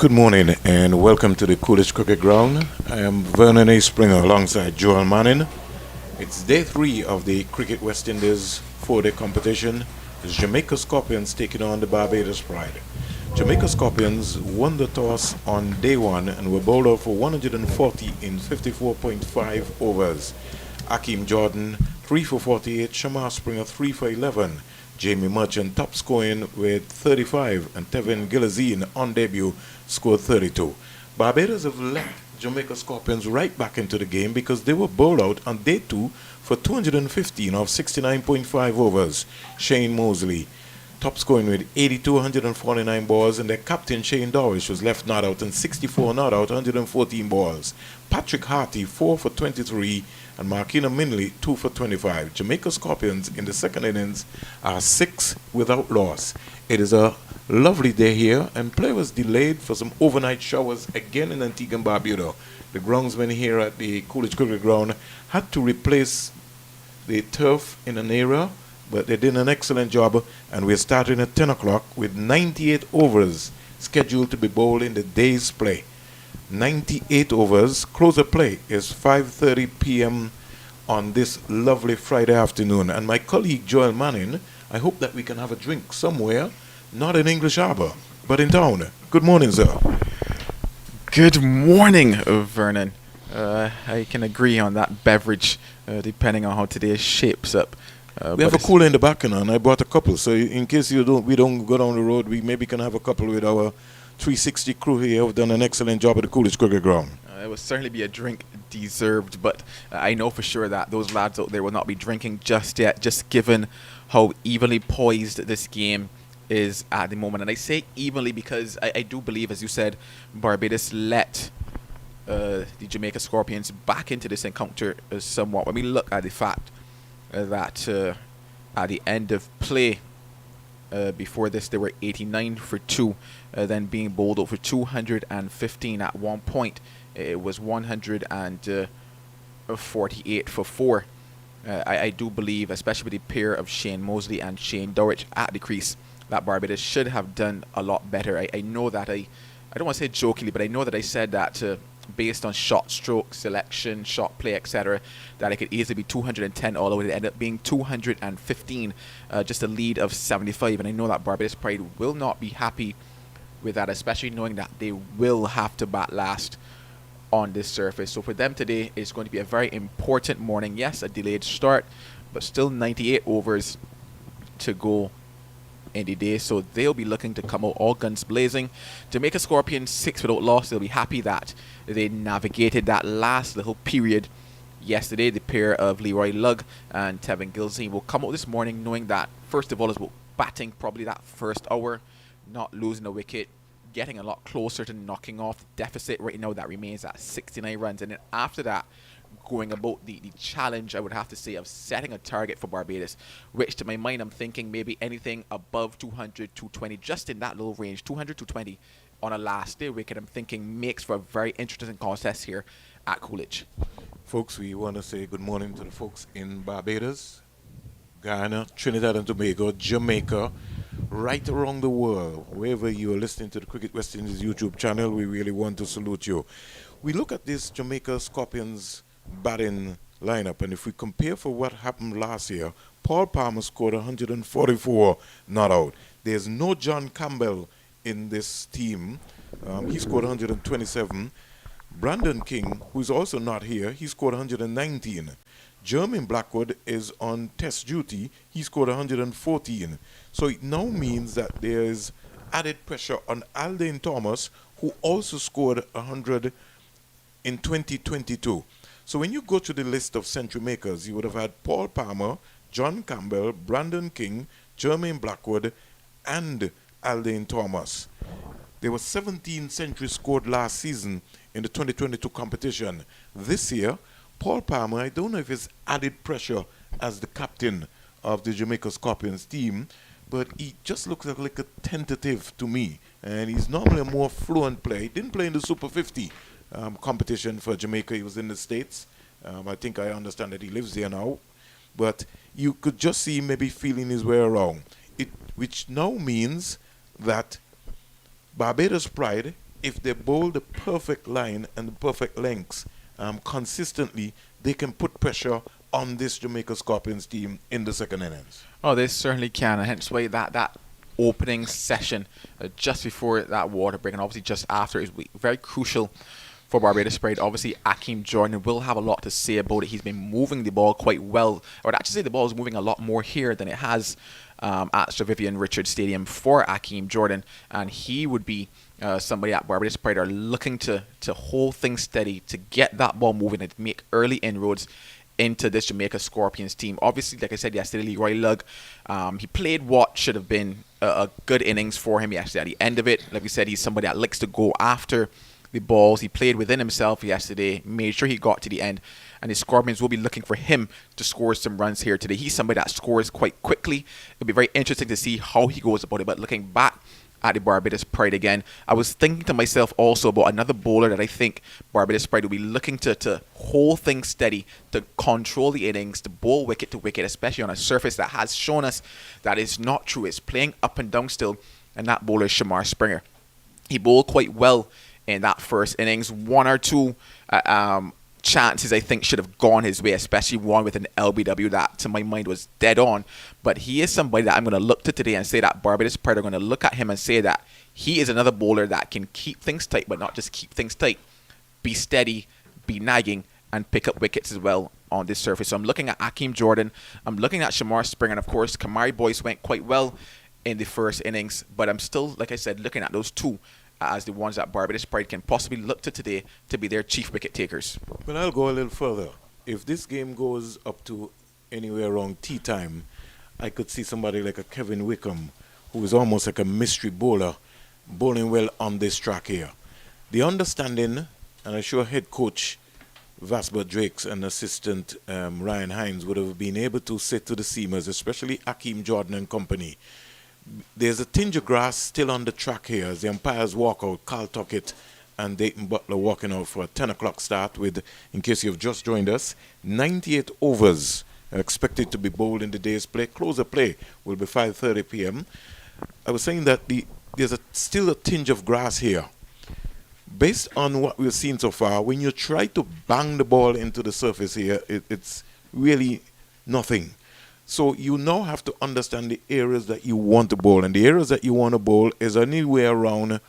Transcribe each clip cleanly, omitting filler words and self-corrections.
Good morning and welcome to the Coolidge Cricket Ground. I am Vernon A. Springer alongside Joel Manning. It's day 3 of the Cricket West Indies 4-day competition. It's Jamaica Scorpions taking on the Barbados Pride. Jamaica Scorpions won the toss on day 1 and were bowled out for 140 in 54.5 overs. Akeem Jordan 3 for 48, Shamar Springer 3 for 11. Jamie Merchant top scoring with 35 and Tevin Gilazine on debut scored 32. Barbados have let Jamaica Scorpions right back into the game because they were bowled out on day 2 for 215 of 69.5 overs. Shane Mosley top scoring with 82, 149 balls, and their captain Shane Dorish was left not out and 64 not out, 114 balls. Patrick Harty 4 for 23 and Markina Minley 2 for 25. Jamaica Scorpions in the second innings are 6 without loss. It is a lovely day here and play was delayed for some overnight showers again in Antigua and Barbuda. The groundsmen here at the Coolidge Cricket Ground had to replace the turf in an area, but they did an excellent job, and we're starting at 10 o'clock with 98 overs scheduled to be bowled in the day's play. 98 overs. Closer play is 5:30 p.m. on this lovely Friday afternoon. And my colleague Joel Manning, I hope that we can have a drink somewhere, not in English Harbour, but in town. Good morning, sir. Good morning, Vernon. I can agree on that beverage, depending on how today shapes up. We have a cooler in the back, and I brought a couple. So in case we don't go down the road, we maybe can have a couple with our 360 crew here. Have done an excellent job at the Coolidge Cricket Ground. It will certainly be a drink deserved, but I know for sure that those lads out there will not be drinking just yet, just given how evenly poised this game is at the moment. And I say evenly because I do believe, as you said, Barbados let the Jamaica Scorpions back into this encounter somewhat. When we look at the fact that at the end of play before this they were 89 for 2, then being bowled out for 215 at one point. It was 148 for 4. I do believe, especially with the pair of Shane Mosley and Shane Dorish at the crease, that Barbados should have done a lot better. I know that I don't want to say jokingly, but I know that I said that based on shot stroke selection, shot play, etc., that it could easily be 210 all over. It ended up being 215, just a lead of 75. And I know that Barbados Pride will not be happy with that, especially knowing that they will have to bat last on this surface. So for them today, it's going to be a very important morning. Yes, a delayed start, but still 98 overs to go in the day, so they'll be looking to come out all guns blazing. Jamaica Scorpions 6 without loss. They'll be happy that they navigated that last little period yesterday. The pair of Leroy Lugg and Tevin Gilzine will come out this morning knowing that first of all is about batting probably that first hour, not losing a wicket, getting a lot closer to knocking off the deficit right now that remains at 69 runs, and then after that going about the challenge, I would have to say, of setting a target for Barbados, which to my mind I'm thinking maybe anything above 200, 220, just in that little range, 200, 220 on a last day wicket, I'm thinking makes for a very interesting contest here at Coolidge. Folks, we want to say good morning to the folks in Barbados, Guyana, Trinidad and Tobago, Jamaica, right around the world. Wherever you are listening to the Cricket West Indies YouTube channel, we really want to salute you. We look at this Jamaica Scorpions batting lineup, and if we compare for what happened last year, Paul Palmer scored 144 not out. There's no John Campbell in this team. He scored 127. Brandon King, who's also not here, he scored 119. Jermaine Blackwood is on test duty. He scored 114. So it now means that there is added pressure on Aldane Thomas, who also scored 100 in 2022. So when you go to the list of century makers, you would have had Paul Palmer, John Campbell, Brandon King, Jermaine Blackwood, and Aldane Thomas. There were 17 centuries scored last season in the 2022 competition. This year, Paul Palmer, I don't know if it's added pressure as the captain of the Jamaica Scorpions team, but he just looks like a tentative to me. And he's normally a more fluent player. He didn't play in the Super 50 competition for Jamaica. He was in the States. I think I understand that he lives there now. But you could just see him maybe feeling his way around. Which now means that Barbados Pride if they bowl the perfect line and the perfect lengths consistently, they can put pressure on this Jamaica Scorpions team in the second innings. Oh, they certainly can, and hence why that opening session just before that water break, and obviously just after, is very crucial for Barbados Pride. Obviously, Akeem Jordan will have a lot to say about it. He's been moving the ball quite well. I would actually say the ball is moving a lot more here than it has at Sir Vivian Richards Stadium for Akeem Jordan, and he would be somebody at Barbados Pride are looking to hold things steady, to get that ball moving and make early inroads into this Jamaica Scorpions team. Obviously, like I said yesterday, Leroy Lugg, he played what should have been a good innings for him yesterday. At the end of it, like we said, he's somebody that likes to go after the balls. He played within himself yesterday, made sure he got to the end, and the Scorpions will be looking for him to score some runs here today. He's somebody that scores quite quickly. It'll be very interesting to see how he goes about it. But looking back at the Barbados Pride again, I was thinking to myself also about another bowler that I think Barbados Pride will be looking to hold things steady, to control the innings, to bowl wicket to wicket, especially on a surface that has shown us that is not true. It's playing up and down still, and that bowler is Shamar Springer. He bowled quite well in that first innings. One or two chances I think should have gone his way, especially one with an LBW that to my mind was dead on. But he is somebody that I'm going to look to today and say that Barbados Pride are going to look at him and say that he is another bowler that can keep things tight, but not just keep things tight, be steady, be nagging, and pick up wickets as well on this surface. So I'm looking at Akeem Jordan, I'm looking at Shamar Springer, and of course Kamari Boyce went quite well in the first innings, but I'm still, like I said, looking at those two as the ones that Barbados Pride can possibly look to today to be their chief wicket takers. Well, I'll go a little further. If this game goes up to anywhere around tea time, I could see somebody like a Kevin Wickham, who is almost like a mystery bowler, bowling well on this track here. The understanding, and I'm sure head coach Vasbert Drakes and assistant Ryan Hines would have been able to say to the seamers, especially Akeem Jordan and company, there's a tinge of grass still on the track here as the umpires walk out. Carl Tuckett and Dayton Butler walking out for a 10 o'clock start with, in case you've just joined us, 98 overs are expected to be bowled in the day's play. Close of play will be 5:30 p.m. I was saying that there's still a tinge of grass here. Based on what we've seen so far, when you try to bang the ball into the surface here, it's really nothing. So you now have to understand the areas that you want to bowl. And the areas that you want to bowl is anywhere around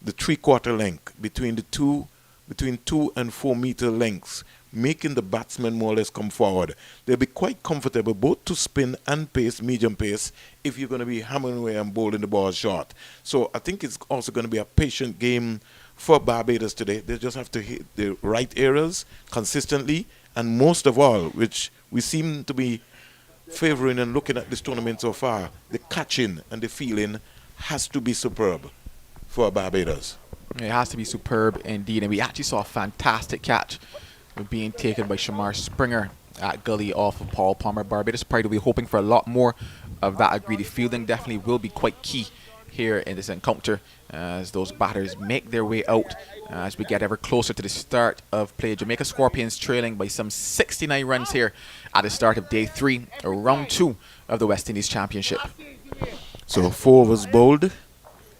the 3/4 length, between 2 and 4 meter lengths, making the batsmen more or less come forward. They'll be quite comfortable both to spin and pace, medium pace, if you're going to be hammering away and bowling the ball short. So I think it's also going to be a patient game for Barbados today. They just have to hit the right areas consistently, and most of all, which we seem to be favoring and looking at this tournament so far, the catching and the feeling has to be superb for Barbados. It has to be superb indeed, and we actually saw a fantastic catch being taken by Shamar Springer at gully off of Paul Palmer. Barbados Pride will be hoping for a lot more of that. Agree, the fielding definitely will be quite key here in this encounter as those batters make their way out as we get ever closer to the start of play. Jamaica Scorpions trailing by some 69 runs here at the start of day 3, or round 2 of the West Indies Championship. So 4 overs bowled,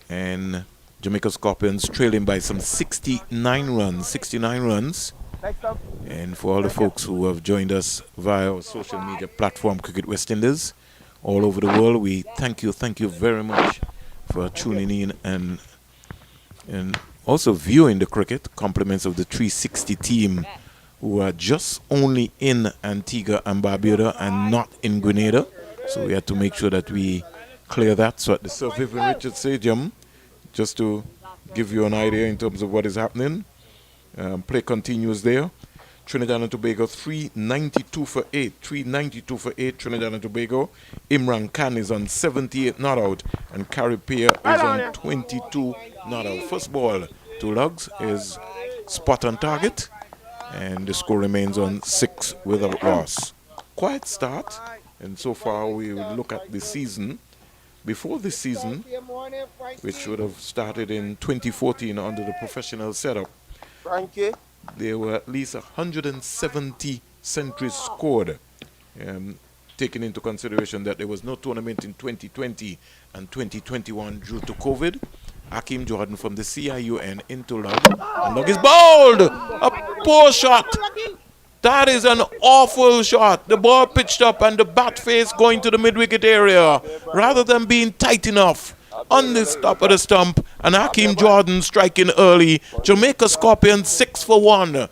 and Jamaica Scorpions trailing by some 69 runs. And for all the folks who have joined us via our social media platform, Cricket West Indies, all over the world, we thank you very much for tuning in and also viewing the cricket. Compliments of the 360 team who are just only in Antigua and Barbuda and not in Grenada. So we had to make sure that we clear that. So at the Sir Vivian Richards Stadium, just to give you an idea in terms of what is happening, play continues there. Trinidad and Tobago 392 for 8. Trinidad and Tobago. Imran Khan is on 78 not out, and Caribbean is on 22 not out. First ball to Lugs is spot on target, and the score remains on 6 without loss. Quiet start, and so far we will look at the season. Before this season, which would have started in 2014 under the professional setup, there were at least 170 centuries scored, taking into consideration that there was no tournament in 2020 and 2021 due to COVID. Hakeem Jordan from the CIUN into Lug. And Lug is bowled! A poor shot! That is an awful shot. The ball pitched up and the bat face going to the mid-wicket area rather than being tight enough on the top of the stump. And Hakeem Jordan striking early. Jamaica Scorpions 6 for 1.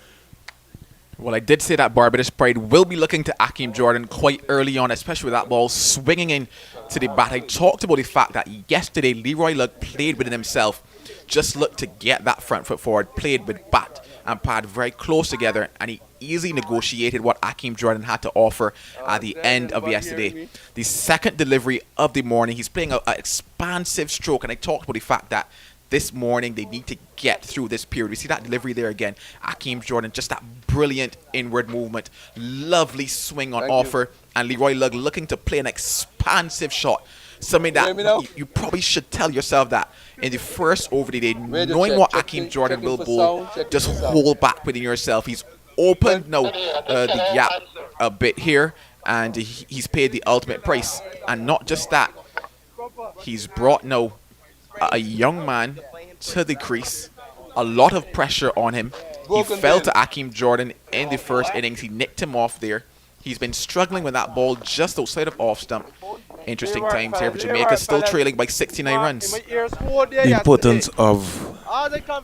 Well, I did say that Barbados Pride will be looking to Hakeem Jordan quite early on, especially with that ball swinging in to the bat. I talked about the fact that yesterday Leroy Lugg played within himself, just looked to get that front foot forward, played with bat and pad very close together, and he easily negotiated what Hakeem Jordan had to offer at the end of yesterday. The second delivery of the morning, he's playing an expansive stroke, and I talked about the fact that this morning they need to get through this period. We see that delivery there again. Hakeem Jordan, just that brilliant inward movement, lovely swing on offer, and Leroy Lugg looking to play an expansive shot. Something that you probably should tell yourself that in the first over the day, knowing what Hakeem Jordan will bowl, just hold back within yourself. He's opened now the gap a bit here, and he's paid the ultimate price. And not just that, he's brought now a young man to the crease, a lot of pressure on him. He fell to Hakeem Jordan in the first innings. He nicked him off there. He's been struggling with that ball just outside of off stump. Interesting times here for Jamaica, still trailing by 69 runs. The importance of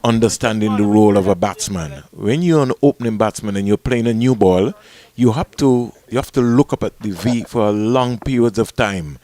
understanding the role of a batsman. When you're an opening batsman and you're playing a new ball, you have to look up at the V for long periods of time,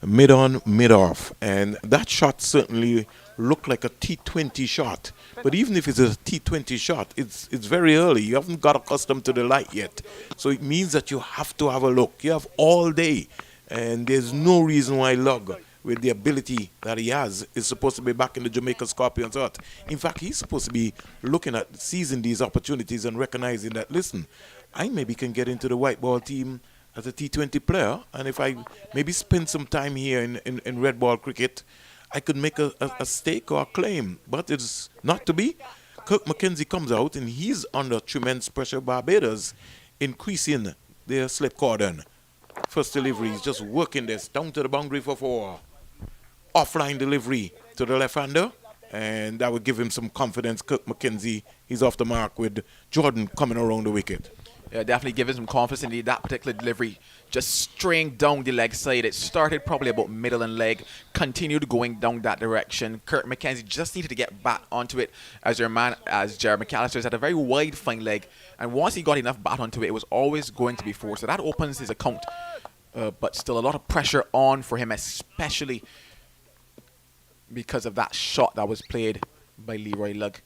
mid on, mid off, and that shot certainly looked like a T20 shot. But even if it's a T20 shot, it's very early. You haven't got accustomed to the light yet, so it means that you have to have a look. You have all day. And there's no reason why Lugg, with the ability that he has, is supposed to be back in the Jamaica Scorpions hut. In fact, he's supposed to be looking at seizing these opportunities and recognizing that, listen, I maybe can get into the white ball team as a T20 player, and if I maybe spend some time here in red ball cricket, I could make a stake or a claim. But it's not to be. Kirk McKenzie comes out, and he's under tremendous pressure. Barbados increasing their slip cordon. First delivery is just working this down to the boundary for 4. Offline delivery to the left-hander, and that would give him some confidence. Kirk McKenzie, he's off the mark with Jordan coming around the wicket. Yeah, definitely give him some confidence in that particular delivery. Just straying down the leg side. It started probably about middle and leg, continued going down that direction. Kirk McKenzie just needed to get back onto it as Jared McAllister's had a very wide fine leg. And once he got enough bat onto it, it was always going to be 4. So that opens his account. But still a lot of pressure on for him, especially because of that shot that was played by Leroy Lugg.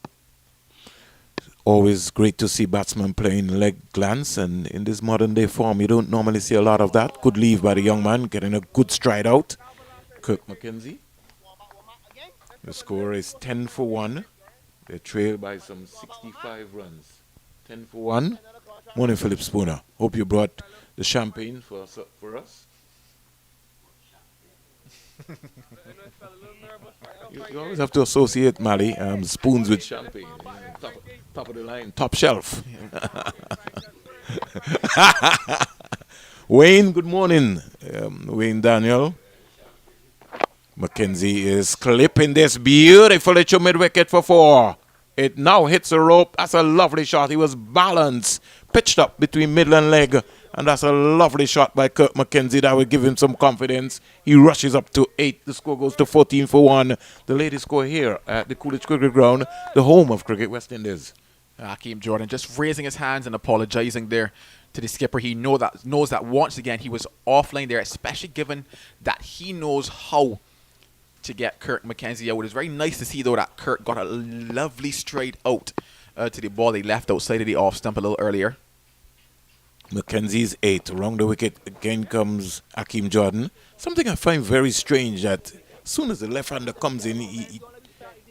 Always great to see batsmen playing leg glance, and in this modern day form you don't normally see a lot of that. Good leave by the young man, getting a good stride out. Kirk McKenzie. The score is 10 for 1. They trail by some 65 runs. 10 for 1. Morning, Philip Spooner. Hope you brought the champagne for us. You always have to associate, Mali, spoons with champagne. Top of the line, top shelf. Wayne, good morning. Wayne Daniel. McKenzie is clipping this beautifully to mid-wicket for 4. It now hits the rope. That's a lovely shot. He was balanced, pitched up between middle and leg. And that's a lovely shot by Kirk McKenzie. That will give him some confidence. He rushes up to 8. The score goes to 14 for 1. The latest score here at the Coolidge Cricket Ground, the home of Cricket West Indies. Hakeem Jordan just raising his hands and apologizing there to the skipper. He knows that once again he was offline there, especially given that he knows how to get Kirk McKenzie out. It was very nice to see, though, that Kirk got a lovely straight out to the ball they left outside of the off stump a little earlier. McKenzie's 8. Around the wicket again comes Hakeem Jordan. Something I find very strange that as soon as the left-hander comes in, he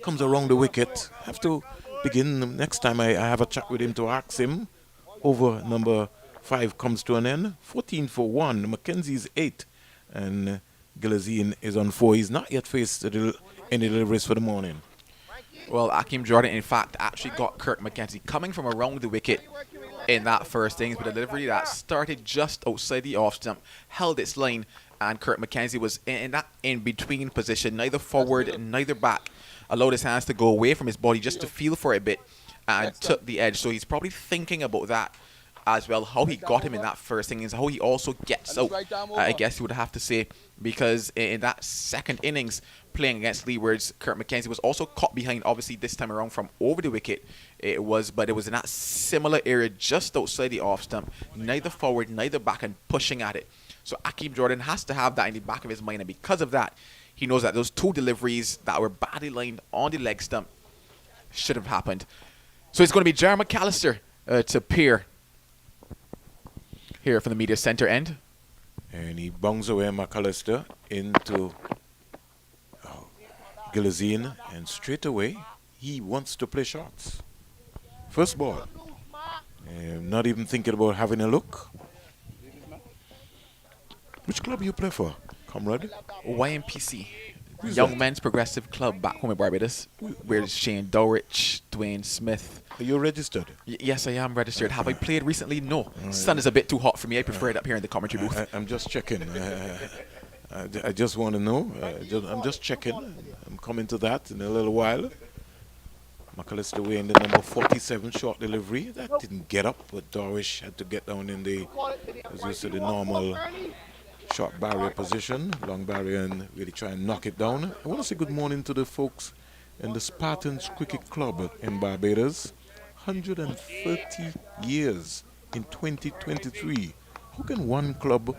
comes around the wicket. I have to begin next time I have a chat with him to ask him. Over number 5 comes to an end. 14 for 1. McKenzie's 8. And Gilazine is on 4. He's not yet faced any deliveries for the morning. Well, Hakeem Jordan, in fact, actually got Kirk McKenzie coming from around the wicket in that first innings, but a delivery that started just outside the off stump, held its line, and Kirk McKenzie was in that in-between position, neither forward, neither back, allowed his hands to go away from his body just to feel for it a bit and took the edge. So he's probably thinking about that as well, how he got him in that first innings, how he also gets out, I guess you would have to say, because in that second innings playing against Leewards, Kurt McKenzie was also caught behind, obviously this time around from over the wicket but it was in that similar area just outside the off stump, neither forward, neither back, and pushing at it. So Akeem Jordan has to have that in the back of his mind, and because of that, he knows that those two deliveries that were badly lined on the leg stump should have happened. So it's going to be Jar McAllister to peer here from the media center end. And he bongs away McAllister into Gilazine, and straight away he wants to play shots. First ball. Not even thinking about having a look. Which club you play for, comrade? YMPC. Who's Young that? Men's Progressive Club back home in Barbados. Where's Shane Dowrich, Dwayne Smith. Are you registered? Yes, I am registered. Have I played recently? No. Sun is a bit too hot for me. I prefer it up here in the commentary booth. I'm just checking. I just want to know. I'm just checking. I'm coming to that in a little while. McAllister weighing the number 47 short delivery. That didn't get up, but Dorish had to get down in the, as you said, the normal short barrier position, long barrier, and really try and knock it down. I want to say good morning to the folks in the Spartans Cricket Club in Barbados. 130 years in 2023. How can one club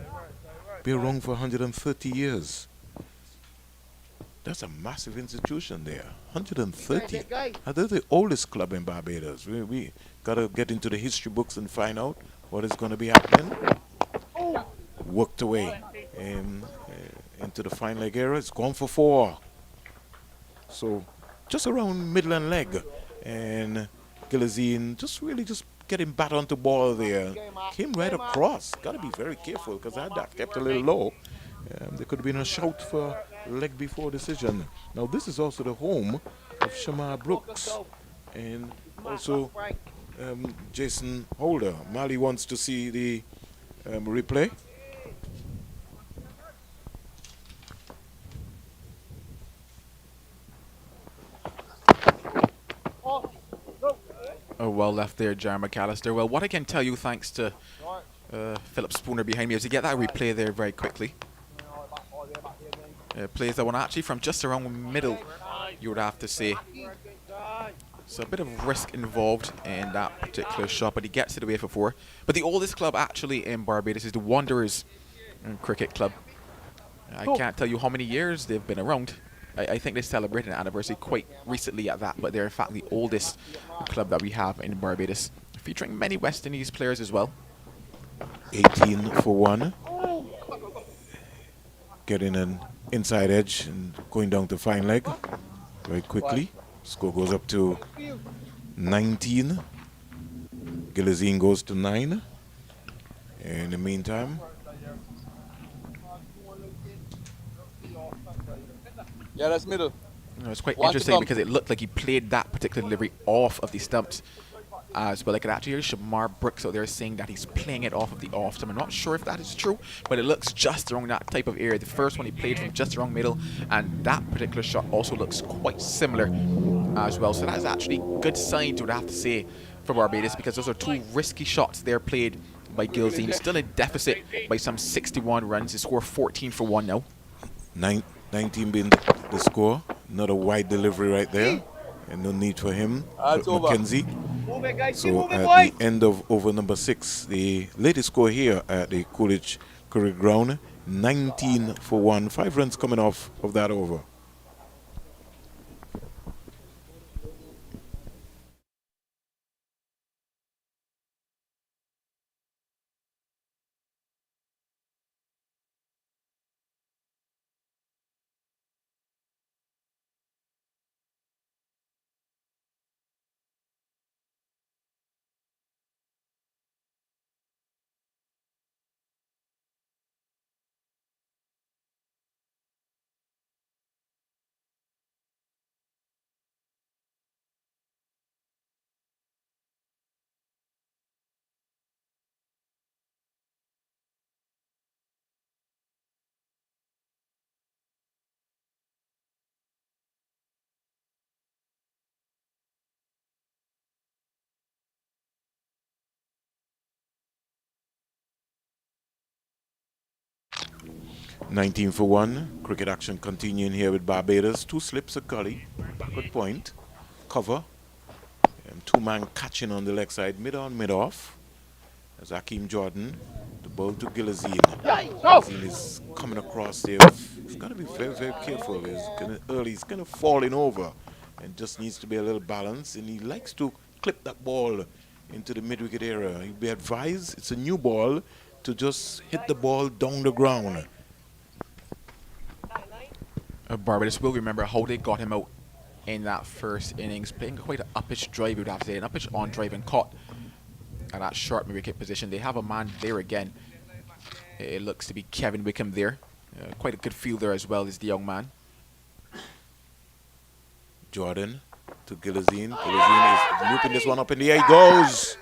be around for 130 years? That's a massive institution there. 130. They're the oldest club in Barbados. We got to get into the history books and find out what is going to be happening. Worked away into the fine leg area. It's gone for 4. So just around middle and leg. And Gilazine just getting bat onto ball there. Came right across. Got to be very careful because I had that kept a little low. There could have been a shout for leg before decision. Now this is also the home of Shamar Brooks and also Jason Holder. Mali wants to see the replay. Oh, well left there, Jar McAllister. Well, what I can tell you, thanks to Philip Spooner behind me, is to get that replay there very quickly. Plays that one actually from just around middle, you would have to say. So a bit of risk involved in that particular shot, but he gets it away for 4. But the oldest club actually in Barbados is the Wanderers Cricket Club. I can't tell you how many years they've been around. I think they celebrated an anniversary quite recently at that, but they're in fact the oldest club that we have in Barbados, featuring many West Indies players as well. 18 for 1. Getting an inside edge and going down to fine leg very quickly. Score goes up to 19. Gilazine goes to 9. In the meantime, yeah, that's middle. It's quite interesting because it looked like he played that particular delivery off of the stumps as well. I could actually hear Shamar Brooks out there saying that he's playing it off of the off stump. I'm not sure if that is true, but it looks just around that type of area. The first one he played from just around middle, and that particular shot also looks quite similar as well. So that's actually a good sign, to would have to say, for Barbados, because those are 2 risky shots there played by Gilazine. Still in deficit by some 61 runs. They score 14 for 1 now. 19 being the score. Another wide delivery right there. And no need for him. Mackenzie. So at the end of over number 6, the latest score here at the Coolidge Cricket Ground, 19 for 1. 5 runs coming off of that over. 19 for 1. Cricket action continuing here with Barbados. Two slips, a gully. Backward point. Cover. And two-man catching on the leg side. Mid-on, mid-off. As Hakeem Jordan, the ball to Gilazine. Gilazine is coming across there. He's got to be very, very careful. He's kind of falling over and just needs to be a little balanced. And he likes to clip that ball into the mid-wicket area. He'll be advised, it's a new ball, to just hit the ball down the ground. Barbados will remember how they got him out in that first innings, playing quite an uppish drive, you'd have to say, an uppish on drive, and caught at that short mid-wicket position. They have a man there again. It looks to be Kevin Wickham there. Quite a good fielder as well as the young man. Jordan to Gilazine. Gilazine is looping this one up in the air. He goes.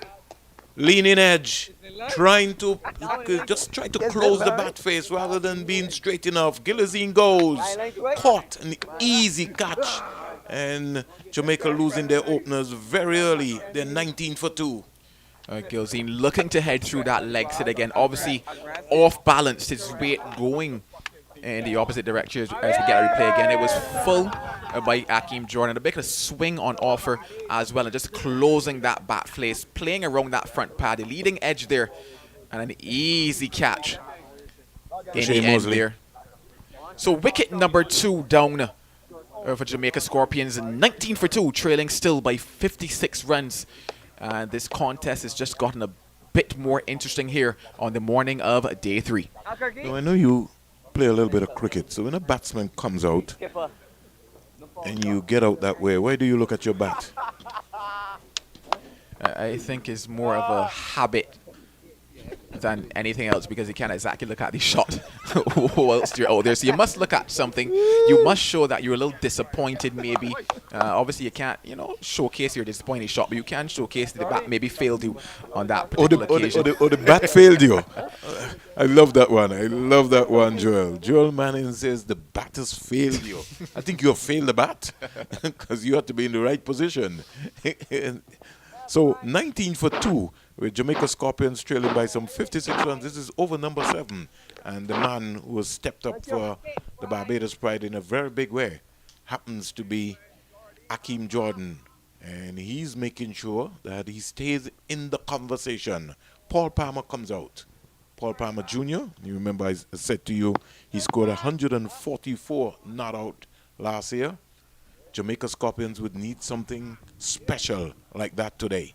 Leaning edge. Trying to close the bat face rather than being straight enough. Gilazine goes. Caught. An easy catch. And Jamaica losing their openers very early. They're 19 for 2. Gilazine looking to head through that leg side again. Obviously off balance, his weight going in the opposite direction as we get a replay again. It was full by Hakeem Jordan. A bit of swing on offer as well, and just closing that bat face, playing around that front pad, the leading edge there, and an easy catch in the end there. So wicket number 2 down for Jamaica Scorpions, 19 for 2, trailing still by 56 runs. This contest has just gotten a bit more interesting here on the morning of day 3. Now, I know you play a little bit of cricket, so when a batsman comes out and you get out that way, why do you look at your bat? I think it's more of a habit than anything else, because you can't exactly look at the shot whilst you're out there. So you must look at something. You must show that you're a little disappointed maybe. Obviously you can't, showcase your disappointing shot, but you can showcase that the bat maybe failed you on that particular occasion. Or the bat failed you. I love that one. I love that one, Joel. Joel Manning says the bat has failed you. I think you have failed the bat because you have to be in the right position. So 19 for 2 with Jamaica Scorpions trailing by some 56 runs. This is over number 7. And the man who has stepped up for the Barbados Pride in a very big way happens to be Hakeem Jordan. And he's making sure that he stays in the conversation. Paul Palmer comes out. Paul Palmer Jr., you remember I said to you, he scored 144 not out last year. Jamaica Scorpions would need something special like that today.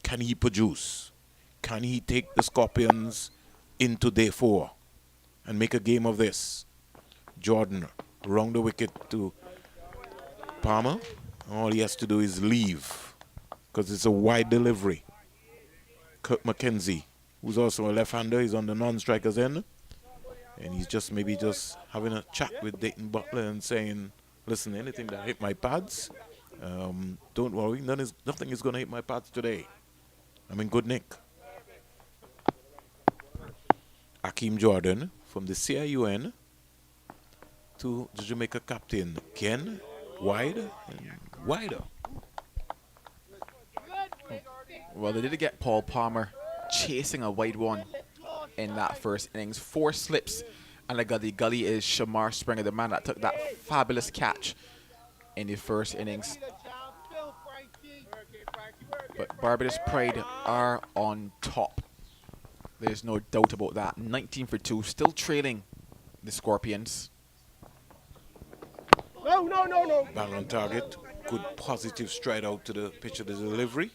Can he produce? Can he take the Scorpions into day 4 and make a game of this? Jordan round the wicket to Palmer. All he has to do is leave because it's a wide delivery. Kirk McKenzie, who's also a left-hander, he's on the non-strikers end. And he's just maybe just having a chat with Dayton Butler and saying, listen, anything that hit my pads, don't worry, nothing is going to hit my pads today. I'm in good nick. Hakeem Jordan from the CIUN to the Jamaica captain, Ken, wide and wider. Well, they did get Paul Palmer chasing a wide one in that first innings. 4 slips and a gully. Gully is Shamar Springer, the man that took that fabulous catch in the first innings. But Barbados Pride are on top. There's no doubt about that. 19 for 2, still trailing the Scorpions. No. Bang on target. Good positive stride out to the pitch of the delivery.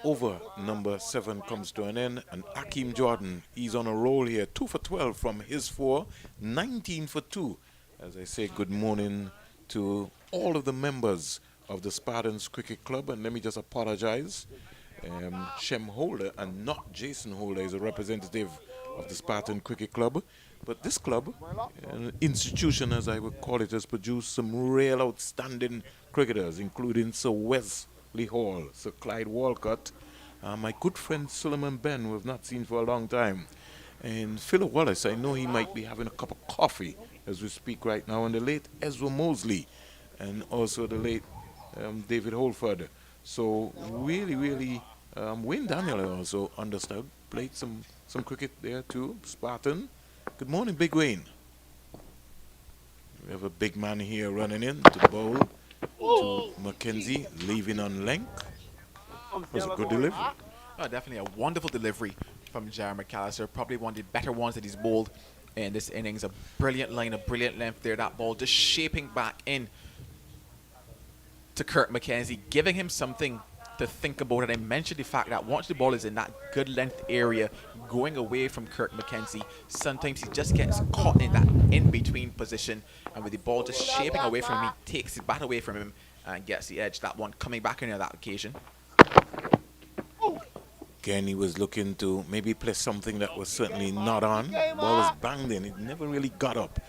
Over number 7 comes to an end. And Hakeem Jordan, he's on a roll here. 2 for 12 from his 4. 19 for 2. As I say, good morning to all of the members of the Spartans Cricket Club. And let me just apologize. Shem Holder and not Jason Holder is a representative of the Spartan Cricket Club. But this club, an institution as I would call it, has produced some real outstanding cricketers, including Sir Wesley Hall, Sir Clyde Walcott, my good friend Suleiman Ben, who I've not seen for a long time, and Philip Wallace. I know he might be having a cup of coffee as we speak right now, and the late Ezra Mosley, and also the late David Holford. So really, Wayne Daniel also understood, played some cricket there too, Spartan. Good morning, Big Wayne. We have a big man here running in to the bowl to Mackenzie, leaving on length. That was a good delivery. Oh, definitely a wonderful delivery from Jared McAllister. Probably one of the better ones that he's bowled in this innings. A brilliant line, a brilliant length there. That ball just shaping back in to Kirk McKenzie, giving him something to think about. And I mentioned the fact that once the ball is in that good length area, going away from Kirk McKenzie, sometimes he just gets caught in that in-between position. And with the ball just shaping away from him, he takes his bat away from him and gets the edge. That one coming back in on that occasion. Again, he was looking to maybe play something that was certainly not on. Ball was banged in. It never really got up.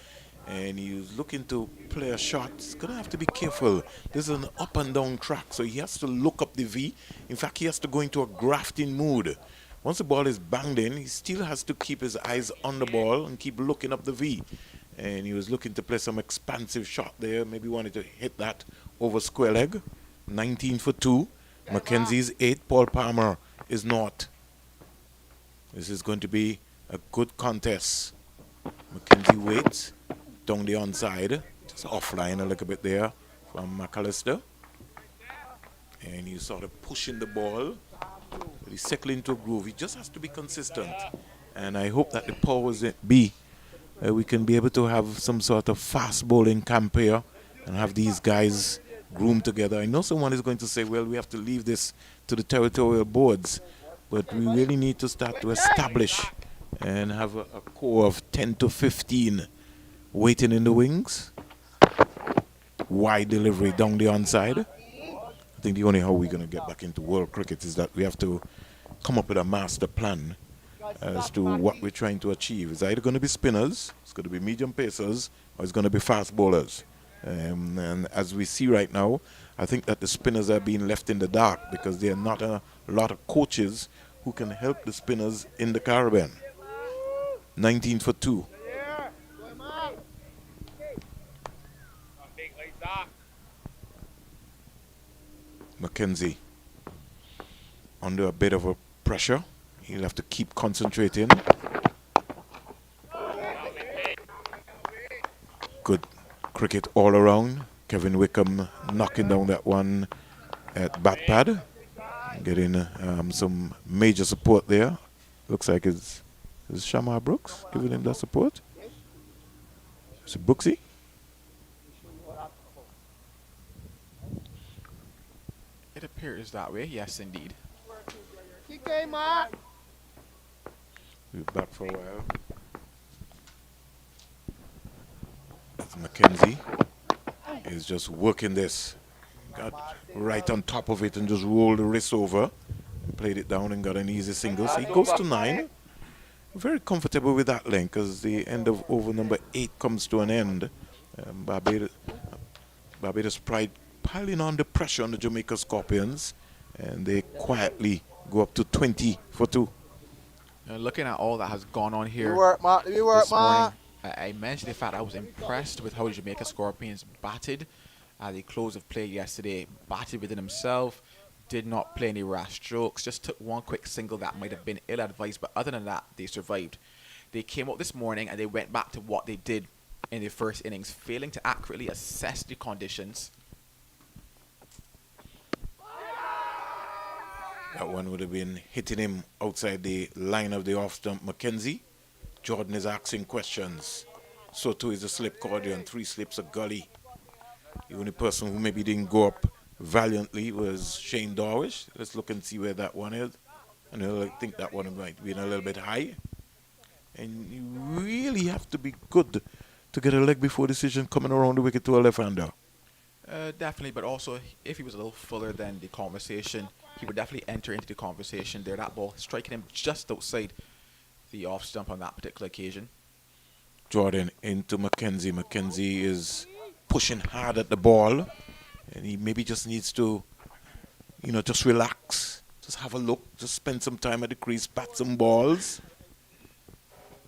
And he was looking to play a shot. He's going to have to be careful. This is an up and down track, so he has to look up the V. In fact, he has to go into a grafting mood. Once the ball is banged in, he still has to keep his eyes on the ball and keep looking up the V. And he was looking to play some expansive shot there. Maybe wanted to hit that over square leg. 19 for 2. Mackenzie's 8. Paul Palmer is not. This is going to be a good contest. Mackenzie waits down the onside, just offline a little bit there from McAllister. And he's sort of pushing the ball. But he's settling into a groove. He just has to be consistent. And I hope that the powers that be, we can be able to have some sort of fast bowling camp here and have these guys groomed together. I know someone is going to say, well, we have to leave this to the territorial boards. But we really need to start to establish and have a core of 10 to 15 waiting in the wings. Wide delivery down the onside. I think the only how we're going to get back into world cricket is that we have to come up with a master plan as to what we're trying to achieve. It's either going to be spinners, it's going to be medium pacers, or it's going to be fast bowlers. And as we see right now, I think that the spinners are being left in the dark because there are not a lot of coaches who can help the spinners in the Caribbean. 19 for 2. Mackenzie under a bit of a pressure. He'll have to keep concentrating. Good cricket all around. Kevin Wickham knocking down that one at bat pad. Getting some major support there. Looks like it's Shamar Brooks giving him that support. Is it Brooksy? It appears that way, yes indeed. We're back for a while. That's Mackenzie is just working this. Got right on top of it and just rolled the wrist over and played it down and got an easy single. So he goes to 9. Very comfortable with that length as the end of over number 8 comes to an end. Barbados Pride piling on the pressure on the Jamaica Scorpions, and they quietly go up to 20 for 2. Looking at all that has gone on here You work, this morning, I mentioned the fact I was impressed with how the Jamaica Scorpions batted at the close of play yesterday. Batted within himself, did not play any rash strokes, just took one quick single that might have been ill-advised, but other than that, they survived. They came up this morning and they went back to what they did in the first innings, failing to accurately assess the conditions. That one would have been hitting him outside the line of the off-stump. Mackenzie. Jordan is asking questions. So too is the slip cordial, 3 slips a gully. The only person who maybe didn't go up valiantly was Shane Darwish. Let's look and see where that one is. And I think that one might be a little bit high. And you really have to be good to get a leg before decision coming around the wicket to a left-hander. Definitely, but also if he was a little fuller than the conversation, he would definitely enter into the conversation there. That ball striking him just outside the off stump on that particular occasion. Jordan into Mackenzie. Mackenzie is pushing hard at the ball, and he maybe just needs to, just relax, just have a look, just spend some time at the crease, bat some balls.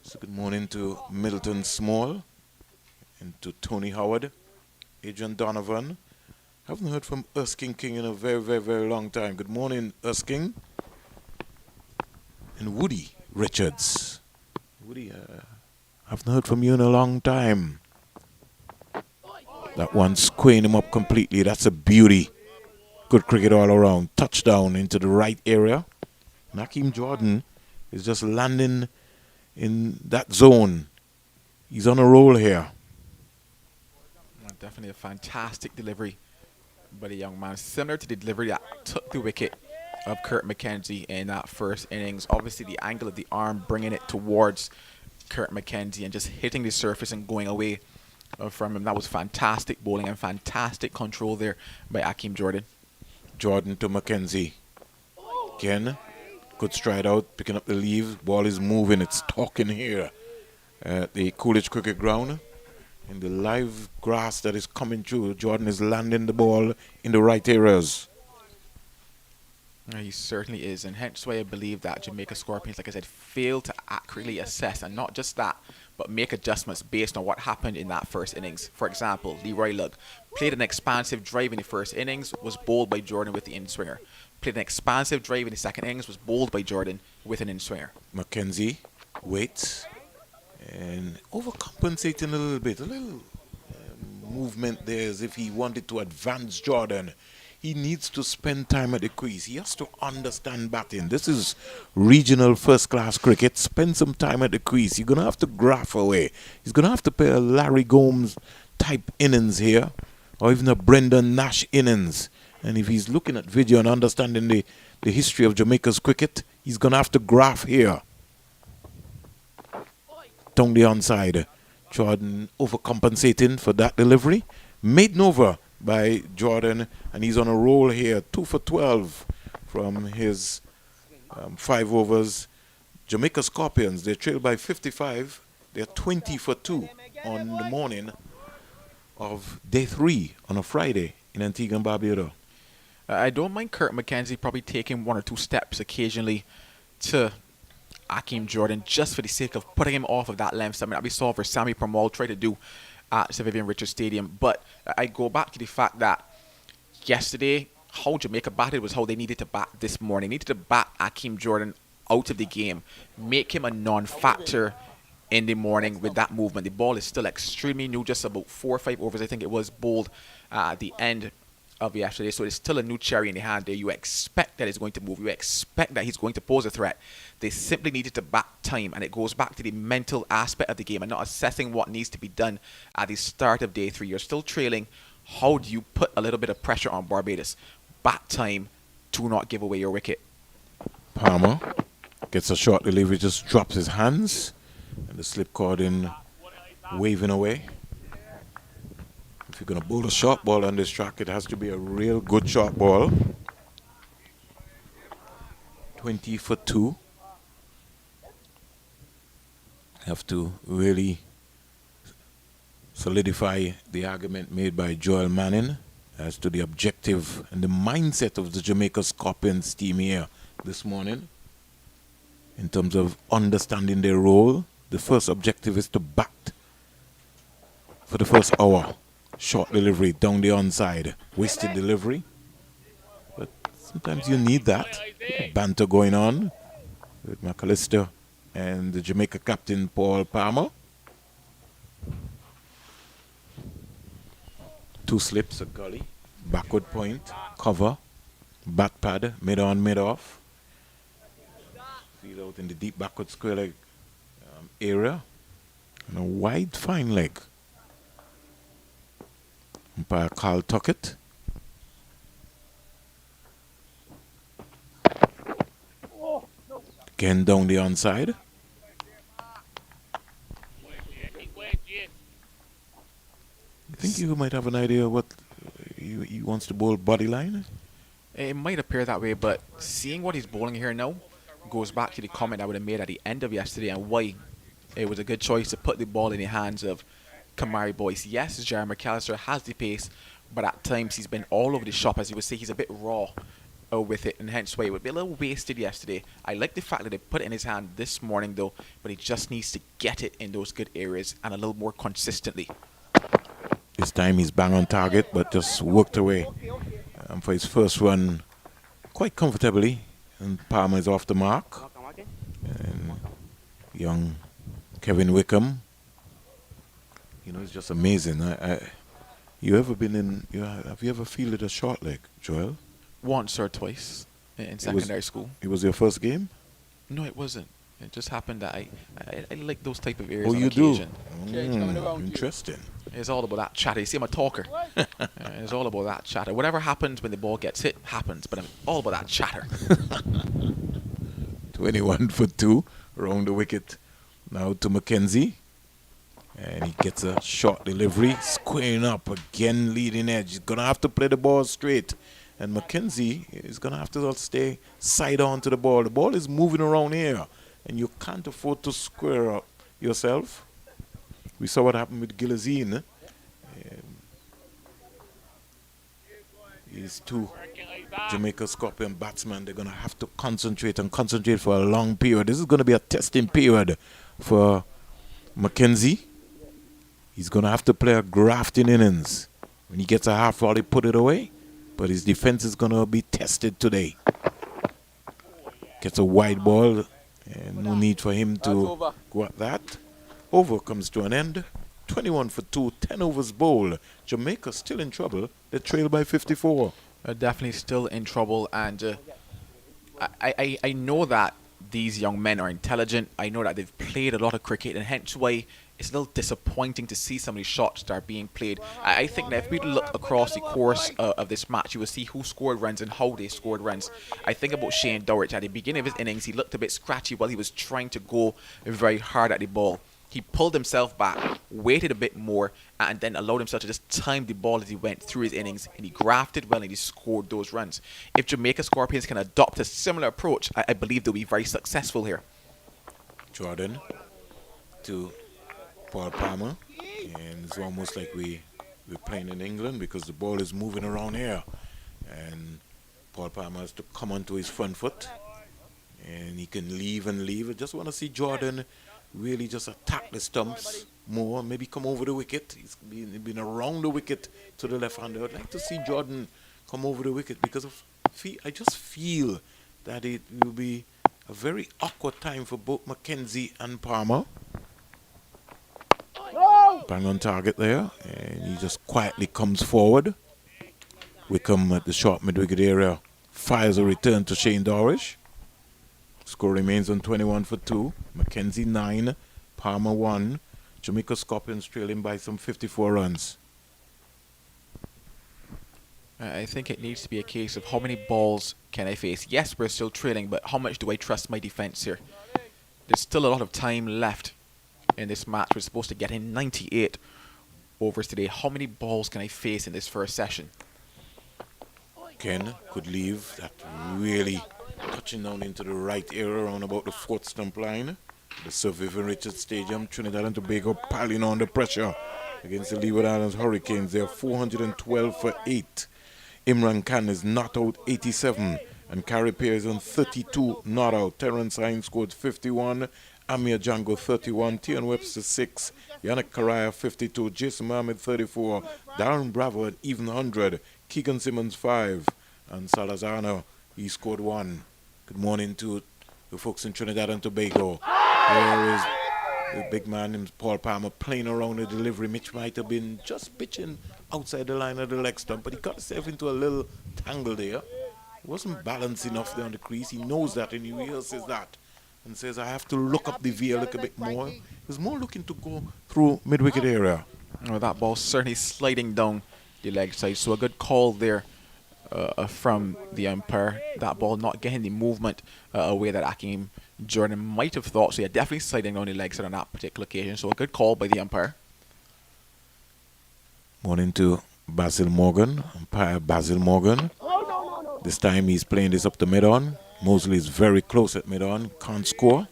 So good morning to Middleton Small and to Tony Howard, Adrian Donovan. Haven't heard from Erskine King in a very, very, very long time. Good morning, Erskine. And Woody Richards. Woody, I've not heard from you in a long time. That one squaring him up completely. That's a beauty. Good cricket all around. Touchdown into the right area. Nakeem Jordan is just landing in that zone. He's on a roll here. Definitely a fantastic delivery by the young man. Similar to the delivery that took the wicket of Kurt McKenzie in that first innings. Obviously, the angle of the arm bringing it towards Kurt McKenzie and just hitting the surface and going away from him. That was fantastic bowling and fantastic control there by Akeem Jordan. Jordan to McKenzie. Again, good stride out, picking up the leaves. Ball is moving. It's talking here at the Coolidge Cricket Ground. In the live grass that is coming through, Jordan is landing the ball in the right areas. He certainly is, and hence why I believe that Jamaica Scorpions, like I said, failed to accurately assess, and not just that, but make adjustments based on what happened in that first innings. For example, Leroy Lugg played an expansive drive in the first innings, was bowled by Jordan with the in-swinger. Played an expansive drive in the second innings, was bowled by Jordan with an in-swinger. McKenzie waits and overcompensating a little bit, a little movement there as if he wanted to advance Jordan. He needs to spend time at the crease. He has to understand batting. This is regional first-class cricket. Spend some time at the crease. You're going to have to graph away. He's going to have to play a Larry Gomes type innings here, or even a Brendan Nash innings. And if he's looking at video and understanding the history of Jamaica's cricket, he's going to have to graph here. Down the onside. Jordan overcompensating for that delivery. Made over by Jordan, and he's on a roll here. 2 for 12 from his 5 overs. Jamaica Scorpions, they trail by 55. They're 20 for 2 on the morning of day 3 on a Friday in Antigua and Barbados. I don't mind Kurt McKenzie probably taking 1 or 2 steps occasionally to Akeem Jordan just for the sake of putting him off of that length. Something that we saw for Sammy Pramal try to do at Sir Vivian Richards Stadium. But I go back to the fact that yesterday, how Jamaica batted was how they needed to bat this morning. They needed to bat Akeem Jordan out of the game, make him a non-factor in the morning with that movement. The ball is still extremely new, just about 4 or 5 overs, I think it was, bowled at the end of yesterday. So it's still a new cherry in the hand there. You expect that it's going to move. You expect that he's going to pose a threat. They simply needed to bat time, and it goes back to the mental aspect of the game and not assessing what needs to be done at the start of day 3. You're still trailing. How do you put a little bit of pressure on Barbados? Bat time to not give away your wicket. Palmer gets a short delivery, just drops his hands, and the slip cord in waving away. If you're going to bowl a short ball on this track, it has to be a real good short ball. 20 for 2. Have to really solidify the argument made by Joel Manning as to the objective and the mindset of the Jamaica Scorpions team here this morning in terms of understanding their role. The first objective is to bat for the first hour. Short delivery down the onside. Wasted delivery. But sometimes you need that. Banter going on with McAllister and the Jamaica captain Paul Palmer. 2 slips, a gully, backward point, cover, back pad, mid on, mid off. Field out in the deep backward square leg area. And a wide fine leg. Umpire Carl Tuckett. Again down the onside. You think you might have an idea what he wants to bowl body line? It might appear that way, but seeing what he's bowling here now goes back to the comment I would have made at the end of yesterday and why it was a good choice to put the ball in the hands of Kamari Boyce. Yes, Jerry McAllister has the pace, but at times he's been all over the shop. As you would say, he's a bit raw with it, and hence why it would be a little wasted yesterday. I like the fact that they put it in his hand this morning, though, but he just needs to get it in those good areas and a little more consistently. This time he's bang on target, but just worked away for his first run quite comfortably, and Palmer is off the mark. And young Kevin Wickham It's just amazing. You ever been in? Have you ever fielded a short leg, Joel? Once or twice in It was secondary school. it was your first game. No, it wasn't. It just happened that I like those type of areas Oh, on you do. occasion. Interesting. It's all about that chatter. You see, I'm a talker. It's all about that chatter. Whatever happens when the ball gets hit happens, but I'm all about that chatter. 21 for two around the wicket. Now to Mackenzie. And he gets a short delivery. Squaring up again, leading edge. He's going to have to play the ball straight. And Mackenzie is going to have to stay side on to the ball. The ball is moving around here. And you can't afford to square up yourself. We saw what happened with Gilazine. These two Jamaica Scorpion batsmen, they're going to have to concentrate for a long period. This is going to be a testing period for Mackenzie. He's going to have to play a grafting innings. When he gets a half volley, put it away. But his defense is going to be tested today. Gets a wide ball. And no need for him to go at that. Over comes to an end. 21 for 2, 10 overs bowled. Jamaica still in trouble. They trail by 54. Definitely still in trouble, and I know that these young men are intelligent. I know that they've played a lot of cricket, and hence why it's a little disappointing to see some of these shots that are being played. I think that if we look across the course of this match, you will see who scored runs and how they scored runs. I think about Shane Dowrich. At the beginning of his innings, he looked a bit scratchy while he was trying to go very hard at the ball. He pulled himself back, waited a bit more, and then allowed himself to just time the ball as he went through his innings, and he grafted well and he scored those runs. If Jamaica Scorpions can adopt a similar approach, I believe they'll be very successful here. Jordan to Paul Palmer, and it's almost like we're playing in England because the ball is moving around here, and Paul Palmer has to come onto his front foot, and he can leave and leave. I just want to see Jordan really just attack the stumps more, maybe come over the wicket. He's been around the wicket to the left-hander. I'd like to see Jordan come over the wicket because I just feel that it will be a very awkward time for both Mackenzie and Palmer. Bang on target there, and he just quietly comes forward. Wickham at the short mid-wicket area fires a return to Shane Dowrich. Score remains on 21 for 2. Mackenzie 9, Palmer 1. Jamaica Scorpions trailing by some 54 runs. I think it needs to be a case of how many balls can I face. Yes, we're still trailing, but how much do I trust my defense here? There's still a lot of time left in this match. We're supposed to get in 98 overs today. How many balls can I face in this first session? Ken could leave that really touching down into the right area around about the fourth stump line. The Sir Vivian Richards Stadium, Trinidad and Tobago piling on the pressure against the Leeward Islands Hurricanes. They're 412 for 8. Imran Khan is not out 87, and Carrie Pierce on 32 not out. Terrence Hines scored 51, Amir Django 31, Tian Webster 6, Yannick Karaya 52, Jason Mohammed 34, Darren Bravo at even 100, Keegan Simmons 5, and Salazano, he scored 1. Good morning to the folks in Trinidad and Tobago. There is the big man named Paul Palmer playing around the delivery. Mitch might have been just pitching outside the line of the leg stump, but he got himself into a little tangle there. He wasn't balanced enough there on the crease. He knows that and he rehearses that and says, I have to look up the V a little bit more. He was more looking to go through mid-wicket area. Oh, that ball certainly sliding down the leg side, so a good call there from the umpire. That ball not getting the movement away that Akeem Jordan might have thought. So yeah, definitely sliding down the leg side on that particular occasion. So a good call by the umpire. Morning to Basil Morgan, umpire Basil Morgan. This time he's playing this up to mid-on. Mosley is very close at mid-on, can't score.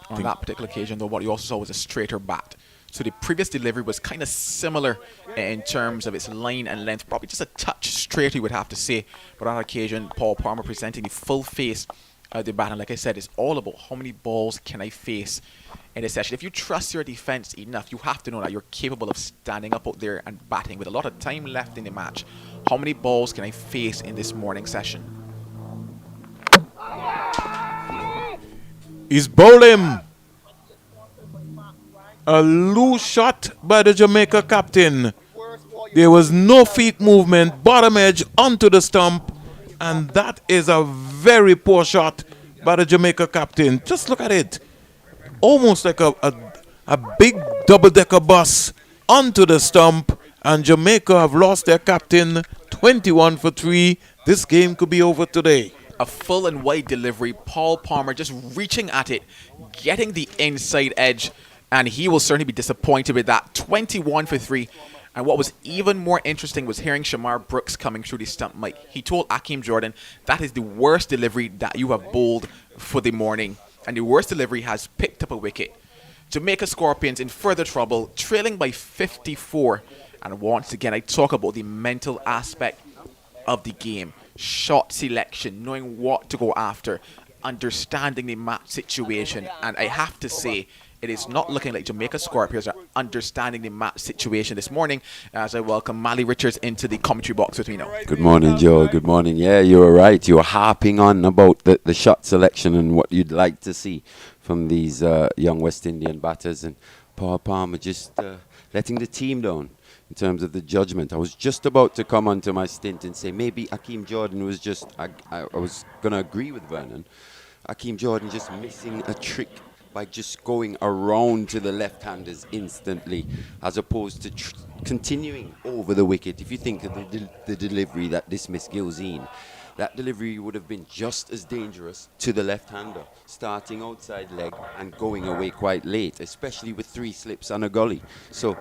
On that particular occasion, though, what you also saw was a straighter bat. So the previous delivery was kind of similar in terms of its line and length, probably just a touch straighter, you would have to say. But on that occasion, Paul Palmer presenting the full face of the bat. And like I said, it's all about how many balls can I face in this session. If you trust your defense enough, you have to know that you're capable of standing up out there and batting. With a lot of time left in the match, how many balls can I face in this morning session? He's bowling. A loose shot by the Jamaica captain. There was no feet movement, bottom edge onto the stump, and that is a very poor shot by the Jamaica captain. Just look at it. Almost like a big double-decker bus onto the stump, and Jamaica have lost their captain 21 for 3. This game could be over today. A full and wide delivery. Paul Palmer just reaching at it, getting the inside edge, and he will certainly be disappointed with that. 21 for 3. And what was even more interesting was hearing Shamar Brooks coming through the stump mic. He told Akeem Jordan, that is the worst delivery that you have bowled for the morning. And the worst delivery has picked up a wicket. Jamaica Scorpions in further trouble, trailing by 54. And once again, I talk about the mental aspect of the game. Shot selection, knowing what to go after, understanding the match situation. And I have to say, it is not looking like Jamaica Scorpions are understanding the match situation this morning, as I welcome Mally Richards into the commentary box with me now. Good morning, Joe. Good morning. Yeah, you were right. You were harping on about the shot selection and what you'd like to see from these young West Indian batters. And Paul Palmer just letting the team down in terms of the judgment. I was just about to come onto my stint and say maybe Akeem Jordan was just, I was going to agree with Vernon. Akeem Jordan just missing a trick by just going around to the left-handers instantly, as opposed to continuing over the wicket. If you think of the delivery that dismissed Gilzine, that delivery would have been just as dangerous to the left-hander, starting outside leg and going away quite late, especially with 3 slips and a gully. So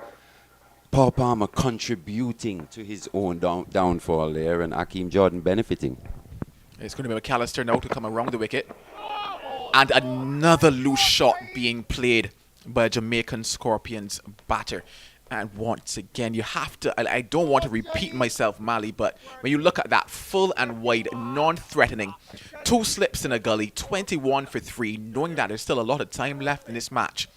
Paul Palmer contributing to his own downfall there, and Akeem Jordan benefiting. It's going to be McAllister now to come around the wicket. And another loose shot being played by a Jamaican Scorpions batter. And once again, you have to, I don't want to repeat myself, Mally, but when you look at that full and wide, non-threatening, 2 slips in a gully, 21 for 3, knowing that there's still a lot of time left in this match,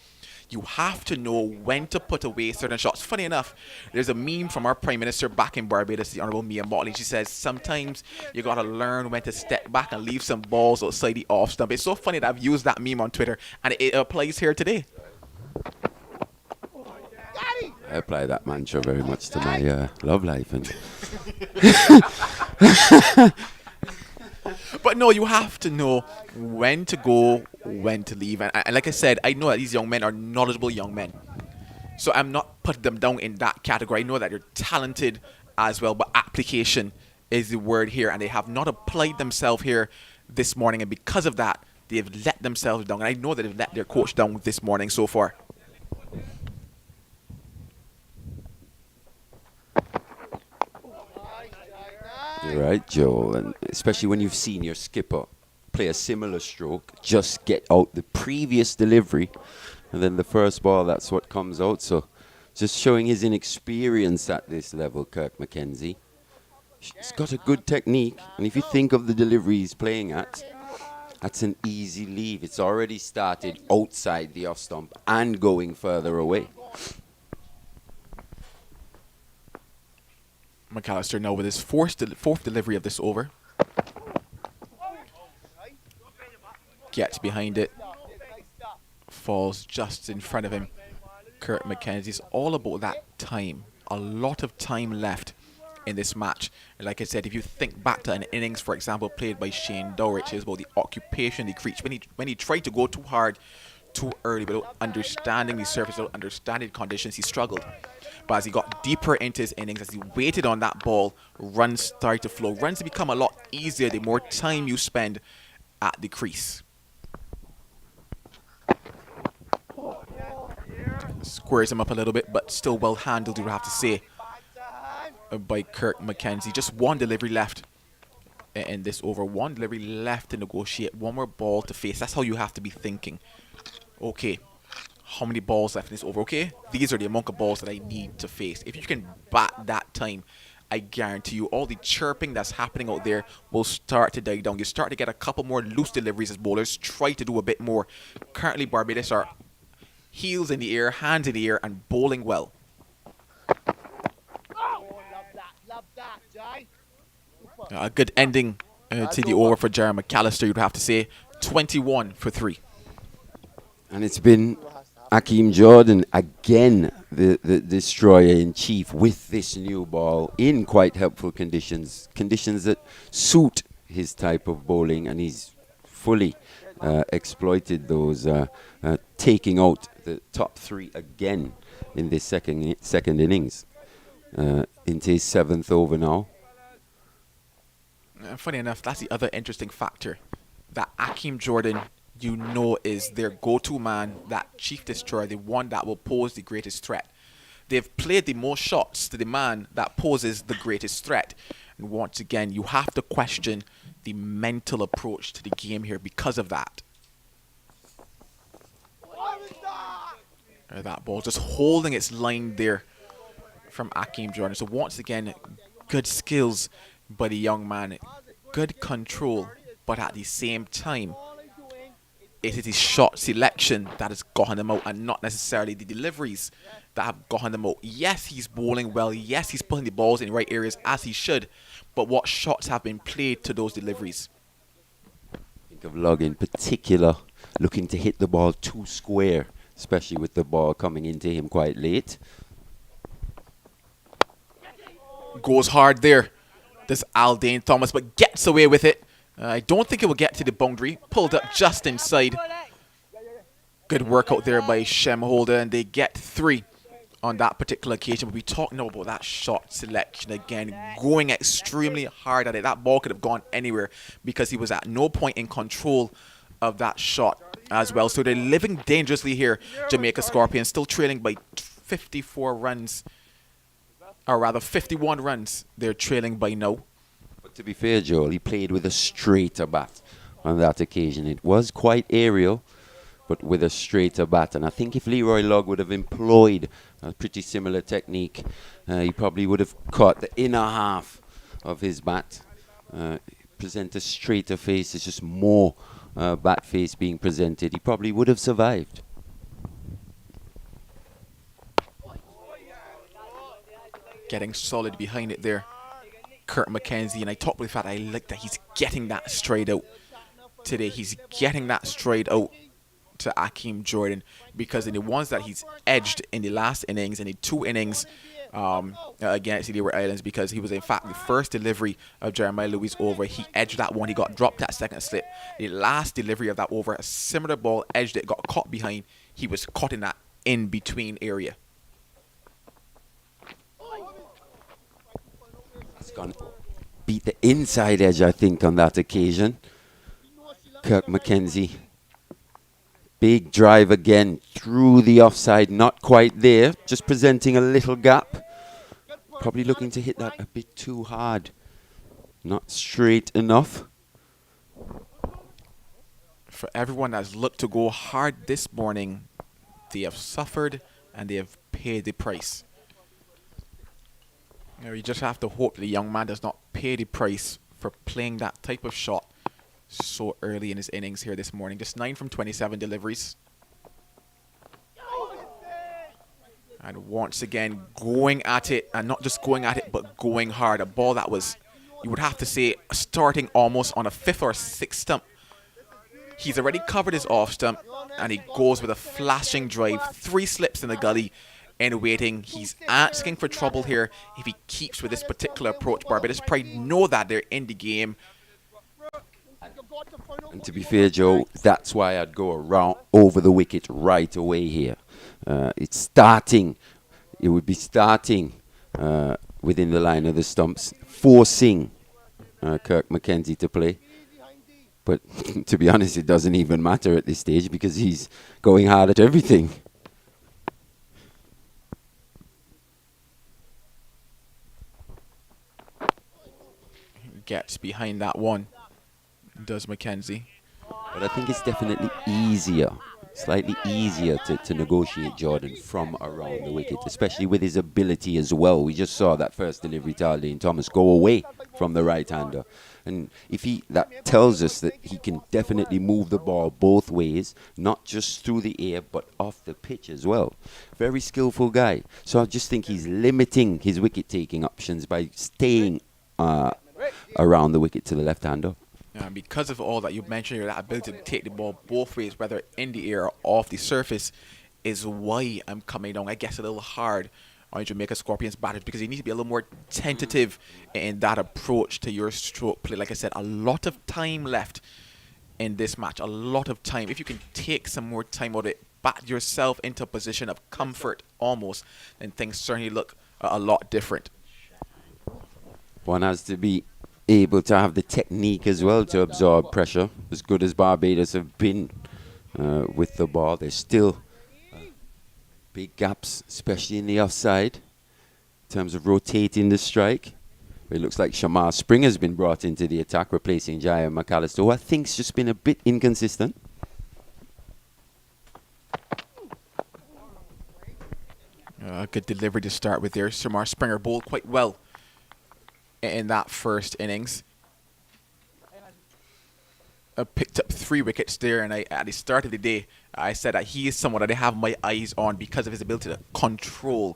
you have to know when to put away certain shots. Funny enough, there's a meme from our Prime Minister back in Barbados, the Honourable Mia Motley. She says, sometimes you got to learn when to step back and leave some balls outside the off stump. It's so funny that I've used that meme on Twitter, and it applies here today. I apply that mantra very much to my love life. And But no, you have to know when to go, when to leave. And like I said, I know that these young men are knowledgeable young men. So I'm not putting them down in that category. I know that they're talented as well, but application is the word here. And they have not applied themselves here this morning. And because of that, they have let themselves down. And I know that they've let their coach down this morning so far. You're right, Joel, and especially when you've seen your skipper play a similar stroke, just get out the previous delivery, and then the first ball, that's what comes out. So just showing his inexperience at this level, Kirk McKenzie. He's got a good technique, and if you think of the delivery he's playing at, that's an easy leave. It's already started outside the off stump and going further away. McAllister now with his fourth delivery of this over. Gets behind it. Falls just in front of him. Kurt McKenzie's all about that time. A lot of time left in this match. And like I said, if you think back to an innings, for example, played by Shane Dowrich, it's about the occupation, the crease. When he tried to go too hard, too early, without understanding the surface, without understanding conditions, he struggled. But as he got deeper into his innings, as he waited on that ball, runs started to flow. Runs become a lot easier the more time you spend at the crease. Squares him up a little bit, but still well handled, you would have to say, by Kirk McKenzie. Just one delivery left in this over. One delivery left to negotiate. One more ball to face. That's how you have to be thinking. Okay, how many balls left in this over? Okay, these are the amount of balls that I need to face. If you can bat that time, I guarantee you all the chirping that's happening out there will start to die down. You start to get a couple more loose deliveries as bowlers. Try to do a bit more. Currently, Barbados are heels in the air, hands in the air, and bowling well. A good ending to the over for Jerry McAllister, you'd have to say. 21 for 3. And it's been Hakeem Jordan, again, the destroyer in chief with this new ball in quite helpful conditions that suit his type of bowling, and he's fully exploited those, taking out the top three again in this second innings. Into his 7th over now. Funny enough, that's the other interesting factor. That Hakeem Jordan, you know, is their go-to man, that chief destroyer, the one that will pose the greatest threat. They've played the most shots to the man that poses the greatest threat. And once again, you have to question the mental approach to the game here because of that. That ball just holding its line there from Hakeem Jordan. So once again, good skills by the young man, good control, but at the same time, it is his shot selection that has gotten him out and not necessarily the deliveries that have gotten him out. Yes, he's bowling well. Yes, he's putting the balls in the right areas as he should, but what shots have been played to those deliveries? Think of Log in particular, looking to hit the ball too square, especially with the ball coming into him quite late. Goes hard there, this Aldane Thomas, but gets away with it. I don't think it will get to the boundary. Pulled up just inside. Good work out there by Shem Holder, and they get 3 on that particular occasion. But we talk now about that shot selection again, going extremely hard at it. That ball could have gone anywhere because he was at no point in control of that shot as well. So they're living dangerously here, Jamaica Scorpions, still trailing by 54 runs. Or rather 51 runs they're trailing by now. But to be fair, Joel, he played with a straighter bat on that occasion. It was quite aerial, but with a straighter bat. And I think if Leroy Logg would have employed a pretty similar technique, he probably would have caught the inner half of his bat. Present a straighter face. It's just more bat face being presented. He probably would have survived. Getting solid behind it there, Kirk McKenzie, and I talked with that. I like that he's getting that straight out today. He's getting that straight out to Hakeem Jordan, because in the ones that he's edged in the last innings, in the 2 innings against the Leeward Islands, because he was in fact the first delivery of Jeremiah Lewis over, he edged that one, he got dropped that second slip. The last delivery of that over, a similar ball, edged it, got caught behind, he was caught in that in-between area. Gone beat the inside edge, I think, on that occasion. Kirk McKenzie. Big drive again through the offside, not quite there, just presenting a little gap. Probably looking to hit that a bit too hard. Not straight enough. For everyone that's looked to go hard this morning, they have suffered and they have paid the price. You just have to hope that the young man does not pay the price for playing that type of shot so early in his innings here this morning. Just 9 from 27 deliveries. And once again, going at it, and not just going at it, but going hard. A ball that was, you would have to say, starting almost on a 5th or 6th stump. He's already covered his off stump, and he goes with a flashing drive. 3 slips in the gully. And waiting, he's asking for trouble here if he keeps with this particular approach. Barbados Pride know that they're in the game. And to be fair, Joe, that's why I'd go around over the wicket right away here. It's starting, it would be starting within the line of the stumps, forcing Kirk McKenzie to play. But to be honest, it doesn't even matter at this stage because he's going hard at everything. Gets behind that one, does McKenzie. But I think it's definitely easier, slightly easier to negotiate Jordan from around the wicket, especially with his ability as well. We just saw that first delivery to Aldane Thomas go away from the right-hander. And that tells us that he can definitely move the ball both ways, not just through the air, but off the pitch as well. Very skillful guy. So I just think he's limiting his wicket-taking options by staying around the wicket to the left-hander. Because of all that you mentioned here, that ability to take the ball both ways, whether in the air or off the surface, is why I'm coming down, I guess, a little hard on Jamaica Scorpions batters, because you need to be a little more tentative in that approach to your stroke play. Like I said, a lot of time left in this match, a lot of time. If you can take some more time out of it, bat yourself into a position of comfort almost, then things certainly look a lot different. One has to be able to have the technique as well to absorb pressure. As good as Barbados have been with the ball, there's still big gaps, especially in the offside, in terms of rotating the strike. It looks like Shamar Springer's been brought into the attack, replacing Jaya McAllister, who I think's just been a bit inconsistent. Good delivery to start with there. Shamar Springer bowled quite well in that first innings. Picked up 3 wickets there, and at the start of the day, I said that he is someone that I have my eyes on because of his ability to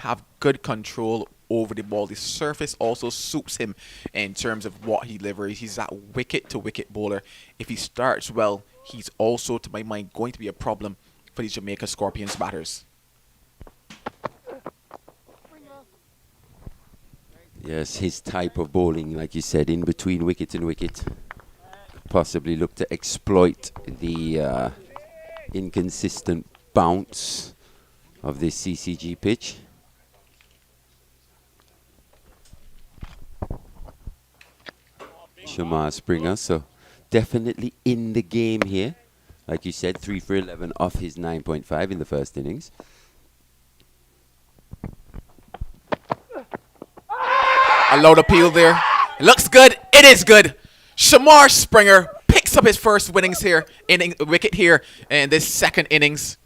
have good control over the ball. The surface also suits him in terms of what he delivers. He's that wicket-to-wicket bowler. If he starts well, he's also, to my mind, going to be a problem for these Jamaica Scorpions batters. Yes, his type of bowling, like you said, in between wicket and wicket. Possibly look to exploit the inconsistent bounce of this CCG pitch. Shamar Springer, so definitely in the game here. Like you said, 3 for 11 off his 9.5 in the first innings. A low appeal there. It looks good. It is good. Shamar Springer picks up his first wicket here in this second innings.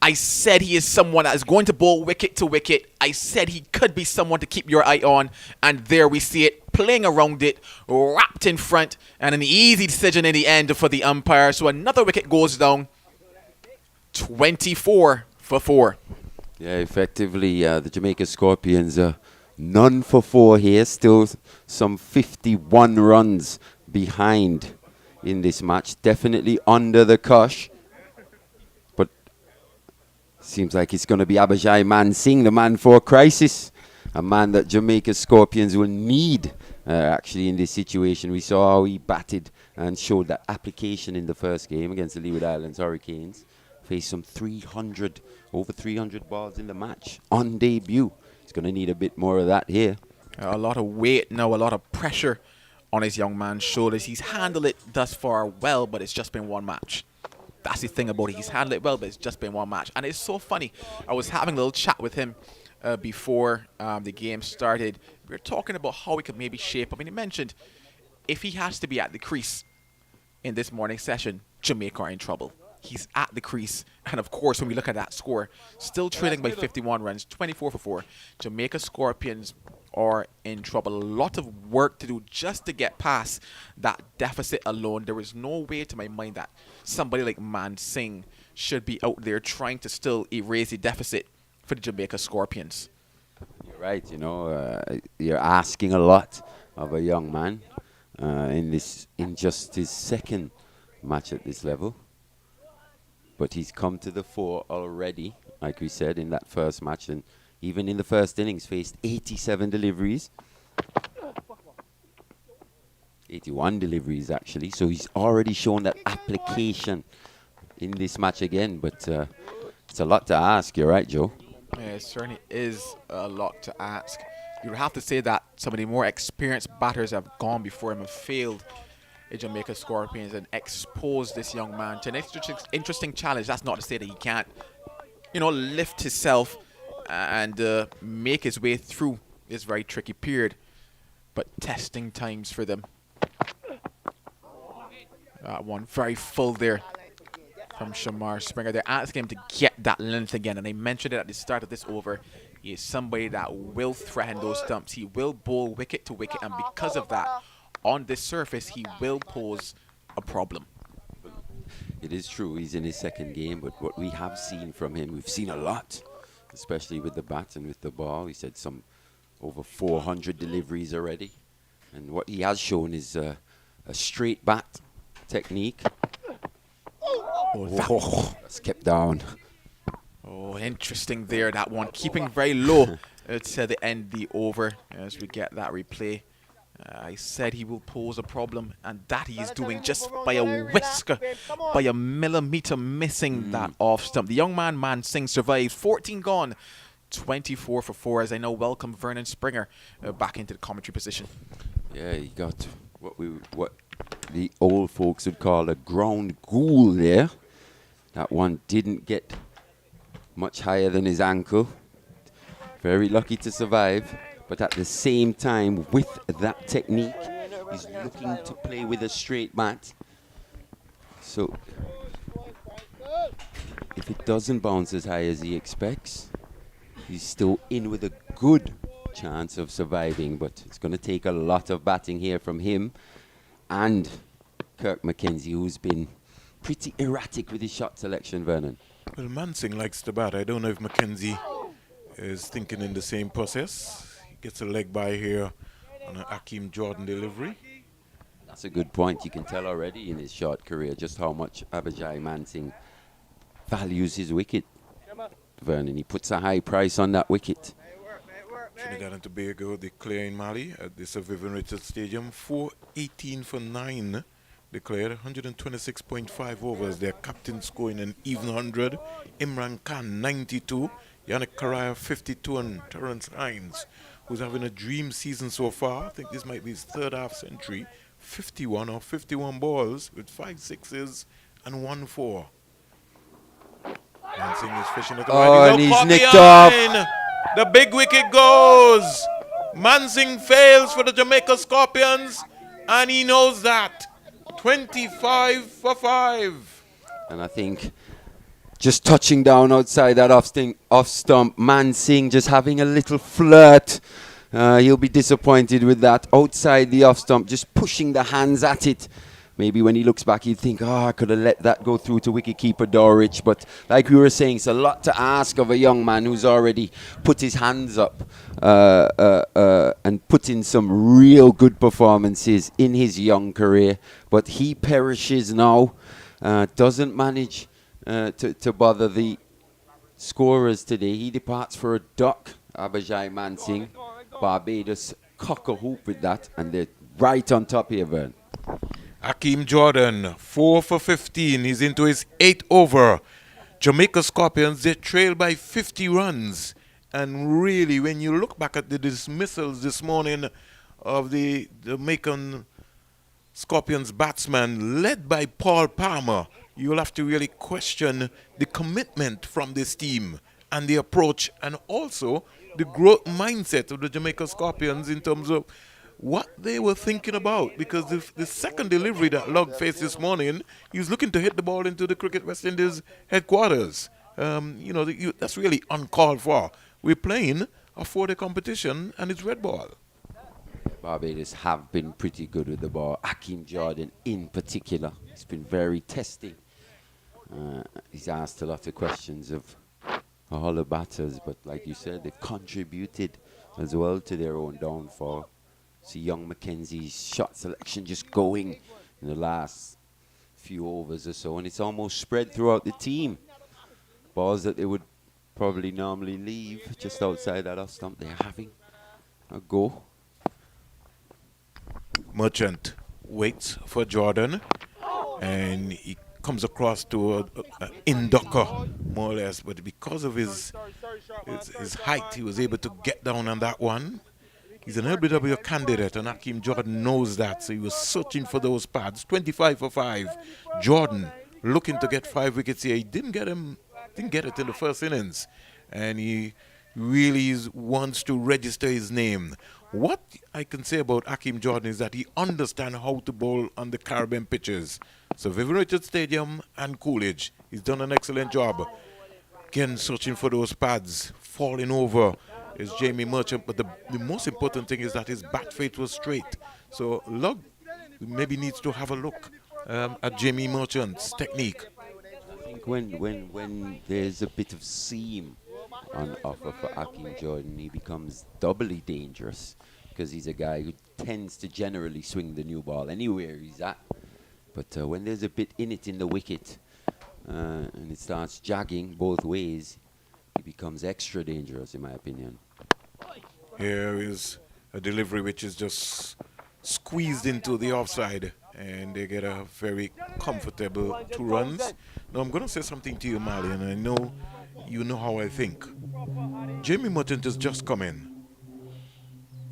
I said he is someone that is going to bowl wicket to wicket. I said he could be someone to keep your eye on. And there we see it, playing around it, wrapped in front, and an easy decision in the end for the umpire. So another wicket goes down. 24 for 4. Yeah, effectively, the Jamaica Scorpions are none for 4 here. Still some 51 runs behind in this match. Definitely under the cush. But seems like it's going to be Abhijay Man Singh, the man for crisis. A man that Jamaica Scorpions will need actually in this situation. We saw how he batted and showed that application in the first game against the Leeward Islands Hurricanes. Faced some over 300 balls in the match on debut. He's going to need a bit more of that here. A lot of weight now, a lot of pressure on his young man's shoulders. He's handled it thus far well, but it's just been one match. That's the thing about it. He's handled it well, but it's just been one match. And it's so funny. I was having a little chat with him before the game started. We were talking about how he could maybe shape up. And he mentioned if he has to be at the crease in this morning session, Jamaica are in trouble. He's at the crease. And, of course, when we look at that score, still trailing by 51 runs, 24 for 4. Jamaica Scorpions are in trouble. A lot of work to do just to get past that deficit alone. There is no way to my mind that somebody like Man Singh should be out there trying to still erase the deficit for the Jamaica Scorpions. You're right. You're asking a lot of a young man in just his second match at this level. But he's come to the fore already, like we said, in that first match. And even in the first innings, faced 87 deliveries. 81 deliveries, actually. So he's already shown that application in this match again. But it's a lot to ask. You're right, Joe. Yeah, it certainly is a lot to ask. You would have to say that some of the more experienced batters have gone before him and failed the Jamaica Scorpions and expose this young man to an interesting challenge. That's not to say that he can't, lift himself and make his way through this very tricky period. But testing times for them. One very full there from Shamar Springer. They're asking him to get that length again. And I mentioned it at the start of this over. He is somebody that will threaten those stumps. He will bowl wicket to wicket. And because of that, on this surface, he will pose a problem. It is true, he's in his second game, but what we have seen from him, we've seen a lot, especially with the bat and with the ball. He said some over 400 deliveries already. And what he has shown is a straight bat technique. That's kept down. Oh, interesting there, that one. Keeping very low to the end of the over as we get that replay. I said he will pose a problem, and that he is doing just by a whisker, by a millimeter missing that off stump. The young man, Mansing, survives. 14 gone, 24 for 4 as I now welcome Vernon Springer back into the commentary position. Yeah, he got what the old folks would call a ground ghoul there. That one didn't get much higher than his ankle. Very lucky to survive. But at the same time, with that technique, he's looking to play with a straight mat. So if it doesn't bounce as high as he expects, he's still in with a good chance of surviving. But it's going to take a lot of batting here from him and Kirk McKenzie, who's been pretty erratic with his shot selection, Vernon. Well, Mansing likes to bat. I don't know if McKenzie is thinking in the same process. Gets a leg by here on an Akeem Jordan delivery. That's a good point. You can tell already in his short career just how much Abhijay Mansing values his wicket. Vernon, he puts a high price on that wicket. Trinidad and Tobago declaring Mali at the Sir Vivian Richards Stadium. 418 for 9 declared. 126.5 overs. Their captain scoring an even 100. Imran Khan 92. Yannick Karaya 52 and Terence Hines, who's having a dream season so far. I think this might be his third half century. 51 or 51 balls with 5 sixes and 1 4. Mansing is fishing at the line. And he's nicked off. The big wicket goes. Mansing fails for the Jamaica Scorpions, and he knows that. 25 for 5. And I think just touching down outside that off stump, Mansing just having a little flirt. He'll be disappointed with that. Outside the off stump, just pushing the hands at it. Maybe when he looks back, he'd think, I could have let that go through to wicketkeeper Dorich. But like we were saying, it's a lot to ask of a young man who's already put his hands up and put in some real good performances in his young career. But he perishes now, doesn't manage to bother the scorers today. He departs for a duck, Abhijay Mansing. Barbados cock a hoop with that, and they're right on top here, Vern. Akeem Jordan, 4 for 15. He's into his 8th over. Jamaica Scorpions, they trail by 50 runs. And really, when you look back at the dismissals this morning of the Jamaican Scorpions batsman, led by Paul Palmer, you'll have to really question the commitment from this team and the approach, and also the growth mindset of the Jamaica Scorpions in terms of what they were thinking about. Because the second delivery that Log faced this morning, he was looking to hit the ball into the Cricket West Indies headquarters. That's really uncalled for. We're playing a 4-day competition, and it's red ball. Barbados have been pretty good with the ball. Akeem Jordan in particular. He's been very testing. He's asked a lot of questions of all the batters, but like you said, they've contributed as well to their own downfall. See young Mackenzie's shot selection just going in the last few overs or so, and it's almost spread throughout the team. Balls that they would probably normally leave just outside that off stump, they're having a go. Merchant waits for Jordan, and he comes across to a inducker, more or less, but because of his height, he was able to get down on that one. He's an LBW candidate, and Akeem Jordan knows that, so he was searching for those pads. 25 for 5. Jordan looking to get 5 wickets here. He didn't get it in the first innings, and he really wants to register his name. What I can say about Akeem Jordan is that he understands how to bowl on the Caribbean pitches. So Vivian Richards Stadium and Coolidge, he's done an excellent job. Again, searching for those pads, falling over is Jamie Merchant, but the most important thing is that his bat fate was straight. So Lug maybe needs to have a look at Jamie Merchant's technique. I think when there's a bit of seam on offer for Akeem Jordan, he becomes doubly dangerous, because he's a guy who tends to generally swing the new ball anywhere he's at. But when there's a bit in it in the wicket, and it starts jagging both ways, he becomes extra dangerous, in my opinion. Here is a delivery which is just squeezed into the offside, and they get a very comfortable 2 runs. Now I'm going to say something to you, Mali, and I know you know how I think. Jamie Merchant has just come in.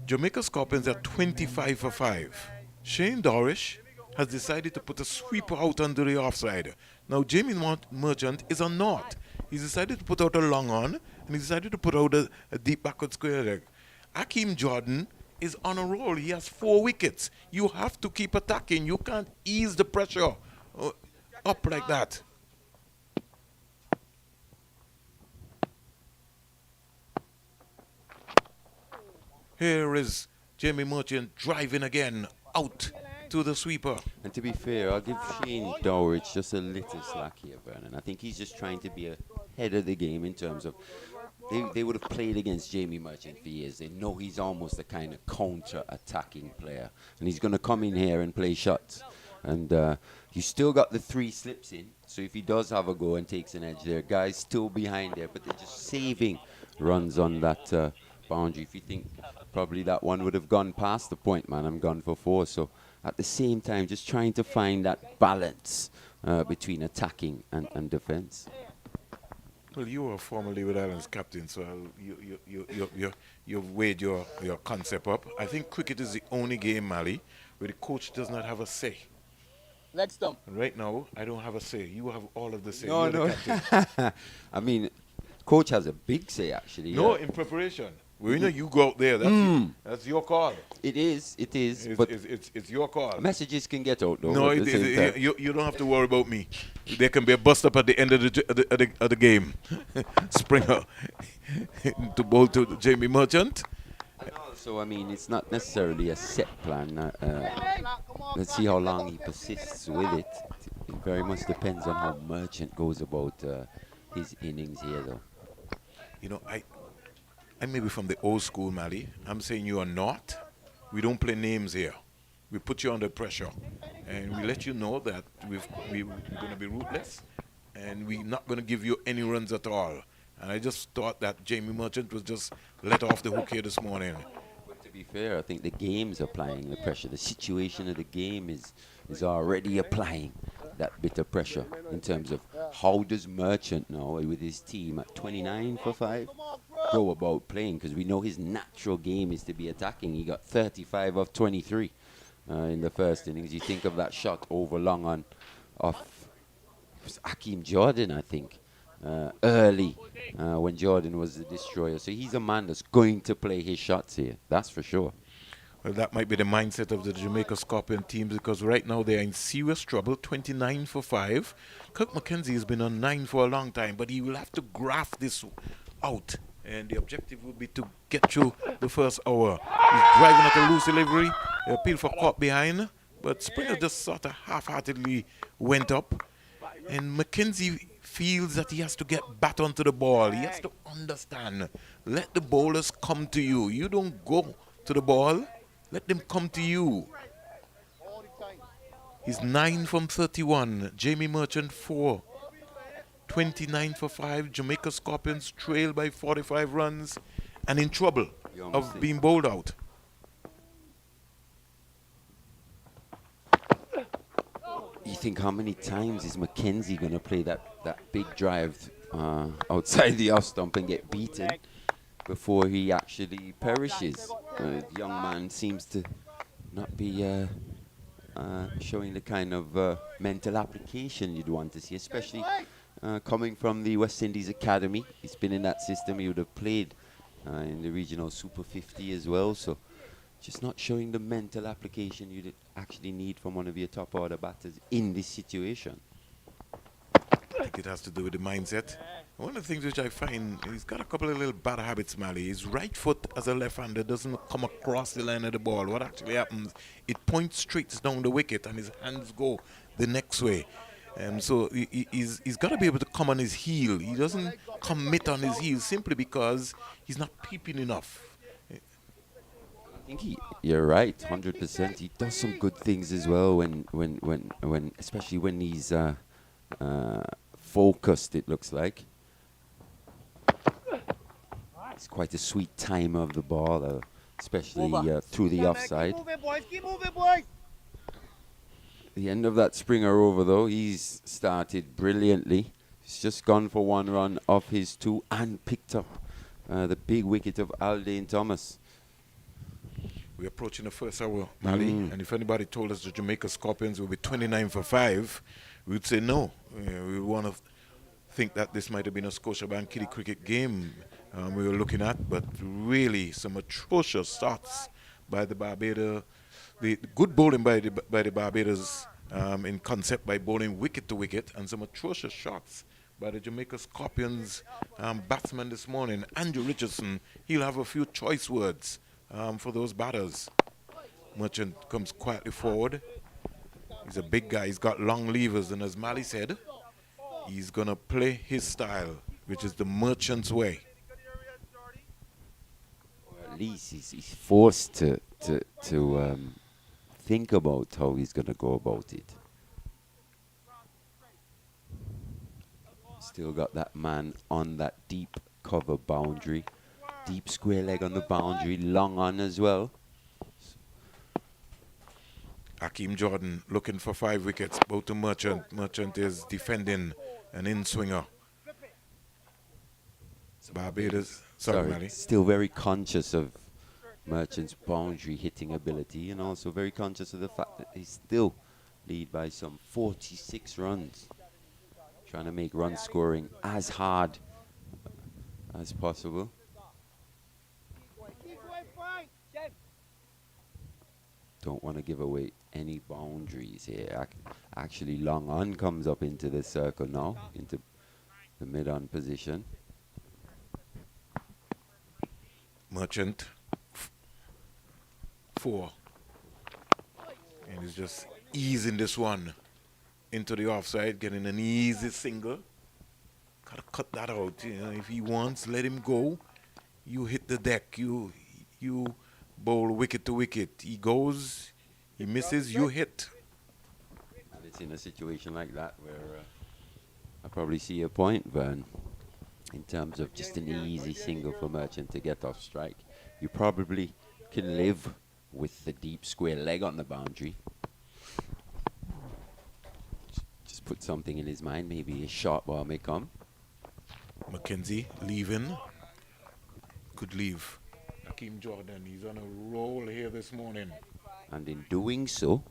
Jamaica Scorpions are 25 for 5. Shane Dorish has decided to put a sweeper out under the offside. Now Jamie Merchant is a knot. He's decided to put out a long on, and he decided to put out a deep backward square leg. Akeem Jordan is on a roll. He has 4 wickets. You have to keep attacking. You can't ease the pressure up like that. Here is Jamie Merchant driving again out to the sweeper. And to be fair, I'll give Shane Dowridge just a little slack here, Vernon. I think he's just trying to be ahead of the game in terms of they would have played against Jamie Merchant for years. They know he's almost a kind of counter-attacking player. And he's going to come in here and play shots. And you still got the 3 slips in. So if he does have a go and takes an edge there, guys still behind there. But they're just saving runs on that boundary. If you think probably that one would have gone past the point, man, I'm gone for 4. So at the same time, just trying to find that balance between attacking and defense. Well, you were formerly with Ireland's captain, so you've weighed your concept up. I think cricket is the only game, Mali, where the coach does not have a say. Next them. And right now, I don't have a say. You have all of the say. No, You're no. the captain. I mean, coach has a big say, actually. No, in preparation. Well, you know, you go out there. That's your call. It is. But But it's your call. messages can get out, though. No, at the same time. you don't have to worry about me. There can be a bust up at the end of the game. Springer to bowl to Jamie Merchant. So, I mean, it's not necessarily a set plan. Let's see how long he persists with it. It very much depends on how Merchant goes about his innings here, though. You know, I may be from the old school, Mali. I'm saying you are not. We don't play names here. We put you under pressure. And we let you know that we're going to be ruthless. And we're not going to give you any runs at all. And I just thought that Jamie Merchant was just let off the hook here this morning. But to be fair, I think the game's applying the pressure. The situation of the game is already applying that bit of pressure in terms of how does Merchant now, with his team at 29 for 5, go about playing, because we know his natural game is to be attacking. He got 35 of 23 in the first innings. You think of that shot over long on off Akeem Jordan, I think, early when Jordan was the destroyer. So he's a man that's going to play his shots here, that's for sure. Well, that might be the mindset of the Jamaica Scorpion teams, because right now they are in serious trouble, 29 for 5. Kirk McKenzie has been on 9 for a long time, but he will have to graft this out. And the objective will be to get through the first hour. He's driving at a loose delivery. They appeal for caught behind. But Springer just sort of half-heartedly went up. And McKenzie feels that he has to get back onto the ball. He has to understand. Let the bowlers come to you. You don't go to the ball. Let them come to you. He's 9 from 31. Jamie Merchant 4. 29 for 5. Jamaica Scorpions trail by 45 runs and in trouble of being bowled out. You think how many times is McKenzie going to play that big drive outside the off stump and get beaten before he actually perishes? The young man seems to not be showing the kind of mental application you'd want to see, especially coming from the West Indies Academy. He's been in that system. He would have played in the regional Super 50 as well. So just not showing the mental application you'd actually need from one of your top order batters in this situation. I think it has to do with the mindset. One of the things which I find, he's got a couple of little bad habits, Mali. His right foot as a left-hander doesn't come across the line of the ball. What actually happens, it points straight down the wicket and his hands go the next way. So he's got to be able to come on his heel. He doesn't commit on his heel simply because he's not peeping enough. I think you're right, 100%. He does some good things as well when especially when he's focused, it looks like. It's quite a sweet time of the ball, especially through the offside. Keep moving, boys. The end of that Springer over, though, he's started brilliantly. He's just gone for one run off his two and picked up the big wicket of Aldane Thomas. We're approaching the first hour, Mali, and if anybody told us the Jamaica Scorpions will be 29 for 5, we would say no. We want to think that this might have been a Scotiabank kiddie cricket game we were looking at, but really some atrocious starts by the Barbados. The good bowling by the Barbados in concept by bowling wicket to wicket, and some atrocious shots by the Jamaica Scorpions batsman this morning, Andrew Richardson. He'll have a few choice words for those batters. Merchant comes quietly forward. He's a big guy. He's got long levers, and as Mali said, he's going to play his style, which is the Merchant's way. Or at least he's forced to think about how he's going to go about it. Still got that man on that deep cover boundary. Deep square leg on the boundary, long on as well. Hakeem Jordan looking for 5 wickets. Both to Merchant. Merchant is defending an in-swinger. Barbados. Sorry, Mali. Still very conscious of Merchant's boundary hitting ability, and also very conscious of the fact that they still lead by some 46 runs. Trying to make run scoring as hard as possible. Don't want to give away any boundaries here. Actually, long on comes up into the circle now, into the mid-on position. Merchant 4, and he's just easing this one into the offside, getting an easy single. Gotta cut that out. You know, if he wants, let him go. You hit the deck. You bowl wicket to wicket. He goes, he misses, you hit. And it's in a situation like that where I probably see a point, Vern, in terms of just an easy single for Merchant to get off strike. You probably can live with the deep square leg on the boundary. Just put something in his mind, maybe a short ball may come. Mackenzie leaving. Could leave. Hakeem Jordan, he's on a roll here this morning. And in doing so,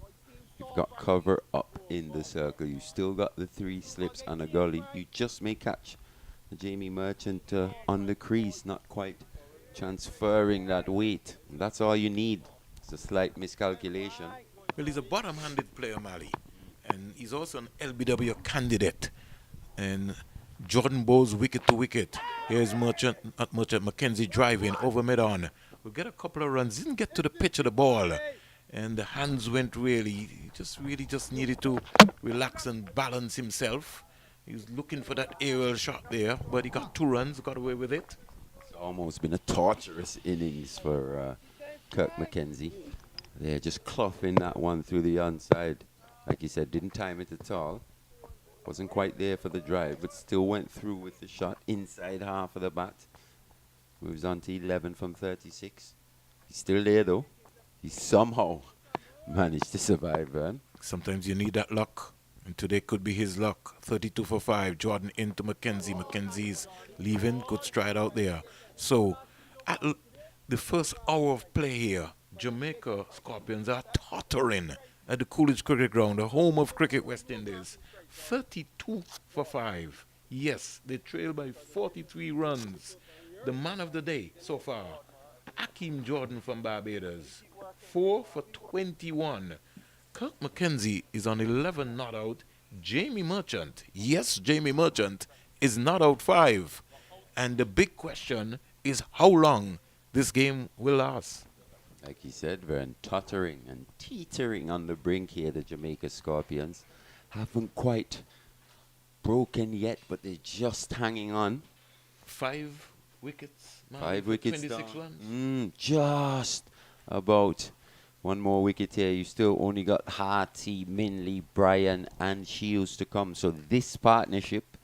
you've got cover up in the circle. You still got the 3 slips and a gully. You just may catch Jamie Merchant on the crease, not quite transferring that weight. And that's all you need. It's a slight miscalculation. Well, he's a bottom-handed player, Mali, and he's also an LBW candidate. And Jordan bowls wicket to wicket. Here's Merchant, not Merchant, Mackenzie driving over mid-on. We'll get a couple of runs. Didn't get to the pitch of the ball, and the hands went really. He just needed to relax and balance himself. He was looking for that aerial shot there, but he got 2 runs, got away with it. It's almost been a torturous innings for Kirk Mackenzie. They're just cloughing that one through the onside. Like you said, didn't time it at all. Wasn't quite there for the drive, but still went through with the shot inside half of the bat. Moves on to 11 from 36. He's still there, though. He somehow managed to survive, Vern. Sometimes you need that luck, and today could be his luck. 32 for 5. Jordan into Mackenzie. Mackenzie's leaving. Good stride out there. So, at the first hour of play here, Jamaica Scorpions are tottering at the Coolidge Cricket Ground, the home of Cricket West Indies. 32 for 5. Yes, they trail by 43 runs. The man of the day so far, Hakeem Jordan from Barbados, 4 for 21. Kirk Mackenzie is on 11 not out. Jamie Merchant, yes, Jamie Merchant is not out 5. And the big question is how long this game will last. Like he said, Vern, tottering and teetering on the brink here, the Jamaica Scorpions. Haven't quite broken yet, but they're just hanging on. 5 wickets. 5 wickets 26 down. runs. Just about. One more wicket here. You still only got Harty, Minley, Bryan, and Shields to come. So this partnership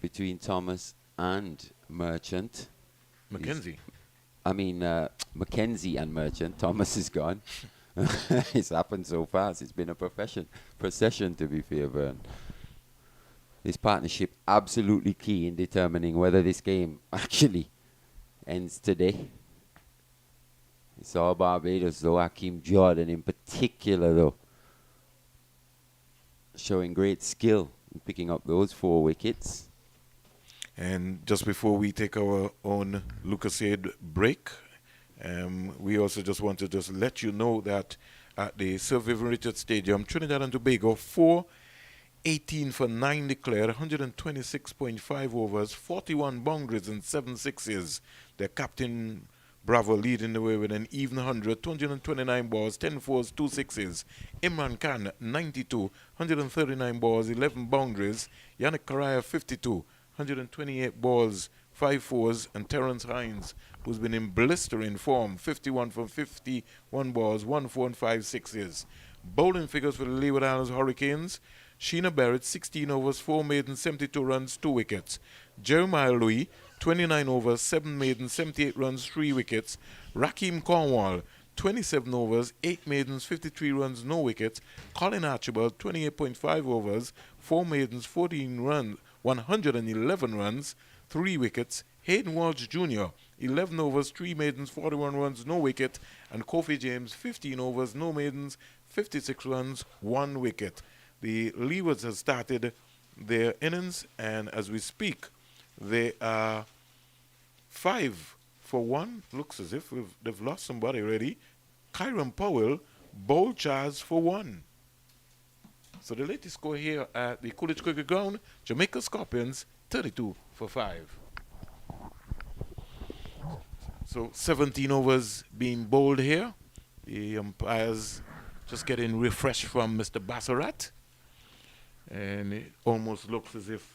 between Thomas and Merchant. Mackenzie. Mackenzie and Merchant. Thomas is gone. It's happened so fast. It's been a procession, to be fair, Vern. This partnership absolutely key in determining whether this game actually ends today. It's all Barbados, though. Hakeem Jordan in particular, though, showing great skill in picking up those 4 wickets. And just before we take our own Lucas Aid break, we also just want to just let you know that at the Sir Vivian Richards Stadium, Trinidad and Tobago, 4-18 for 9 declared, 126.5 overs, 41 boundaries and 7 sixes. Their captain Bravo leading the way with an even 100, 229 balls, 10 fours, 2 sixes. Imran Khan 92, 139 balls, 11 boundaries. Yannick Karaya 52, 128 balls, 5 fours, and Terence Hines, who's been in blistering form, 51 from 51 balls, 1 4 and 5 sixes. Bowling figures for the Leeward Islands Hurricanes: Sheena Barrett 16 overs, 4 maidens, 72 runs, 2 wickets. Jeremiah Louis 29 overs, 7 maidens, 78 runs, 3 wickets. Raheem Cornwall 27 overs, 8 maidens, 53 runs, no wickets. Colin Archibald 28.5 overs, 4 maidens, 14 runs, 111 runs, 3 wickets. Hayden Walsh Jr. 11 overs, 3 maidens, 41 runs, no wicket. And Kofi James 15 overs, no maidens, 56 runs, 1 wicket. The Leewards have started their innings, and as we speak, they are 5 for 1. Looks as if they've lost somebody already. Kyron Powell bowled Charles for 1. So the latest score here at the Coolidge Cricket Ground: Jamaica Scorpions 32 for 5. So 17 overs being bowled here. The umpires just getting refreshed from Mr. Bassarat. And it almost looks as if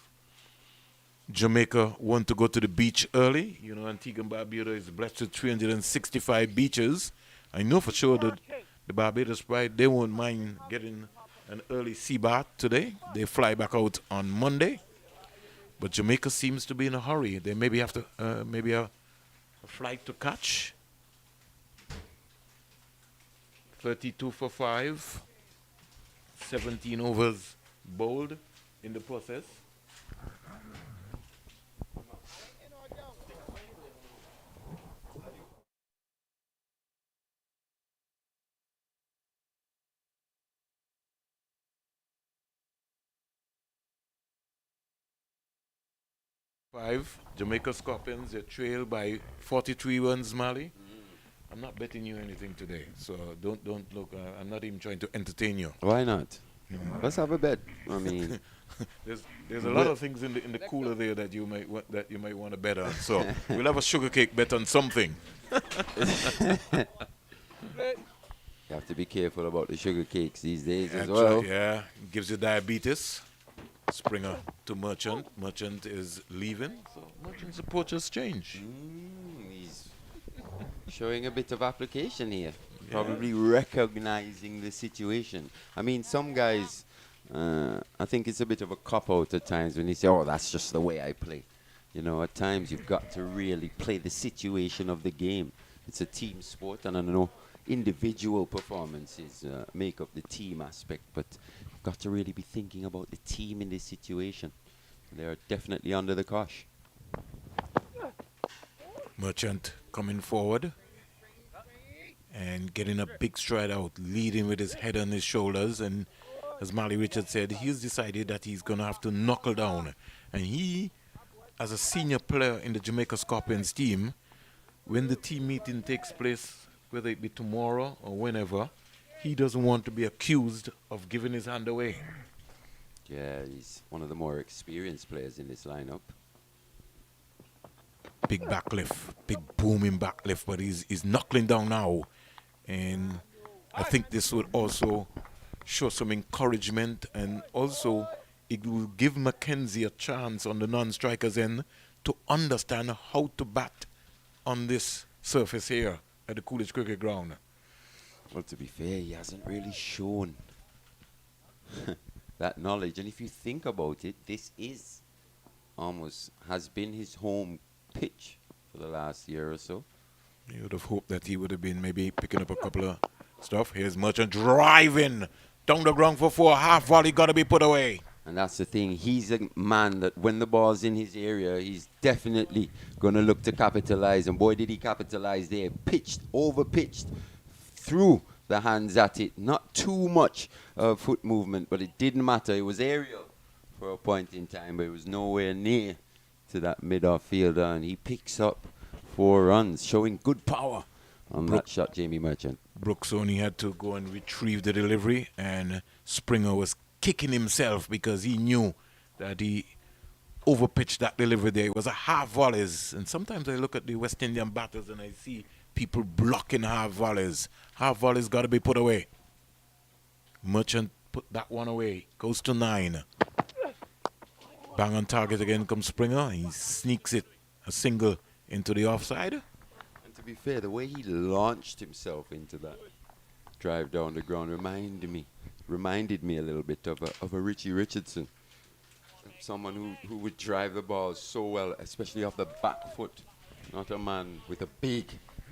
Jamaica want to go to the beach early. You know, Antigua and Barbuda is blessed with 365 beaches. I know for sure that the Barbados Pride, they won't mind getting an early sea bath today. They fly back out on Monday. But Jamaica seems to be in a hurry. They maybe have to, maybe a flight to catch. 32 for 5. 17 overs bowled in the process. Jamaica Scorpions, they're trailed by 43 runs, Mali. I'm not betting you anything today, so don't look. I'm not even trying to entertain you. Why not? Let's have a bet. I mean, there's a lot of things in the cooler there that you might want to bet on. So we'll have a sugar cake bet on something. you have to be careful about the sugar cakes these days as well. Yeah, gives you diabetes. Springer to Merchant. Merchant is leaving, so Merchant's approach has changed. He's showing a bit of application here. Yeah. Probably recognizing the situation. I mean, some guys, I think it's a bit of a cop-out at times when they say, oh, that's just the way I play. You know, at times you've got to really play the situation of the game. It's a team sport, and I know individual performances make up the team aspect, but you've got to really be thinking about the team in this situation. They're definitely under the cosh. Merchant coming forward and getting a big stride out, leading with his head on his shoulders. And as Mali Richards said, he's decided that he's going to have to knuckle down. And he, as a senior player in the Jamaica Scorpions team, when the team meeting takes place, whether it be tomorrow or whenever, he doesn't want to be accused of giving his hand away. Yeah, he's one of the more experienced players in this lineup. Big backlift, big booming backlift, but he's knuckling down now. And I think this would also show some encouragement, and also it will give Mackenzie a chance on the non-strikers end to understand how to bat on this surface here at the Coolidge Cricket Ground. Well, to be fair, he hasn't really shown that knowledge. And if you think about it, this is almost has been his home pitch for the last year or so. You would have hoped that he would have been maybe picking up a couple of stuff. Here's Merchant driving down the ground for 4. Half volley got to be put away. And that's the thing. He's a man that when the ball's in his area, he's definitely going to look to capitalize. And boy, did he capitalize there. Over-pitched, through the hands at it. Not too much foot movement, but it didn't matter. It was aerial for a point in time, but it was nowhere near to that mid-off fielder. And he picks up 4 runs, showing good power on that shot, Jamie Merchant. Brooks only had to go and retrieve the delivery, and Springer was kicking himself because he knew that he overpitched that delivery there. It was a half volleys, and sometimes I look at the West Indian batters and I see people blocking half volleys. Half volleys got to be put away. Merchant put that one away. Goes to 9. Bang on target again comes Springer. He sneaks it, a single, into the offside. And to be fair, the way he launched himself into that drive down the ground reminded me a little bit of a Richie Richardson. Someone who would drive the ball so well, especially off the back foot. Not a man with a big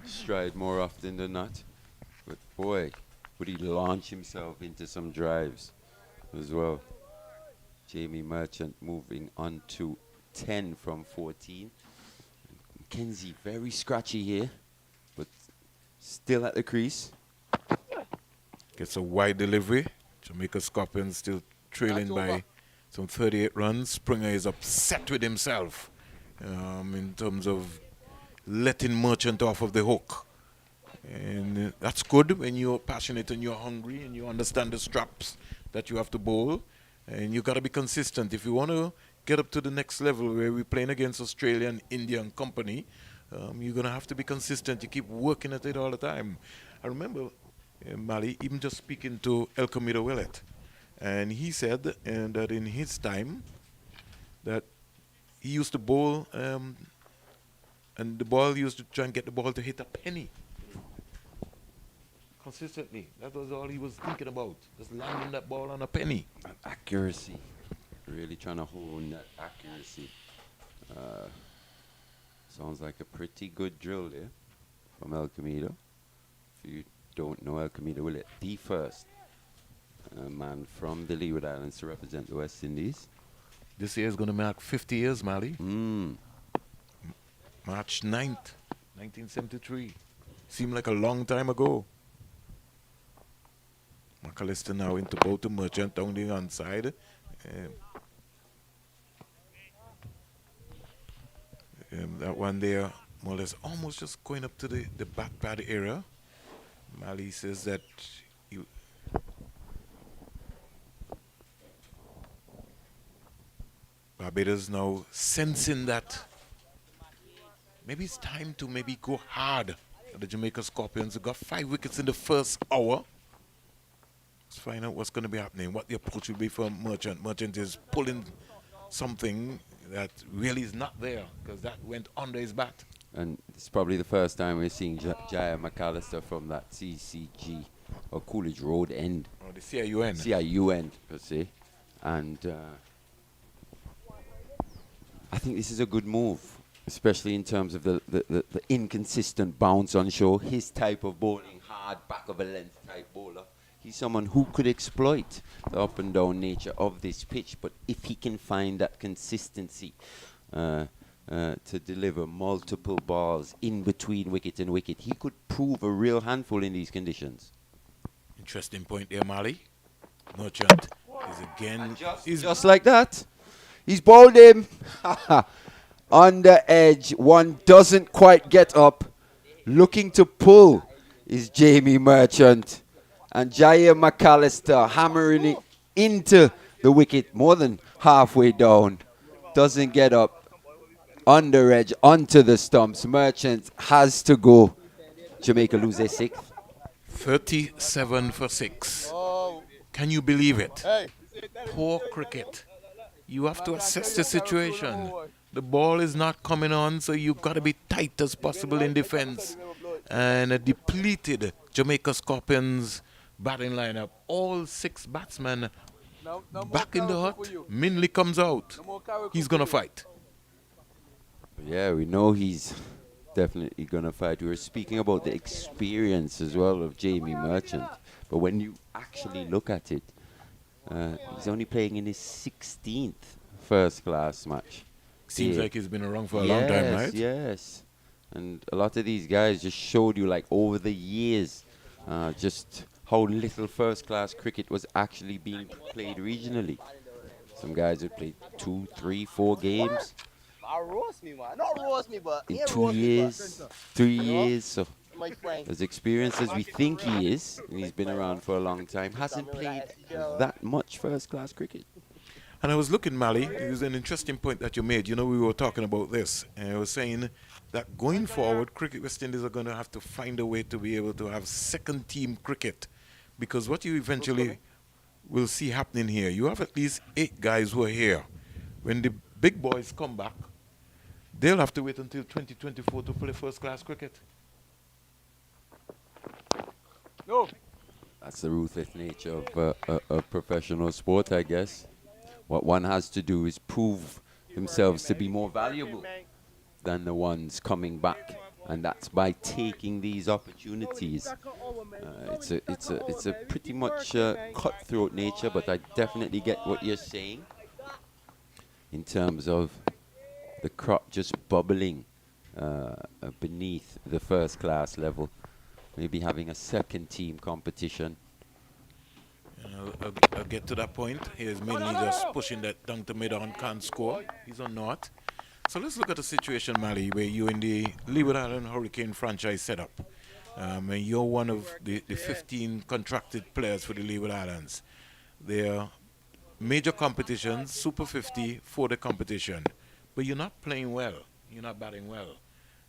stride more often than not. But boy, would he launch himself into some drives as well. Jamie Merchant moving on to 10 from 14. Mackenzie very scratchy here, but still at the crease. Gets a wide delivery. Jamaica Scorpions still trailing by some 38 runs. Springer is upset with himself in terms of letting Merchant off of the hook. And that's good when you're passionate and you're hungry and you understand the straps that you have to bowl. And you got to be consistent. If you want to get up to the next level where we're playing against Australia and India and company, you're going to have to be consistent. You keep working at it all the time. I remember Mali even just speaking to El Camino Willett, and he said that in his time that he used to bowl and the ball used to try and get the ball to hit a penny consistently. That was all he was thinking about, just landing that ball on a penny. And accuracy, really trying to hone that accuracy. Sounds like a pretty good drill there from El Camino. If you don't know El Camino Willett, the first man from the Leeward Islands to represent the West Indies. This year is going to mark 50 years, Mali. March 9th, 1973. Seemed like a long time ago. McAllister now into both to Merchant down the onside. That one there, more or less, almost just going up to the back pad area. Mali says that Barbados now sensing that maybe it's time to maybe go hard at the Jamaica Scorpions. They got 5 wickets in the first hour. Let's find out what's going to be happening, what the approach will be for Merchant. Merchant is pulling something that really is not there because that went under his bat. And it's probably the first time we're seeing Jaya McAllister from that CCG or Coolidge Road end. Or the CIUN. CIUN, per se. And I think this is a good move, especially in terms of the inconsistent bounce on show. His type of bowling, hard back of a length type bowler. He's someone who could exploit the up and down nature of this pitch, but if he can find that consistency to deliver multiple balls in between wicket and wicket, he could prove a real handful in these conditions. Interesting point there, Mali. Merchant is again... Just like that. He's bowled him on the edge. One doesn't quite get up. Looking to pull is Jamie Merchant. And Jair McAllister hammering it into the wicket more than halfway down. Doesn't get up. Under edge, onto the stumps. Merchant has to go. Jamaica lose their 6th. 37 for 6. Can you believe it? Hey. Poor cricket. You have to assess the situation. The ball is not coming on, so you've got to be tight as possible in defense. And a depleted Jamaica Scorpions batting lineup. All 6 batsmen back in the hut. Minley comes out. He's going to fight. Yeah, we know he's definitely going to fight. We were speaking about the experience as well of Jamie Merchant. But when you actually look at it, he's only playing in his 16th first class match. Seems Yeah. like he's been around for a long time, right? Yes. And a lot of these guys just showed you, like, over the years, just how little first class cricket was actually being played regionally. Some guys would play 2, 3, 4 games I roast me, man. Not roast me, but in he 2 roast me, but years, 3 you know, years. So my friend. as experienced as we think he is, and he's been around for a long time, hasn't played that much first class cricket. And I was looking, Mali, it was an interesting point that you made. You know, we were talking about this, and I was saying that going forward, Cricket West Indies are going to have to find a way to be able to have second team cricket. Because what you eventually will see happening here, you have at least 8 guys who are here. When the big boys come back, they'll have to wait until 2024 to play first class cricket. No. That's the ruthless nature of a professional sport, I guess. What one has to do is prove themselves to be more valuable than the ones coming back, and that's by taking these opportunities. It's a pretty much cutthroat nature, but I definitely get what you're saying in terms of the crop just bubbling beneath the first class level. Maybe having a second team competition. I'll get to that point. He is mainly just pushing that down to mid on, can't score. He's on not. So let's look at the situation, Mali, where you're in the Leeward Island Hurricane franchise setup. And you're one of the 15 contracted players for the Leeward Islands. They're major competitions, Super 50 for the competition. But you're not playing well. You're not batting well.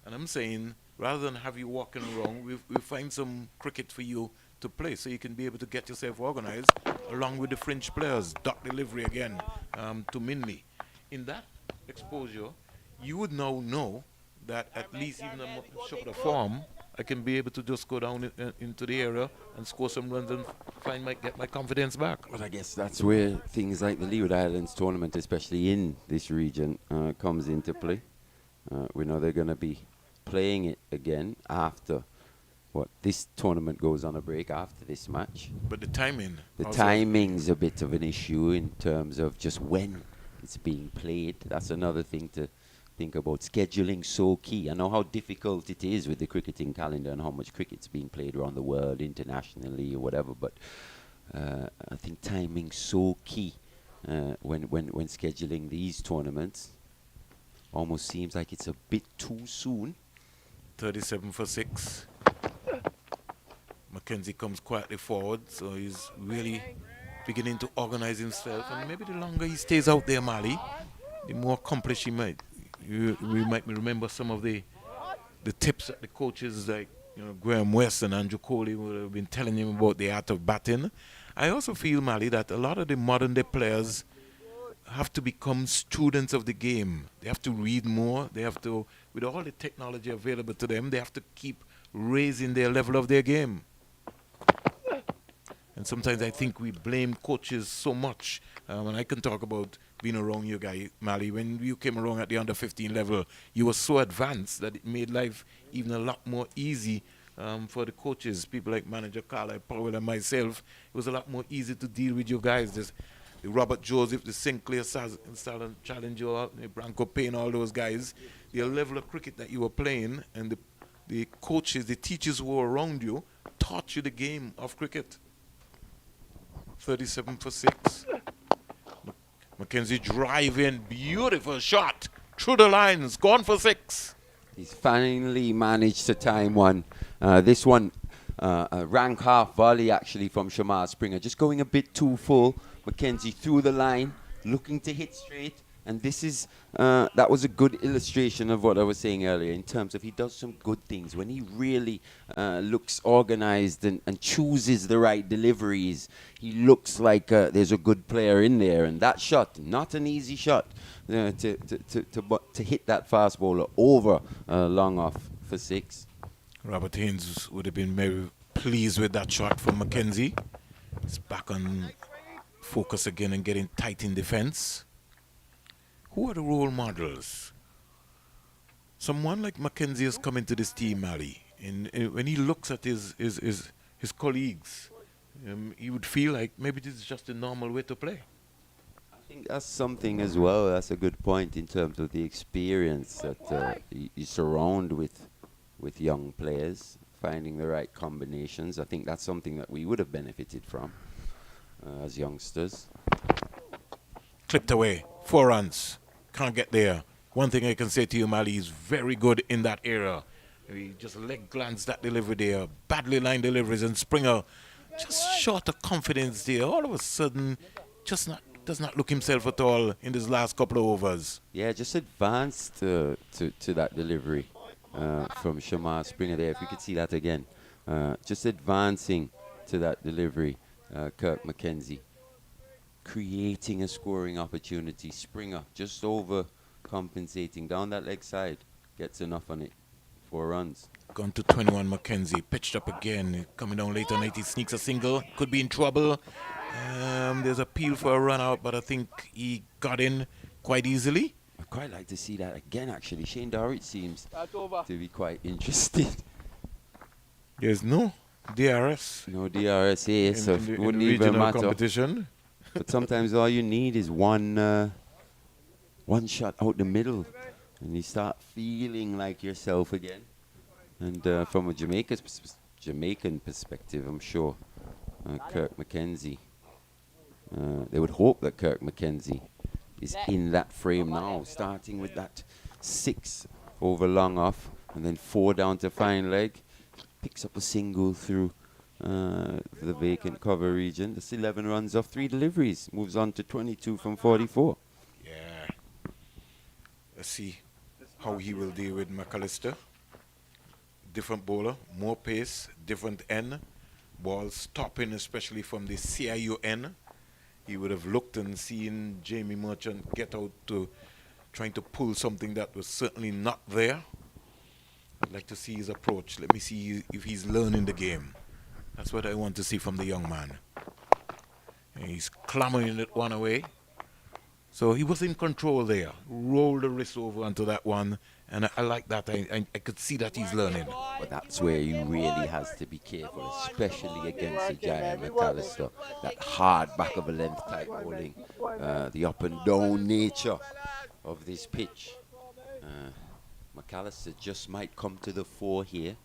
And I'm saying, rather than have you walking around, we'll find some cricket for you to play so you can be able to get yourself organized along with the fringe players. Doc delivery again to Minley. In that exposure, you would now know that at least even a short of form, I can be able to just go down into the area and score some runs and get my confidence back. But I guess that's where things like the Leeward Islands tournament, especially in this region, comes into play. We know they're going to be playing it again after this tournament goes on a break after this match. But the timing. The timing's a bit of an issue in terms of just when it's being played. That's another thing to think about. Scheduling so key. I know how difficult it is with the cricketing calendar and how much cricket's being played around the world, internationally or whatever, but I think timing's so key when scheduling these tournaments. Almost seems like it's a bit too soon. 37 for 6. Mackenzie comes quietly forward, so he's really beginning to organize himself. And maybe the longer he stays out there, Mali, the more accomplished he might. We might remember some of the tips that the coaches like Graham West and Andrew Coley would have been telling him about the art of batting. I also feel, Mali, that a lot of the modern day players have to become students of the game. They have to read more. They have to, with all the technology available to them, they have to keep raising their level of their game. And sometimes I think we blame coaches so much. And I can talk about being around you guy, Mali. When you came around at the under 15 level, you were so advanced that it made life even a lot more easy for the coaches. People like manager Carlisle Powell and myself. It was a lot more easy to deal with you guys. The Robert Joseph, the Sinclair Challenger, the Branko Payne, all those guys. The level of cricket that you were playing and the coaches, the teachers who were around you taught you the game of cricket. 37 for 6. Mackenzie driving, beautiful shot through the lines, gone for 6. He's finally managed to time one. This one, a rank half volley actually from Shamar Springer, just going a bit too full. Mackenzie through the line, looking to hit straight. And this is, that was a good illustration of what I was saying earlier in terms of he does some good things. When he really looks organized and chooses the right deliveries, he looks like there's a good player in there. And that shot, not an easy shot to hit that fast bowler over long off for 6. Robert Haynes would have been very pleased with that shot from Mackenzie. He's back on focus again and getting tight in defense. Who are the role models Someone like Mackenzie has come into this team, Ali, and when he looks at his colleagues, he would feel like maybe this is just a normal way to play. I think that's something as well. That's a good point in terms of the experience that you surround with young players, finding the right combinations. I think that's something that we would have benefited from as youngsters. Clipped away, 4 runs, can't get there. One thing I can say to you, Mali, is very good in that area. He just leg glanced that delivery there, badly lined deliveries, and Springer just short of confidence there. All of a sudden, does not look himself at all in this last couple of overs. Yeah, just advanced to that delivery from Shamar Springer there. If we could see that again. Just advancing to that delivery, Kirk McKenzie. Creating a scoring opportunity. Springer just over compensating down that leg side. Gets enough on it. 4 runs. Gone to 21, McKenzie. Pitched up again. Coming down late on it. He sneaks a single. Could be in trouble. There's a peel for a run out, but I think he got in quite easily. I'd quite like to see that again, actually. Shane Dorrit seems That's over. to be quite interested. There's no DRS No DRS here, so in it the wouldn't even regional matter. competition. But sometimes all you need is one shot out the middle, and you start feeling like yourself again. And from a Jamaican perspective, I'm sure Kirk McKenzie, they would hope that Kirk McKenzie is in that frame now, starting with that 6 over long off, and then 4 down to fine leg, picks up a single through the vacant cover region. That's 11 runs off 3 deliveries, moves on to 22 from 44. Yeah. Let's see how he will deal with McAllister. Different bowler, more pace, different end. Ball stopping, especially from the CIU end. He would have looked and seen Jamie Merchant get out to trying to pull something that was certainly not there. I'd like to see his approach. Let me see if he's learning the game. That's what I want to see from the young man. And he's clambering it one away. So he was in control there. Rolled the wrist over onto that one. And I like that. I could see that he's learning. But that's where he really has to be careful, especially against the giant McAllister. That hard back of a length type bowling. The up and down nature of this pitch. McAllister just might come to the fore here.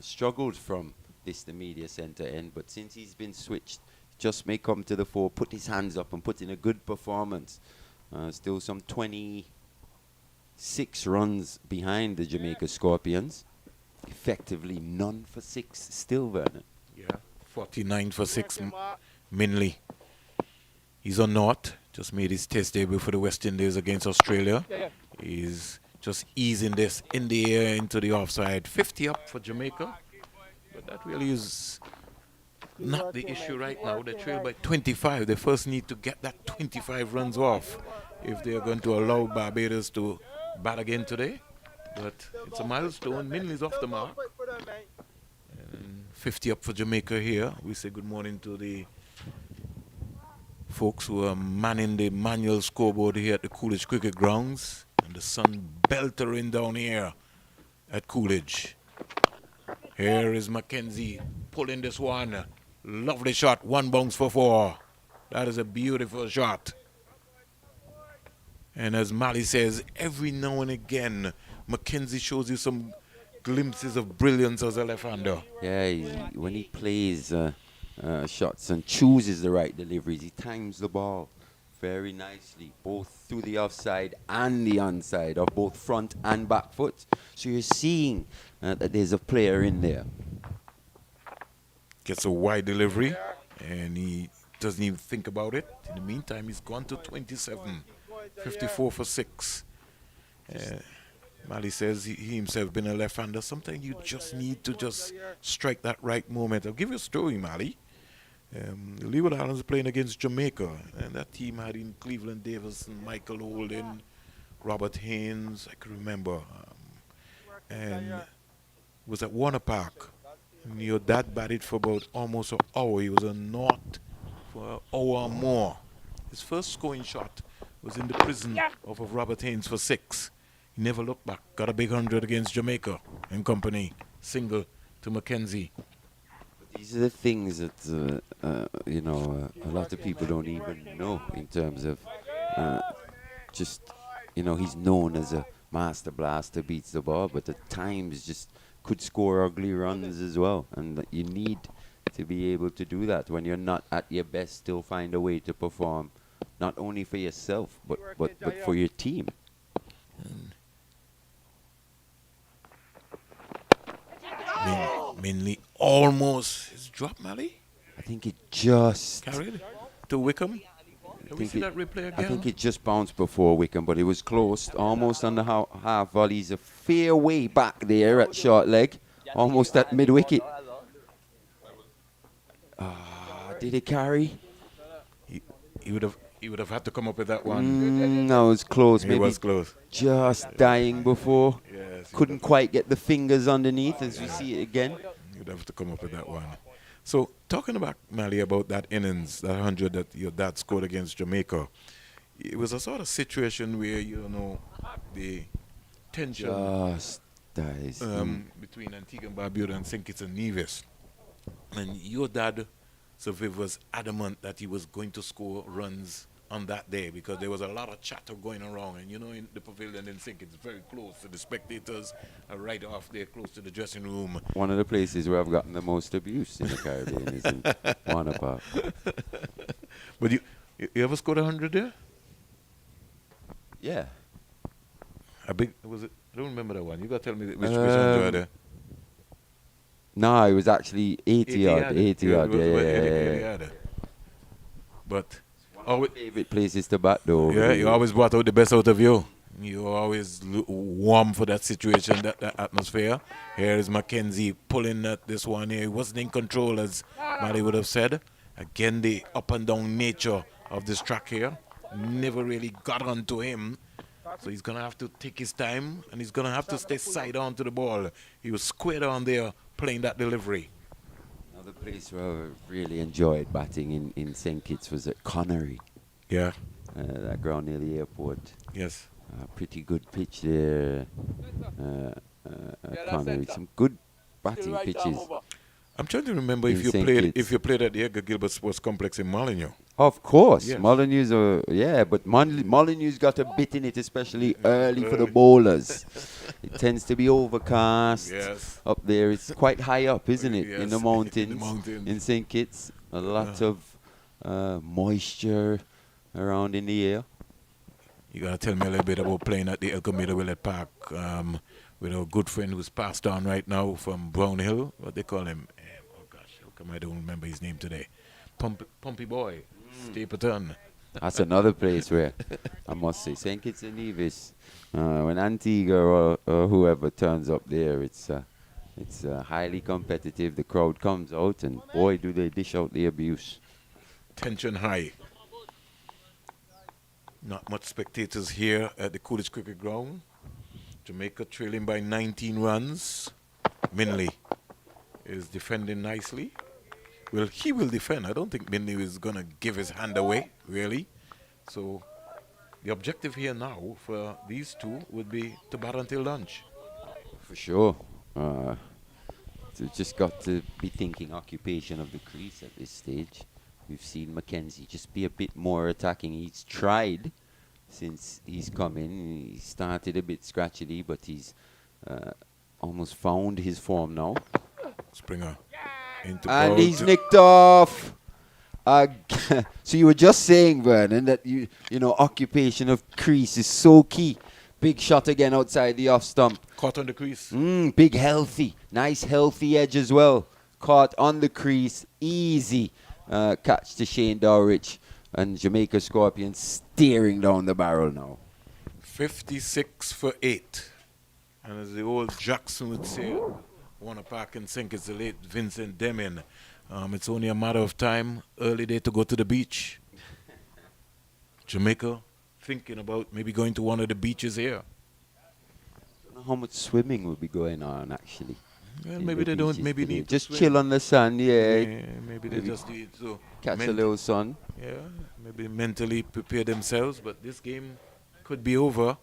Struggled from the media centre end, but since he's been switched, just may come to the fore, put his hands up and put in a good performance. Still some 26 runs behind the Jamaica Scorpions. Effectively none for 6 still, Vernon. Yeah, 49 for 6, Minley. He's on naught. Just made his test debut for the West Indies against Australia. He's just easing this in the air into the offside. 50 up for Jamaica. But that really is not the issue right now. They trail by 25. They first need to get that 25 runs off if they are going to allow Barbados to bat again today. But it's a milestone. Minley's off the mark. And 50 up for Jamaica here. We say good morning to the folks who are manning the manual scoreboard here at the Coolidge Cricket Grounds. And the sun beltering down here at Coolidge. Here is Mackenzie pulling this one. Lovely shot. 1 bounce for 4. That is a beautiful shot. And as Mali says, every now and again, Mackenzie shows you some glimpses of brilliance as a left-hander. Yeah, when he plays shots and chooses the right deliveries, he times the ball very nicely, both through the offside and the onside, of both front and back foot. So you're seeing that there's a player in there. Gets a wide delivery, and he doesn't even think about it. In the meantime, he's gone to 27, 54 for 6. Mali says he himself been a left-hander. Sometimes you just need to just strike that right moment. I'll give you a story, Mali. The Leeward Islands are playing against Jamaica, and that team had in Cleveland Davison, Michael Holden, Robert Haynes, I can remember, and was at Warner Park. And your dad batted for about almost an hour. He was a naught for an hour or more. His first scoring shot was in the prison of Robert Haynes for 6. He never looked back. Got a big 100 against Jamaica and company. Single to Mackenzie. These are the things that a lot of people don't even know in terms of just he's known as a master blaster, beats the ball, but at times just could score ugly runs as well, and you need to be able to do that when you're not at your best. Still find a way to perform, not only for yourself but for your team. Mainly almost his drop, Mally. I think it just Carried to Wickham. Can we see that replay again? I think it just bounced before Wickham, but it was close, almost on the half volley. He's a fair way back there at short leg, almost at mid wicket. Did it carry? He would have had to come up with that one. No, it was close. It was close. Just dying before. Yes, Couldn't quite get the fingers underneath, as we see it again. You'd have to come up with that one. So, talking about, Mally, about that innings, that 100 that your dad scored against Jamaica, it was a sort of situation where, the tension Just dies. between Antigua and Barbuda and St. Kitts and Nevis. And your dad, Sir Viv, was adamant that he was going to score runs on that day because there was a lot of chatter going around. And, in the pavilion in St. Kitts, very close to the spectators, are right off there, close to the dressing room. One of the places where I've gotten the most abuse in the Caribbean is in Warner Park. But you ever scored 100 there? Yeah. Was it? I don't remember that one. You got to tell me which one you had there. No, it was actually 80 yard. 80 yard, yeah. But favorite places to bat, though. Yeah, you always brought out the best out of you. You always warm for that situation, that atmosphere. Here is Mackenzie pulling at this one here. He wasn't in control, as Mally would have said. Again, the up and down nature of this track here never really got onto him. So he's going to have to take his time, and he's going to have to stay side on to the ball. He was squared on there playing that delivery. Another place where I really enjoyed batting in St. Kitts was at Connery. Yeah. That ground near the airport. Yes. Pretty good pitch there. At Connery. Some good batting pitches. I'm trying to remember if you played at the Edgar Gilbert Sports Complex in Molyneux. Of course, yes. Molyneux's but Molyneux's got a bit in it, especially early for the bowlers. It tends to be overcast up there. It's quite high up, isn't it, in the mountains, in St. Kitts. A lot of moisture around in the air. You gotta tell me a little bit about playing at the El Camino Willett Park with a good friend who's passed on right now from Brown Hill. What they call him? Oh gosh, how come I don't remember his name today? Pumpy Boy, Stapleton. That's another place where I must say St. Kitts and Nevis. When Antigua or whoever turns up there, it's highly competitive. The crowd comes out, and boy, do they dish out the abuse. Tension high. Not much spectators here at the Coolidge Cricket Ground. Jamaica trailing by 19 runs. Minley is defending nicely. Well, he will defend. I don't think Minley is going to give his hand away, really. So the objective here now for these two would be to bat until lunch. For sure. Just got to be thinking occupation of the crease at this stage. We've seen Mackenzie just be a bit more attacking. He's tried since he's come in. He started a bit scratchily, but he's almost found his form now. Springer into and he's nicked off. So you were just saying, Vernon, that you know occupation of crease is so key. Big shot again outside the off stump. Caught on the crease. Big healthy. Nice healthy edge as well. Caught on the crease. Easy catch to Shane Dowrich. And Jamaica Scorpions staring down the barrel now. 56 for 8. And as the old Jackson would say, Warner Park and Sink is the late Vincent Deming. It's only a matter of time, early day to go to the beach. Jamaica thinking about maybe going to one of the beaches here. I don't know how much swimming will be going on actually. Well, maybe they don't. Maybe today. need just to swim. chill on the sand. Yeah. Maybe they just need to catch a little sun. Yeah, maybe mentally prepare themselves. But this game could be over.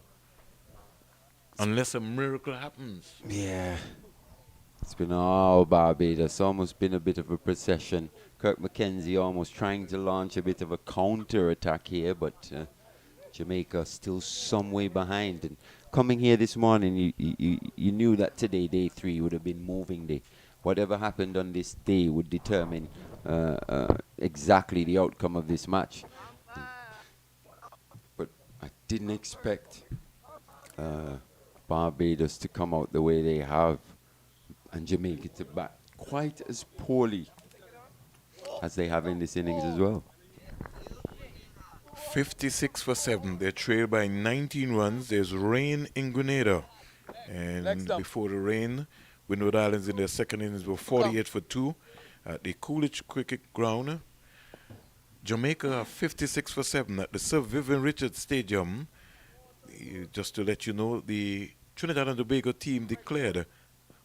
Unless a miracle happens. Yeah. It's been all Barbados. Almost been a bit of a procession. Kirk McKenzie almost trying to launch a bit of a counter attack here, but Jamaica still some way behind. And coming here this morning, you knew that today, day 3, would have been moving day. Whatever happened on this day would determine exactly the outcome of this match. But I didn't expect Barbados to come out the way they have, and Jamaica to bat quite as poorly as they have in this innings as well. 56 for 7. They trail by 19 runs. There's rain in Grenada. And before the rain, Windward Islands in their second innings were 48 for 2 at the Coolidge Cricket Ground. Jamaica are 56 for 7 at the Sir Vivian Richards Stadium. Just to let you know, the Trinidad and Tobago team declared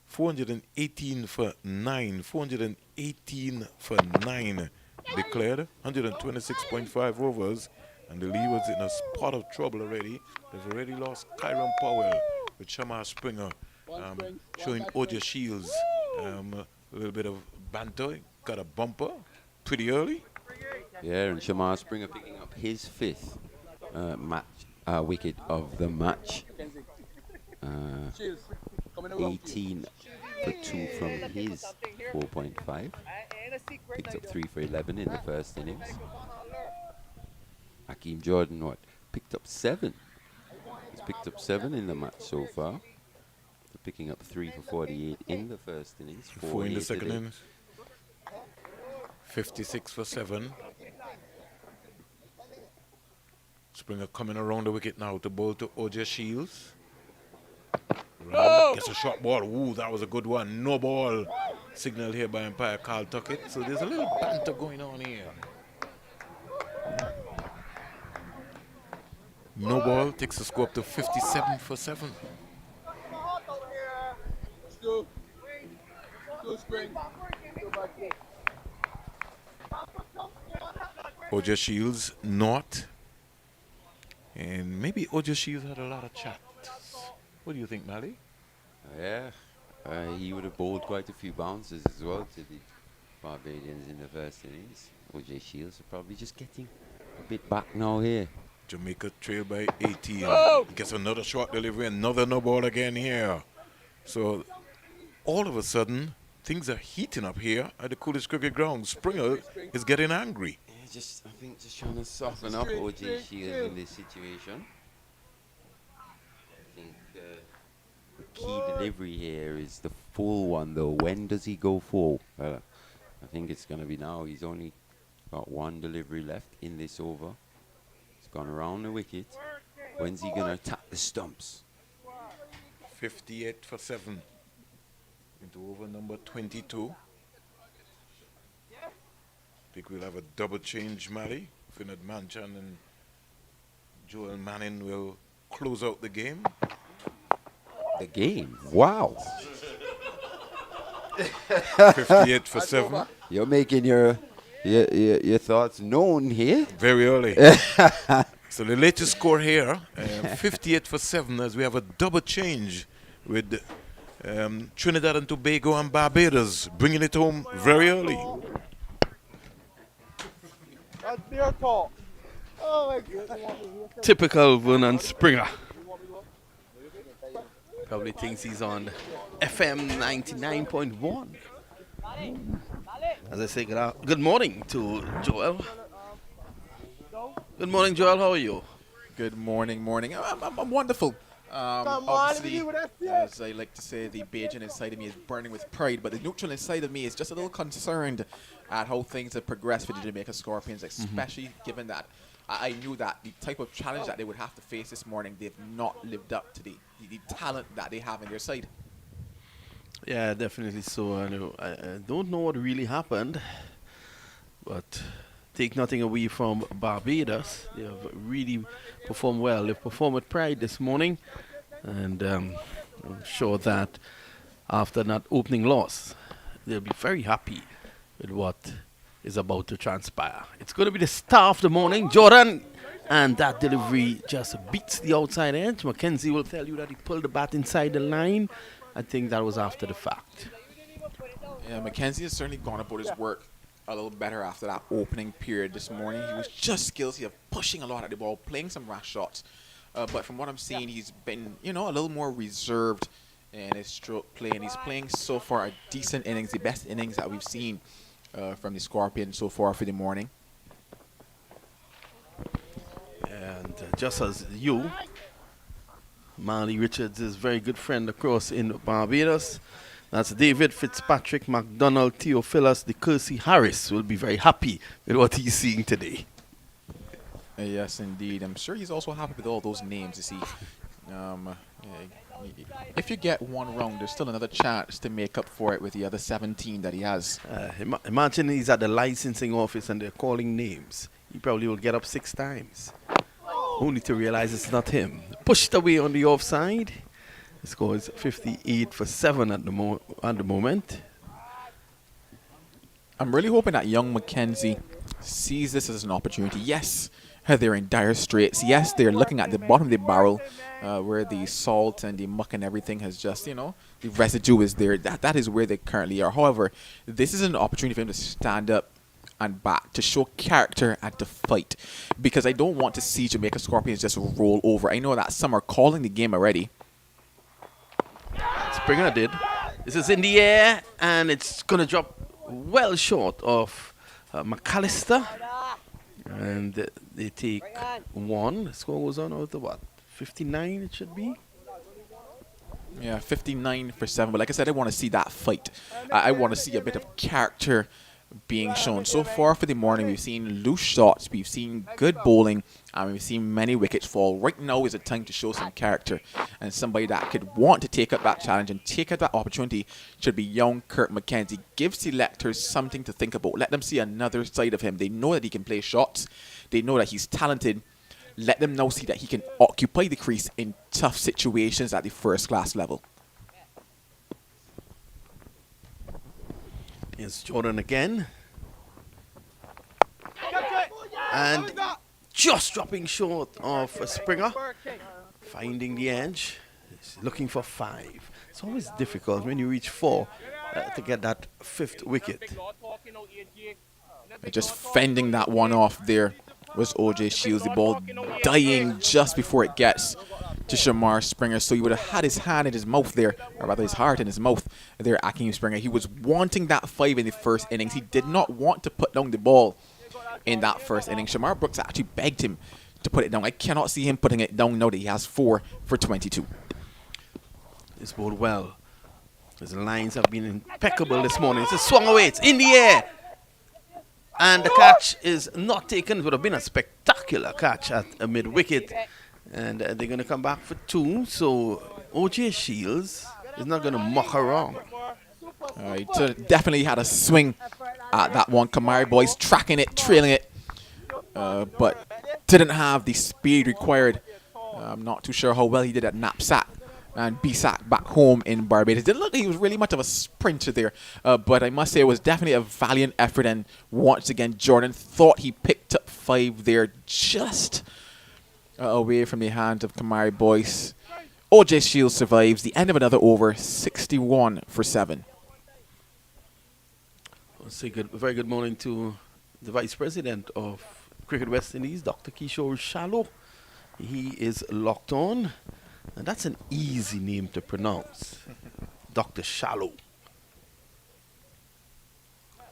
418 for 9. 418 for 9 declared. 126.5 overs. And the lead was in a spot of trouble already. They've already lost Kyron Powell with Shamar Springer showing Oja Shields a little bit of banter. Got a bumper pretty early. Yeah, and Shamar Springer picking up his 5th wicket of the match. 18 for 2 from his 4.5. Picked up 3 for 11 in the first innings. Hakeem Jordan, picked up 7. He's picked up 7 in the match so far. Picking up 3 for 48 in the first innings. 4 in the second innings. 56 for 7. Springer coming around the wicket now to bowl to Oja Shields. Gets a short ball. Ooh, that was a good one. No ball. Signal here by umpire Carl Tuckett. So there's a little banter going on here. No ball takes the score up to 57 for 7. Let's go. Go, Spring. Go back here. Oja Shields not. And maybe Oja Shields had a lot of chat. What do you think, Mally? Yeah, he would have bowled quite a few bounces as well to the Barbadians in the first innings. OJ Shields are probably just getting a bit back now here. Jamaica trail by 18. He gets another short delivery, another no ball again here. So all of a sudden, things are heating up here at the Coolidge Cricket Ground. Springer is getting angry. Yeah, I think just trying to soften up OJ Shields in this situation. I think the key delivery here is the full one though. When does he go full? I think it's going to be now. He's only got 1 delivery left in this over. He's gone around the wicket. When's he going to attack the stumps? 58 for 7. Into over number 22. I think we'll have a double change, Mally. Finad Manchan and Joel Manning will close out the game. The game? Wow. 58 for 7. You're making your thoughts known here. Very early. So the latest score here, 58 for 7, as we have a double change with Trinidad and Tobago and Barbados bringing it home very early. That's their call. Oh my God. Typical Vernon Springer. Probably thinks he's on FM 99.1. As I say, good morning to Joel. Good morning, Joel. How are you? Good morning. I'm wonderful. Obviously, as I like to say, the Bajan inside of me is burning with pride, but the neutral inside of me is just a little concerned at how things have progressed for the Jamaica Scorpions, especially given that I knew that the type of challenge that they would have to face this morning, they've not lived up to the talent that they have in their side. Yeah, definitely so. I don't know what really happened, but take nothing away from Barbados. They have really performed well. They've performed with pride this morning, and I'm sure that after that opening loss, they'll be very happy with what is about to transpire. It's going to be the star of the morning. Jordan, And that delivery just beats the outside edge. Mackenzie will tell you that he pulled the bat inside the line. I think that was after the fact. Yeah, Mackenzie has certainly gone about his work a little better after that opening period this morning. He was just guilty of pushing a lot at the ball, playing some rash shots. But from what I'm seeing, he's been, a little more reserved in his stroke play. And he's playing so far a decent innings, the best innings that we've seen from the Scorpion so far for the morning. And just as you, Marley Richards is a very good friend across in Barbados. That's David Fitzpatrick McDonald Theophilus de Kersey Harris will be very happy with what he's seeing today. Yes, indeed. I'm sure he's also happy with all those names. You see, if you get one wrong, there's still another chance to make up for it with the other 17 that he has. Imagine he's at the licensing office and they're calling names. He probably will get up 6 times, only to realize it's not him. Pushed away on the offside. The score is 58 for 7 at the moment. I'm really hoping that young Mackenzie sees this as an opportunity. Yes, they're in dire straits. Yes, they're looking at the bottom of the barrel where the salt and the muck and everything has just, the residue is there. That is where they currently are. However, this is an opportunity for him to stand up and bat, to show character and to fight. Because I don't want to see Jamaica Scorpions just roll over. I know that some are calling the game already. Springer did. This is in the air, and it's going to drop well short of McAllister. And they take 1. The score goes on out to what? 59 it should be? Yeah, 59 for 7. But like I said, I want to see that fight. I want to see a bit of character being shown. So far for the morning, we've seen loose shots, we've seen good bowling, and we've seen many wickets fall. Right now is a time to show some character, and somebody that could want to take up that challenge and take up that opportunity should be young Kurt Mackenzie. Give selectors something to think about. Let them see another side of him. They know that he can play shots. They know that he's talented. Let them now see that he can occupy the crease in tough situations at the first class level. Here's Jordan again. And just dropping short of Springer. Finding the edge. He's looking for 5. It's always difficult when you reach 4 to get that 5th wicket. Just fending that one off there was O.J. Shields. The ball dying just before it gets to Shamar Springer. So he would have had his hand in his mouth there, or rather his heart in his mouth there, Akeem Springer. He was wanting that 5 in the first innings. He did not want to put down the ball in that first inning. Shamar Brooks actually begged him to put it down. I cannot see him putting it down now that he has 4 for 22. It's bowled well. His lines have been impeccable this morning. It's just swung away. It's in the air. And the catch is not taken. It would have been a spectacular catch at a mid-wicket. And they're going to come back for 2. So O.J. Shields is not going to muck around. He definitely had a swing at that one. Kamari Boys tracking it, trailing it. But didn't have the speed required. I'm not too sure how well he did at Knapsack and BSAC back home in Barbados. Didn't look like he was really much of a sprinter there. But I must say it was definitely a valiant effort. And once again, Jordan thought he picked up 5 there just away from the hands of Kamari Boyce. O.J. Shields survives the end of another over, 61 for 7. I'll say very good morning to the Vice President of Cricket West Indies, Dr. Kishore Shallow. He is locked on. And that's an easy name to pronounce. Dr. Shallow.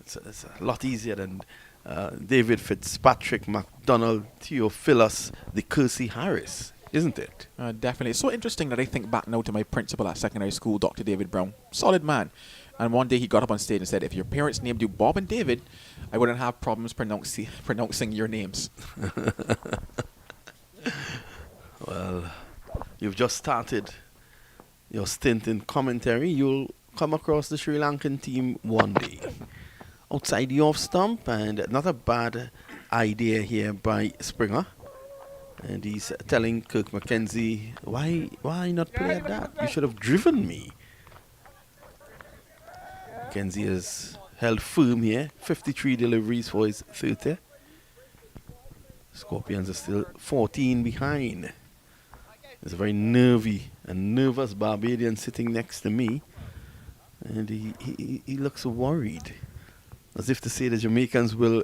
It's a lot easier than David Fitzpatrick McDonald Theophilus de Kersey Harris, isn't it? Definitely. It's so interesting that I think back now to my principal at secondary school, Dr. David Brown. Solid man. And one day he got up on stage and said, if your parents named you Bob and David, I wouldn't have problems pronouncing your names. Well, you've just started your stint in commentary. You'll come across the Sri Lankan team one day. Outside the off stump, and not a bad idea here by Springer. And he's telling Kirk Mackenzie, why not play at that? You should have driven me. Mackenzie has held firm here. 53 deliveries for his 30. Scorpions are still 14 behind. There's a very nervy and nervous Barbadian sitting next to me. And he looks worried. As if to say the Jamaicans will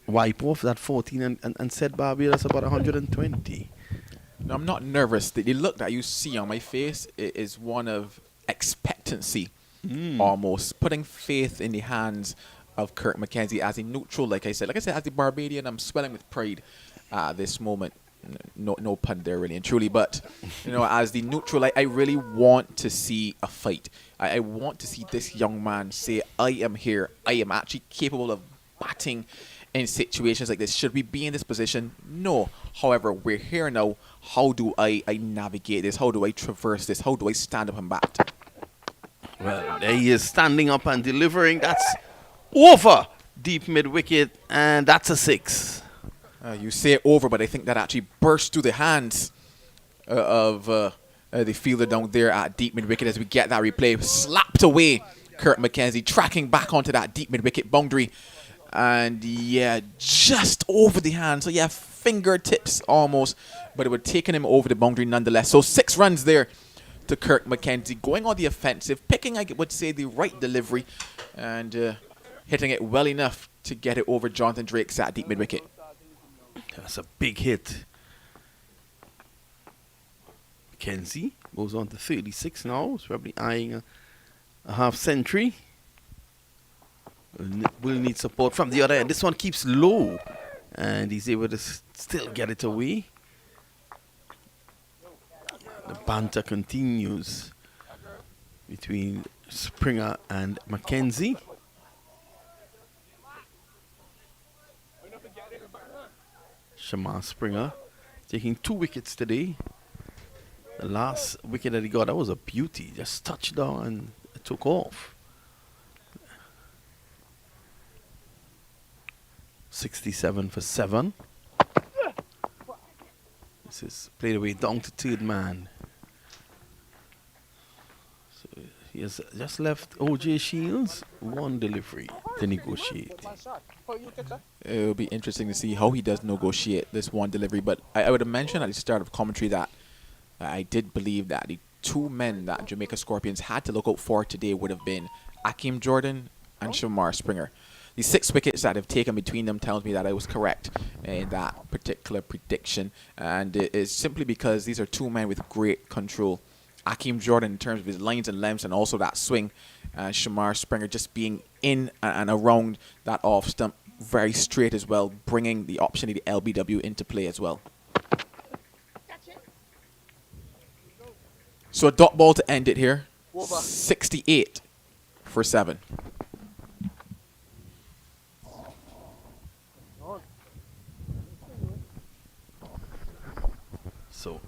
wipe off that 14 and set Barbados about 120. No, I'm not nervous. The look that you see on my face is one of expectancy, almost. Putting faith in the hands of Kirk McKenzie as a neutral, like I said, as the Barbadian, I'm swelling with pride at this moment. No pun there, really and truly. But, as the neutral, I really want to see a fight. I want to see this young man say, I am here. I am actually capable of batting in situations like this. Should we be in this position? No. However, we're here now. How do I navigate this? How do I traverse this? How do I stand up and bat? Well, there he is standing up and delivering. That's over deep mid wicket, and that's a 6. You say over, but I think that actually burst through the hands of the fielder down there at deep mid wicket as we get that replay. Slapped away, Kirk McKenzie tracking back onto that deep mid wicket boundary. And yeah, just over the hand. So yeah, fingertips almost, but it would have taken him over the boundary nonetheless. So 6 runs there to Kirk McKenzie, going on the offensive, picking, I would say, the right delivery, and hitting it well enough to get it over Jonathan Drake's at deep mid wicket. That's a big hit. McKenzie goes on to 36 now. He's probably eyeing a half century. Will need support from the other end. This one keeps low, and he's able to still get it away. The banter continues between Springer and McKenzie. Shamar Springer taking 2 wickets today. The last wicket that he got, that was a beauty. Just touched down and it took off. 67 for 7. This is played away down to third man. So he has just left OJ Shields 1 delivery to negotiate. It'll be interesting to see how he does negotiate this 1 delivery. But I would have mentioned at the start of commentary that I did believe that the 2 men that Jamaica Scorpions had to look out for today would have been Akeem Jordan and Shamar Springer. The 6 wickets that have taken between them tells me that I was correct in that particular prediction. And it is simply because these are 2 men with great control. Akeem Jordan in terms of his lines and lengths and also that swing. Shamar Springer just being in and around that off stump very straight as well, bringing the option of the LBW into play as well. So a dot ball to end it here. 68 for 7. So,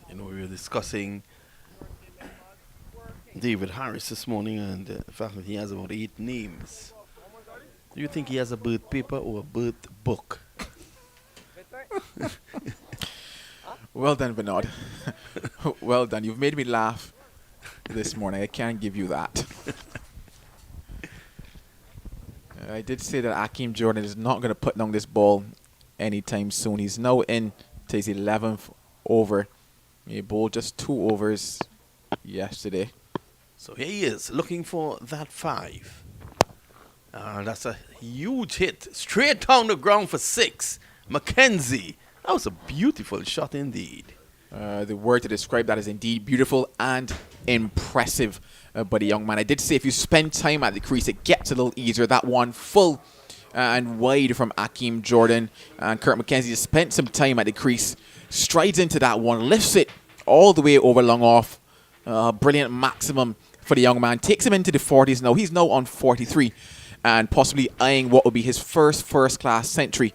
we were discussing David Harris this morning and the fact that he has about 8 names. Do you think he has a birth paper or a birth book? Well done, Bernard. Well done. You've made me laugh this morning. I can't give you that. I did say that Akeem Jordan is not going to put down this ball anytime soon. He's now in to his 11th over. He bowled just 2 overs yesterday. So here he is, looking for that 5. That's a huge hit. Straight down the ground for 6. McKenzie. That was a beautiful shot indeed. The word to describe that is indeed beautiful and impressive by the young man. I did say if you spend time at the crease, it gets a little easier. That one full and wide from Akeem Jordan. And Kirk McKenzie spent some time at the crease, strides into that one, lifts it all the way over long off. Brilliant maximum for the young man. Takes him into the 40s now. He's now on 43 and possibly eyeing what will be his first-class century.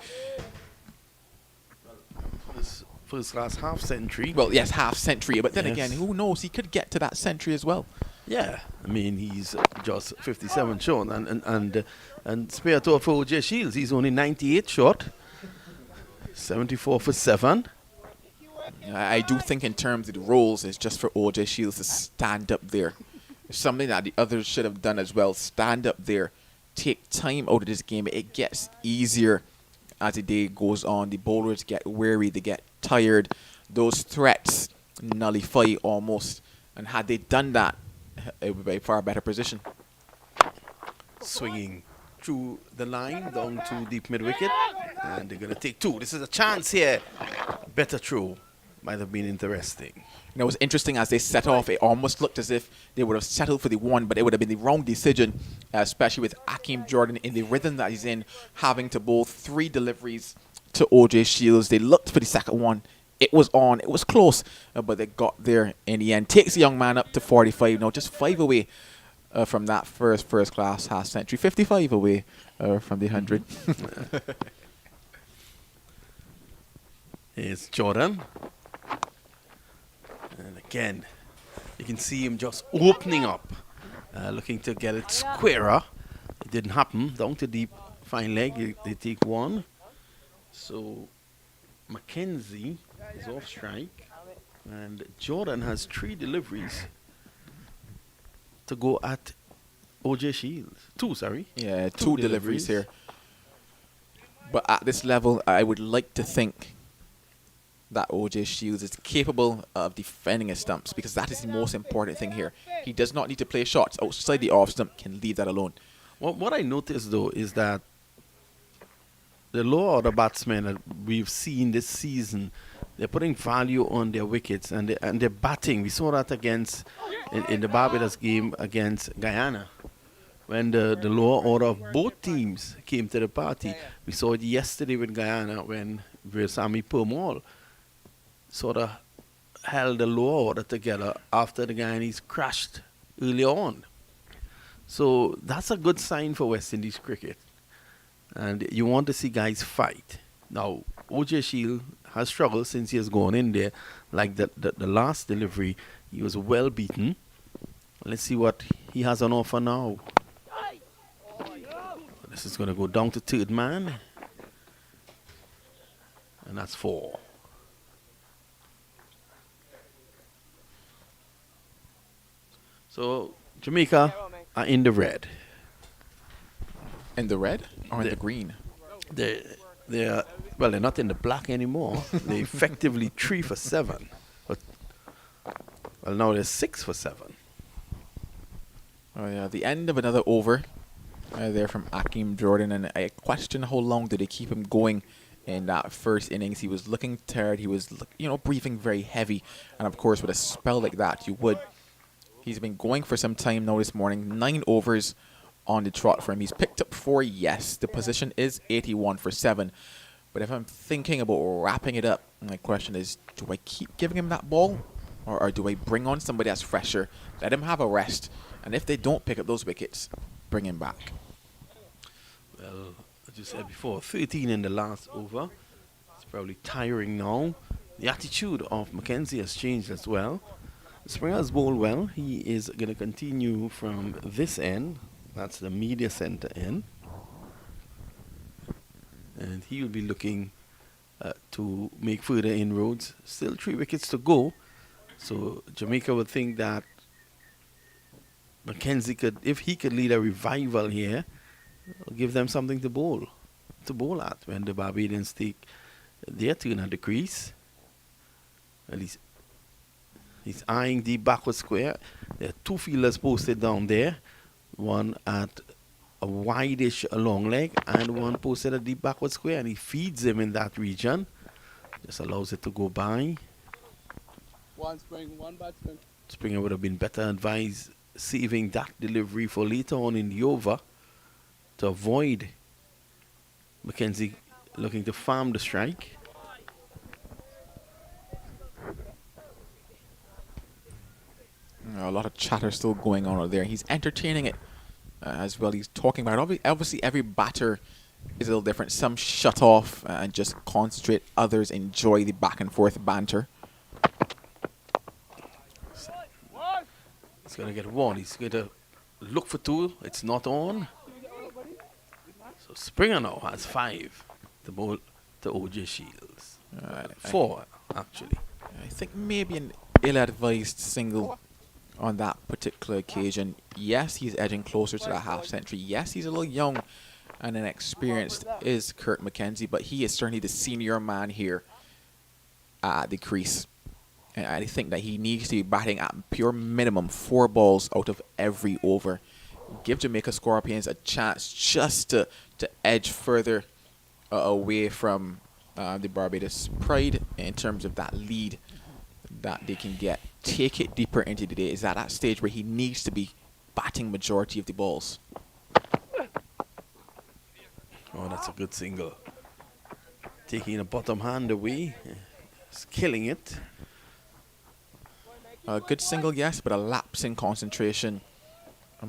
First-class half century. Well, yes, half century. But then Yes. again, who knows? He could get to that century as well. Yeah, I mean he's just 57 short, and spare thought for OJ Shields. He's only 98 short, 74 for 7. I do think in terms of the roles, it's just for OJ Shields to stand up there. It's something that the others should have done as well. Stand up there, take time out of this game. It gets easier as the day goes on, the bowlers get weary, they get tired. Those threats nullify almost. And had they done that, it would be a far better position. Swinging through the line down to deep mid wicket, and they're going to take 2. This is a chance here. Better throw. Might have been interesting. You know, it was interesting as they set off. It almost looked as if they would have settled for the 1, but it would have been the wrong decision, especially with Akeem Jordan in the rhythm that he's in, having to bowl 3 deliveries to OJ Shields. They looked for the second one. It was on. It was close, but they got there in the end. Takes the young man up to 45. Now just 5 away from that first class half century. 55 away from the 100. Here's Jordan. And again, you can see him just opening up, looking to get it squarer. It didn't happen. Down to deep, fine leg. They take 1. So Mackenzie is off strike. And Jordan has 3 deliveries to go at OJ Shields. 2, sorry. Yeah, 2 deliveries here. But at this level, I would like to think that OJ Shields is capable of defending his stumps, because that is the most important thing here. He does not need to play shots outside the off stump, can leave that alone. What I noticed, though, is that the lower order batsmen that we've seen this season, they're putting value on their wickets and they're batting. We saw that against in the Barbados game against Guyana, when the lower order of both teams came to the party. We saw it yesterday with Guyana when Veersamy Permaul sort of held the lower order together after the Guyanese crashed early on. So that's a good sign for West Indies cricket. And you want to see guys fight. Now, OJ Shield has struggled since he has gone in there. Like the last delivery, he was well beaten. Let's see what he has on offer now. This is going to go down to 3rd man. And that's 4. So, Jamaica are in the red. In the red or in the green? They're not in the black anymore. They're effectively 3 for 7. But, well, now they're 6 for 7. Oh yeah, the end of another over there from Akeem Jordan, and I question how long did they keep him going in that first innings. He was looking tired. He was, breathing very heavy, and of course with a spell like that, you would. He's been going for some time now this morning. 9 overs on the trot for him. He's picked up 4, yes. The position is 81 for 7. But if I'm thinking about wrapping it up, my question is, do I keep giving him that ball? Or do I bring on somebody that's fresher, let him have a rest, and if they don't pick up those wickets, bring him back? Well, as you said before, 13 in the last over. It's probably tiring now. The attitude of Mackenzie has changed as well. Springer has bowled well. He is going to continue from this end. That's the media center end. And he will be looking to make further inroads. Still 3 wickets to go. So Jamaica would think that Mackenzie could, if he could lead a revival here, give them something to bowl at when the Barbadians take their turn at the crease. At least he's eyeing the backward square. There are 2 fielders posted down there. One at a wide-ish long leg and one posted at the backward square. And he feeds him in that region. Just allows it to go by. 1 spring, 1 batsman. Springer would have been better advised saving that delivery for later on in the over to avoid Mackenzie looking to farm the strike. A lot of chatter still going on out there. He's entertaining it as well. He's talking about it. Obviously, every batter is a little different. Some shut off and just concentrate. Others enjoy the back and forth banter. He's going to get 1. He's going to look for 2. It's not on. So Springer now has 5 to bowl to OJ Shields. 4, actually. I think maybe an ill-advised single on that particular occasion. Yes, he's edging closer to that half century. Yes, he's a little young, and inexperienced is Kurt McKenzie, but he is certainly the senior man here at the crease. And I think that he needs to be batting at pure minimum 4 balls out of every over. Give Jamaica Scorpions a chance just to edge further away from the Barbados Pride in terms of that lead that they can get. Take it deeper into the day. Is at that stage where he needs to be batting majority of the balls. Oh, that's a good single. Taking the bottom hand away. It's killing it. A good single, yes, but a lapse in concentration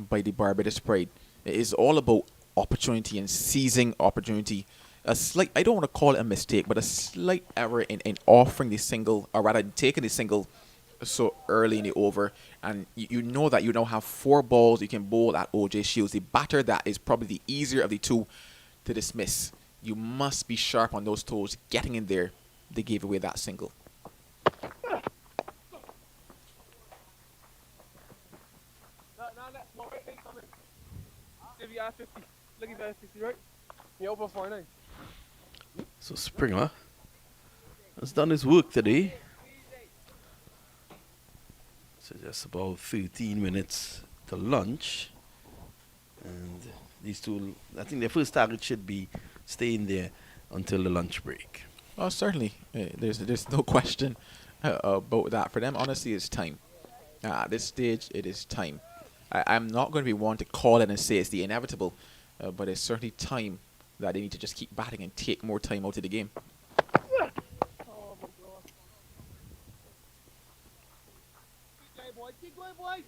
by the Barbados Pride. It is all about opportunity and seizing opportunity. A slight, I don't want to call it a mistake, but a slight error in offering the single, or rather taking the single so early in the over. And you know that you now have 4 balls you can bowl at OJ Shields, the batter that is probably the easier of the two to dismiss. You must be sharp on those toes. Getting in there, they gave away that single. If you ask 50, looking for 50, right? You open 49. So Springer has done his work today. So just about 13 minutes to lunch. And these two, I think their first target should be staying there until the lunch break. Oh, certainly. There's no question about that. For them, honestly, it's time. At this stage, it is time. I'm not going to be one to call it and say it's the inevitable, but it's certainly time that they need to just keep batting and take more time out of the game. Oh my God. Keep going, boy. Keep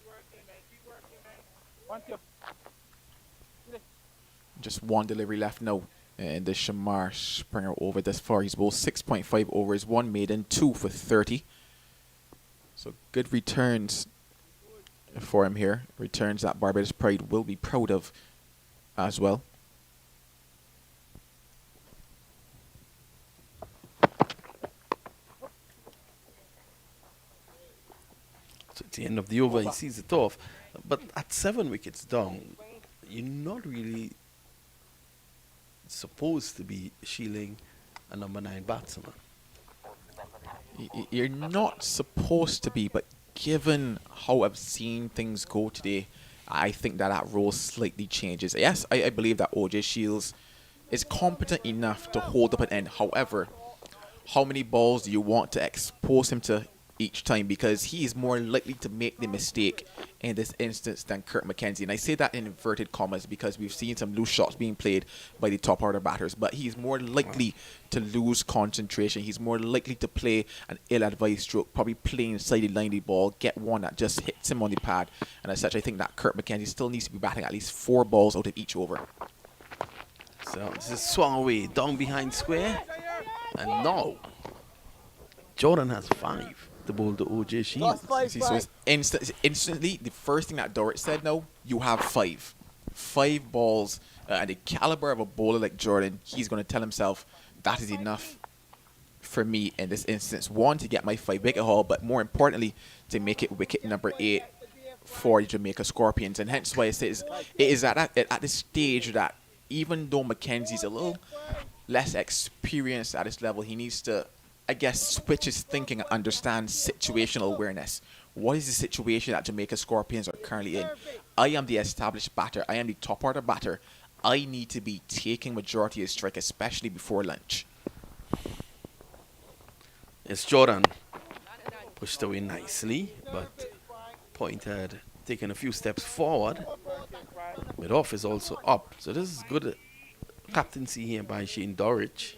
working, man. One, two. Just one delivery left now in the Shamar Springer over this far. He's bowled 6.5 overs, 1 maiden, 2 for 30. So good returns for him here. Returns that Barbados Pride will be proud of as well. So at the end of the over, he sees it off. But at 7 wickets down, you're not really supposed to be shielding a number 9 batsman. You're not supposed to be, but given how I've seen things go today, I think that role slightly changes. Yes, I believe that OJ Shields is competent enough to hold up an end. However, how many balls do you want to expose him to each time? Because he is more likely to make the mistake in this instance than Kurt McKenzie. And I say that in inverted commas because we've seen some loose shots being played by the top order batters, but he's more likely to lose concentration. He's more likely to play an ill-advised stroke, probably playing sideline the ball, get one that just hits him on the pad. And as such, I think that Kurt McKenzie still needs to be batting at least 4 balls out of each over. So this is swung away, down behind square. And now, Jordan has 5 to bowl to OJ Shields. See, so it's instantly, the first thing that Dorrit said now, you have 5. 5 balls, and the caliber of a bowler like Jordan, he's going to tell himself, that is enough for me in this instance. 1, to get my 5-wicket haul, but more importantly, to make it wicket number 8 for the Jamaica Scorpions. And hence why it is at this stage that even though Mackenzie's a little less experienced at this level, he needs to, I guess, switch his thinking and understand situational awareness. What is the situation that Jamaica Scorpions are currently in? I am the established batter. I am the top order batter. I need to be taking majority of strike, especially before lunch. It's Jordan. Pushed away nicely, but Point had taken a few steps forward. Mid off is also up. So this is good captaincy here by Shane Dorridge.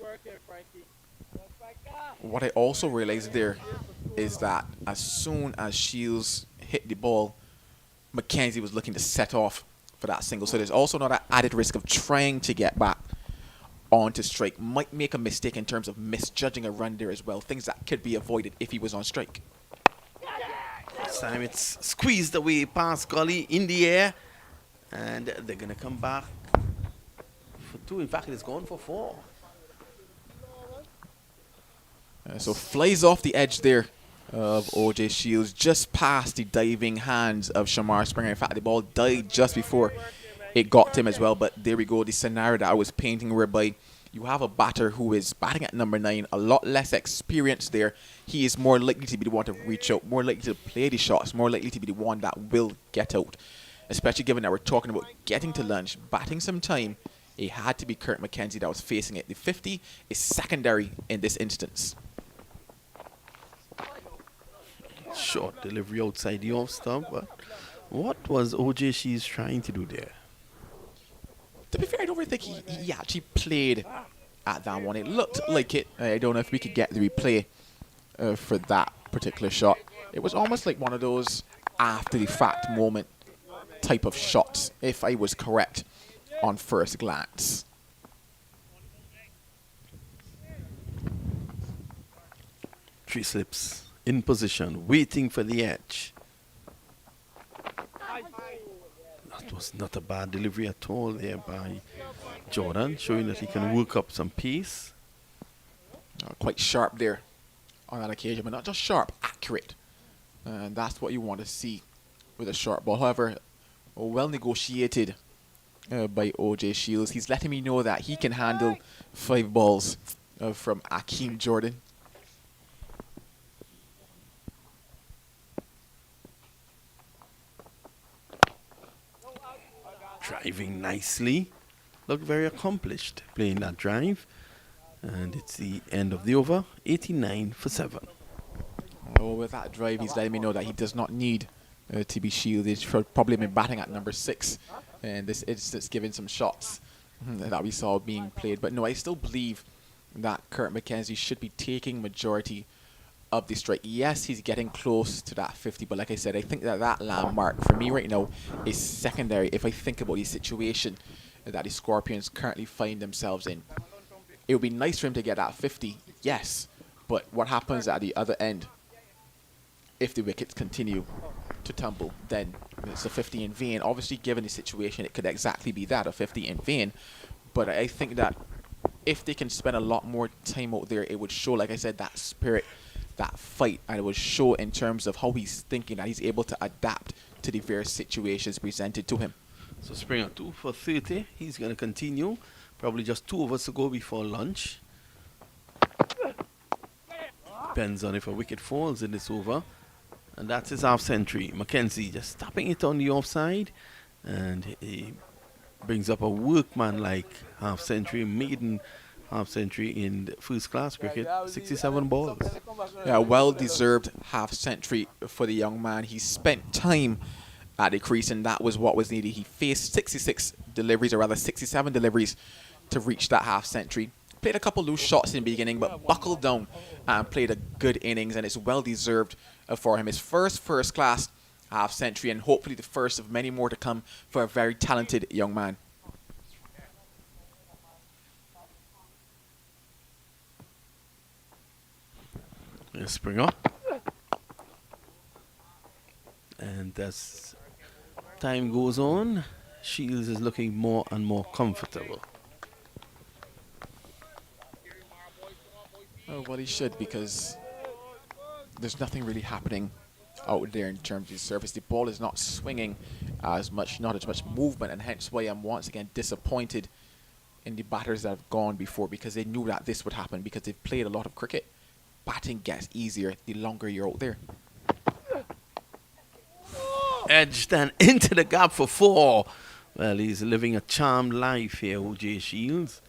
What I also realized there is that as soon as Shields hit the ball, Mackenzie was looking to set off for that single. So there's also not an added risk of trying to get back onto strike. Might make a mistake in terms of misjudging a run there as well. Things that could be avoided if he was on strike. This time it's squeezed away past Gully in the air. And they're going to come back for 2. In fact, it's gone for 4. So flies off the edge there of OJ Shields, just past the diving hands of Shamar Springer. In fact, the ball died just before it got him as well. But there we go, the scenario that I was painting, whereby you have a batter who is batting at number 9, a lot less experience there. He is more likely to be the one to reach out, more likely to play the shots, more likely to be the one that will get out. Especially given that we're talking about getting to lunch, batting some time. It had to be Kurt McKenzie that was facing it. The 50 is secondary in this instance. Short delivery outside the off stump, but what was OJ Shields trying to do there? To be fair, I don't really think he actually played at that one. It looked like it. I don't know if we could get the replay for that particular shot. It was almost like one of those after the fact moment type of shots, if I was correct on first glance. Three slips in position, waiting for the edge. That was not a bad delivery at all there by Jordan, showing that he can work up some pace. Quite sharp there on that occasion, but not just sharp, accurate. And that's what you want to see with a short ball. However, well negotiated by OJ Shields. He's letting me know that he can handle 5 balls from Akeem Jordan. Driving nicely. Looked very accomplished playing that drive. And it's the end of the over, 89 for 7. Oh, with that drive, he's letting me know that he does not need to be shielded. Should probably been batting at number 6. And this instance, giving some shots that we saw being played. But no, I still believe that Kurt McKenzie should be taking majority of the strike. Yes, he's getting close to that 50, but like I said, I think that that landmark for me right now is secondary if I think about the situation that the Scorpions currently find themselves in. It would be nice for him to get that 50, yes, but what happens at the other end if the wickets continue to tumble? Then it's a 50 in vain. Obviously, given the situation, it could exactly be that, a 50 in vain, but I think that if they can spend a lot more time out there, it would show, like I said, that spirit, that fight, and it would show in terms of how he's thinking, that he's able to adapt to the various situations presented to him. So Springer 2 for 30. He's going to continue. Probably just 2 overs to go before lunch. Depends on if a wicket falls in this over. And that's his half century. McKenzie just tapping it on the offside. And he brings up a workman-like half century, maiden half century in first class cricket, 67 balls. Yeah, well-deserved half century for the young man. He spent time at the crease, and that was what was needed. He faced 66 deliveries, or rather 67 deliveries, to reach that half century. Played a couple loose shots in the beginning, but buckled down and played a good innings, and it's well-deserved for him. His first class half century, and hopefully the first of many more to come for a very talented young man. Springer. And as time goes on, Shields is looking more and more comfortable. Oh, well, he should, because there's nothing really happening out there in terms of the surface. The ball is not swinging as much, not as much movement, and hence why I'm once again disappointed in the batters that have gone before, because they knew that this would happen, because they've played a lot of cricket. Batting gets easier the longer you're out there. Edged and into the gap for 4. Well, he's living a charmed life here, OJ Shields.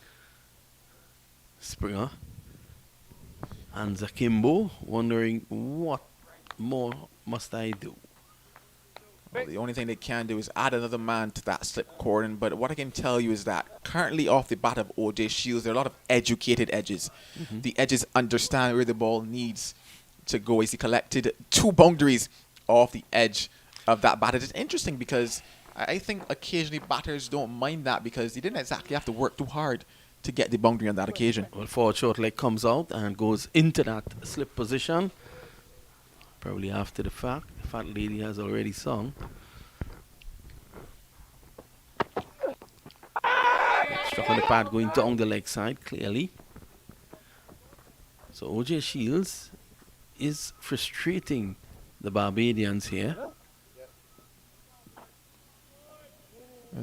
Springer. Hands akimbo, wondering what more must I do? Well, the only thing they can do is add another man to that slip cordon. But what I can tell you is that currently off the bat of OJ Shields, there are a lot of educated edges. The edges understand where the ball needs to go. He collected 2 boundaries off the edge of that bat. It's interesting because I think occasionally batters don't mind that, because they didn't exactly have to work too hard to get the boundary on that occasion. Well, forward short leg comes out and goes into that slip position. Probably after the fact. The fat lady has already sung. Struck on the pad going down the leg side, clearly. So OJ Shields is frustrating the Barbadians here.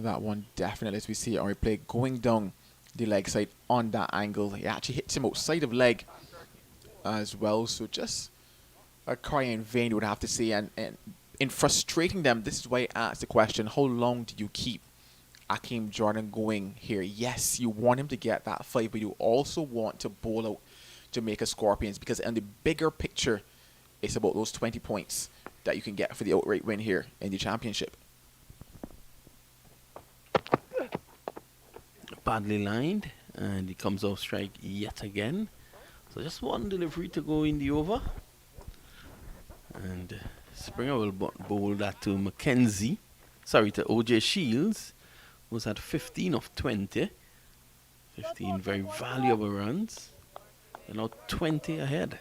That one definitely, as we see it on replay, going down the leg side on that angle. He actually hits him outside of leg as well. So just a cry in vain, you would have to say. And in frustrating them, this is why I asked the question, how long do you keep Akeem Jordan going here? Yes, you want him to get that 5, but you also want to bowl out Jamaica Scorpions, because in the bigger picture, it's about those 20 points that you can get for the outright win here in the championship. Badly lined, and he comes off strike yet again. So just one delivery to go in the over. And Springer will bowl that to Mackenzie. Sorry, to OJ Shields, who's at 15 of 20. 15 very valuable runs. They're now 20 ahead.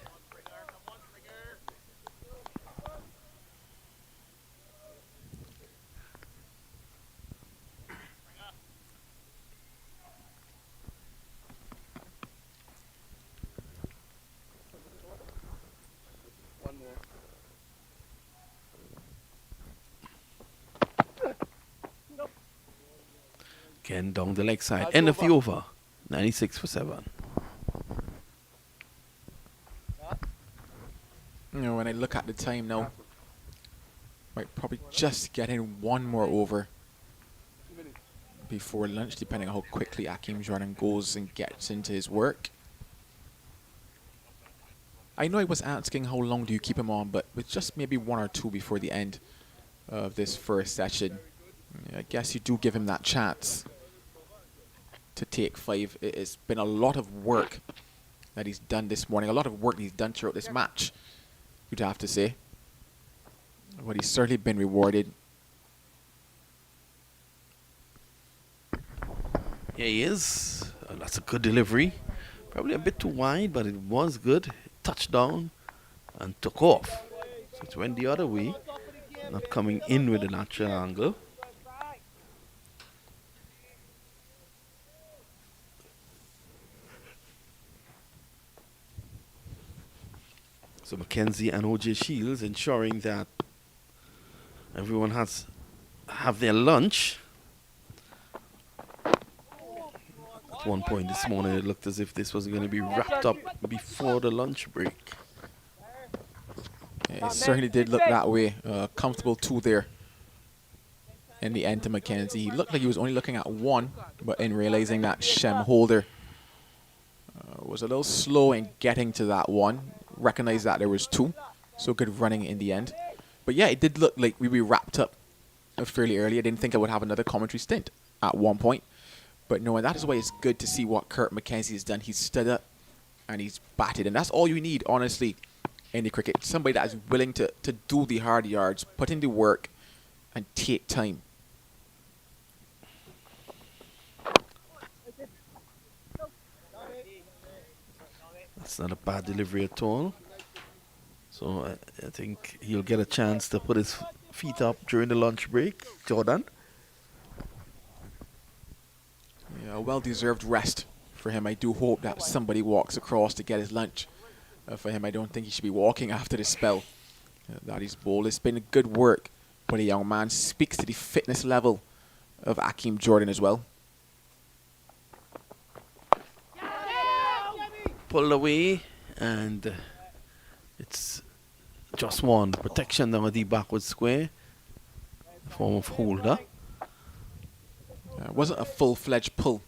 Again, down the leg side. End of the over. 96 for 7. You know, when I look at the time now, might probably just get in one more over before lunch, depending on how quickly Akeem Jordan goes and gets into his work. I know I was asking how long do you keep him on, but with just maybe 1 or 2 before the end of this first session, I guess you do give him that chance to take 5. It has been a lot of work that he's done this morning, a lot of work he's done throughout this match, you'd have to say. But he's certainly been rewarded. Yeah, he is. That's a good delivery. Probably a bit too wide, but it was good. Touchdown and took off. So it went the other way, not coming in with a natural angle. So Mackenzie and OJ Shields ensuring that everyone have their lunch. At one point this morning, it looked as if this was going to be wrapped up before the lunch break. Yeah, it certainly did look that way. Comfortable 2 there in the end to Mackenzie. He looked like he was only looking at 1, but in realizing that Shem Holder was a little slow in getting to that 1. Recognized that there was 2, so good running in the end. But yeah, it did look like we wrapped up fairly early. I didn't think I would have another commentary stint at one point. But no, and that is why it's good to see what Kurt Mackenzie has done. He's stood up and he's batted. And that's all you need, honestly, in the cricket. Somebody that is willing to do the hard yards, put in the work, and take time. That's not a bad delivery at all. So I think he'll get a chance to put his feet up during the lunch break. Jordan? Yeah, a well-deserved rest for him. I do hope that somebody walks across to get his lunch for him. I don't think he should be walking after this spell that he's bowled. It's been good work by the young man. Speaks to the fitness level of Akeem Jordan as well. Pulled away, and it's just one. Protection down at the backward square. Form of holder. It wasn't a full-fledged pull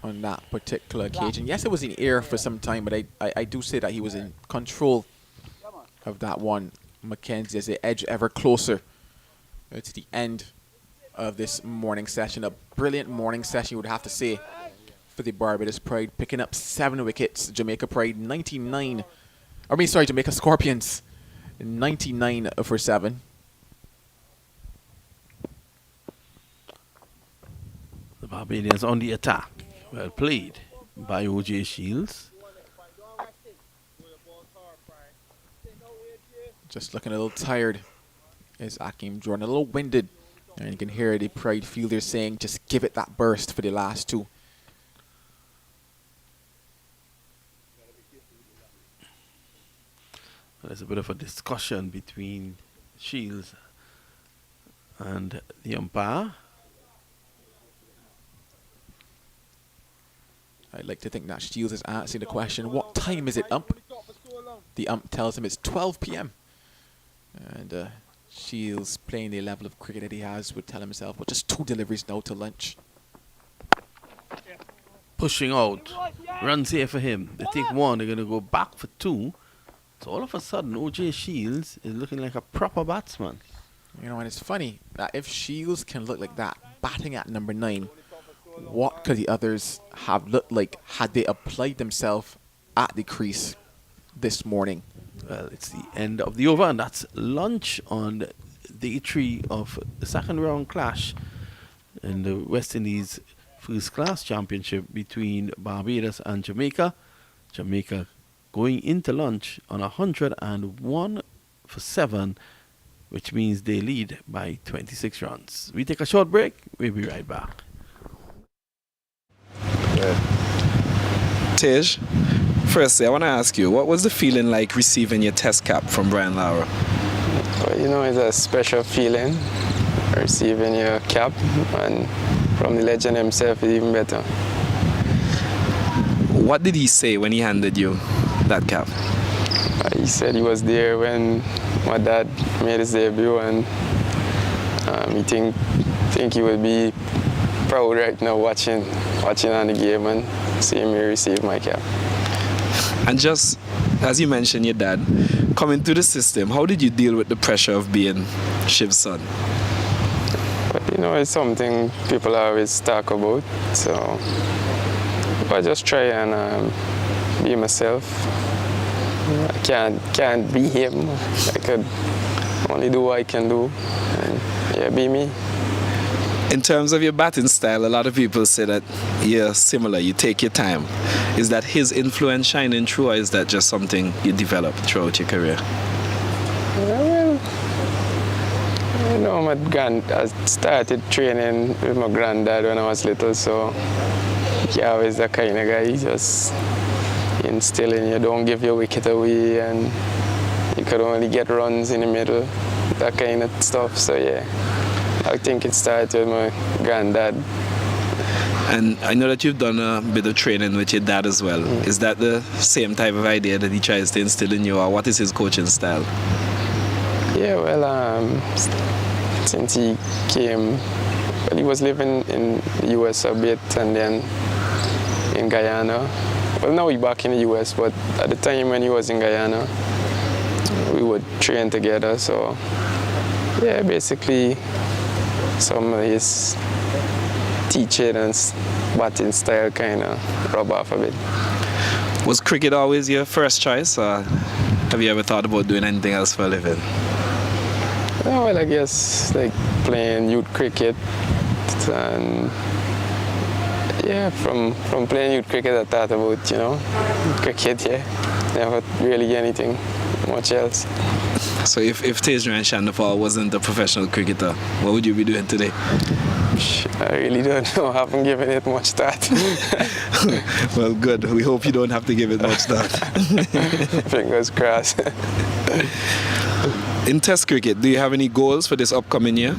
on that particular occasion. Yes, it was in air for some time, but I do say that he was in control of that one. Mackenzie as they edge ever closer to the end of this morning session. A brilliant morning session, you would have to say, for the Barbados Pride, picking up 7 wickets. Jamaica Pride 99. Jamaica Scorpions 99 for 7. The Barbadians on the attack. Well played by OJ Shields. Just looking a little tired is Akeem Jordan, a little winded. And you can hear the Pride fielders saying, just give it that burst for the last 2. There's a bit of a discussion between Shields and the umpire. I'd like to think that Shields is asking the question, what time is it, ump? The ump tells him it's 12 p.m. And Shields, playing the level of cricket that he has, would tell himself, well, just 2 deliveries now to lunch. Pushing out. Runs here for him. They take 1, they're going to go back for 2. So all of a sudden, OJ Shields is looking like a proper batsman. You know, and it's funny that if Shields can look like that, batting at number 9, what could the others have looked like had they applied themselves at the crease this morning? Well, it's the end of the over, and that's lunch on day 3 of the second round clash in the West Indies First Class Championship between Barbados and Jamaica. Jamaica going into lunch on 101 for 7, which means they lead by 26 runs. We take a short break. We'll be right back. Tej, firstly, I want to ask you, what was the feeling like receiving your test cap from Brian Lara? Well, you know, it's a special feeling receiving your cap, and from the legend himself, it's even better. What did he say when he handed you that cap? He said he was there when my dad made his debut, and he think he would be proud right now watching on the game and seeing me receive my cap. And just as you mentioned your dad, coming through the system, how did you deal with the pressure of being Shiv's son? But you know, it's something people always talk about, so I just try and be myself. I can't be him. I could only do what I can do, and yeah, be me. In terms of your batting style, a lot of people say that you're similar, you take your time. Is that his influence shining through, or is that just something you developed throughout your career? Well, you know, I started training with my granddad when I was little, so he always the kind of guy, he just instilling you, don't give your wicket away, and you could only get runs in the middle, that kind of stuff, so yeah. I think it started with my granddad. And I know that you've done a bit of training with your dad as well. Is that the same type of idea that he tries to instill in you, or what is his coaching style? Yeah, well, since he came, well, he was living in the US a bit and then in Guyana. Well, now he's back in the US, but at the time when he was in Guyana, we would train together, so yeah, basically some of his teaching and batting style kind of rub off a bit. Was cricket always your first choice, or have you ever thought about doing anything else for a living? Oh, well, I guess like playing youth cricket, and yeah, from playing youth cricket I thought about, you know, cricket, yeah. Never really anything much else. So if Tejran Shandapal wasn't a professional cricketer, what would you be doing today? I really don't know. I haven't given it much thought. Well, good. We hope you don't have to give it much thought. Fingers crossed. In Test cricket, do you have any goals for this upcoming year?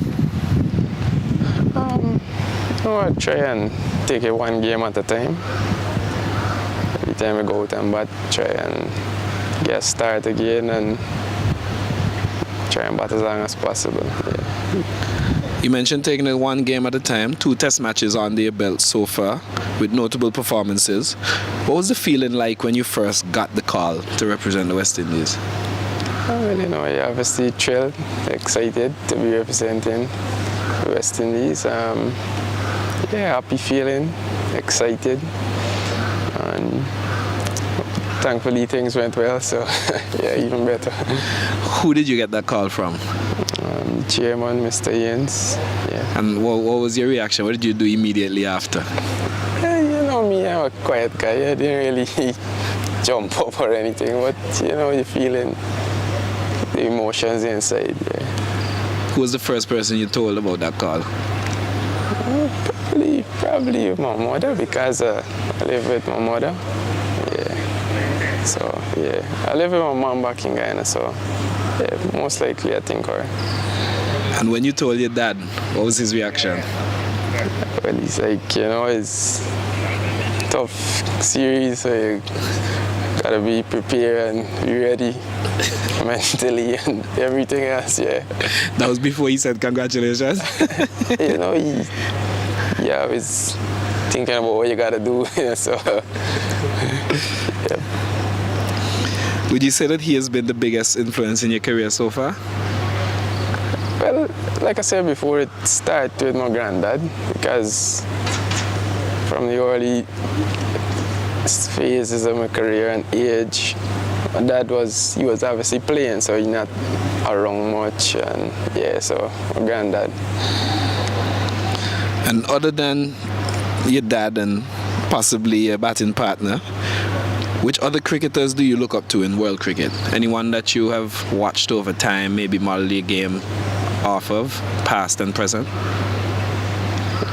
No, I try and take it one game at a time. Every time I go out and bat, try and get start again and try and bat as long as possible. Yeah. You mentioned taking it one game at a time, 2 test matches on your belt so far with notable performances. What was the feeling like when you first got the call to represent the West Indies? Well, you know, I obviously thrilled, excited to be representing the West Indies. Yeah, happy feeling, excited, and thankfully things went well, so yeah, even better. Who did you get that call from? Chairman, Mr. Yens. Yeah. And what was your reaction? What did you do immediately after? You know me, I'm a quiet guy. I didn't really jump up or anything, but you know, you're feeling the emotions inside. Yeah. Who was the first person you told about that call? Probably my mother, because I live with my mother. Yeah. So yeah, I live with my mom back in Guyana, so yeah, most likely I think her. And when you told your dad, what was his reaction? Well, he's like, you know, it's tough series, so you gotta be prepared and be ready mentally and everything else, yeah. That was before he said congratulations. You know, he always thinking about what you gotta do, so yeah. Would you say that he has been the biggest influence in your career so far? Well, like I said before, it started with my granddad because from the early phases of my career and age, my dad he was obviously playing, so he's not around much, and yeah, so my granddad. And other than your dad and possibly a batting partner, which other cricketers do you look up to in world cricket? Anyone that you have watched over time, maybe model your game off of, past and present?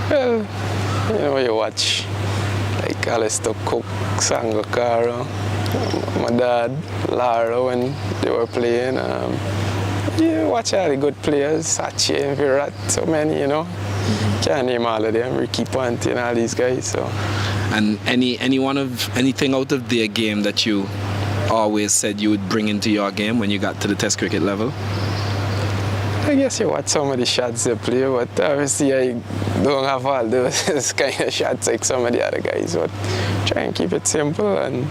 Well, you know, you watch like Alistair Cook, Sangakkara, my dad, Lara when they were playing. You watch all the good players, Sachin, Virat, so many, you know. Can't name all of them, Ricky Ponting, all these guys. So. And anything out of their game that you always said you would bring into your game when you got to the Test cricket level? I guess you watch some of the shots they play, but obviously I don't have all those kind of shots like some of the other guys. But try and keep it simple and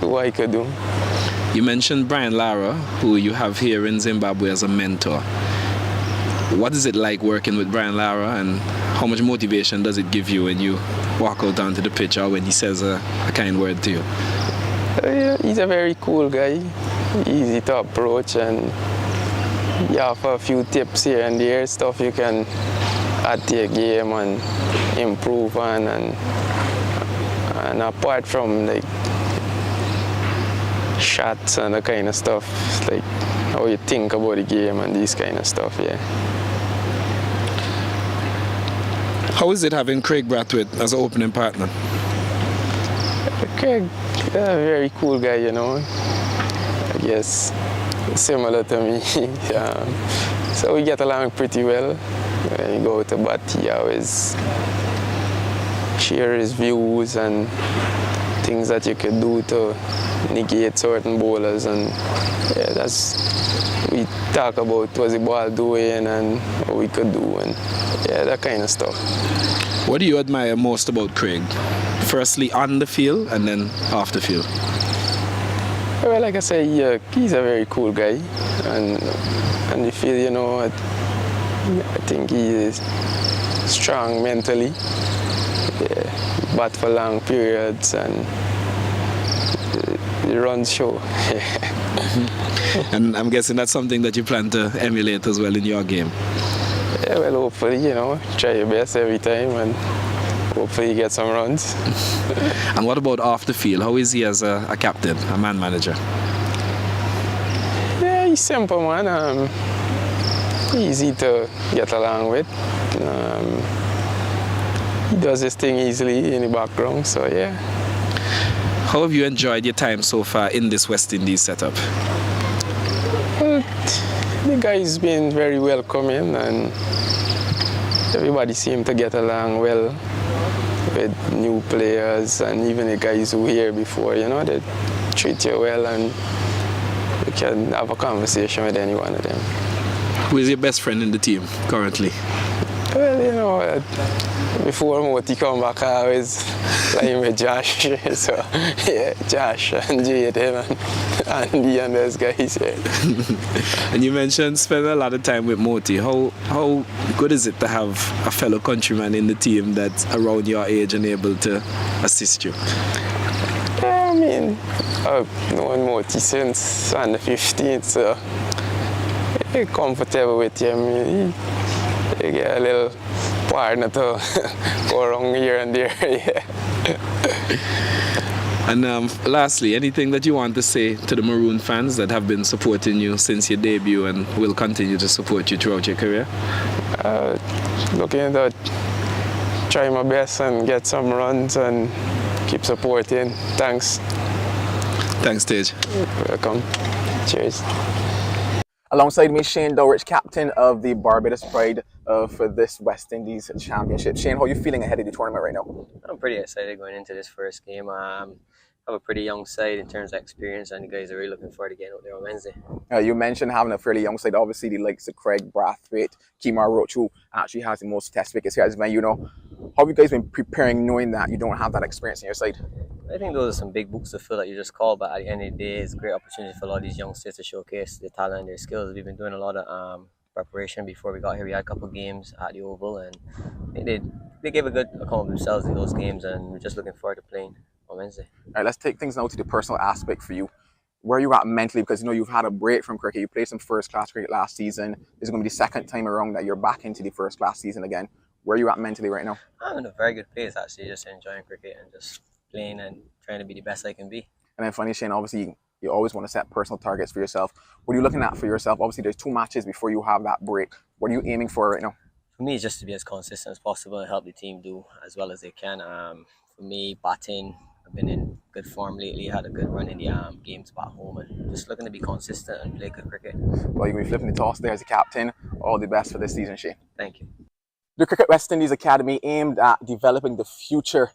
do what I could do. You mentioned Brian Lara, who you have here in Zimbabwe as a mentor. What is it like working with Brian Lara, and how much motivation does it give you when you walk out onto the pitch or when he says a kind word to you? He's a very cool guy, easy to approach, and you offer a few tips here and there, stuff you can add to your game and improve on, and apart from like shots and the kind of stuff, like how you think about the game and these kind of stuff, yeah. How is it having Craig Brathwaite as an opening partner? Craig, a very cool guy, you know. I guess similar to me. So we get along pretty well. When you go to bat, he always share his views and things that you could do to negate certain bowlers, and yeah, we talk about what's the ball doing and what we could do, and yeah, that kind of stuff. What do you admire most about Craig? Firstly on the field and then off the field? Well, like I say, he's a very cool guy, and the field, you know, I think he is strong mentally. Yeah, bat for long periods, and the runs show. And I'm guessing that's something that you plan to emulate as well in your game. Yeah, well, hopefully, you know, try your best every time and hopefully you get some runs. And what about off the field? How is he as a captain, a man manager? Yeah, he's simple, man. Easy to get along with. He does his thing easily in the background, so yeah. How have you enjoyed your time so far in this West Indies setup? Well, the guys been very welcoming, and everybody seemed to get along well with new players, and even the guys who were here before, you know, they treat you well, and you can have a conversation with any one of them. Who is your best friend in the team currently? Well, you know, before Moti come back, I always playing with Josh. So, yeah, Josh and Jaden and Andy and those guys. Yeah. And you mentioned spending a lot of time with Moti. How good is it to have a fellow countryman in the team that's around your age and able to assist you? Yeah, I mean, I've known Moti since under 15, so I'm comfortable with him. You get a little partner to go around here and there. Yeah. And lastly, anything that you want to say to the Maroon fans that have been supporting you since your debut and will continue to support you throughout your career? Looking to try my best and get some runs and keep supporting. Thanks. Thanks, Tej. Welcome. Cheers. Alongside me, Shane Dowrich, captain of the Barbados Pride. for this West Indies Championship. Shane, how are you feeling ahead of the tournament right now? I'm pretty excited going into this first game. Have a pretty young side in terms of experience, and the guys are really looking forward to getting out there on Wednesday. You mentioned having a fairly young side. Obviously, the likes of Craig Brathwaite, Kemar Roach, who actually has the most test wickets here as well. You know, how have you guys been preparing knowing that you don't have that experience in your side? I think those are some big books to fill that you just called, but at the end of the day, it's a great opportunity for a lot of these youngsters to showcase their talent and their skills. We've been doing a lot of preparation before we got here. We had a couple of games at the Oval, and I think they gave a good account of themselves in those games, and we're just looking forward to playing on Wednesday. All right, let's take things now to the personal aspect for you. Where you at mentally? Because you know you've had a break from cricket. You played some first-class cricket last season. This is going to be the second time around that you're back into the first-class season again. Where are you at mentally right now? I'm in a very good place, actually, just enjoying cricket and just playing and trying to be the best I can be. And then finally, Shane, obviously you always want to set personal targets for yourself. What are you looking at for yourself? Obviously, there's 2 matches before you have that break. What are you aiming for right now? For me, it's just to be as consistent as possible and help the team do as well as they can. For me, batting, I've been in good form lately. Had a good run in the games back home, and just looking to be consistent and play good cricket. Well, you're going to be flipping the toss there as a captain. All the best for this season, Shane. Thank you. The Cricket West Indies Academy aimed at developing the future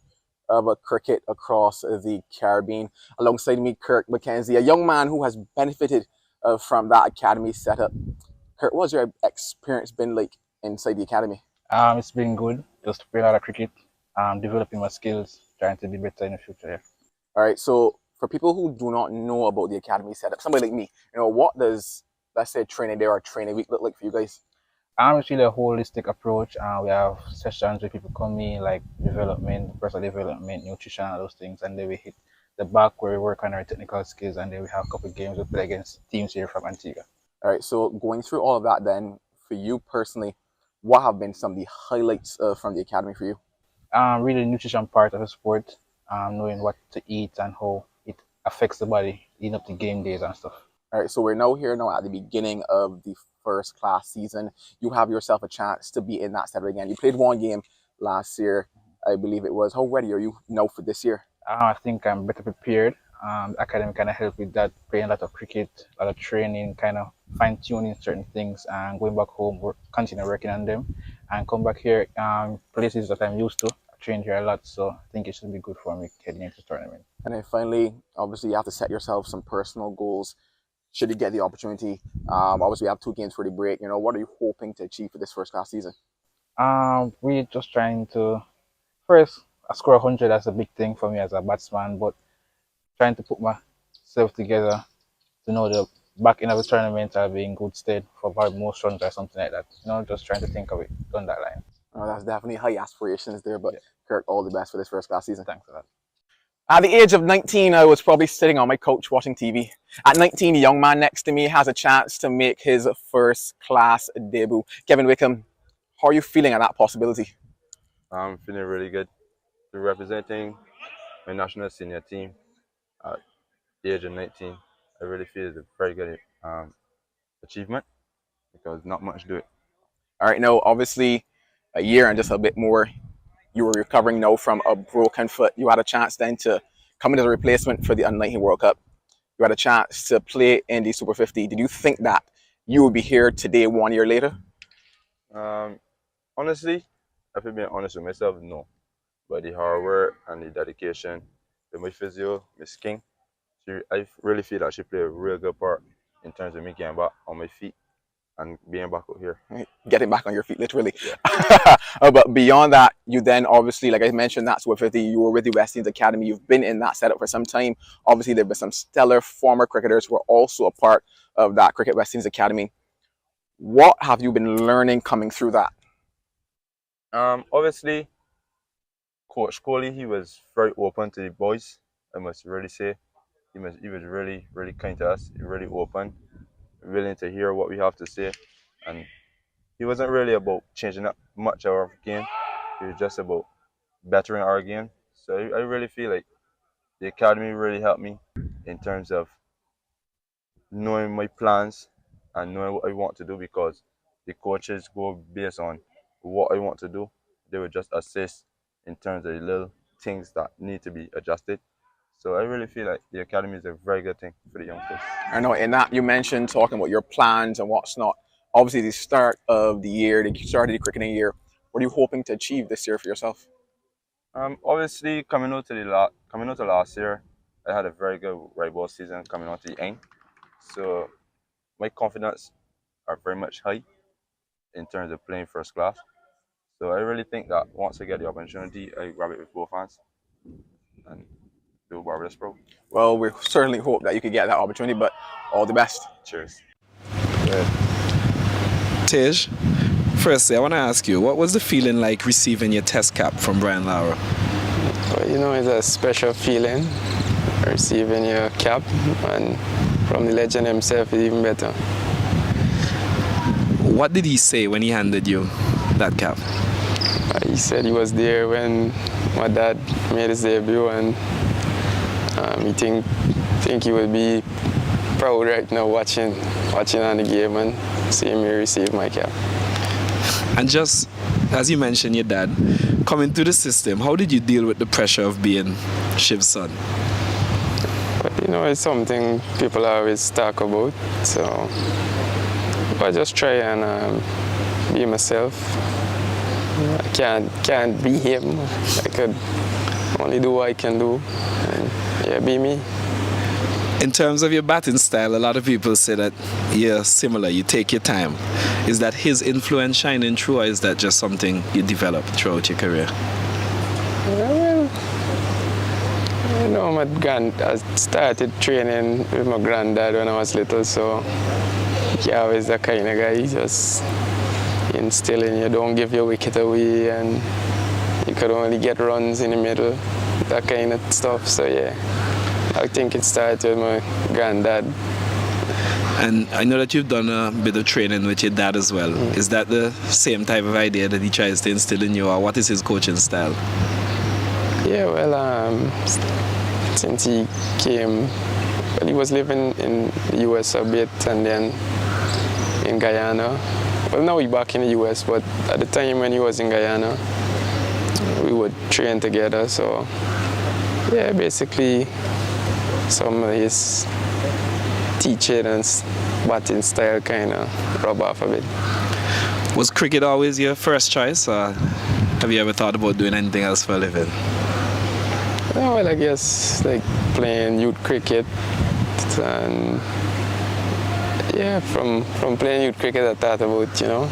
of cricket across the Caribbean. Alongside me, Kirk McKenzie, a young man who has benefited from that academy setup. Kirk, what's your experience been like inside the academy? It's been good. Just playing a lot of cricket, developing my skills, trying to be better in the future. Yeah. All right. So for people who do not know about the academy setup, somebody like me, you know, what does, let's say, training day or training week look like for you guys? It's really a holistic approach. We have sessions where people come in, like development, personal development, nutrition, and those things, and then we hit the back where we work on our technical skills, and then we have a couple of games we play against teams here from Antigua. All right. So going through all of that, then for you personally, what have been some of the highlights from the academy for you? Really, the nutrition part of the sport, knowing what to eat and how it affects the body leading up to game days and stuff. All right, so we're now at the beginning of the first-class season. You have yourself a chance to be in that setup again. You played 1 game last year, I believe it was. How ready are you now for this year? I think I'm better prepared. The academy kind of helped with that, playing a lot of cricket, a lot of training, kind of fine-tuning certain things, and going back home, continue working on them, and come back here, places that I'm used to. I trained here a lot, so I think it should be good for me heading into the tournament. And then finally, obviously, you have to set yourself some personal goals should you get the opportunity. Obviously, we have 2 games for the break. You know, what are you hoping to achieve for this first-class season? We're just trying to, first, I score 100. That's a big thing for me as a batsman, but trying to put myself together to know the back end of the tournament I'll be in good stead for about most runs or something like that. You know, just trying to think of it on that line. That's definitely high aspirations there, but yeah. Kirk, all the best for this first-class season. Thanks for that. At the age of 19, I was probably sitting on my couch watching TV. At 19, the young man next to me has a chance to make his first-class debut. Kevin Wickham, how are you feeling at that possibility? I'm feeling really good. Representing my national senior team at the age of 19, I really feel it's a very good achievement because not much do it. All right, now obviously a year and just a bit more, you were recovering now from a broken foot. You had a chance then to come in as a replacement for the Under-19 World Cup. You had a chance to play in the Super 50. Did you think that you would be here today 1 year later? Honestly, if I'm being honest with myself, no. But the hard work and the dedication with my physio, Miss King, I really feel that she played a real good part in terms of me getting back on my feet and being back out here. Getting back on your feet, literally. Yeah. But beyond that, you then obviously, like I mentioned, that's with you were with the West Indies Academy. You've been in that setup for some time. Obviously, there have been some stellar former cricketers who are also a part of that Cricket West Indies Academy. What have you been learning coming through that? Obviously, Coach Coley, he was very open to the boys, I must really say. He was really, really kind to us, really open, willing to hear what we have to say. And he wasn't really about changing up much of our game. He was just about bettering our game. So I really feel like the academy really helped me in terms of knowing my plans and knowing what I want to do, because the coaches go based on what I want to do. They would just assist in terms of the little things that need to be adjusted. So I really feel like the academy is a very good thing for the youngsters. I know in that you mentioned talking about your plans and what's not. obviously the start of the year, the start of the cricketing year. What are you hoping to achieve this year for yourself? Obviously, coming out to last year, I had a very good right ball season coming out to the end. So my confidence are very much high in terms of playing first class. So I really think that once I get the opportunity, I grab it with both hands and do Barbados Pro. Well, we certainly hope that you could get that opportunity, but all the best. Cheers. Tej, firstly, I want to ask you, what was the feeling like receiving your test cap from Brian Lara? Well, you know, it's a special feeling receiving your cap, and from the legend himself, it's even better. What did he say when he handed you that cap? He said he was there when my dad made his debut, and he think he would be proud right now watching on the game and seeing me receive my cap. And just as you mentioned your dad, coming through the system, how did you deal with the pressure of being Shiv's son? But, you know, it's something people always talk about, so I just try and be myself. I can't be him. I could only do what I can do, and yeah, be me. In terms of your batting style, a lot of people say that you're similar, you take your time. Is that his influence shining through, or is that just something you developed throughout your career? Well, you know, I started training with my granddad when I was little, so he always the kind of guy, he just instilling you, don't give your wicket away, and you could only get runs in the middle, that kind of stuff. So yeah, I think it started with my granddad. And I know that you've done a bit of training with your dad as well. Is that the same type of idea that he tries to instill in you, or what is his coaching style? Yeah, well, since he came, well, he was living in the US a bit, and then in Guyana. Well, now he's back in the US, but at the time when he was in Guyana, we would train together. So yeah, basically some of his teaching and batting style kind of rub off a bit. Was cricket always your first choice, or have you ever thought about doing anything else for a living? Oh, well, I guess like playing youth cricket, and yeah, from playing youth cricket I thought about, you know,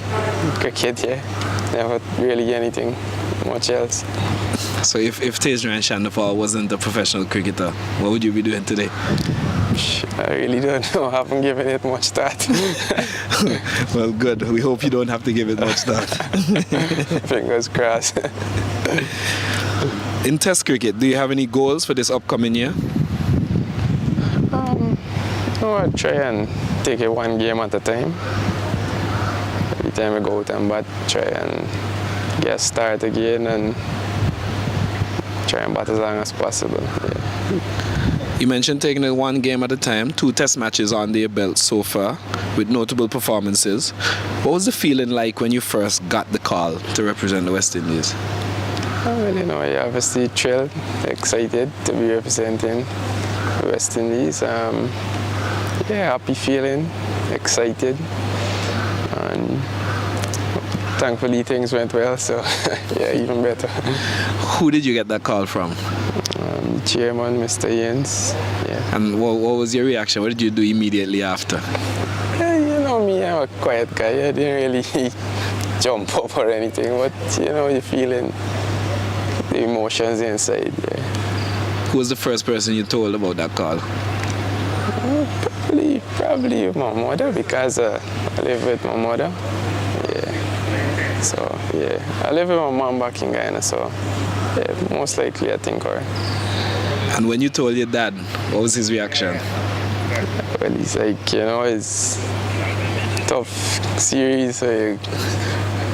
cricket, yeah. Never really anything much else. So if Tejran Shandafal wasn't a professional cricketer, what would you be doing today? I really don't know. I haven't given it much thought. Well, good. We hope you don't have to give it much thought. Fingers crossed. In Test cricket, do you have any goals for this upcoming year? No, I try and take it one game at a time. Every time I go out and bat, try and get start again and try and bat as long as possible. Yeah. You mentioned taking it one game at a time, 2 test matches on your belt so far, with notable performances. What was the feeling like when you first got the call to represent the West Indies? Well, you know, you're obviously thrilled, excited to be representing the West Indies. Yeah, happy feeling, excited, and thankfully things went well, so yeah, even better. Who did you get that call from? Chairman, Mr. Yens. Yeah. And what was your reaction? What did you do immediately after? Yeah, you know me, I'm a quiet guy. I didn't really jump up or anything, but you know, you're feeling the emotions inside. Yeah. Who was the first person you told about that call? Probably my mother, because I live with my mother. Yeah. So yeah, I live with my mom back in Guyana, so yeah, most likely I think her. And when you told your dad, what was his reaction? Well, he's like, you know, it's tough series, so you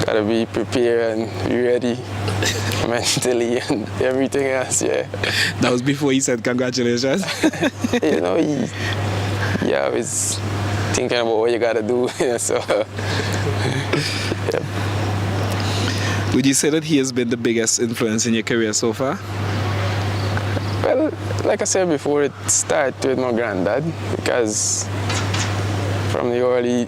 gotta be prepared and be ready mentally and everything else, yeah. That was before he said congratulations? You know, I was thinking about what you gotta do, so yeah. Would you say that he has been the biggest influence in your career so far? Well, like I said before, it started with my granddad, because from the early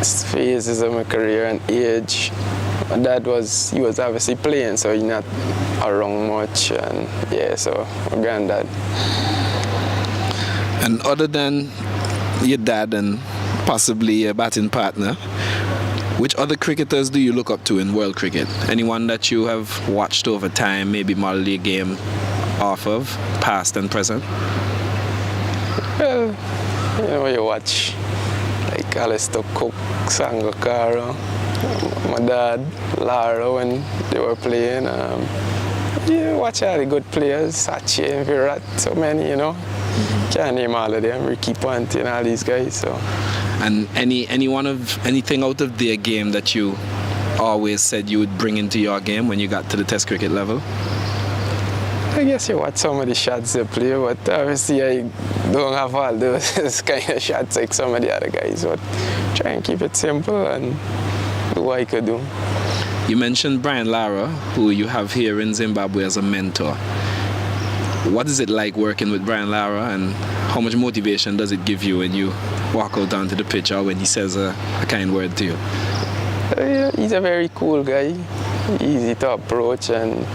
phases of my career and age. My dad he was obviously playing, so he's not around much, and yeah, so my granddad. And other than your dad and possibly your batting partner, which other cricketers do you look up to in world cricket? Anyone that you have watched over time, maybe model your game off of, past and present? Well, you watch like Alistair Cook, Sangakkara, my dad, Lara when they were playing. You watch all the good players, Sachin, Virat, so many, Can't name all of them, Ricky Ponting, all these guys. So. And anything out of their game that you always said you would bring into your game when you got to the Test cricket level? I guess you watch some of the shots they play, but obviously I don't have all those kind of shots like some of the other guys. But try and keep it simple and do what I could do. You mentioned Brian Lara, who you have here in Zimbabwe as a mentor. What is it like working with Brian Lara, and how much motivation does it give you when you walk out onto the pitch or when he says a kind word to you? Yeah, he's a very cool guy, easy to approach, and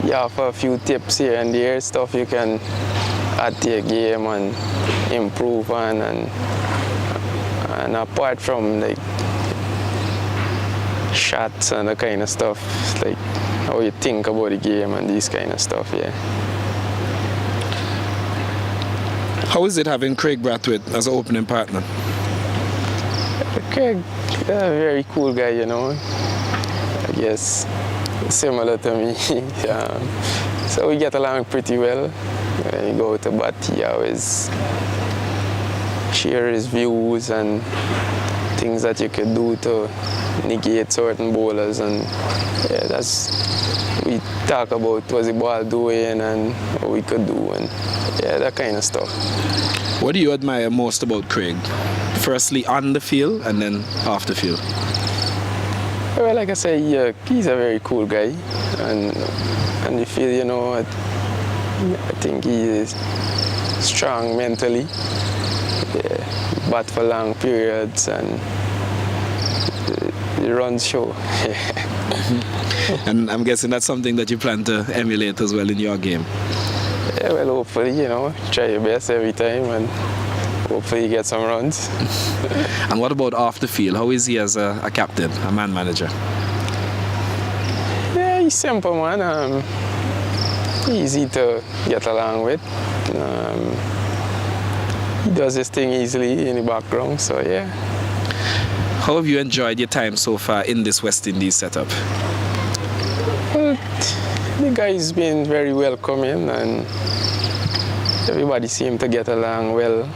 you have a few tips here and there, stuff you can add to your game and improve on, and apart from like shots and the kind of stuff, like how you think about the game and these kind of stuff, yeah. How is it having Craig Brathwaite as an opening partner? Craig, a very cool guy, I guess similar to me. So we get along pretty well. When you go to bat, he always share his views and things that you could do to negate certain bowlers, and yeah, we talk about what's the ball doing and what we could do, and yeah, that kind of stuff. What do you admire most about Craig? Firstly on the field and then off the field? Well, like I say, he's a very cool guy, and you feel, I think he is strong mentally, yeah, bat for long periods, and he runs show. And I'm guessing that's something that you plan to emulate as well in your game. Yeah, well, hopefully, try your best every time and hopefully you get some runs. And what about off the field? How is he as a captain, a man manager? Yeah, he's simple, man. Easy to get along with. He does his thing easily in the background, so yeah. How have you enjoyed your time so far in this West Indies setup? Well, the guys been very welcoming, and everybody seemed to get along well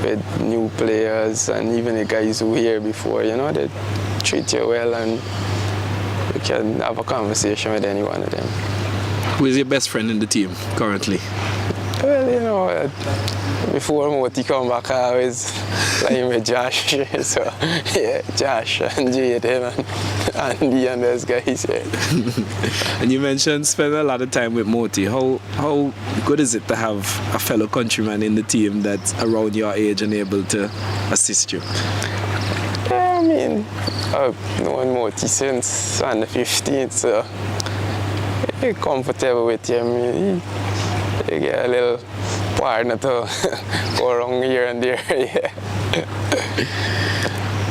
with new players, and even the guys who were here before, they treat you well, and you can have a conversation with any one of them. Who is your best friend in the team currently? Well, before Moti come back, I always playing with Josh. So, yeah, Josh and Jaden and Andy and those guys. Yeah. And you mentioned spending a lot of time with Moti. How good is it to have a fellow countryman in the team that's around your age and able to assist you? Yeah, I mean, I've known Moti since under 15, so I'm comfortable with him. You get a little partner to go around here and there. Yeah.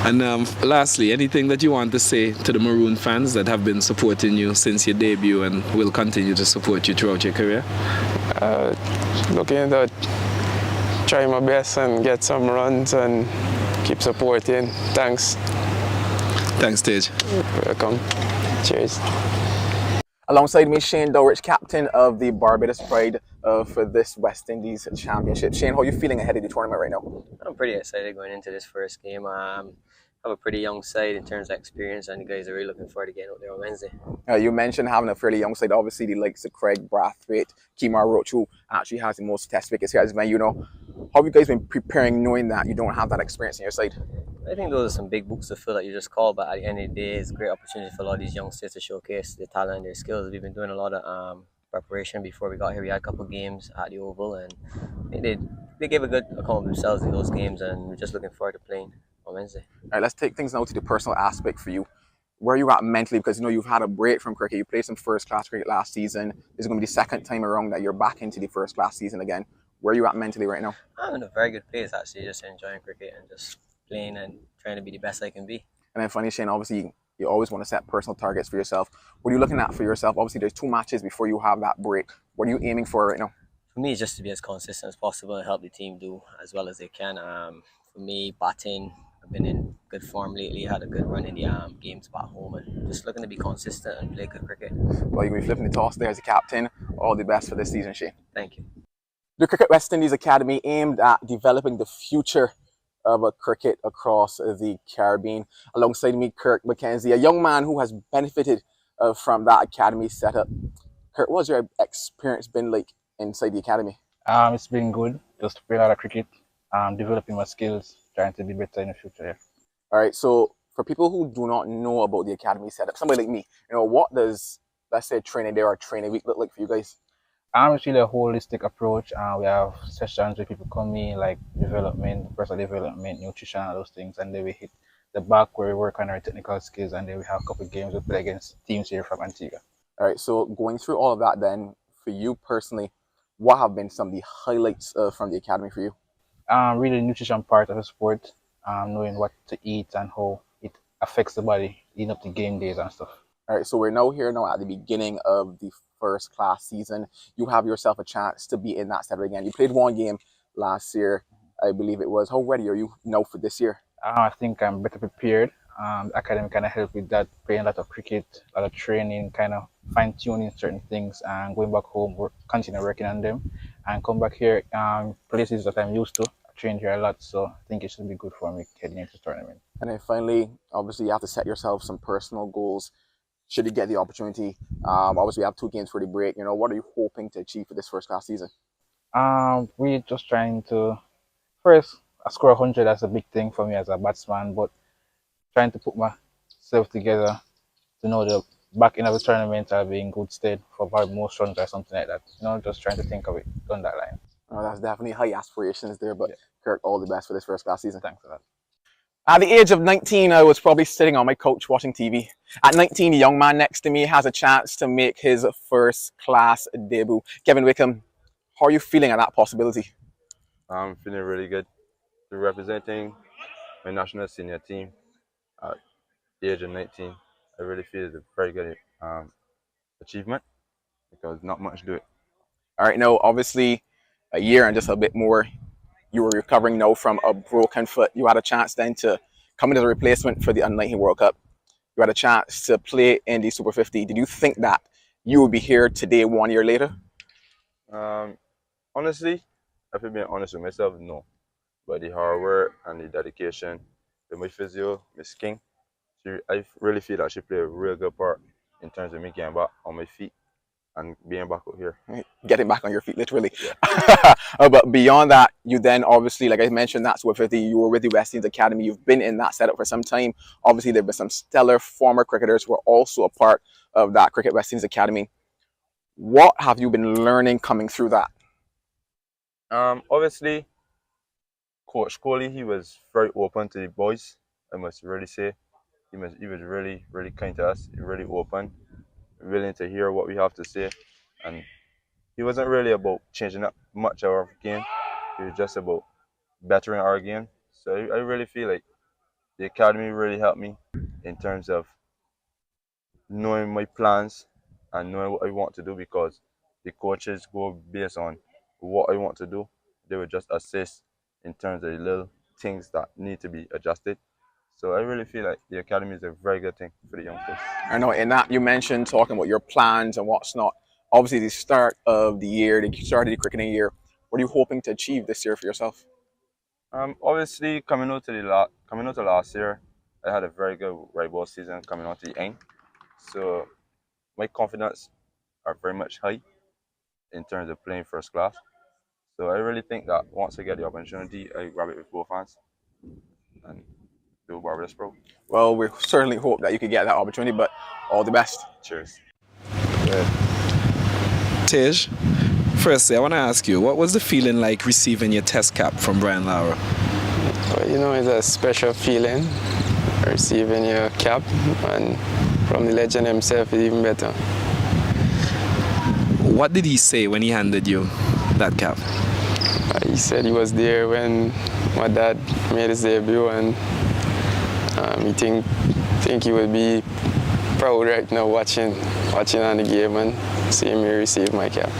And lastly, anything that you want to say to the Maroon fans that have been supporting you since your debut and will continue to support you throughout your career? Looking to try my best and get some runs and keep supporting. Thanks. Thanks, Tej. Welcome. Cheers. Alongside me, Shane Dowrich, captain of the Barbados Pride for this West Indies Championship. Shane, how are you feeling ahead of the tournament right now? I'm pretty excited going into this first game. I have a pretty young side in terms of experience, and the guys are really looking forward to getting out there on Wednesday. You mentioned having a fairly young side. Obviously, the likes of Craig Brathwaite, Kemar Roach, who actually has the most test wickets here as well. How have you guys been preparing knowing that you don't have that experience in your side? I think those are some big books to fill that you just called, but at the end of the day, it's a great opportunity for a lot of these youngsters to showcase their talent and their skills. We've been doing a lot of preparation before we got here. We had a couple of games at the Oval, and I think they gave a good account of themselves in those games, and we're just looking forward to playing. on Wednesday. All right, let's take things now to the personal aspect for you. Where are you at mentally? Because you know you've had a break from cricket. You played some first-class cricket last season. This is going to be the second time around that you're back into the first-class season again. Where are you at mentally right now? I'm in a very good place actually, just enjoying cricket and just playing and trying to be the best I can be. And then funny, Shane, obviously you always want to set personal targets for yourself. What are you looking at for yourself? Obviously there's 2 matches before you have that break. What are you aiming for right now? For me, it's just to be as consistent as possible and help the team do as well as they can. For me, batting, I've been in good form lately. Had a good run in the games back home, and just looking to be consistent and play good cricket. Well, you're going to be flipping the toss there as a captain. All the best for this season, Shane. Thank you. The Cricket West Indies Academy aimed at developing the future of cricket across the Caribbean. Alongside me, Kirk McKenzie, a young man who has benefited from that academy setup. Kirk, what's your experience been like inside the academy? It's been good. Just play a lot of cricket, developing my skills, trying to be better in the future. Yeah. All right. So for people who do not know about the academy setup, somebody like me, what does, let's say, training day or training week look like for you guys? It's really a holistic approach. We have sessions where people come in, like development, personal development, nutrition, all those things, and then we hit the back where we work on our technical skills, and then we have a couple of games we play against teams here from Antigua. All right. So going through all of that, then for you personally, what have been some of the highlights from the academy for you? Really, the nutrition part of the sport, knowing what to eat and how it affects the body leading up to game days and stuff. All right, so we're now at the beginning of the first-class season. You have yourself a chance to be in that setup again. You played 1 game last year, I believe it was. How ready are you now for this year? I think I'm better prepared. The academy kind of helped with that, playing a lot of cricket, a lot of training, kind of fine-tuning certain things, and going back home, continue working on them, and come back here, places that I'm used to. I trained here a lot, so I think it should be good for me heading into the tournament. And then finally, obviously, you have to set yourself some personal goals should you get the opportunity. Obviously, we have 2 games for the break. What are you hoping to achieve for this first-class season? We're just trying to, first, I score 100. That's a big thing for me as a batsman, but trying to put myself together to know the back end of the tournament I'll be in good stead for probably most runs or something like that. Just trying to think of it on that line. Oh, that's definitely high aspirations there, but yeah. Kirk, all the best for this first-class season. Thanks for that. At the age of 19, I was probably sitting on my couch watching TV. At 19, the young man next to me has a chance to make his first-class debut. Kevin Wickham, how are you feeling at that possibility? I'm feeling really good. Representing my national senior team at the age of 19, I really feel it's a very good achievement because not much do it. All right, now obviously a year and just a bit more, you were recovering now from a broken foot. You had a chance then to come in as a replacement for the Under-19 World Cup. You had a chance to play in the Super 50. Did you think that you would be here today 1 year later? Honestly, if I'm being honest with myself, no. But the hard work and the dedication with my physio, Miss King, I really feel that she played a real good part in terms of me getting back on my feet and being back out here. Getting back on your feet, literally. Yeah. But beyond that, you then obviously, like I mentioned, that's with you were with the West Indies Academy. You've been in that setup for some time. Obviously, there have been some stellar former cricketers who are also a part of that Cricket West Indies Academy. What have you been learning coming through that? Obviously, Coach Coley, he was very open to the boys, I must really say. He was really, really kind to us, really open, willing to hear what we have to say. And he wasn't really about changing up much of our game. He was just about bettering our game. So I really feel like the academy really helped me in terms of knowing my plans and knowing what I want to do, because the coaches go based on what I want to do. They would just assist in terms of the little things that need to be adjusted. So I really feel like the academy is a very good thing for the youngsters. I know in that you mentioned talking about your plans and what's not. Obviously, the start of the year, the start of the cricketing year, what are you hoping to achieve this year for yourself? Obviously, coming out to last year, I had a very good right ball season coming out to the end. So my confidence are very much high in terms of playing first class. So I really think that once I get the opportunity, I grab it with both hands and do Barbados Pro. Well, we certainly hope that you could get that opportunity, but all the best. Cheers. Tej, firstly, I want to ask you, what was the feeling like receiving your test cap from Brian Lara? you know, it's a special feeling receiving your cap, and from the legend himself, it's even better. What did he say when he handed you that cap? He said he was there when my dad made his debut, and he think he would be proud right now watching on the game and seeing me receive my cap.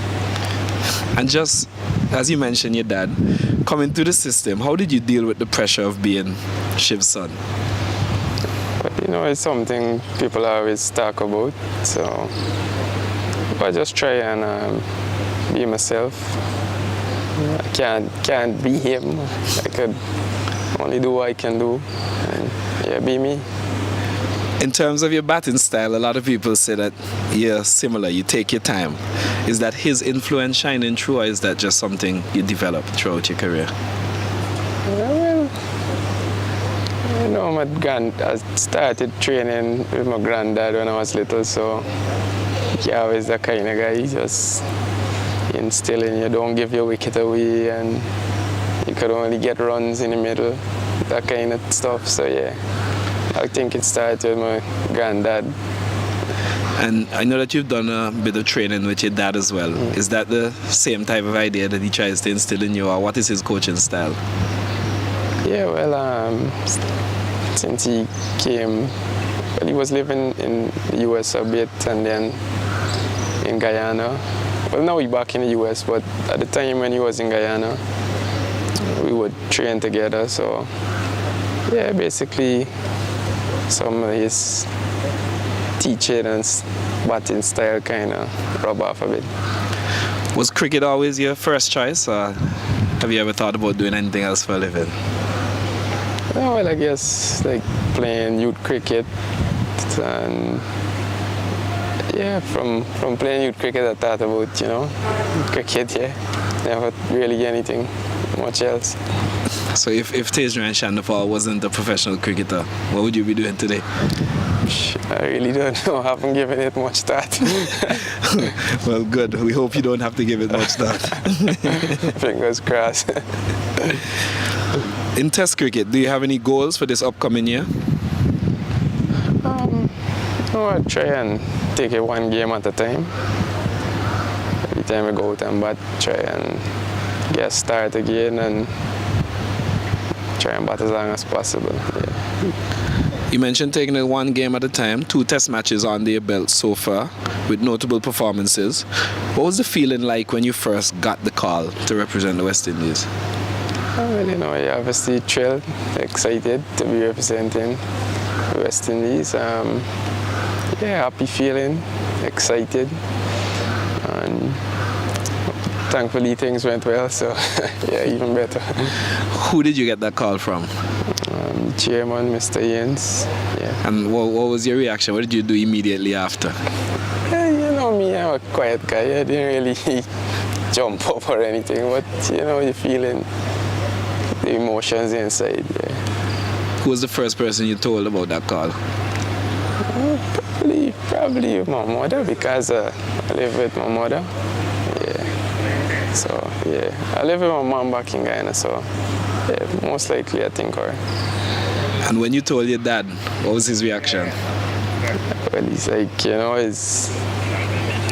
And just as you mentioned your dad, coming through the system, how did you deal with the pressure of being Shiv's son? But, you know, it's something people always talk about, so I just try and be myself. I can't be him. I could only do what I can do, and yeah, be me. In terms of your batting style, a lot of people say that you're similar, you take your time. Is that his influence shining through, or is that just something you developed throughout your career? Well, you know, I started training with my granddad when I was little, so he always the kind of guy, he just instilling you, don't give your wicket away, and you could only get runs in the middle, that kind of stuff. So yeah, I think it started with my granddad. And I know that you've done a bit of training with your dad as well. Is that the same type of idea that he tries to instill in you, or what is his coaching style? Yeah, well, since he came, well, he was living in the US a bit, and then in Guyana. Well, now he's back in the US, but at the time when he was in Guyana, we would train together. So yeah, basically some of his teaching and batting style kind of rub off a bit. Was cricket always your first choice, or have you ever thought about doing anything else for a living? Oh, well, I guess like playing youth cricket, and yeah, from playing youth cricket I thought about, you know, cricket, yeah. Never really anything much else. So if Tejran Shandafal wasn't a professional cricketer, what would you be doing today? I really don't know. I haven't given it much thought. Well, good. We hope you don't have to give it much thought. Fingers crossed. In Test cricket, do you have any goals for this upcoming year? No, I try and take it one game at a time. Every time I go out and bat, try and get start again and try and bat as long as possible. Yeah. You mentioned taking it one game at a time, 2 test matches on your belt so far, with notable performances. What was the feeling like when you first got the call to represent the West Indies? Well, you know, you're obviously thrilled, excited to be representing the West Indies. Yeah, happy feeling, excited, and thankfully things went well, so yeah, even better. Who did you get that call from? Chairman, Mr. Yens. Yeah. And what was your reaction? What did you do immediately after? Yeah, you know me, I'm a quiet guy. I didn't really jump up or anything, but you know, you're feeling the emotions inside. Yeah. Who was the first person you told about that call? Probably my mother, because I live with my mother. Yeah. So yeah, I live with my mom back in Guyana, so yeah, most likely I think her. And when you told your dad, what was his reaction? Well, he's like, you know, it's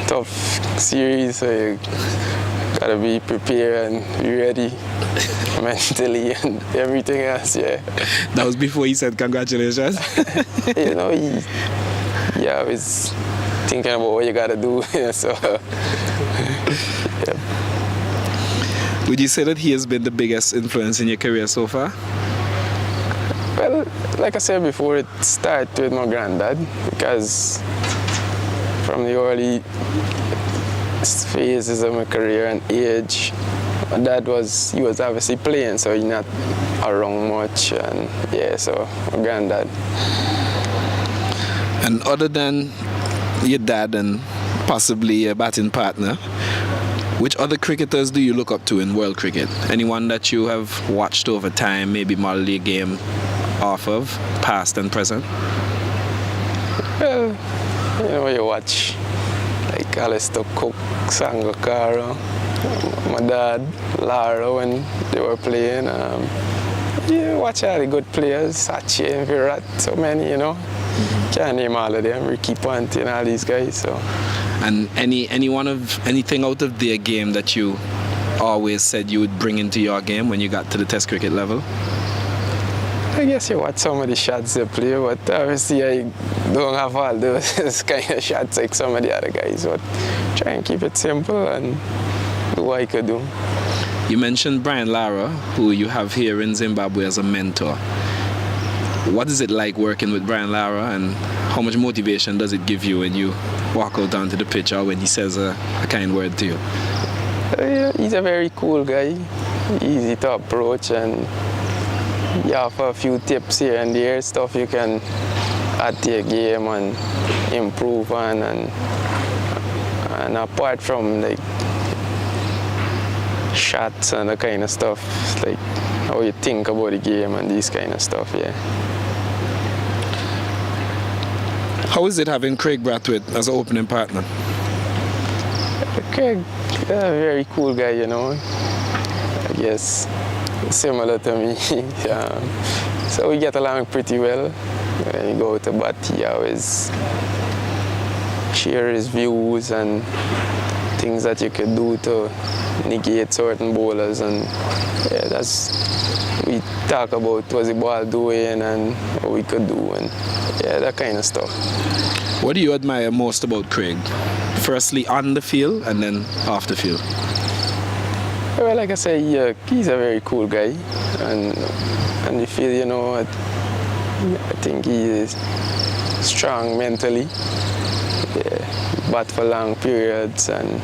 tough series, so you gotta be prepared and be ready mentally and everything else, yeah. That was before he said congratulations? You know, I was thinking about what you gotta do, so yeah. Would you say that he has been the biggest influence in your career so far? Well, like I said before, it started with my granddad, because from the early phases of my career and age, my dad was obviously playing, so he's not around much, and yeah, so my granddad. And other than your dad and possibly a batting partner, which other cricketers do you look up to in world cricket? Anyone that you have watched over time, maybe modeled your game off of, past and present? Well, you know, you watch like Alistair Cook, Sangakkara, my dad, Lara when they were playing. You watch all the good players, Sachi, Virat, so many, you know. Can't name all of them, Ricky Ponte and all these guys, so. And anything out of their game that you always said you would bring into your game when you got to the Test cricket level? I guess you watch some of the shots they play, but obviously I don't have all those kind of shots like some of the other guys, but try and keep it simple and do what I could do. You mentioned Brian Lara, who you have here in Zimbabwe as a mentor. What is it like working with Brian Lara, and how much motivation does it give you when you walk out onto the pitch or when he says a kind word to you? Yeah, he's a very cool guy, easy to approach, and you have a few tips here and there, stuff you can add to your game and improve on, and apart from like shots and the kind of stuff, like how you think about the game and these kind of stuff, yeah. How is it having Craig Brathwaite as an opening partner? Craig, a very cool guy, you know. I guess similar to me. So we get along pretty well. When you go to bat, he always share his views and things that you could do to negate certain bowlers, and yeah, that's we talk about what's the ball doing and what we could do, and yeah, that kind of stuff. What do you admire most about Craig? Firstly on the field and then off the field? Well, like I say, he's a very cool guy, and you feel, you know, I think he is strong mentally, yeah, bat for long periods, and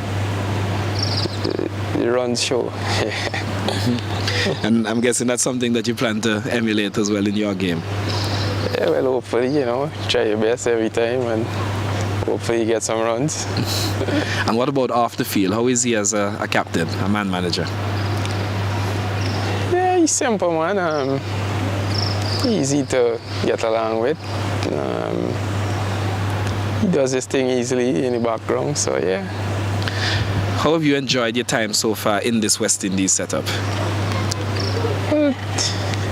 he runs show. And I'm guessing that's something that you plan to emulate as well in your game. Yeah, well, hopefully, you know, try your best every time and hopefully you get some runs. And what about off the field? How is he as a captain, a man manager? Yeah, he's simple, man. Easy to get along with. He does his thing easily in the background, so yeah. How have you enjoyed your time so far in this West Indies setup? Well,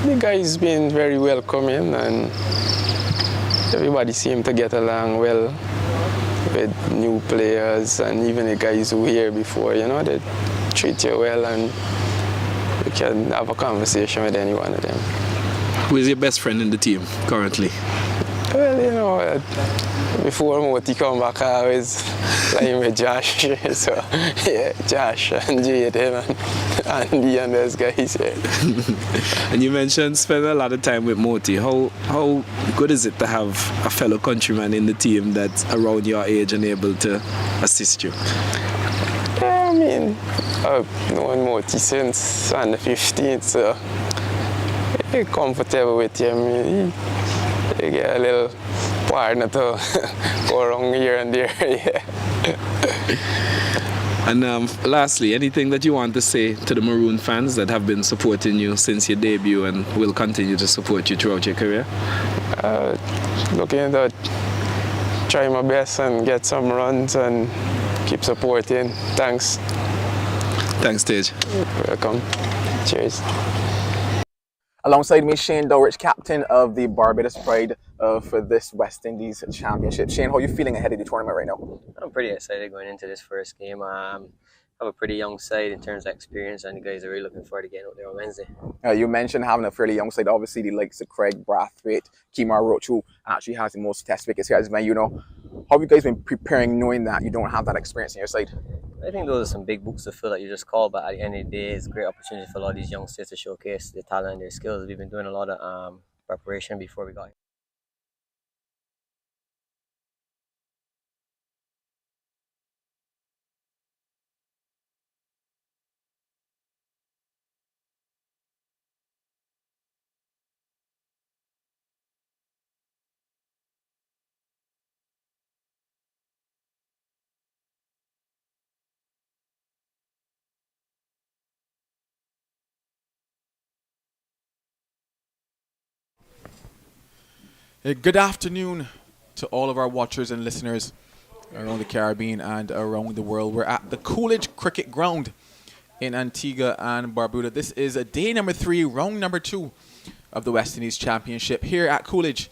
the guys been very welcoming, and everybody seemed to get along well with new players, and even the guys who were here before, you know, they treat you well, and you can have a conversation with any one of them. Who is your best friend in the team currently? Well, you know, before Moti come back, I always playing with Josh. So, yeah, Josh and Jaden and Andy and those guys. Yeah. And you mentioned spending a lot of time with Moti. How good is it to have a fellow countryman in the team that's around your age and able to assist you? Yeah, I mean, I've known Moti since under 15, so I'm comfortable with him. You get a little partner to go around here and there. Yeah. And lastly, anything that you want to say to the Maroon fans that have been supporting you since your debut and will continue to support you throughout your career? Looking to try my best and get some runs and keep supporting. Thanks. Thanks, Tej. Welcome. Cheers. Alongside me, Shane Dowrich, captain of the Barbados Pride for this West Indies Championship. Shane, how are you feeling ahead of the tournament right now? I'm pretty excited going into this first game. I have a pretty young side in terms of experience, and the guys are really looking forward to getting out there on Wednesday. You mentioned having a fairly young side. Obviously, the likes of Craig Brathwaite, Kemar Roach, who actually has the most test wickets here as well. You know, how have you guys been preparing knowing that you don't have that experience in your side? I think those are some big books to fill that you just called, but at the end of the day, it's a great opportunity for a lot of these youngsters to showcase their talent and their skills. We've been doing a lot of preparation before we got here. Good afternoon to all of our watchers and listeners around the Caribbean and around the world. We're at the Coolidge Cricket Ground in Antigua and Barbuda. This is a day number 3, round number 2 of the West Indies Championship. Here at Coolidge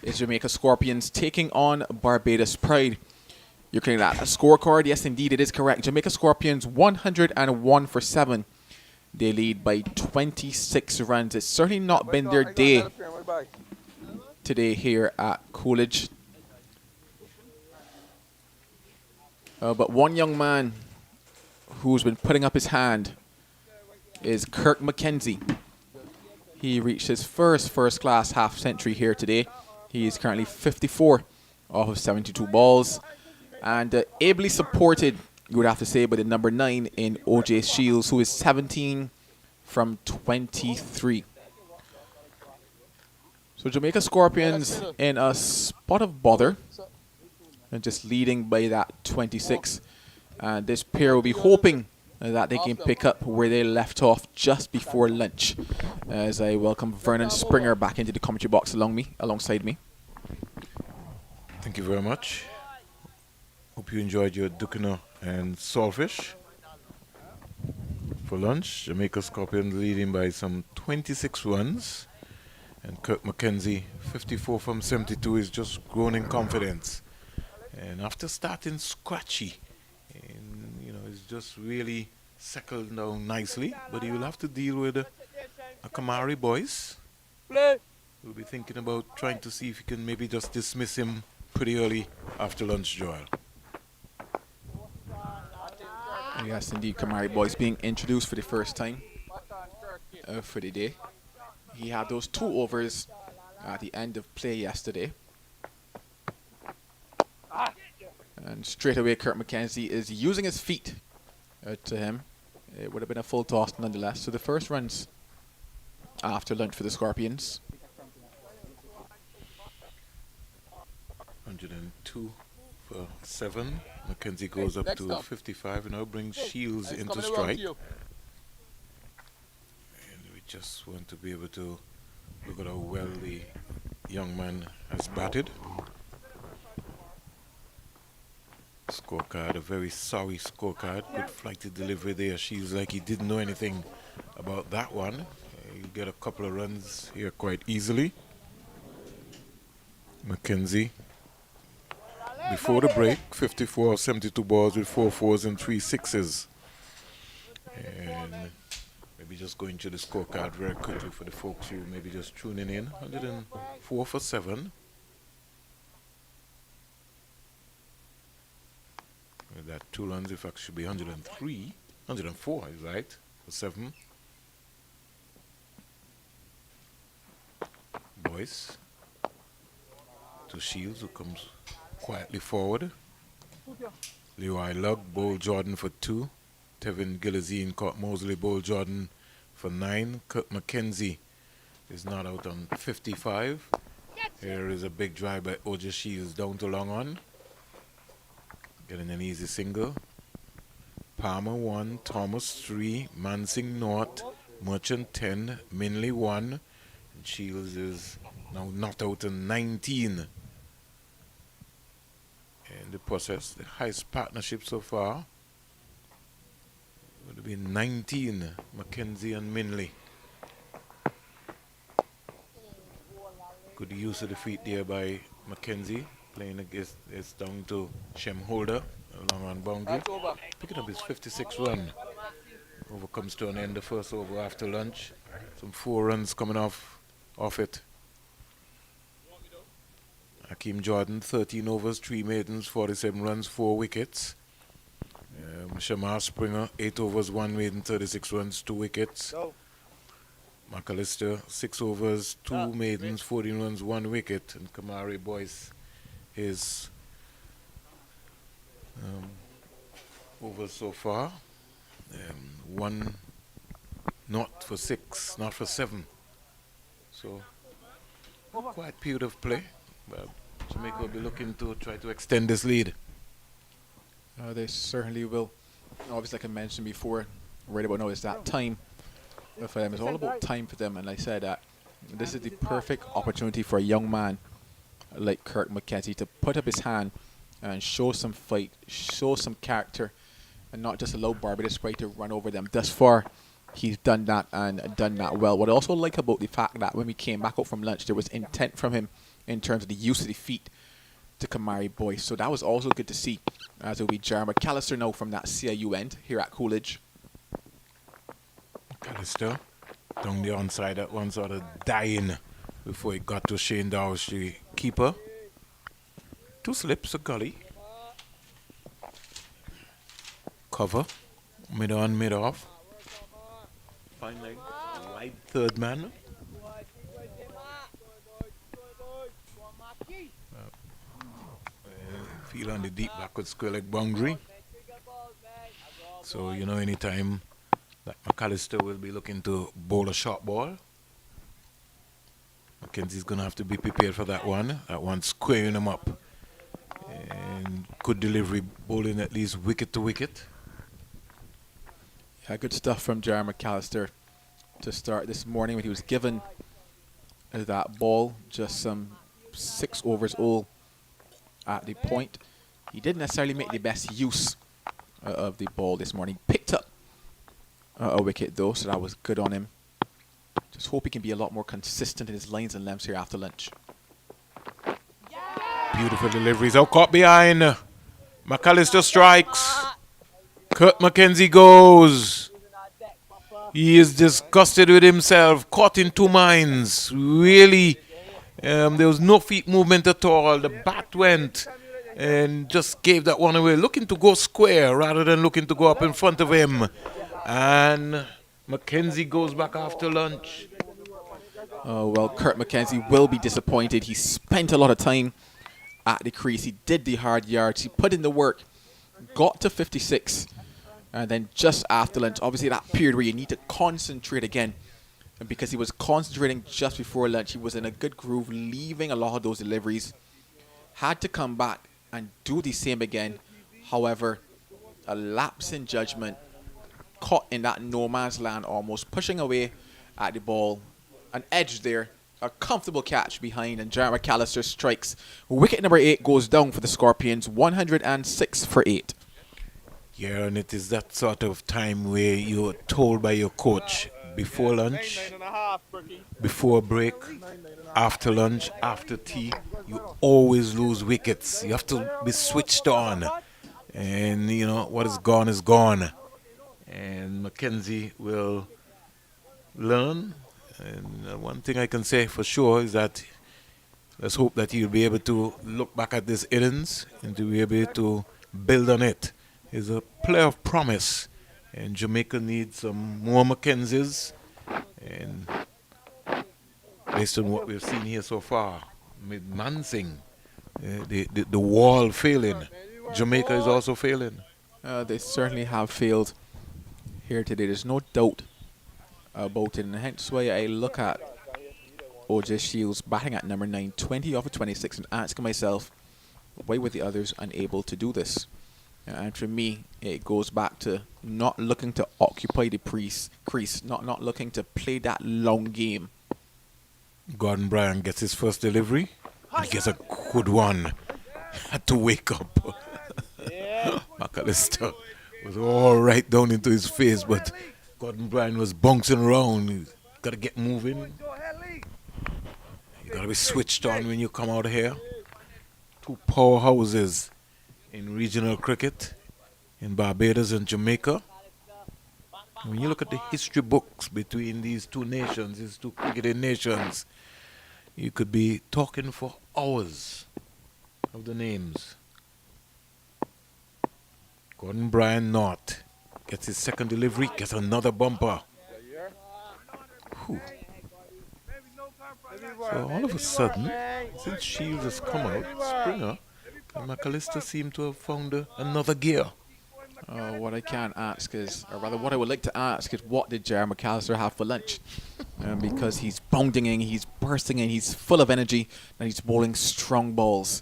is Jamaica Scorpions taking on Barbados Pride. You're looking at a scorecard. Yes, indeed, it is correct. Jamaica Scorpions 101 for 7. They lead by 26 runs. It's certainly not been their day today here at Coolidge. But one young man who's been putting up his hand is Kirk McKenzie. He reached his first-class half-century here today. He is currently 54 off of 72 balls. And ably supported, you would have to say, by the number 9 in O.J. Shields, who is 17 from 23. So Jamaica Scorpions in a spot of bother, and just leading by that 26. And this pair will be hoping that they can pick up where they left off just before lunch. As I welcome Vernon Springer back into the commentary box alongside me. Thank you very much. Hope you enjoyed your dukkana and saltfish. For lunch, Jamaica Scorpions leading by some 26 runs. And Kirk McKenzie, 54 from 72, is just growing in confidence. And after starting scratchy, and, he's just really settled down nicely. But he will have to deal with a Kamari boys. We'll be thinking about trying to see if he can maybe just dismiss him pretty early after lunch, Joel. Yes, indeed, Kamari boys being introduced for the first time for the day. He had those 2 overs at the end of play yesterday. And straight away, Kirk McKenzie is using his feet to him. It would have been a full toss nonetheless. So the first runs after lunch for the Scorpions. 102 for 7. McKenzie goes up to 55 and now brings Shields into strike. And we just want to be able to look at how well the young man has batted. Scorecard, a very sorry scorecard. Good flighted delivery there. Shields like he didn't know anything about that one. He'll get a couple of runs here quite easily. McKenzie, before the break, 54 of 72 balls with 4 fours and 3 sixes. And maybe just going through the scorecard very quickly for the folks who maybe just tuning in. 104 for 7. With that 2 runs, in fact, should be 103. 104 is right for 7. Boyce to Shields, who comes quietly forward. Leroy Lugg bowled Jordan for 2. Tevin Gillazine caught Mosley, bowled Jordan for 9. Kirk McKenzie is not out on 55. Here is a big drive by O.J. Shields down to long on. Getting an easy single. Palmer 1, Thomas 3, Mansing 0, Merchant 10, Minley 1. And Shields is now not out on 19. In the process, the highest partnership so far would have been 19, McKenzie and Minley. Good use of the feet there by McKenzie, playing against it's down to Shem Holder along on boundary. Picking up his 56 run. Over comes to an end the first over after lunch. Some 4 runs coming off it. Hakeem Jordan, 13 overs, 3 maidens, 47 runs, 4 wickets. Shamar Springer, 8 overs, 1 maiden, 36 runs, 2 wickets. McAllister, 6 overs, 2 maidens, 14 runs, 1 wicket. And Kamari Boyce, his overs so far. 1 not for 6, not for 7. So, quite period of play. Well, Jamaica will be looking to try to extend this lead. They certainly will. Obviously, like I mentioned before, right about now, it's that time for them. It's all about time for them. And like I said, this is the perfect opportunity for a young man like Kirk McKenzie to put up his hand and show some fight, show some character, and not just allow Barbados Spray to run over them. Thus far, he's done that and done that well. What I also like about the fact that when we came back out from lunch, there was intent from him in terms of the use of the feet to Kamari Boyce. So that was also good to see. As it will be Jared McAllister now from that CIU end here at Coolidge. McAllister down the onside, that one sort of dying before it got to Shane Dawes, the keeper. 2 slips, a gully. Cover, mid on, mid off. Fine leg, right third man. Feel on the deep backward square leg boundary. So, you know, anytime that McAllister will be looking to bowl a short ball, Mackenzie's going to have to be prepared for that one. That one squaring him up. And good delivery, bowling at least wicket to wicket. Yeah, good stuff from Jared McAllister to start this morning when he was given that ball, just some 6 overs all at the point. He didn't necessarily make the best use of the ball this morning. Picked up a wicket though, so that was good on him. Just hope he can be a lot more consistent in his lines and lengths here after lunch. Beautiful deliveries. Out caught behind. McAllister strikes. Kurt Mackenzie goes. He is disgusted with himself. Caught in 2 minds. Really, there was no feet movement at all. The bat went and just gave that one away. Looking to go square rather than looking to go up in front of him. And Mackenzie goes back after lunch. Oh, well, Kurt Mackenzie will be disappointed. He spent a lot of time at the crease. He did the hard yards. He put in the work. Got to 56. And then just after lunch, obviously that period where you need to concentrate again. And because he was concentrating just before lunch, he was in a good groove, leaving a lot of those deliveries. Had to come back and do the same again. However, a lapse in judgment, caught in that no man's land almost, pushing away at the ball. An edge there, a comfortable catch behind, and Jared McAllister strikes. Wicket number 8 goes down for the Scorpions, 106 for 8. Yeah, and it is that sort of time where you're told by your coach before lunch, before break, after lunch, after tea, you always lose wickets. You have to be switched on. And, you know, what is gone is gone. And Mackenzie will learn. And one thing I can say for sure is that let's hope that he'll be able to look back at this innings and to be able to build on it. He's a player of promise. And Jamaica needs some more Mackenzies. And based on what we've seen here so far, with Mansing, the wall failing. Jamaica is also failing. They certainly have failed here today. There's no doubt about it. And hence why I look at OJ Shields batting at number 9, 20 off of 26, and asking myself, why were the others unable to do this? And for me, it goes back to not looking to occupy the crease, not looking to play that long game. Gordon Bryan gets his first delivery. He gets a good one. Had to wake up. McAllister was all right down into his face, but Gordon Bryan was bouncing around. You got to get moving. You got to be switched on when you come out of here. 2 powerhouses in regional cricket in Barbados and Jamaica. When you look at the history books between these 2 nations, these 2 cricketing nations, you could be talking for hours of the names. Gordon Bryan not. Gets his second delivery, gets another bumper. Whew. So all of a sudden, since Shields has come out, Springer and McAllister seem to have found another gear. What I can ask is, or rather what I would like to ask is, what did Jared McAllister have for lunch? Because he's bounding in, he's bursting in, he's full of energy, and he's bowling strong balls.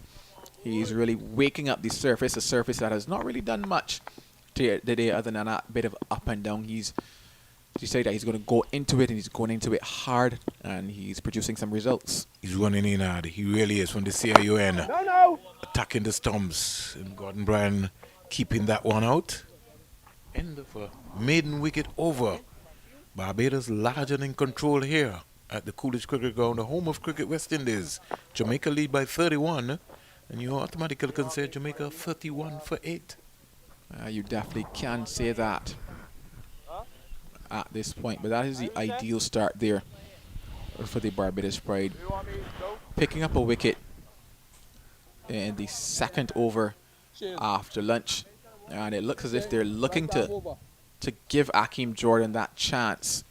He's really waking up the surface, a surface that has not really done much today other than that bit of up and down. He said that he's going to go into it, and he's going into it hard, and he's producing some results. He's running in hard. He really is from the CIUN. Attacking the stumps. And Gordon Bryan keeping that one out. end of a maiden wicket over. Barbados large and in control here at the Coolidge Cricket Ground, the home of Cricket West Indies. Jamaica lead by 31, and you automatically can say Jamaica 31 for 8. You definitely can say that at this point, but that is the ideal start there for the Barbados Pride. Picking up a wicket in the second over after lunch, and it looks as if they're looking to give Akeem Jordan that chance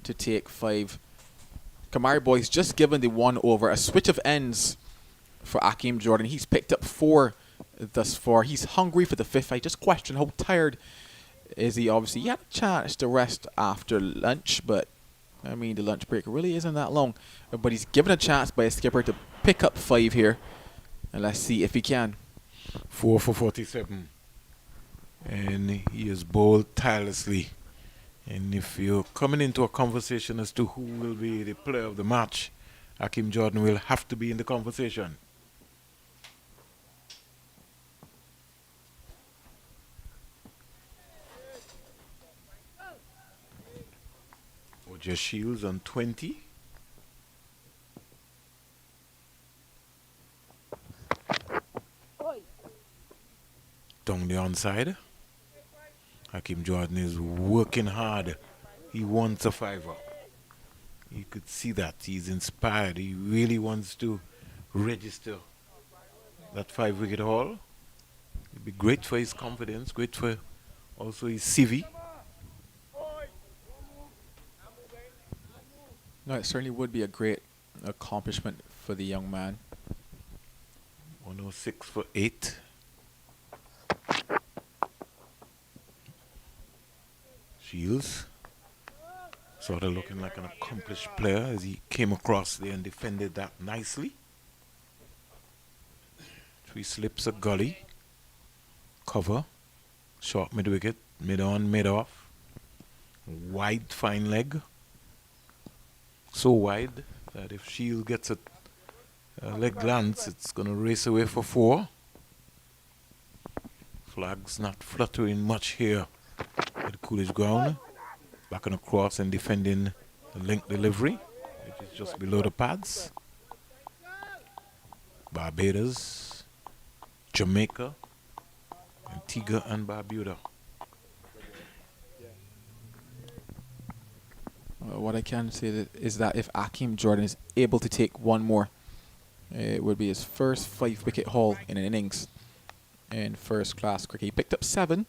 to take 5. Kamari Boy's just given the 1 over, a switch of ends for Akeem Jordan. He's picked up 4 thus far. He's hungry for the 5th. I just question how tired is he. Obviously, he had a chance to rest after lunch, but I mean, the lunch break really isn't that long. But he's given a chance by a skipper to pick up 5 here, and let's see if he can. 4 for 47. And he is bowled tirelessly. And if you're coming into a conversation as to who will be the player of the match, Akeem Jordan will have to be in the conversation. Oja Shields on 20. Down the onside. Akeem Jordan is working hard. He wants a 5er. You could see that. He's inspired. He really wants to register that 5-wicket haul. It'd be great for his confidence, great for also his CV. No, it certainly would be a great accomplishment for the young man. 106 for 8. Shields sort of looking like an accomplished player as he came across there and defended that nicely. 3 slips a gully. Cover. Short mid wicket. Mid on, mid off. Wide fine leg. So wide that if Shield gets a leg glance, it's going to race away for 4. Flag's not fluttering much here at the Coolidge Ground. Back and across and defending the link delivery, which is just below the pads. Barbados, Jamaica, Antigua and Barbuda. What I can say is that if Akeem Jordan is able to take 1 more, it would be his first 5-wicket haul in an innings in first-class cricket. He picked up 7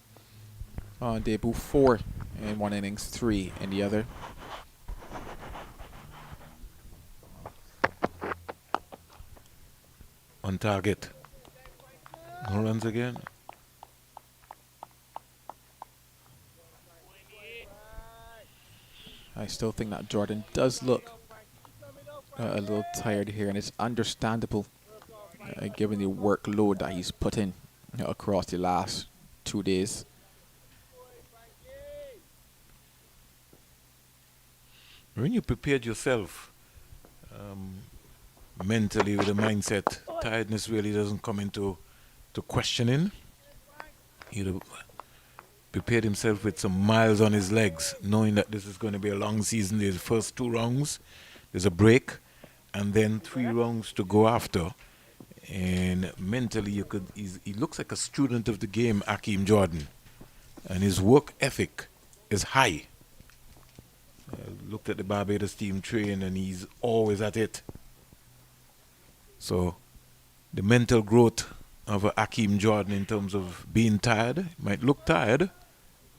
on debut, 4 in one innings, 3 in the other. On target. No runs again. I still think that Jordan does look a little tired here, and it's understandable given the workload that he's put in across the last 2 days. When you prepared yourself mentally with a mindset, tiredness really doesn't come into questioning. He'd prepared himself with some miles on his legs, knowing that this is going to be a long season. There's the first 2 rounds, there's a break, and then 3 rounds to go after. And mentally, he looks like a student of the game, Akeem Jordan. And his work ethic is high. Looked at the Barbados team train, and he's always at it. So the mental growth of Akeem Jordan in terms of being tired, might look tired,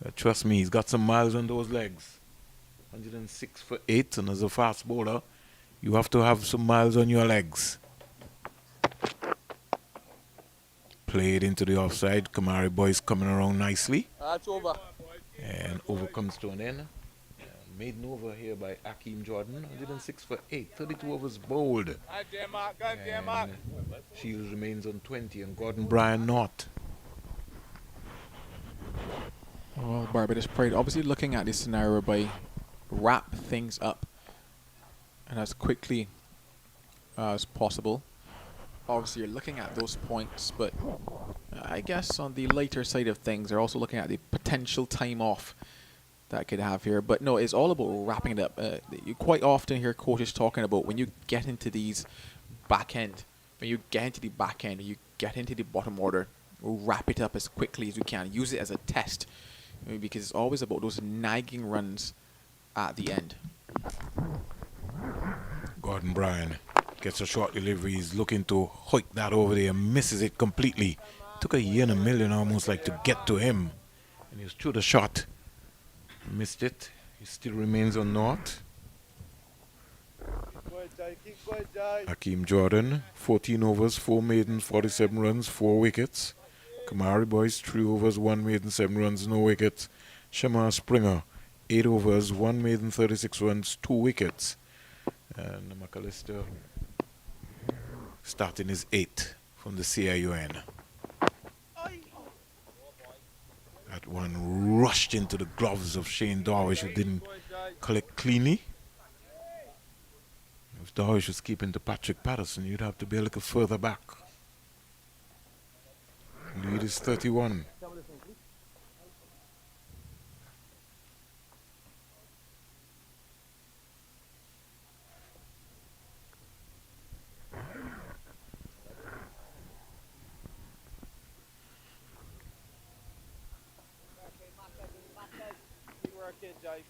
but trust me, he's got some miles on those legs. 106 for 8, and as a fast bowler, you have to have some miles on your legs. Played into the offside. Kamari Boy's coming around nicely. That's over. And over comes to an end. Maiden over here by Akeem Jordan. 106 for 8. 32 overs bowled. And Shields remains on 20, and Gordon Bryan not. Well, Barbados Pride obviously looking at this scenario by wrap things up and as quickly as possible. obviously you're looking at those points, but I guess on the lighter side of things, they're also looking at the potential time off that could have here. But no, it's all about wrapping it up. You quite often hear coaches talking about when you get into these back end, when you get into the back end, you get into the bottom order, wrap it up as quickly as you can. Use it as a test, because it's always about those nagging runs at the end. Gordon Bryan gets a short delivery. He's looking to hoik that over there, misses it completely. Took a year and a million almost like to get to him. And he was through the shot. Missed it. He still remains on naught. Hakeem Jordan, 14 overs, 4 maidens, 47 runs, 4 wickets. Kamari Boyce, 3 overs, 1 maiden, 7 runs, no wickets. Shamar Springer, 8 overs, 1 maiden, 36 runs, 2 wickets. And McAllister starting his 8th from the CIUN. That one rushed into the gloves of Shane Darvish, who didn't collect cleanly. If Darvish was keeping to Patrick Patterson, you'd have to be a little further back. Lead is 31.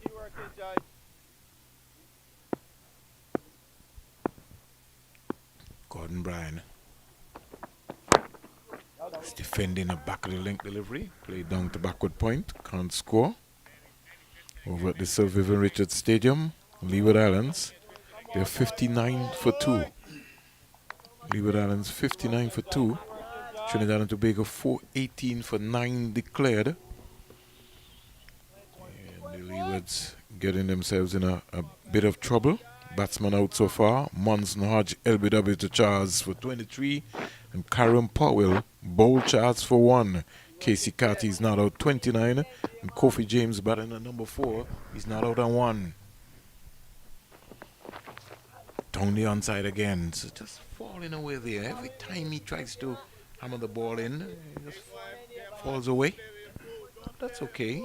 Keep working, Jai. Gordon Bryan is defending a back of the link delivery. Played down to backward point. Can't score. Over at the Sir Vivian Richards Stadium, Leeward Islands. They're 59 for 2. Leeward Islands 59 for 2. Trinidad and Tobago 418 for 9 declared. And the Leewards getting themselves in a bit of trouble. Batsman out so far. Monson Hodge, LBW to Charles for 23. And Karen Powell, bowl Charles for 1. Casey Carty is not out 29. And Kofi James batting at number 4. He's not out on 1. Down the onside again. So just falling away there. Every time he tries to hammer the ball in, he just falls away. That's okay.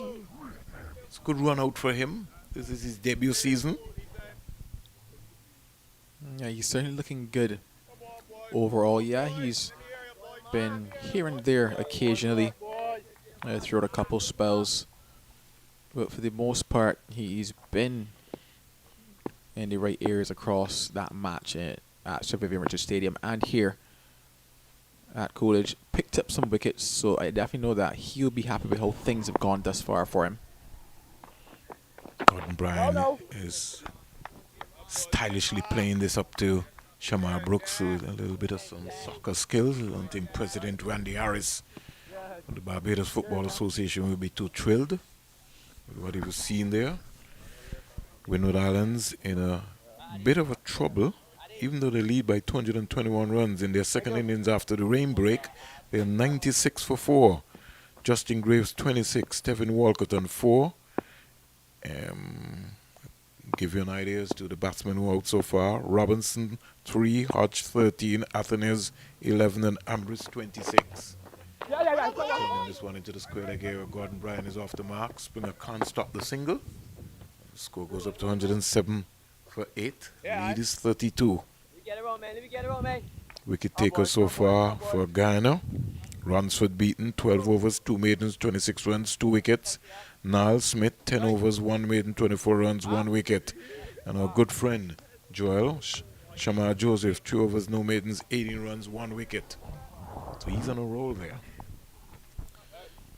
It's a good run out for him. This is his debut season. Yeah, he's certainly looking good overall. Yeah, he's been here and there occasionally throughout a couple spells, but for the most part, he's been in the right areas across that match at Sir Vivian Richards Stadium and here at Coolidge. Picked up some wickets, so I definitely know that he'll be happy with how things have gone thus far for him. Gordon Bryan is stylishly playing this up to Shamar Brooks with a little bit of some soccer skills. I don't think President Randy Harris of the Barbados Football Association will be too thrilled with what he was seeing there. Windward Islands in a bit of a trouble, even though they lead by 221 runs in their second innings after the rain break. They're 96 for 4. Justin Graves 26, Tevin Walcott on 4. Give you an idea as to the batsmen who are out so far. Robinson 3, Hodge 13, Athens 11, and Ambrose 26. Sending this one into the square leg area. Gordon Bryan is off the mark. Springer can't stop the single. The score goes up to 107 for 8. Lead is 32. Wicket taker so far for Guyana. Ransford beaten, 12 overs, 2 maidens, 26 runs, 2 wickets. Niall Smith, 10 overs, 1 maiden, 24 runs, 1 wicket. And our good friend, Joel Shamar Joseph, 3 overs, no maidens, 18 runs, 1 wicket. So he's on a roll there.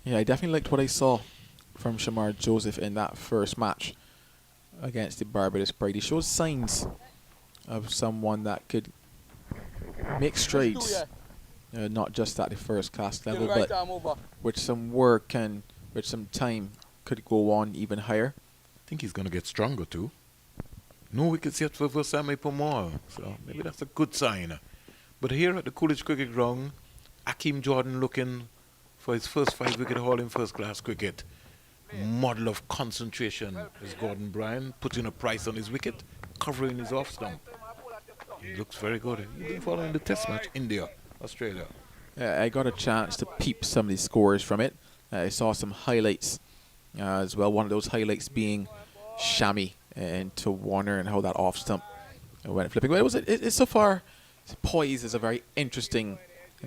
Yeah, I definitely liked what I saw from Shamar Joseph in that first match against the Barbados Pride. He shows signs of someone that could make strides, not just at the first class level, but with some work and with some time could go on even higher. I think he's going to get stronger too. No wickets yet for Versame Pomal, so maybe that's a good sign. But here at the Coolidge Cricket Ground, Hakeem Jordan looking for his first 5-wicket haul in first-class cricket. Model of concentration is Gordon Bryan, putting a price on his wicket, covering his off stump. He looks very good. You've been following the test match, India, Australia. I got a chance to peep some of the scores from it. I saw some highlights as well. One of those highlights being Shami into Warner and how that off stump went flipping. But it's so far poised as a very interesting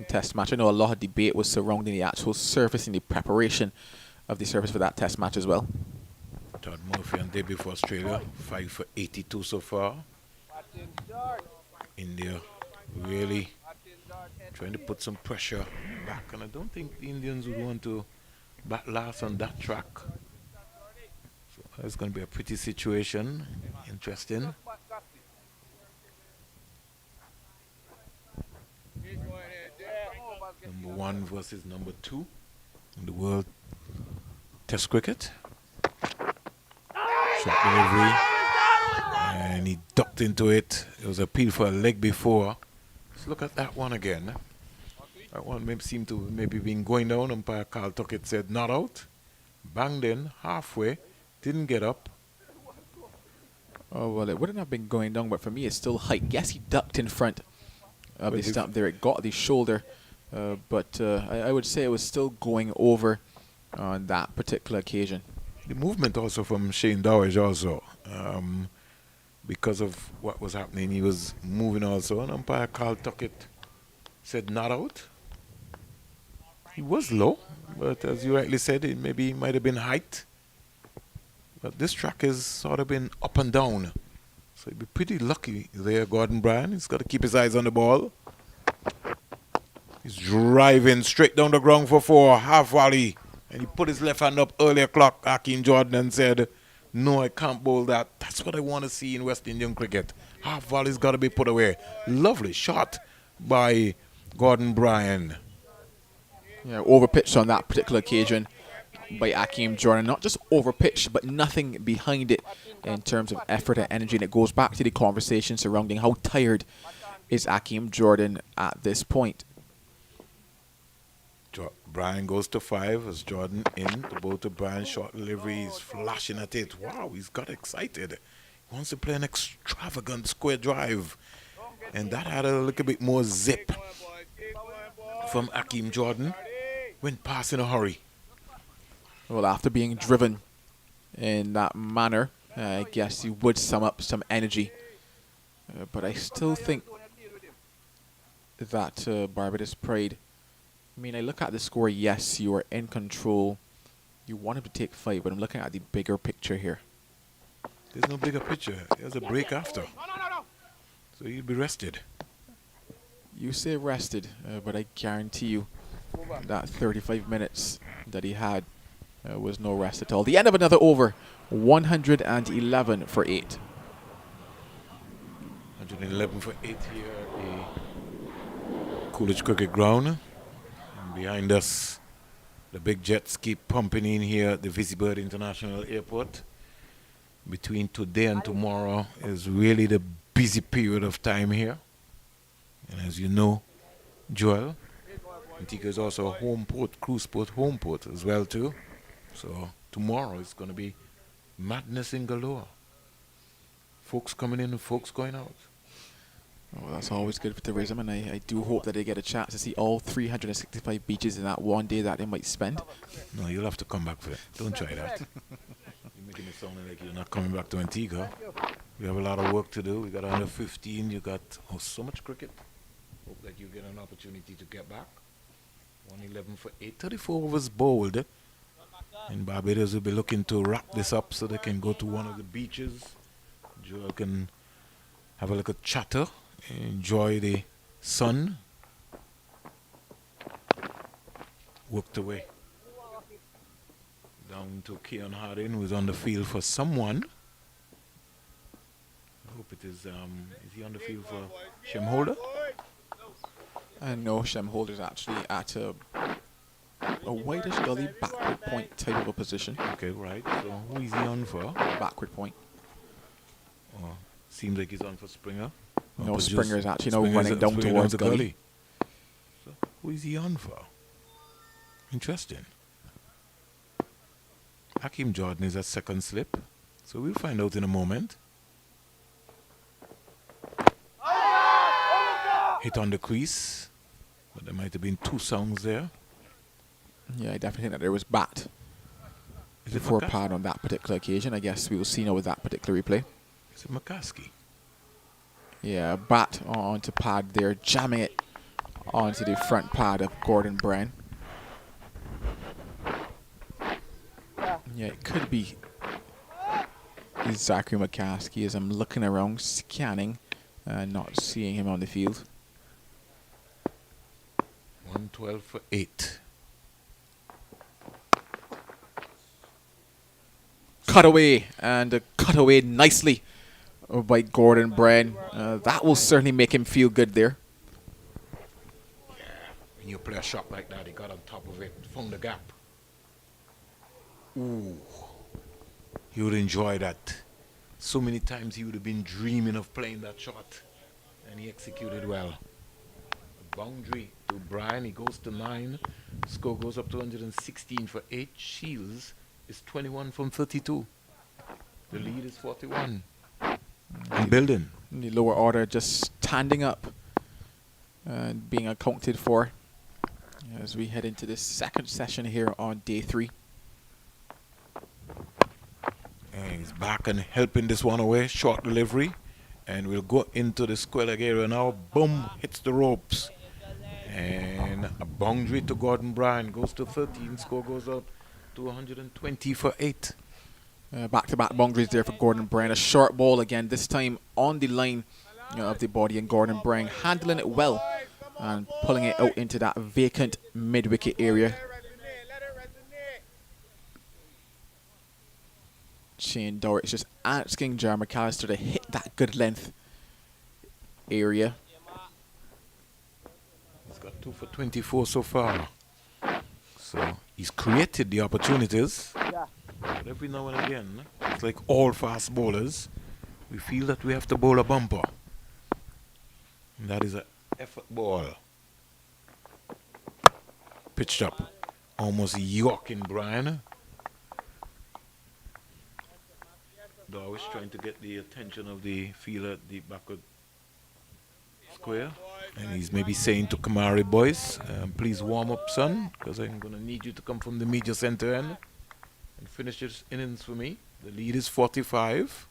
test match. I know a lot of debate was surrounding the actual surface and the preparation of the surface for that test match as well. Todd Murphy on debut for Australia, 5 for 82 so far. India really trying to put some pressure back, and I don't think the Indians would want to bat last on that track. So it's going to be a pretty situation. Interesting. Number 1 versus number 2 in the world Test cricket. Shot delivery, and he ducked into it. It was a appeal for a leg before. Let's look at that one again. That one maybe seemed to maybe been going down. Umpire Carl Tuckett said not out. Banged in halfway, didn't get up. Oh, well, it wouldn't have been going down, but for me, it's still height. Yes, he ducked in front of the stump there. It got the shoulder, but I would say it was still going over on that particular occasion. The movement also from Shane Dowage also, because of what was happening, he was moving also. And umpire Carl Tuckett said not out. He was low, but as you rightly said, it maybe might have been height. But this track has sort of been up and down. So he'd be pretty lucky there, Gordon Bryan. He's got to keep his eyes on the ball. He's driving straight down the ground for 4, half volley. And he put his left hand up earlier clock, Hakeem Jordan, and said, no, I can't bowl that. That's what I want to see in West Indian cricket. Half volley's got to be put away. Lovely shot by Gordon Bryan. Yeah, overpitched on that particular occasion by Hakeem Jordan. Not just overpitched, but nothing behind it in terms of effort and energy. And it goes back to the conversation surrounding how tired is Hakeem Jordan at this point. Bryan goes to 5 as Jordan in. The ball to Bryan, short delivery. He's flashing at it. Wow, he's got excited. He wants to play an extravagant square drive. And that had a little bit more zip from Hakeem Jordan. Went past in a hurry. Well, after being driven in that manner, I guess you would sum up some energy. But I still think that Barbados prayed. I mean, I look at the score, yes, you are in control. You want him to take 5, but I'm looking at the bigger picture here. There's no bigger picture. There's a break after. So you'll be rested. You say rested, but I guarantee you that 35 minutes that he had was no rest at all. The end of another over, 111 for 8. 111 for 8 here at the Coolidge Cricket Ground. And behind us, the big jets keep pumping in here at the Visibird International Airport. Between today and tomorrow is really the busy period of time here. And as you know, Joel, Antigua is also a home port, cruise port, home port as well too. So tomorrow is going to be madness in galore. Folks coming in and folks going out. Well, that's always good for tourism, and I do hope that they get a chance to see all 365 beaches in that one day that they might spend. No, you'll have to come back for it. Don't try that. You're making it sound like you're not coming back to Antigua. We have a lot of work to do. We got under 15. You got so much cricket. Hope that you get an opportunity to get back. 111 for 8. 34 overs bowled. And Barbados will be looking to wrap this up so they can go to one of the beaches. Joel can have a little chatter, enjoy the sun. Worked away. Down to Keon Harding, who's on the field for someone. I hope it is he on the field for Shem Holder? No, Shem Holder's actually at a whitish gully backward point type of a position. Okay, right. So who is he on for? Backward point. Oh, seems like he's on for Springer. No, Springer is actually now running down towards the gully. So who is he on for? Interesting. Hakeem Jordan is at second slip. So we'll find out in a moment. hit on the crease, but there might have been two songs there. Yeah, I definitely think that there was bat Is it before McCaskey? pad on that particular occasion. I guess we will see now with that particular replay. Is it McCaskey? Yeah, bat onto pad there, jamming it onto the front pad of Gordon Bryan. Yeah, it could be Zachary McCaskey as I'm looking around, scanning, not seeing him on the field. 112 for 8. Cutaway, and cut away nicely by Gordon Bryan. That will certainly make him feel good there. When you play a shot like that, he got on top of it, found the gap. Ooh. He would enjoy that. So many times he would have been dreaming of playing that shot. And he executed well. A boundary to Bryan, he goes to 9. Score goes up to 116 for 8. Shields is 21 from 32. The lead is 41. And building. In the lower order just standing up and being accounted for as we head into this second session here on day 3. And he's back and helping this one away. Short delivery. And we'll go into the square leg area now. Boom, hits the ropes. And a boundary to Gordon Bryan. Goes to 13. Score goes up to 120 for 8. Back-to-back boundaries there for Gordon Bryan. A short ball again, this time on the line of the body. And Gordon Bryan handling it well and pulling it out into that vacant mid-wicket area. Shane Dorrich just asking Jar McAllister to hit that good length area. He's got 2 for 24 so far. So he's created the opportunities. But every now and again, it's like all fast bowlers, we feel that we have to bowl a bumper. And that is an effort ball. Pitched up. Almost yorking Bryan. Darwish trying to get the attention of the fielder at the backward square. And he's maybe saying to Kamari boys, please warm up, son, because I'm going to need you to come from the media center end and finish this innings for me. The lead is 45.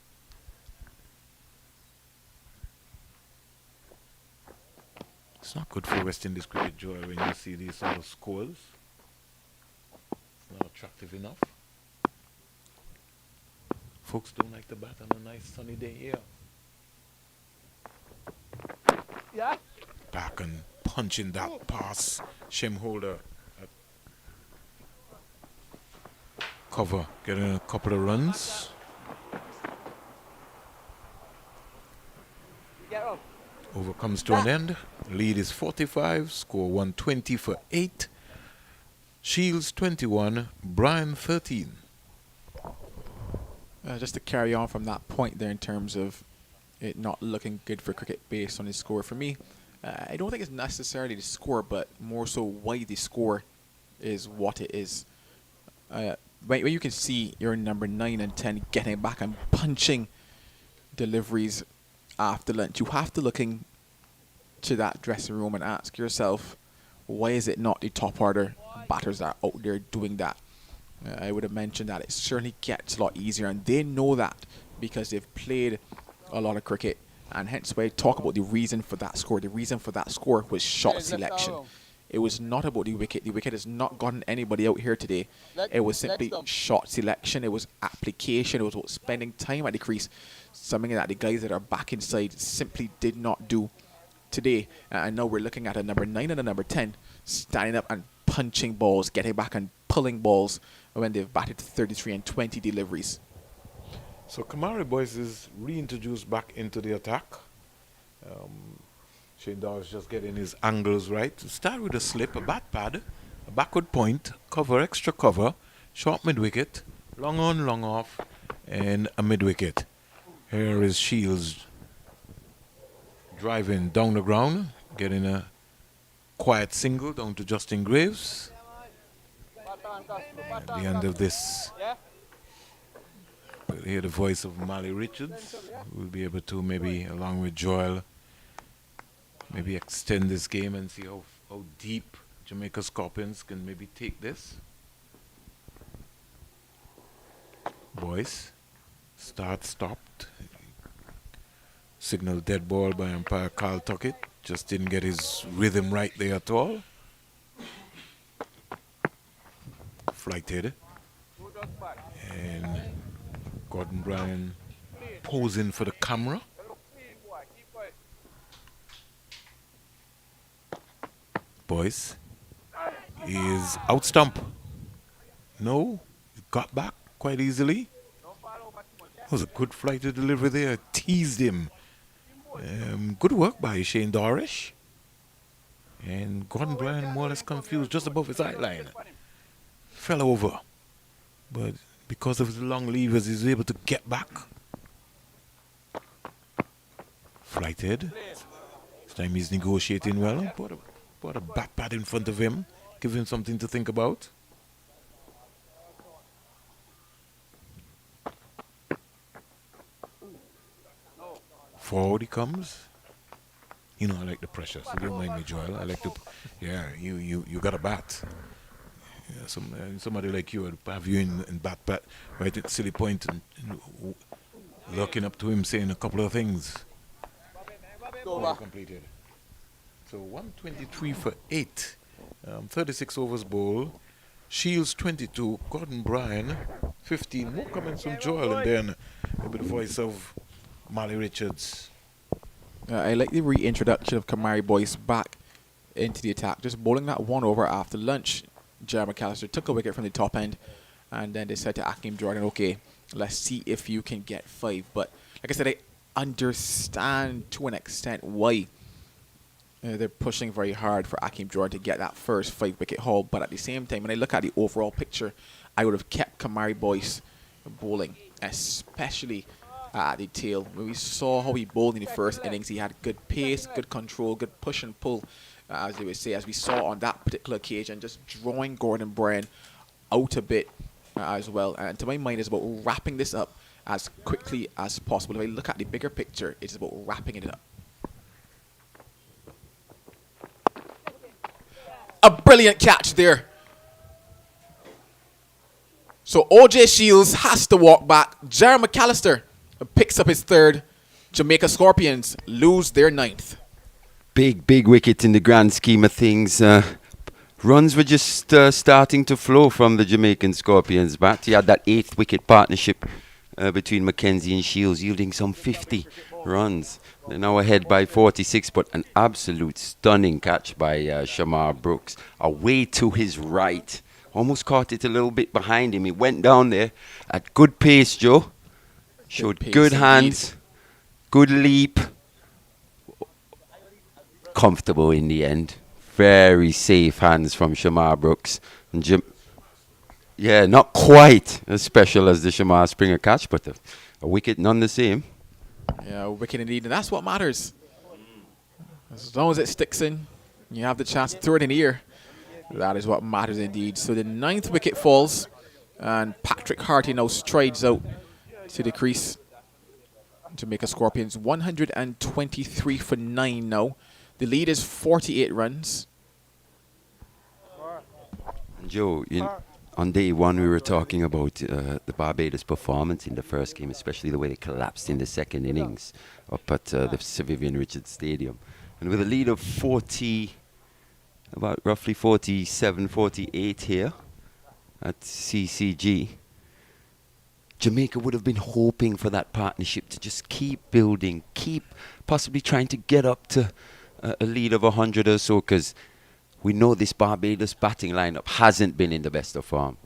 It's not good for West Indies cricket, Joy, when you see these sort of scores. It's not attractive enough. Folks don't like to bat on a nice sunny day here. Yeah. Back and punching that pass. Shem Holder at cover, getting a couple of runs. Over comes to an end. Lead is 45. Score 120 for 8. Shields 21. Bryan 13. Just to carry on from that point there in terms of it not looking good for cricket based on his score. For me, I don't think it's necessarily the score, but more so why the score is what it is. When you can see your number 9 and 10 getting back and punching deliveries after lunch, you have to look into that dressing room and ask yourself, why is it not the top order batters that are out there doing that? I would have mentioned that it certainly gets a lot easier, and they know that because they've played a lot of cricket, and hence why I talk about the reason for that score. The reason for that score was shot selection. It was not about the wicket. The wicket has not gotten anybody out here today. It was simply shot selection. It was application. It was about spending time at the crease, something that the guys that are back inside simply did not do today. And now we're looking at a number 9 and a number 10 standing up and punching balls, getting back and pulling balls when they've batted 33 and 20 deliveries. So Kamari boys is reintroduced back into the attack. Shane Dawes just getting his angles right. To start with a slip, a bat pad, a backward point, cover, extra cover, short mid-wicket, long on, long off, and a mid-wicket. Here is Shields driving down the ground, getting a quiet single down to Justin Graves. At the end of this, we'll hear the voice of Mali Richards. We'll be able to maybe, along with Joel, maybe extend this game and see how deep Jamaica Scorpions can maybe take this. Boys, start stopped. Signal dead ball by umpire Carl Tuckett. Just didn't get his rhythm right there at all. Flighted. And Gordon Bryan posing for the camera. Boys, is out stump. No, got back quite easily. That was a good flight to deliver there. Teased him. Good work by Shane Dorish. And Gordon Bryan more or less confused just above his eye line. Fell over. But because of his long levers, he's able to get back. Flighted. This time he's negotiating well. Put a bat pad in front of him. Give him something to think about. Forward he comes. You know I like the pressure, so don't mind me, Joel. I like to, yeah. You got a bat. Yeah, somebody like you would have you in bat right at silly point and looking up to him saying a couple of things. Well completed. So 123 for 8. 36 overs bowl. Shields 22. Gordon Bryan 15. More comments from Joel and then maybe the voice of Mally Richards. I like the reintroduction of Kamari Boyce back into the attack. Just bowling that one over after lunch. Jeremy McAllister took a wicket from the top end and then they said to Akeem Jordan, okay, let's see if you can get 5. But like I said, I understand to an extent why they're pushing very hard for Akeem Jordan to get that first 5-wicket haul. But at the same time, when I look at the overall picture, I would have kept Kamari Boyce bowling, especially at the tail. When we saw how he bowled in the first innings, he had good pace, good control, good push and pull, as they would say, as we saw on that particular occasion, just drawing Gordon Bryan out a bit as well. And to my mind, it's about wrapping this up as quickly as possible. If I look at the bigger picture, it's about wrapping it up. A brilliant catch there. So OJ Shields has to walk back. Jeremy McAllister picks up his 3rd. Jamaica Scorpions lose their 9th. Big wicket in the grand scheme of things. Runs were just starting to flow from the Jamaican Scorpions bat. You had that 8th wicket partnership between Mackenzie and Shields yielding some 50 runs. They're now ahead by 46, but an absolute stunning catch by Shamar Brooks. Away to his right. Almost caught it a little bit behind him. He went down there at good pace, Joe. Showed good hands, good leap. Comfortable in the end. Very safe hands from Shamar Brooks. And yeah, not quite as special as the Shamar Springer catch, but a wicket none the same. Yeah, a wicket indeed, and that's what matters. As long as it sticks in, you have the chance to throw it in the air. That is what matters indeed. So the 9th wicket falls, and Patrick Harty now strides out to the crease. Jamaica Scorpions 123 for 9 now. The lead is 48 runs. Joe, on day one we were talking about the Barbados performance in the first game, especially the way they collapsed in the second innings up at the Sir Vivian Richards Stadium. And with a lead of 40, about roughly 47, 48 here at CCG, Jamaica would have been hoping for that partnership to just keep building, keep possibly trying to get up to a lead of 100 or so, because we know this Barbados batting lineup hasn't been in the best of form.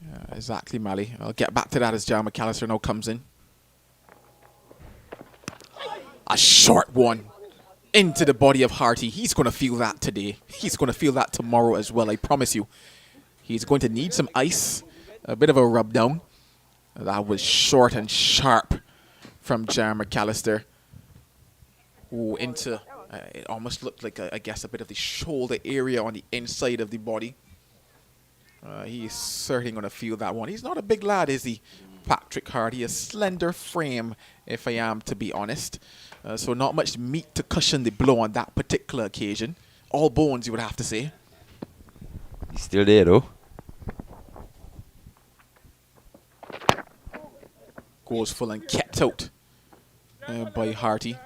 Yeah, exactly, Mally. I'll get back to that as Jeremy McAllister now comes in. A short one into the body of Harty. He's going to feel that today. He's going to feel that tomorrow as well, I promise you. He's going to need some ice, a bit of a rub down. That was short and sharp from Jeremy McAllister. Ooh, into, it almost looked like, I guess, a bit of the shoulder area on the inside of the body. He's certainly going to feel that one. He's not a big lad, is he? Patrick Harty, a slender frame, if I am to be honest. So not much meat to cushion the blow on that particular occasion. All bones, you would have to say. He's still there, though. Goes full and kept out by Harty.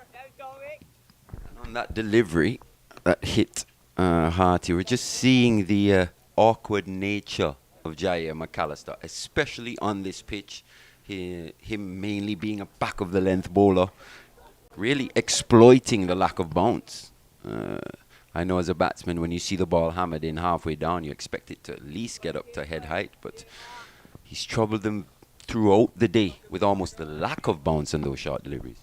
On that delivery that hit Harty, we're just seeing the awkward nature of Jair McAllister, especially on this pitch. Him mainly being a back-of-the-length bowler, really exploiting the lack of bounce. I know as a batsman, when you see the ball hammered in halfway down, you expect it to at least get up to head height, but he's troubled them throughout the day with almost the lack of bounce on those short deliveries.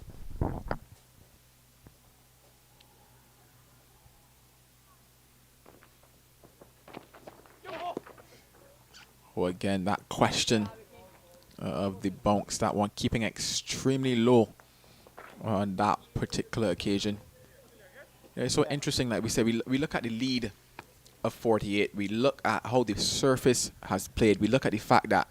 Oh, again, that question of the bounce, that one keeping extremely low on that particular occasion. Yeah, it's so interesting, like we said, we look at the lead of 48. We look at how the surface has played. We look at the fact that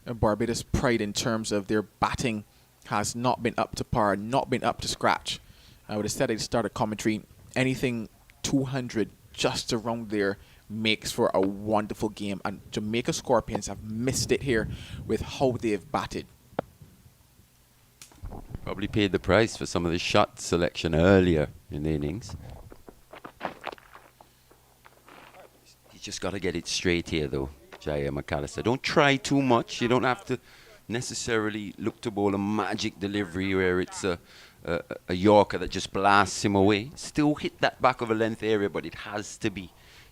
Barbados' pride in terms of their batting has not been up to par, not been up to scratch. I would have said at the start of commentary, anything 200 just around there makes for a wonderful game. And Jamaica Scorpions have missed it here with how they've batted. Probably paid the price for some of the shot selection earlier in the innings. He's just got to get it straight here, though, Jair McAllister. Don't try too much. You don't have to necessarily look to bowl a magic delivery where it's a Yorker that just blasts him away. Still hit that back of a length area, but it has to be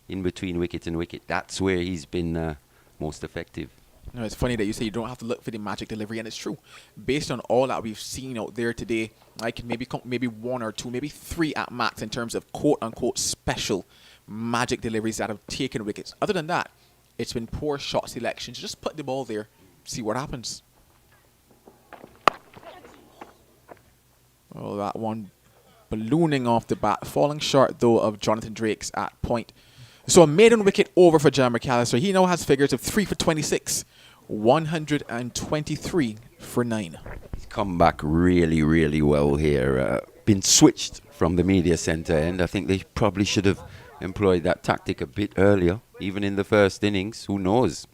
in between wicket and wicket. That's where he's been most effective. No, it's funny that you say you don't have to look for the magic delivery, and it's true. Based on all that we've seen out there today, I can maybe count maybe one or two, maybe three at max in terms of quote-unquote special magic deliveries that have taken wickets. Other than that, it's been poor shot selections. Just put the ball there, see what happens. Oh, that one ballooning off the bat, falling short though of Jonathan Drake's at point. So a maiden wicket over for Jair McAllister. He now has figures of 3 for 26, 123 for 9. He's come back really, really well here. Been switched from the media centre end. I think they probably should have employed that tactic a bit earlier, even in the first innings. Who knows?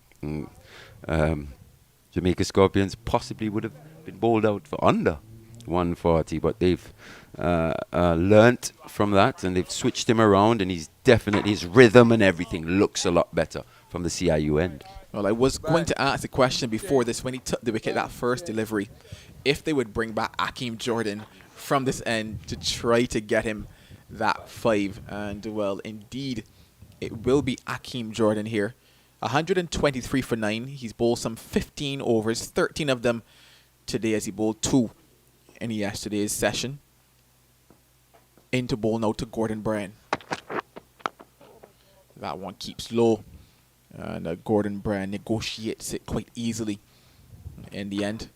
Jamaica Scorpions possibly would have been bowled out for under 140, but they've learnt from that and they've switched him around, and he's definitely, his rhythm and everything looks a lot better from the CIU end. Well, I was going to ask the question before this, when he took the wicket, that first delivery, if they would bring back Akeem Jordan from this end to try to get him that 5. And, well, indeed, it will be Akeem Jordan here. 123 for 9. He's bowled some 15 overs, 13 of them today as he bowled 2 in yesterday's session. Into bowl now to Gordon Bryan. That one keeps low. And Gordon Bryan negotiates it quite easily in the end.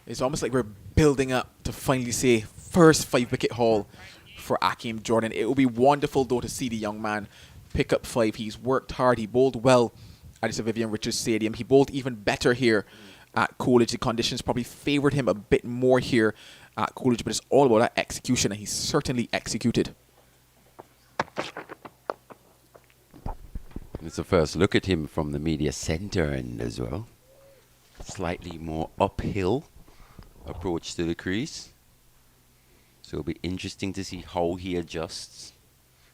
It's almost like we're building up to finally say first 5-wicket haul for Akeem Jordan. It will be wonderful though to see the young man pick up 5. He's worked hard. He bowled well at the Sir Vivian Richards Stadium. He bowled even better here at Coolidge. The conditions probably favoured him a bit more here at Coolidge, but it's all about that execution, and he's certainly executed. It's the first look at him from the media centre end as well. Slightly more uphill approach to the crease. So it'll be interesting to see how he adjusts.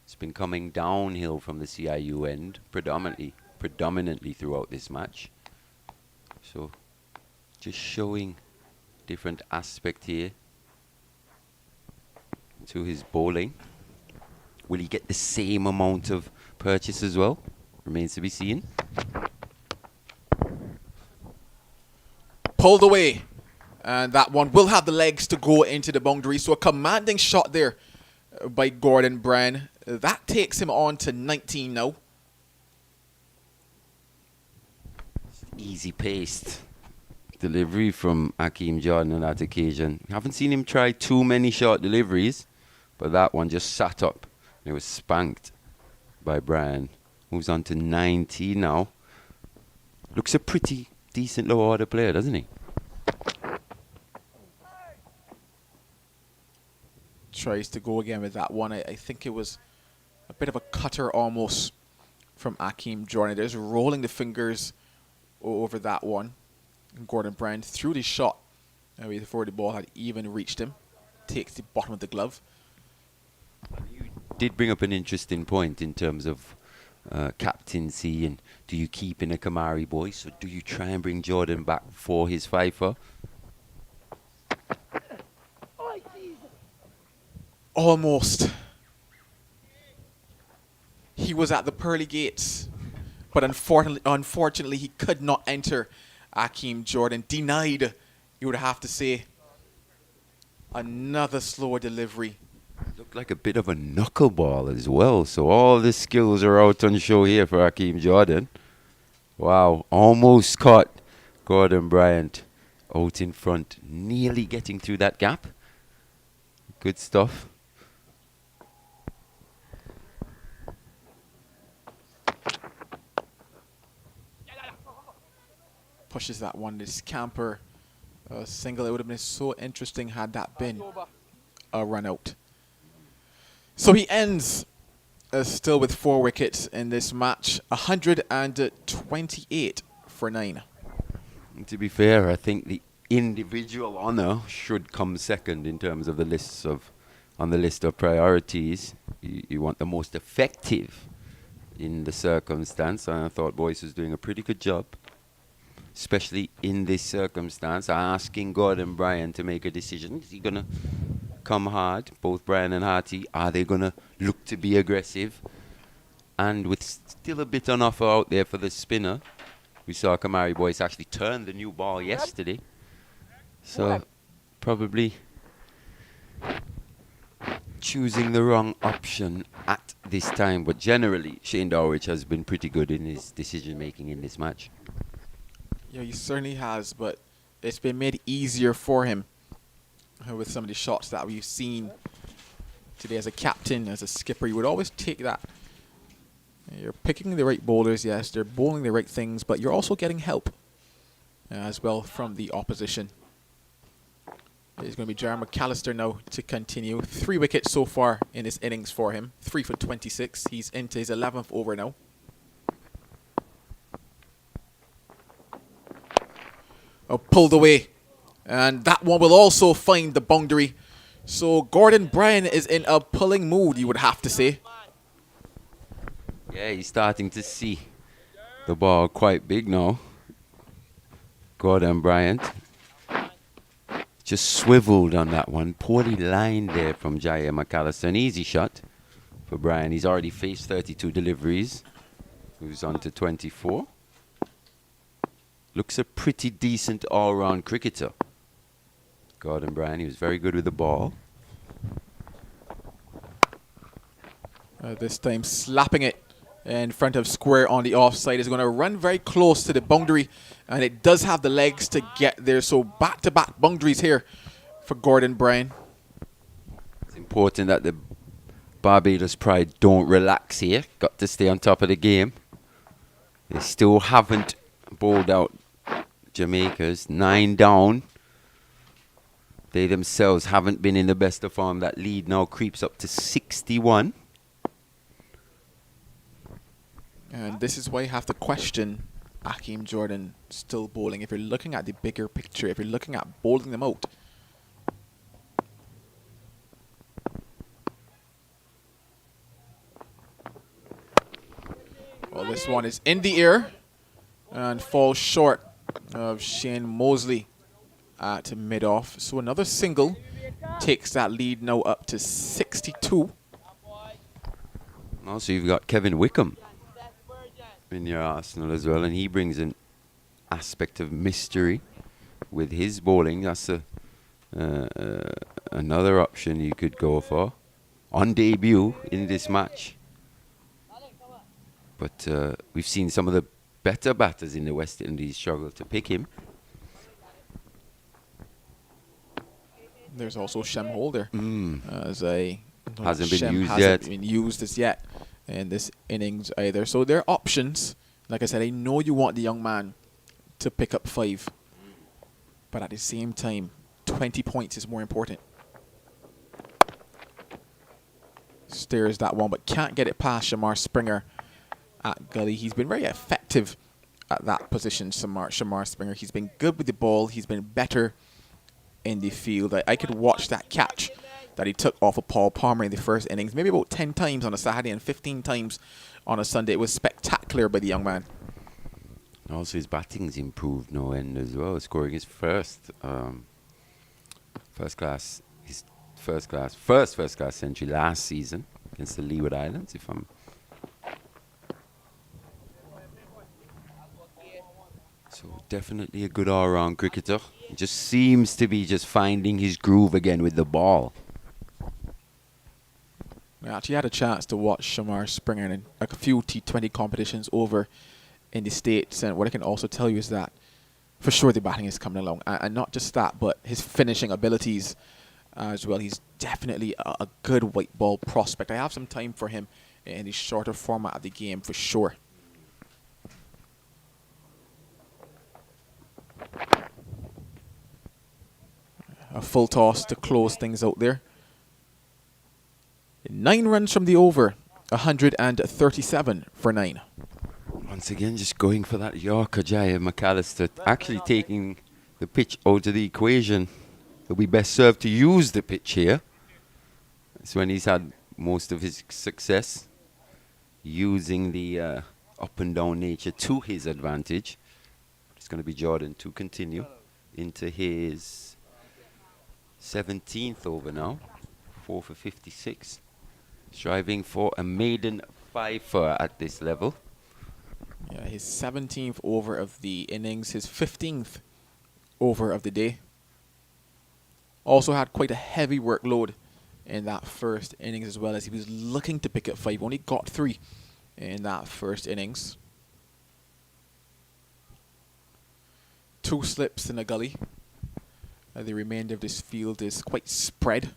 It's been coming downhill from the CIU end predominantly throughout this match. So just showing different aspect here to his bowling. Will he get the same amount of purchase as well? Remains to be seen. Pulled away. And that one will have the legs to go into the boundary. So a commanding shot there by Gordon Bryan. That takes him on to 19 now. Easy paced delivery from Akeem Jordan on that occasion. Haven't seen him try too many short deliveries, but that one just sat up. It was spanked by Bryan. Moves on to 19 now. Looks a pretty decent low order player, doesn't he? tries to go again with that one. I think it was a bit of a cutter almost from Akeem Jordan. There's rolling the fingers over that one. And Gordon Bryan threw the shot before the ball had even reached him. Takes the bottom of the glove. You did bring up an interesting point in terms of captaincy, and do you keep in a Kamari Boyce, or do you try and bring Jordan back for his FIFA? Almost. He was at the pearly gates, but unfortunately he could not enter. Akeem Jordan denied, you would have to say. Another slower delivery. Looked like a bit of a knuckleball as well, so all the skills are out on show here for Akeem Jordan. Wow, almost caught Gordon Bryant out in front, nearly getting through that gap. Good stuff. Pushes that one, this camper single. It would have been so interesting had that been a run out. So he ends still with 4 wickets in this match, 128 for 9. And to be fair, I think the individual honour should come second in terms of the lists of on the list of priorities. You want the most effective in the circumstance, and I thought Boyce was doing a pretty good job, especially in this circumstance, asking Gordon Bryan to make a decision. Is he going to come hard, both Bryan and Harty? Are they going to look to be aggressive? And with still a bit on offer out there for the spinner, we saw Kamari Boyce actually turn the new ball yesterday. So probably choosing the wrong option at this time. But generally, Shane Dowrich has been pretty good in his decision-making in this match. Yeah, he certainly has, but it's been made easier for him with some of the shots that we've seen today. As a captain, as a skipper, you would always take that. You're picking the right bowlers, yes, they're bowling the right things, but you're also getting help as well from the opposition. It's going to be Jaron McAllister now to continue. 3 wickets so far in this innings for him. 3 for 26. He's into his 11th over now. Pulled away, and that one will also find the boundary. So Gordon Bryan is in a pulling mood, you would have to say. Yeah, he's starting to see the ball quite big now. Gordon Bryant just swiveled on that one. Poorly lined there from Jair McAllister. An easy shot for Bryan. He's already faced 32 deliveries. Moves on to 24. Looks a pretty decent all-round cricketer. Gordon Bryan, he was very good with the ball. This time slapping it in front of square on the offside. Is going to run very close to the boundary, and it does have the legs to get there. So back-to-back boundaries here for Gordon Bryan. It's important that the Barbados Pride don't relax here. Got to stay on top of the game. They still haven't bowled out Jamaica's 9 down. They themselves haven't been in the best of form. That lead now creeps up to 61. And this is why you have to question Akeem Jordan still bowling. If you're looking at the bigger picture, if you're looking at bowling them out. Well, this one is in the air and falls short of Shane Mosley at mid-off. So another single takes that lead now up to 62. Also, you've got Kevin Wickham in your arsenal as well, and he brings an aspect of mystery with his bowling. That's another option you could go for on debut in this match. But we've seen some of the better batters in the West Indies struggle to pick him. There's also Shem Holder as a hasn't been Shem used hasn't yet. been used as yet in this innings either. So there are options. Like I said, I know you want the young man to pick up 5, but at the same time, 20 points is more important. Steers that one, but can't get it past Shamar Springer at gully. He's been very effective at that position, Shamar Springer. He's been good with the ball. He's been better in the field. I could watch that catch that he took off of Paul Palmer in the first innings, maybe about 10 times on a Saturday and 15 times on a Sunday. It was spectacular by the young man. Also, his batting's improved no end as well, scoring his first class century last season against the Leeward Islands, if I'm. So definitely a good all-round cricketer. He just seems to be just finding his groove again with the ball. I actually had a chance to watch Shamar Springer in a few T20 competitions over in the States, and what I can also tell you is that for sure the batting is coming along, and not just that, but his finishing abilities as well. He's definitely a good white ball prospect. I have some time for him in the shorter format of the game for sure. A full toss to close things out there. 9 runs from the over, 137 for 9. Once again, just going for that Yorker, Jaya McAllister, actually taking the pitch out of the equation. He'll be best served to use the pitch here. That's when he's had most of his success, using the up and down nature to his advantage. It's going to be Jordan to continue into his 17th over now, 4 for 56. Striving for a maiden fifer at this level. Yeah, his 17th over of the innings, his 15th over of the day. Also had quite a heavy workload in that first innings as well, as he was looking to pick up 5. Only got 3 in that first innings. 2 slips in a gully. The remainder of this field is quite spread.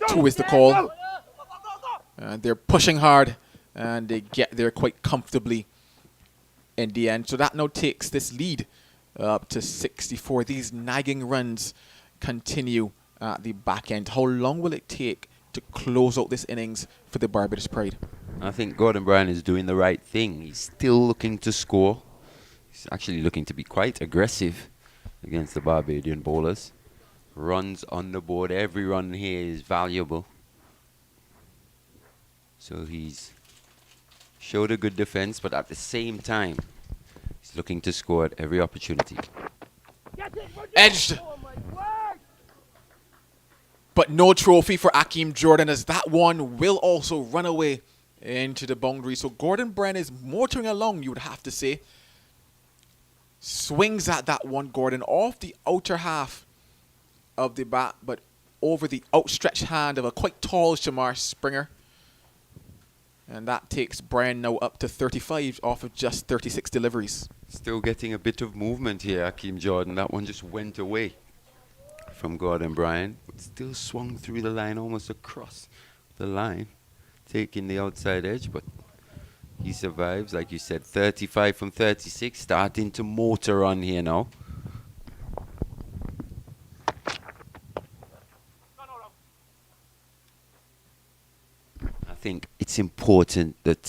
Two is the call. And they're pushing hard, and they get there quite comfortably in the end. So that now takes this lead up to 64. These nagging runs continue at the back end. How long will it take to close out this innings for the Barbados Pride? I think Gordon Bryan is doing the right thing. He's still looking to score. He's actually looking to be quite aggressive against the Barbadian bowlers. Runs on the board. Every run here is valuable. So he's showed a good defense, but at the same time, he's looking to score at every opportunity. Edged. But no trophy for Akeem Jordan, as that one will also run away into the boundary. So Gordon Bryan is motoring along, you would have to say. Swings at that one, Gordon, off the outer half of the bat, but over the outstretched hand of a quite tall Shamar Springer. And that takes Bryan now up to 35 off of just 36 deliveries. Still getting a bit of movement here, Akeem Jordan. That one just went away from Gordon Bryan, but still swung through the line, almost across the line, taking the outside edge, but he survives. Like you said, 35 from 36, starting to motor on here now. I think it's important that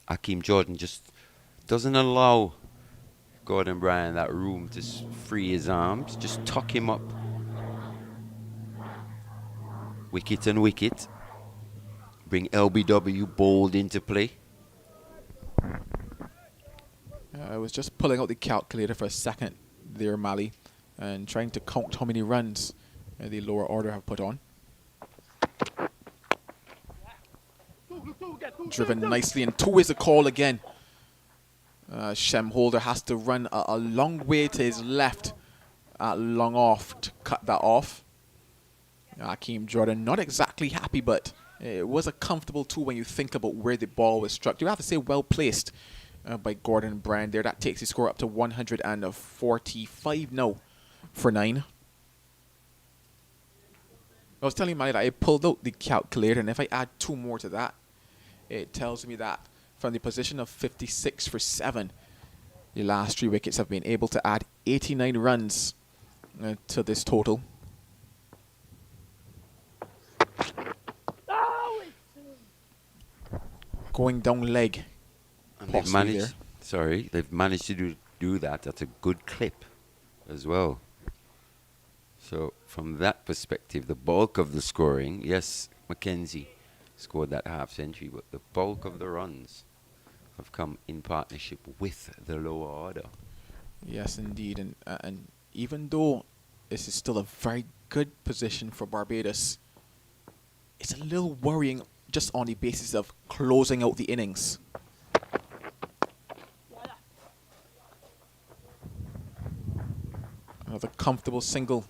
Akeem Jordan just doesn't allow Gordon Bryan that room to free his arms. Just tuck him up. Wicket and wicket. Bring LBW bold into play. I was just pulling out the calculator for a second there, Mali, and trying to count how many runs the lower order have put on. Driven nicely, and 2 is the call again. Shem Holder has to run a long way to his left at long off to cut that off. Akeem Jordan not exactly happy, but it was a comfortable 2 when you think about where the ball was struck. You have to say well placed by Gordon Bryan there. That takes the score up to 145 now for 9. I was telling you, Mali, that I pulled out the calculator, and if I add 2 more to that, it tells me that from the position of 56 for 7, the last 3 wickets have been able to add 89 runs to this total. Going down leg. And they've managed to do that at a good clip as well. So from that perspective, the bulk of the scoring, yes, Mackenzie scored that half century, but the bulk of the runs have come in partnership with the lower order. Yes, indeed. And even though this is still a very good position for Barbados, it's a little worrying just on the basis of closing out the innings. Another comfortable single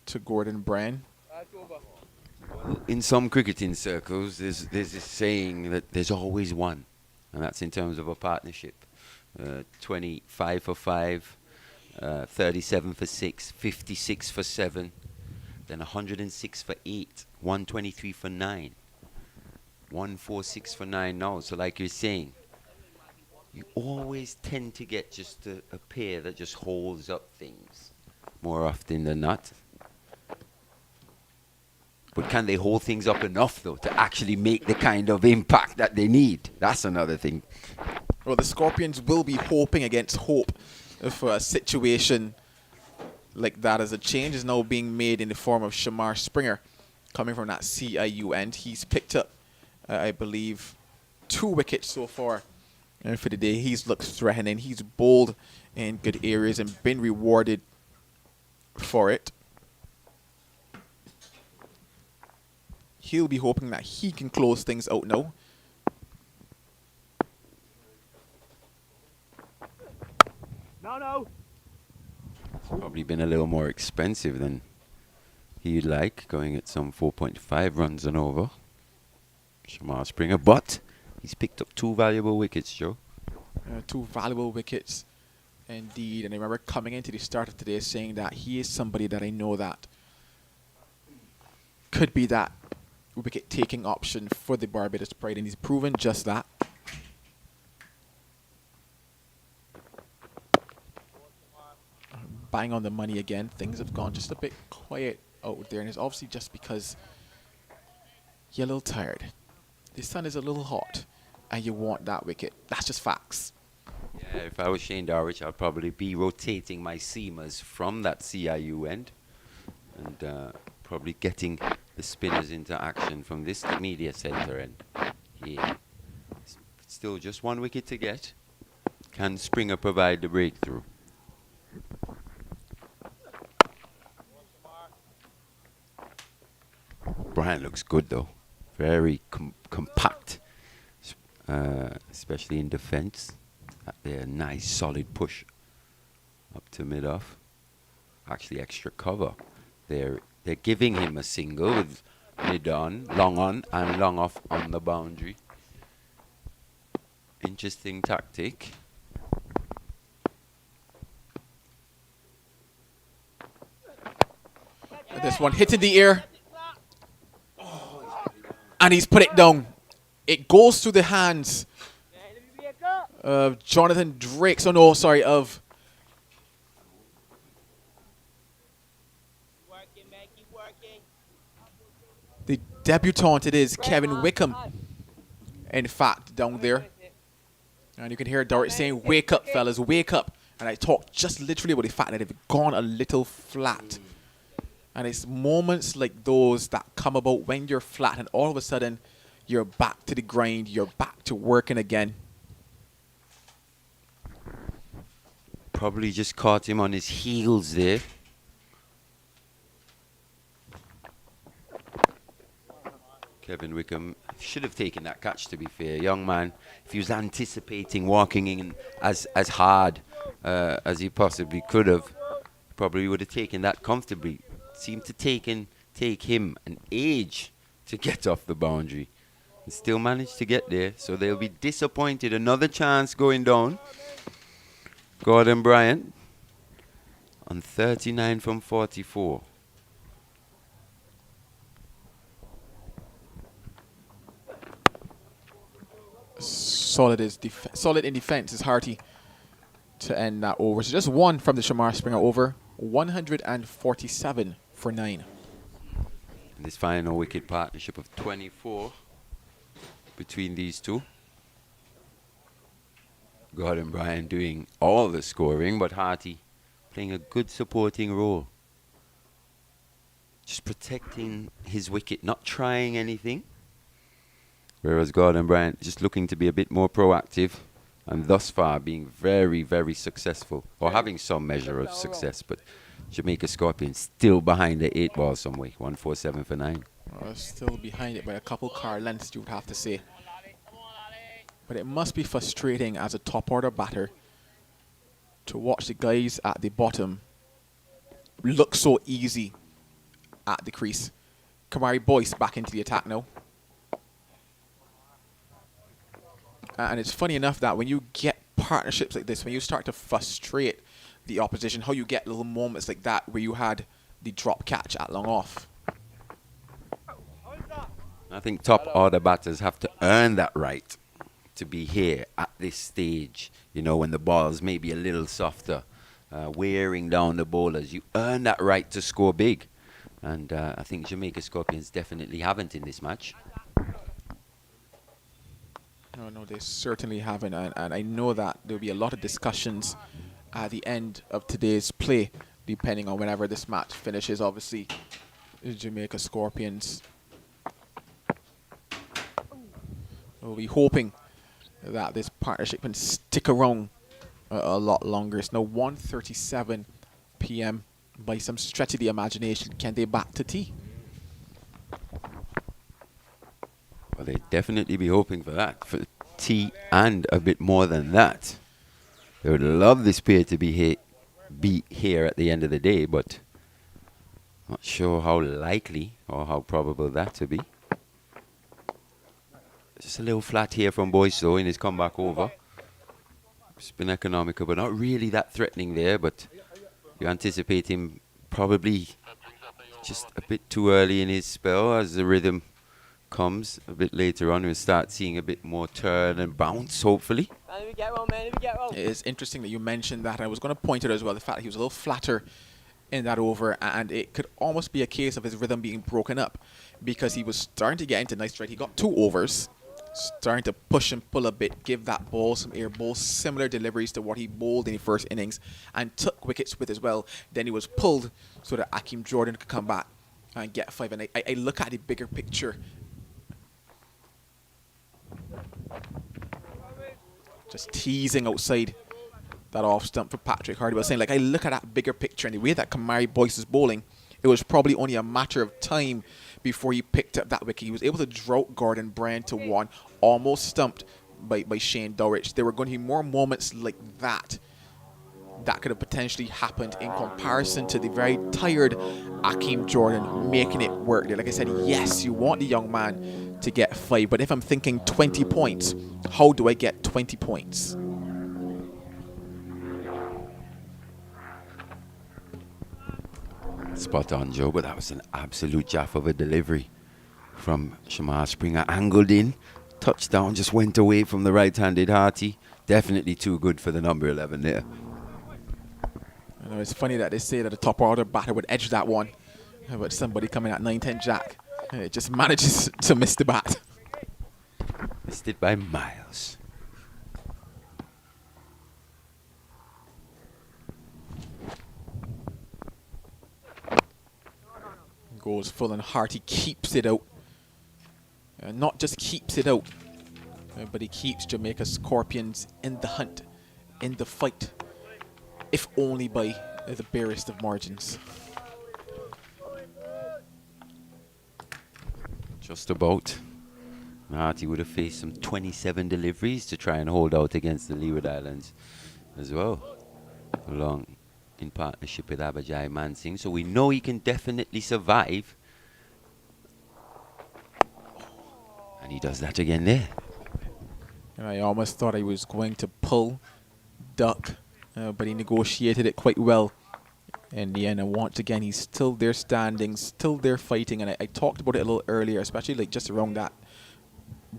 to Gordon Bryan. In some cricketing circles, there's this saying that there's always one, and that's in terms of a partnership. 25 for 5, 37 for 6, 56 for 7, then 106 for 8, 123 for 9, 146 for 9 now. So like you're saying, you always tend to get just a pair that just holds up things more often than not. But can they hold things up enough, though, to actually make the kind of impact that they need? That's another thing. Well, the Scorpions will be hoping against hope for a situation like that, as a change is now being made in the form of Shamar Springer coming from that CIU end. He's picked up, I believe, 2 wickets so far for the day. He's looked threatening. He's bowled in good areas and been rewarded for it. He'll be hoping that he can close things out now. No. Probably been a little more expensive than he'd like, going at some 4.5 runs and over. Shamar Springer, but he's picked up 2 valuable wickets, Joe. 2 valuable wickets, indeed. And I remember coming into the start of today saying that he is somebody that I know that could be that wicket-taking option for the Barbados Pride, and he's proven just that. Bang on the money again. Things have gone just a bit quiet out there, and it's obviously just because you're a little tired. The sun is a little hot, and you want that wicket. That's just facts. Yeah, if I was Shane Dowrich, I'd probably be rotating my seamers from that CIU end and probably getting the spinners into action from this media centre end. Yeah. Still just 1 wicket to get. Can Springer provide the breakthrough? Bryan looks good though. Very compact, especially in defence. There, nice solid push up to mid-off. Actually extra cover. They're giving him a single with mid-on, long on, and long off on the boundary. Interesting tactic. This one hit in the air, and he's put it down. It goes through the hands of Jonathan Drake. Oh no, sorry, of the debutant. It is Kevin Wickham, in fact, down there. And you can hear Dorrit saying, "Wake up, fellas, wake up." And I talked just literally about the fact that they've gone a little flat. And it's moments like those that come about when you're flat and all of a sudden you're back to the grind, you're back to working again. Probably just caught him on his heels there. Kevin Wickham should have taken that catch, to be fair. Young man, if he was anticipating walking in as hard as he possibly could have, probably would have taken that comfortably. Seemed to take him an age to get off the boundary. And still managed to get there, so they'll be disappointed. Another chance going down. Gordon Bryan on 39 from 44. Solid in defense is Harty. to end that over. So just one from the Shamar Springer over, 147 for 9. And this final wicket partnership of 24 between these two. Gordon Bryan doing all the scoring, but Harty playing a good supporting role. Just protecting his wicket, not trying anything. Whereas Gordon Bryan just looking to be a bit more proactive, and thus far being very, very successful, or having some measure of success. But Jamaica Scorpions still behind the 8 ball some way, 147 for 9. Still behind it by a couple car lengths, you would have to say. But it must be frustrating as a top order batter to watch the guys at the bottom look so easy at the crease. Kamari Boyce back into the attack now. And it's funny enough that when you get partnerships like this, when you start to frustrate the opposition, how you get little moments like that where you had the drop catch at long off. I think top order batters have to earn that right to be here at this stage. You know, when the ball's maybe a little softer, wearing down the bowlers. You earn that right to score big. And I think Jamaica Scorpions definitely haven't in this match. No, they certainly haven't. And I know that there'll be a lot of discussions at the end of today's play, depending on whenever this match finishes. Obviously, Jamaica Scorpions will be hoping that this partnership can stick around a lot longer. It's now 1:37 p.m. By some stretch of the imagination, can they back to tea? Well, they'd definitely be hoping for that, for tea and a bit more than that. They would love this pair to be here at the end of the day, but not sure how likely or how probable that to be. Just a little flat here from Boyce though in his comeback over. It's been economical, but not really that threatening there. But you anticipate him probably just a bit too early in his spell. As the rhythm comes a bit later on, we'll start seeing a bit more turn and bounce, hopefully. It is interesting that you mentioned that. I was going to point out as well the fact that he was a little flatter in that over, and it could almost be a case of his rhythm being broken up because he was starting to get into nice stride. He got 2 overs, starting to push and pull a bit, give that ball some air balls, similar deliveries to what he bowled in the first innings, and took wickets with as well. Then he was pulled so that Akeem Jordan could come back and get 5. And I look at the bigger picture. Just teasing outside that off stump for Patrick Hardy. I was saying, like, I look at that bigger picture and the way that Kamari Boyce is bowling, it was probably only a matter of time before he picked up that wicket. He was able to drought Gordon Bryan to 1, almost stumped by Shane Dowrich. There were going to be more moments like that that could have potentially happened in comparison to the very tired Akeem Jordan making it work. Like I said, yes, you want the young man to get 5, but if I'm thinking 20 points, how do I get 20 points? Spot on, Joe, but that was an absolute jaff of a delivery from Shamar Springer. Angled in, touchdown, just went away from the right-handed Harty. Definitely too good for the number 11 there. I know it's funny that they say that a top order batter would edge that one, but somebody coming at 9-10 Jack, it just manages to miss the bat. Missed it by miles. Goes full and Harty keeps it out. Not just keeps it out, but he keeps Jamaica Scorpions in the hunt, in the fight, if only by the barest of margins. Just about. Harty would have faced some 27 deliveries to try and hold out against the Leeward Islands as well, along in partnership with Abajai Mansingh. So we know he can definitely survive. And he does that again there. And I almost thought I was going to pull, duck, but he negotiated it quite well in the end. And once again, he's still there standing, still there fighting. And I talked about it a little earlier, especially like just around that,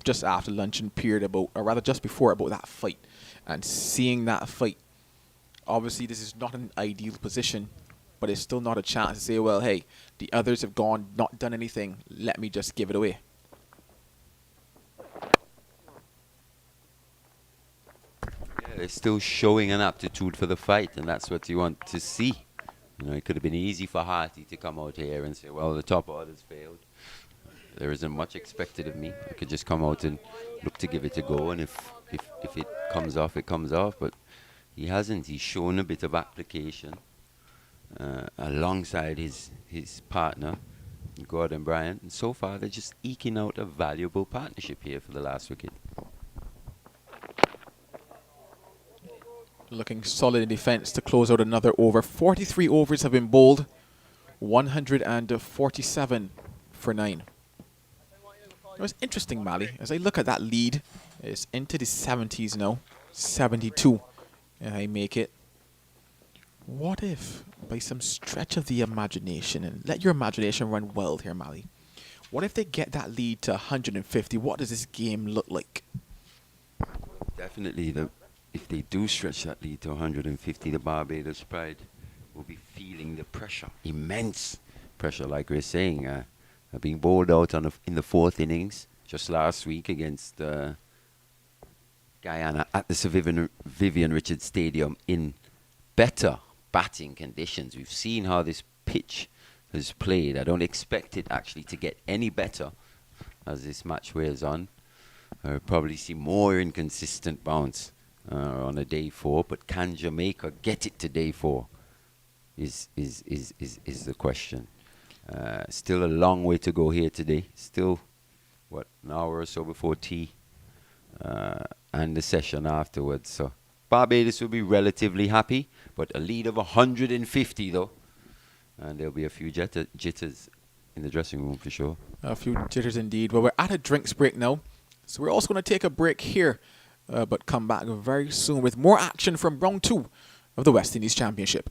just after luncheon period about, or rather just before, about that fight. And seeing that fight Obviously, this is not an ideal position, but it's still not a chance to say, well, hey, the others have gone, not done anything. Let me just give it away. Yeah, they're still showing an aptitude for the fight, and that's what you want to see. You know, it could have been easy for Harty to come out here and say, well, the top order's failed. There isn't much expected of me. I could just come out and look to give it a go, and if it comes off, it comes off. But he hasn't. He's shown a bit of application alongside his partner, Gordon Bryant. And so far, they're just eking out a valuable partnership here for the last wicket. Looking solid in defence to close out another over. 43 overs have been bowled. 147 for 9. It was interesting, Mali. As I look at that lead, it's into the 70s now. 72. And I make it. What if, by some stretch of the imagination, and let your imagination run wild here, Mali. What if they get that lead to 150? What does this game look like? Definitely, if they do stretch that lead to 150, the Barbados Pride will be feeling the pressure, immense pressure, like we're saying. Being bowled out in the 4th innings just last week against Guyana at the Sir Vivian Richards Stadium in better batting conditions. We've seen how this pitch has played. I don't expect it actually to get any better as this match wears on. I'll probably see more inconsistent bounce on a day 4, but can Jamaica get it to day 4 is the question. Still a long way to go here today. Still, what, an hour or so before tea and the session afterwards. So Barbados will be relatively happy, but a lead of 150 though. And there'll be a few jitters in the dressing room for sure. A few jitters indeed. Well, we're at a drinks break now. So we're also going to take a break here, but come back very soon with more action from round 2 of the West Indies Championship.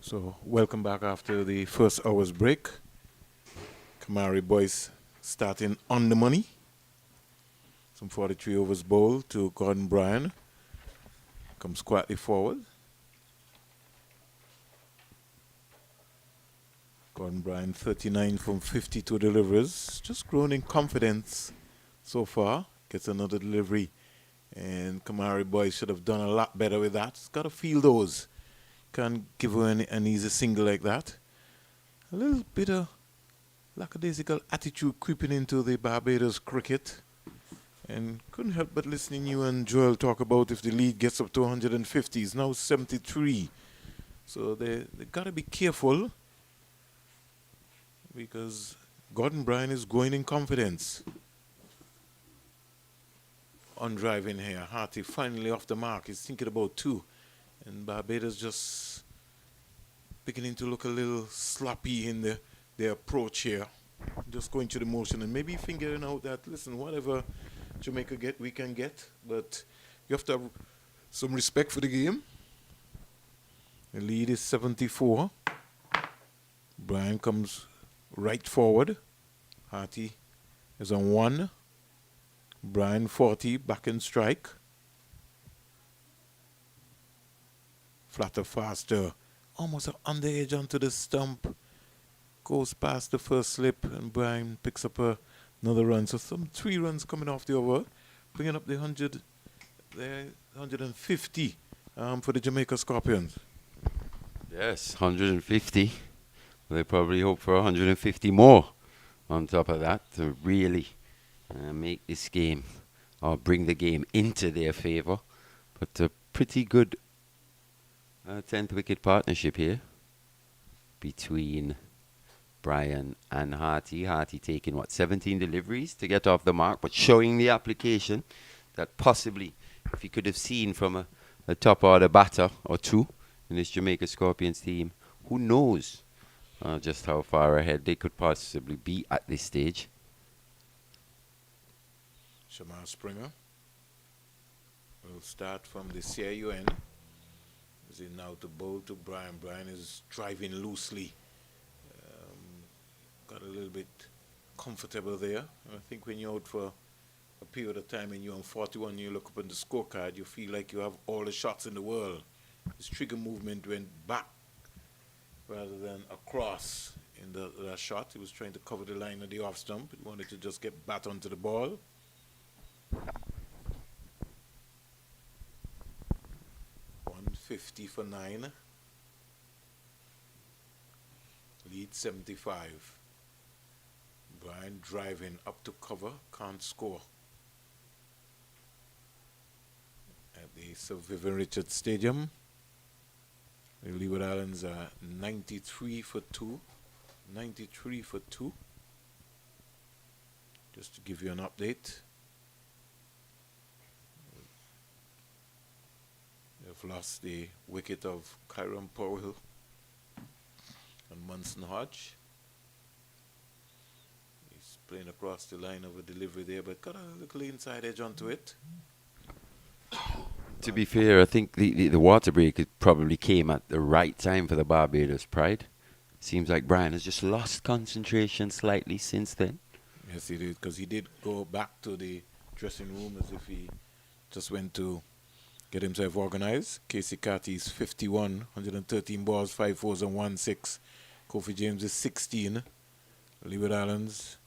So, welcome back after the first hour's break. Kamari boys starting on the money. Some 43 overs bowled to Gordon Bryan. Comes quietly forward. Gordon Bryan 39 from 52 deliveries. Just growing in confidence so far. Gets another delivery. And Kamari boys should have done a lot better with that. Got to feel those. Can't give her an easy single like that. A little bit of lackadaisical attitude creeping into the Barbados cricket. And couldn't help but listening you and Joel talk about if the lead gets up to 150. It's now 73. So they got to be careful because Gordon Bryan is going in confidence. On driving here, Harty finally off the mark. He's thinking about 2. And Barbados just beginning to look a little sloppy in their approach here. Just going through the motion and maybe figuring out that, listen, whatever Jamaica get, we can get. But you have to Some respect for the game. The lead is 74. Brian comes right forward. Harty is on 1. Brian 40 back in strike. Flatter faster. Almost on the edge onto the stump. Goes past the first slip and Brian picks up another run. So some 3 runs coming off the over. Bringing up the 150 for the Jamaica Scorpions. Yes, 150. They probably hope for 150 more on top of that to really make this game or bring the game into their favor. But a pretty good 10th wicket partnership here between Brian and Harty. Harty taking, 17 deliveries to get off the mark, but showing the application that possibly, if he could have seen from a top order batter or 2 in this Jamaica Scorpions team, who knows just how far ahead they could possibly be at this stage. Shamar Springer will start from the CIUN. Is it now to bowl to Brian? Brian is driving loosely. Got a little bit comfortable there. I think when you're out for a period of time and you're on 41, you look up on the scorecard, you feel like you have all the shots in the world. His trigger movement went back rather than across in that shot. He was trying to cover the line of the off stump. He wanted to just get bat onto the ball. $150 for 9. Lead 75. Brian driving up to cover, can't score. At the Sir Vivian Richards Stadium, the Leeward Islands are 93 for 2. 93 for 2. Just to give you an update. They've lost the wicket of Kyron Powell and Munson Hodge. Playing across the line of a delivery there, but got a little inside edge onto it. To be fair, I think the water break probably came at the right time for the Barbados Pride. Seems like Brian has just lost concentration slightly since then. Yes, he did, because he did go back to the dressing room as if he just went to get himself organized. Casey Carty's 51, 113 balls, 5 fours and 1 6. Kofi James is 16. Leeward Islands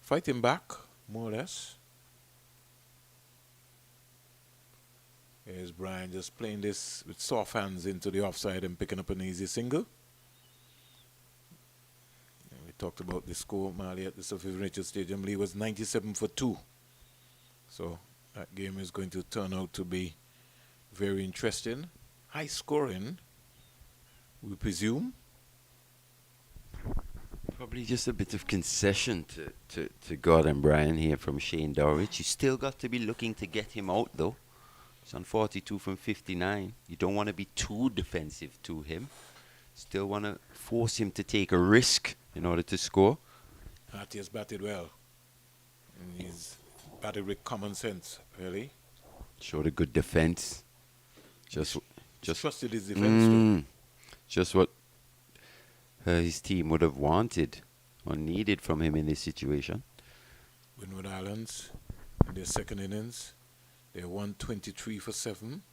fighting back, more or less. Here's Brian just playing this with soft hands into the offside and picking up an easy single. And we talked about the score, Marley, at the Sir Vivian Richards Stadium. Lee was 97 for 2. So that game is going to turn out to be very interesting. High scoring, we presume. Probably just a bit of concession to Gordon Bryan here from Shane Dowrich. You still got to be looking to get him out, though. He's on 42 from 59. You don't want to be too defensive to him. Still want to force him to take a risk in order to score. Harty has batted well. And he's batted with common sense, really. Showed a good defense. Just trusted his defense, too. Just what his team would have wanted or needed from him in this situation. Windward Islands in their second innings, they're 123 for 7.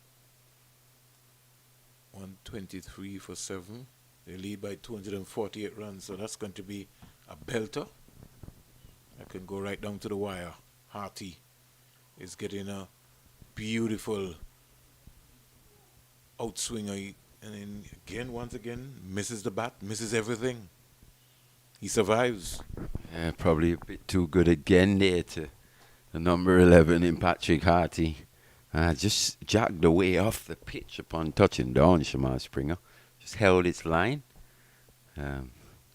123 for 7. They lead by 248 runs, so that's going to be a belter. I can go right down to the wire. Harty is getting a beautiful outswinger. And then again, once again, misses the bat, misses everything. He survives. Yeah, probably a bit too good again there to the number 11 in Patrick Harty. Just jagged away off the pitch upon touching down, Shamar Springer. Just held its line.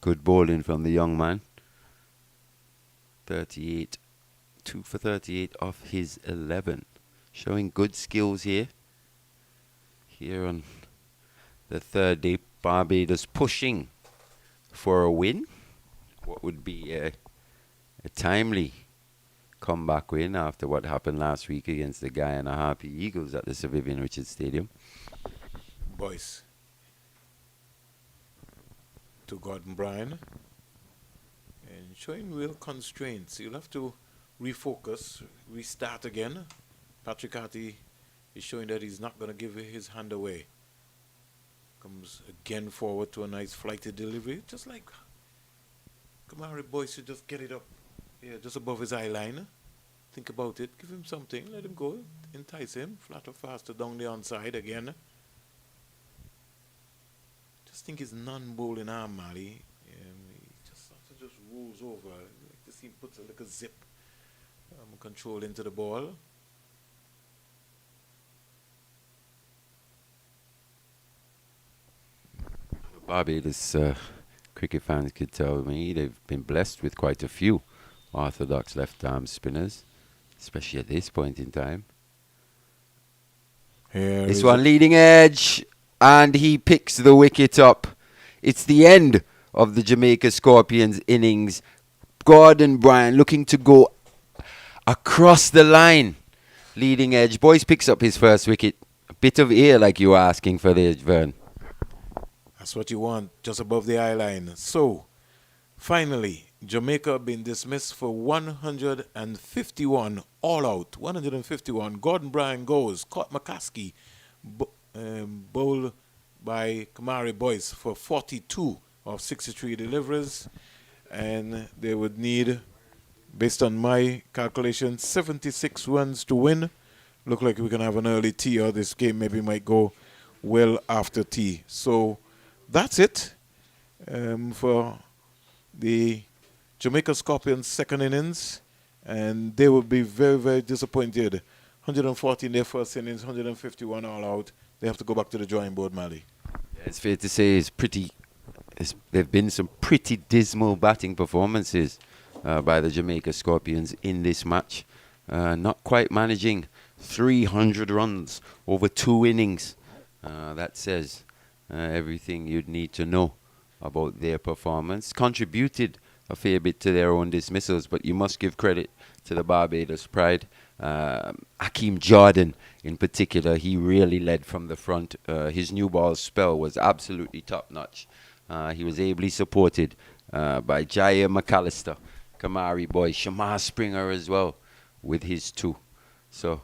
Good bowling from the young man. 38, 2 for 38 off his 11. Showing good skills here. Here on the third day, Barbados pushing for a win. What would be a timely comeback win after what happened last week against the Guyana Harpy Eagles at the Sir Vivian Richards Stadium. Boys. To Gordon Bryan. And showing real constraints. You'll have to refocus, restart again. Patrick Harty is showing that he's not going to give his hand away. Comes again forward to a nice flighted delivery. Just like Kamari Boyce should just get it up. Yeah, just above his eye line. Think about it. Give him something. Let him go. Entice him. Flatter faster down the onside again. Just think his non-bowling arm, Mali. He just rolls over. Like this, he puts a little zip control into the ball. Barbados cricket fans could tell me they've been blessed with quite a few orthodox left-arm spinners, especially at this point in time. This one leading edge, and he picks the wicket up. It's the end of the Jamaica Scorpions innings. Gordon Bryan looking to go across the line. Leading edge. Boyce picks up his first wicket. A bit of air like you were asking for there, Vern. That's what you want, just above the eye line. So, finally, Jamaica been dismissed for 151 all out. 151. Gordon Bryan goes. Caught McCaskey. Bowled by Kamari Boyce for 42 of 63 deliveries. And they would need, based on my calculation, 76 runs to win. Look like we can have an early tea, or this game maybe might go well after tea. So that's it for the Jamaica Scorpions' second innings. And they will be very, very disappointed. 140 in their first innings, 151 all out. They have to go back to the drawing board, Mali. Yeah, it's fair to say there've been some pretty dismal batting performances by the Jamaica Scorpions in this match. Not quite managing 300 runs over 2 innings. That says everything you'd need to know about their performance. Contributed a fair bit to their own dismissals, but you must give credit to the Barbados pride. Hakeem Jordan in particular, he really led from the front. His new ball spell was absolutely top-notch. He was ably supported by Jair McAllister, Kamari Boyce, Shamar Springer as well with his 2. So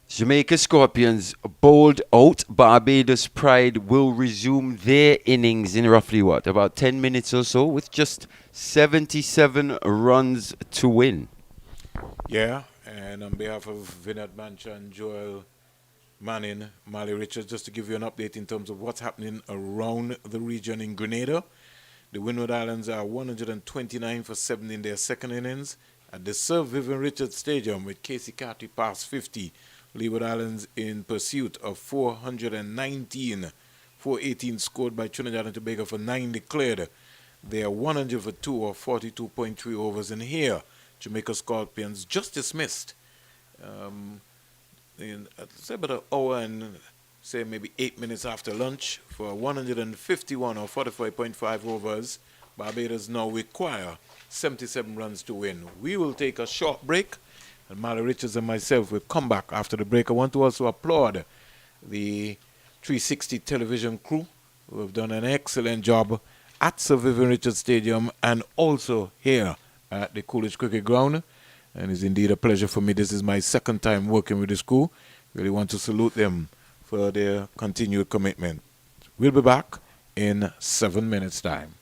Jamaica Scorpions bowled out. Barbados Pride will resume their innings in roughly about 10 minutes or so, with just 77 runs to win. Yeah, and on behalf of Vinod Mancha and Joel Manning, Mali Richards, just to give you an update in terms of what's happening around the region in Grenada. The Windward Islands are 129 for 7 in their second innings. At the Sir Vivian Richards Stadium with Casey Carty past 50, Leeward Islands in pursuit of 419. 418 scored by Trinidad and Tobago for 9 declared. They are 100 for 2 or 42.3 overs in here. Jamaica Scorpions just dismissed in say about an hour and say maybe 8 minutes after lunch for 151 or 45.5 overs. Barbados now require 77 runs to win. We will take a short break, and Mali Richards and myself will come back after the break. I want to also applaud the 360 television crew who have done an excellent job at Sir Vivian Richards Stadium and also here at the Coolidge Cricket Ground. And it's indeed a pleasure for me. This is my second time working with the school. Really want to salute them for their continued commitment. We'll be back in 7 minutes' time.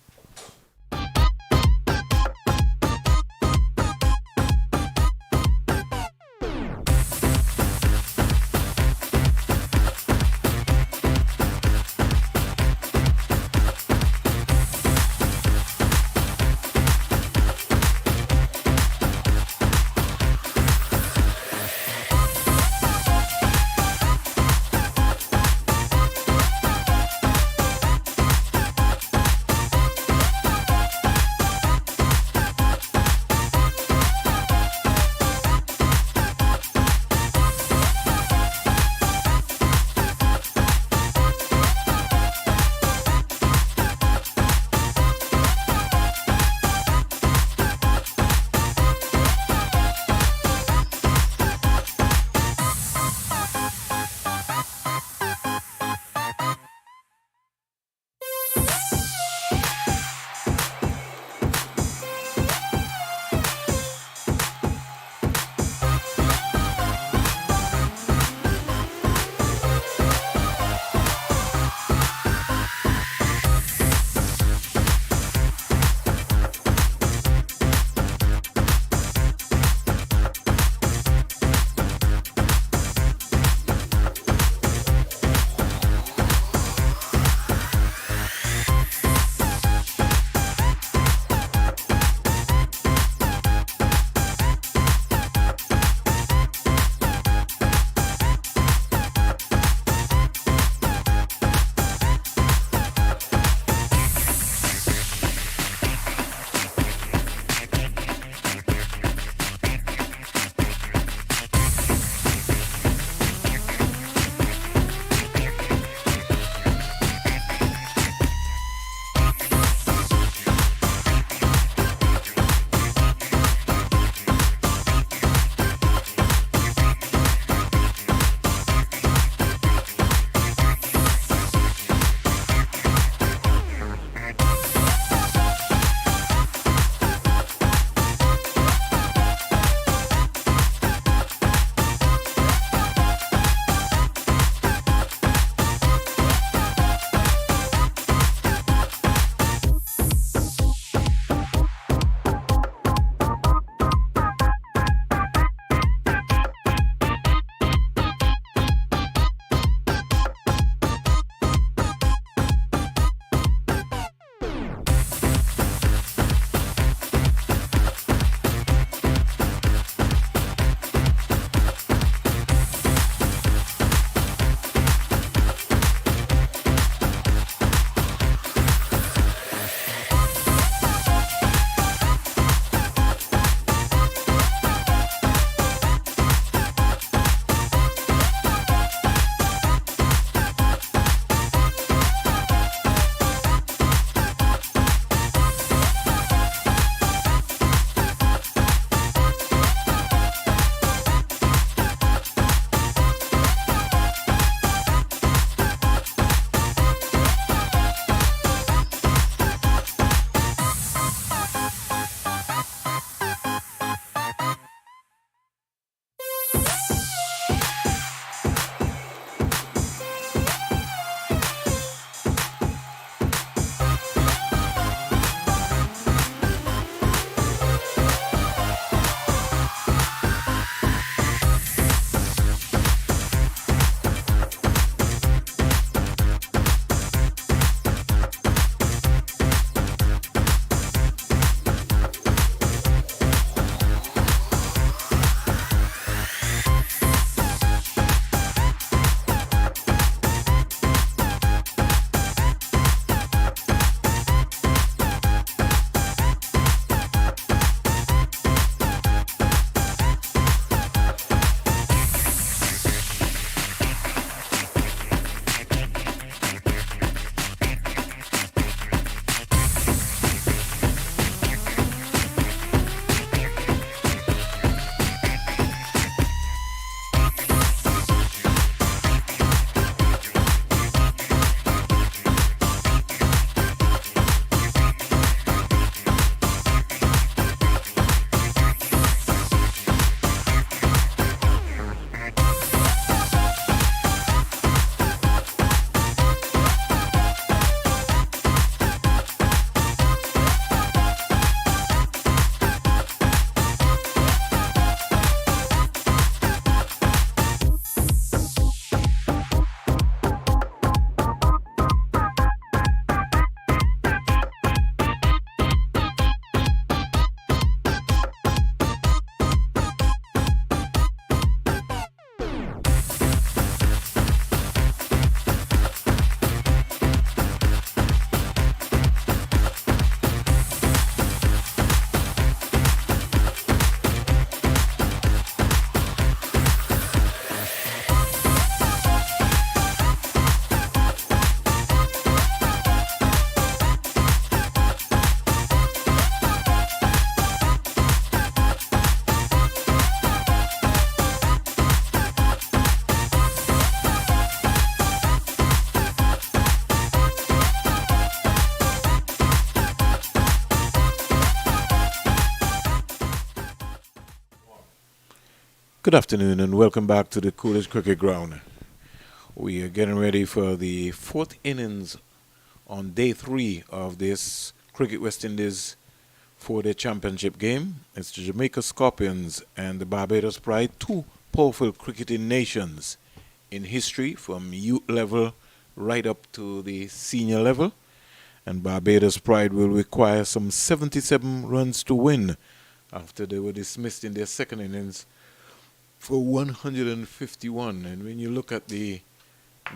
afternoon and welcome back to the Coolidge Cricket Ground. We are getting ready for the fourth innings on day 3 of this Cricket West Indies 4-day championship game. It's the Jamaica Scorpions and the Barbados Pride, two powerful cricketing nations in history from youth level right up to the senior level. And Barbados Pride will require some 77 runs to win after they were dismissed in their second innings for 151. And when you look at the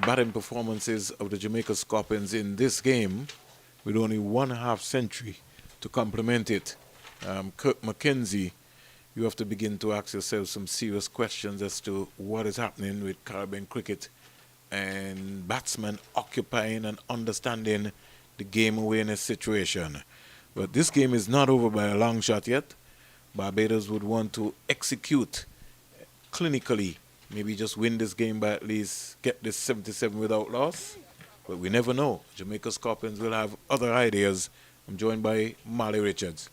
batting performances of the Jamaica Scorpions in this game, with only 1/2 century to complement it, Kirk McKenzie, you have to begin to ask yourself some serious questions as to what is happening with Caribbean cricket and batsmen occupying and understanding the game awareness situation. But this game is not over by a long shot yet. Barbados would want to execute clinically, maybe just win this game by at least get this 77 without loss. But we never know. Jamaica Scorpions will have other ideas. I'm joined by Marley Richards.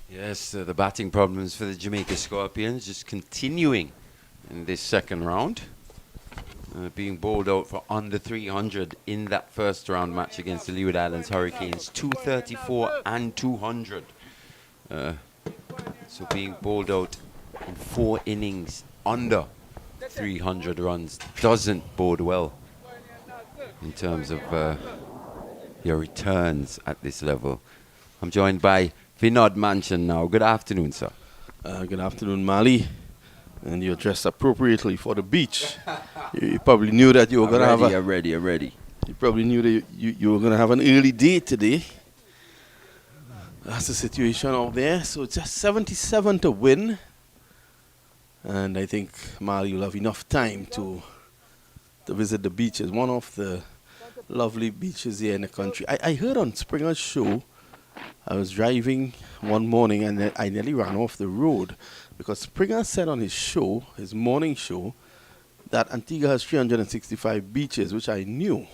Yes, the batting problems for the Jamaica Scorpions just continuing in this second round. Being bowled out for under 300 in that first round match against the Leeward Islands Hurricanes, 234 and 200. So being bowled out in 4 innings under 300 runs doesn't bode well in terms of your returns at this level. I'm joined by Vinod Manchan now. Good afternoon, sir. Good afternoon, Mali. And you're dressed appropriately for the beach. You probably knew that you were going to have I'm ready. You probably knew that you were going to have an early day today. That's the situation out there. So it's just 77 to win. And I think, Mali, you'll have enough time to visit the beaches. One of the lovely beaches here in the country. I heard on Springer's show, I was driving one morning and I nearly ran off the road because Springer said on his show, his morning show, that Antigua has 365 beaches, which I knew.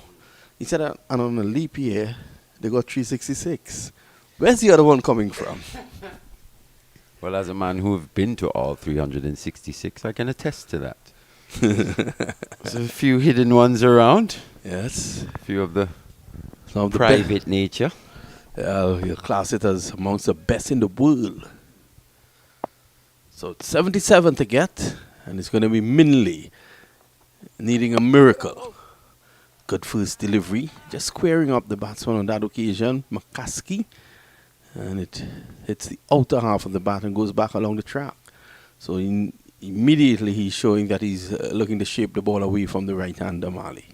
He said that, and on a leap year, they got 366. Where's the other one coming from? Well, as a man who's been to all 366, I can attest to that. There's a few hidden ones around. Yes. A few of the private nature. You'll class it as amongst the best in the world. So it's 77 to get, and it's going to be Minley needing a miracle. Good first delivery, just squaring up the batsman on that occasion, McCaskey, and it hits the outer half of the bat and goes back along the track. So immediately he's showing that he's looking to shape the ball away from the right-hander, Mali.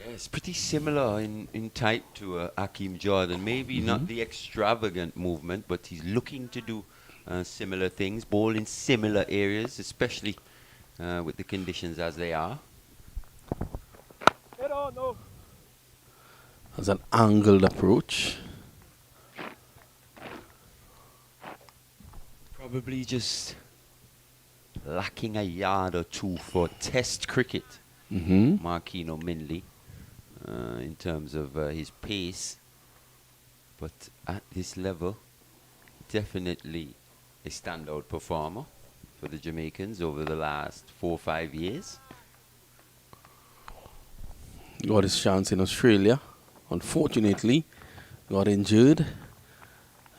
It's pretty similar in type to Akeem Jordan. Maybe not the extravagant movement, but he's looking to do similar things, ball in similar areas, especially with the conditions as they are. As an angled approach. Probably just lacking a yard or two for test cricket, Marquino Minley. In terms of his pace, but at this level, definitely a standout performer for the Jamaicans over the last 4 or 5 years. Got his chance in Australia, unfortunately, got injured,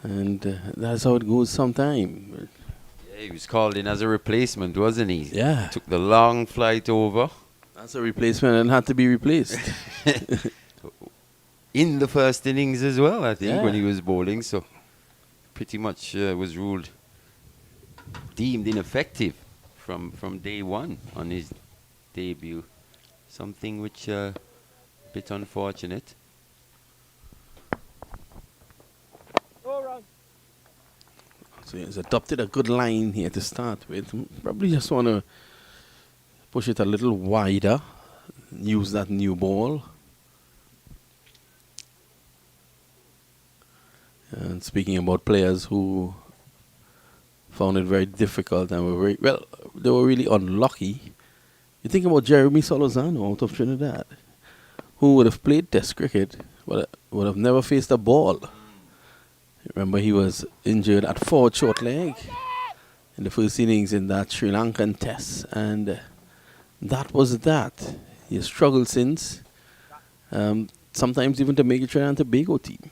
and that's how it goes sometimes. Yeah, he was called in as a replacement, wasn't he? Yeah. Took the long flight over. That's a replacement and had to be replaced. In the first innings as well, I think, when he was bowling. So pretty much was ruled deemed ineffective from day one on his debut. Something which a bit unfortunate. So he's adopted a good line here to start with. Probably just want to push it a little wider, use that new ball. And speaking about players who found it very difficult and were they were really unlucky. You think about Jeremy Solozano out of Trinidad, who would have played Test cricket, would have never faced a ball. Remember, he was injured at forward short leg, in the first innings in that Sri Lankan test, and that was that. He has struggled since, sometimes even to make a Trinidad and Tobago team.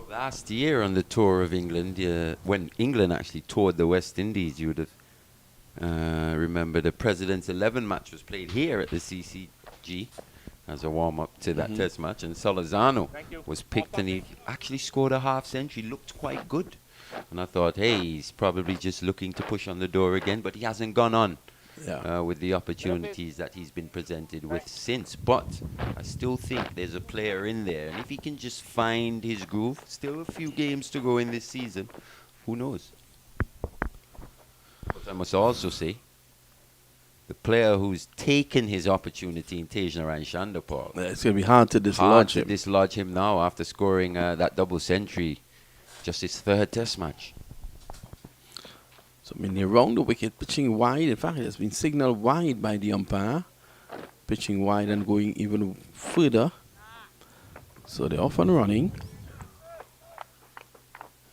Last year on the tour of England, when England actually toured the West Indies, you would have remember the President's 11 match was played here at the CCG as a warm-up to that test match, and Solazano was picked, and he actually scored a half century, looked quite good. And I thought, hey, he's probably just looking to push on the door again, but he hasn't gone on with the opportunities that he's been presented with since. But I still think there's a player in there, and if he can just find his groove, still a few games to go in this season, who knows? But I must also say, the player who's taken his opportunity in Tejnaran Chandapal. It's going to be hard to dislodge him now after scoring that double century, just his third test match. So, I mean, they're around the wicket, pitching wide. In fact, it has been signaled wide by the umpire. Pitching wide and going even further. So, they're off and running.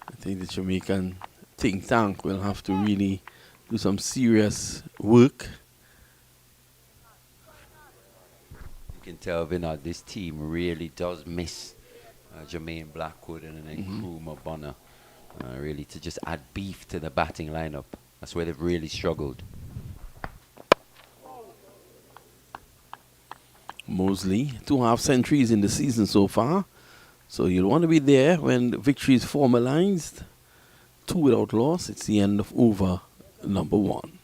I think the Jamaican think tank will have to really do some serious work. You can tell, Vinod, this team really does miss Jermaine Blackwood and Nkrumah Bonner. Really, to just add beef to the batting lineup. That's where they've really struggled. Mosley, 2 half centuries in the season so far. So you'll want to be there when the victory is formalized. 2 without loss. It's the end of over number 1.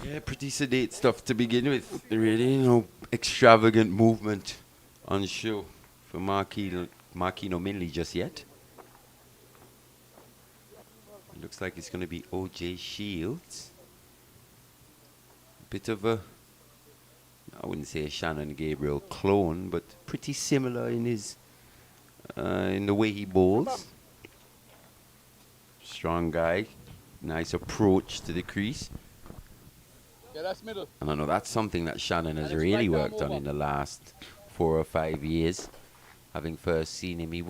Yeah, pretty sedate stuff to begin with. Really, no extravagant movement on show for Marquino Minley just yet. It looks like it's going to be O.J. Shields. Bit of a, I wouldn't say a Shannon Gabriel clone, but pretty similar in his, in the way he bowls. Strong guy, nice approach to the crease. Yeah, that's middle. And I know that's something that Shannon has really worked on in the last 4 or 5 years. Having first seen him, he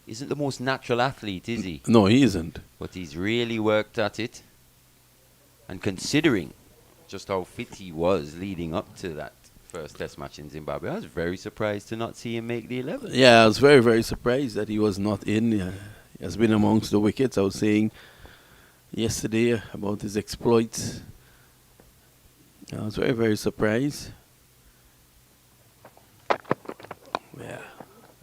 isn't the most natural athlete, is he? No, he isn't. But he's really worked at it. And considering just how fit he was leading up to that first test match in Zimbabwe, I was very surprised to not see him make the 11. Yeah, I was very, very surprised that he was not in. He has been amongst the wickets. I was saying yesterday about his exploits. I was very, very surprised. Yeah.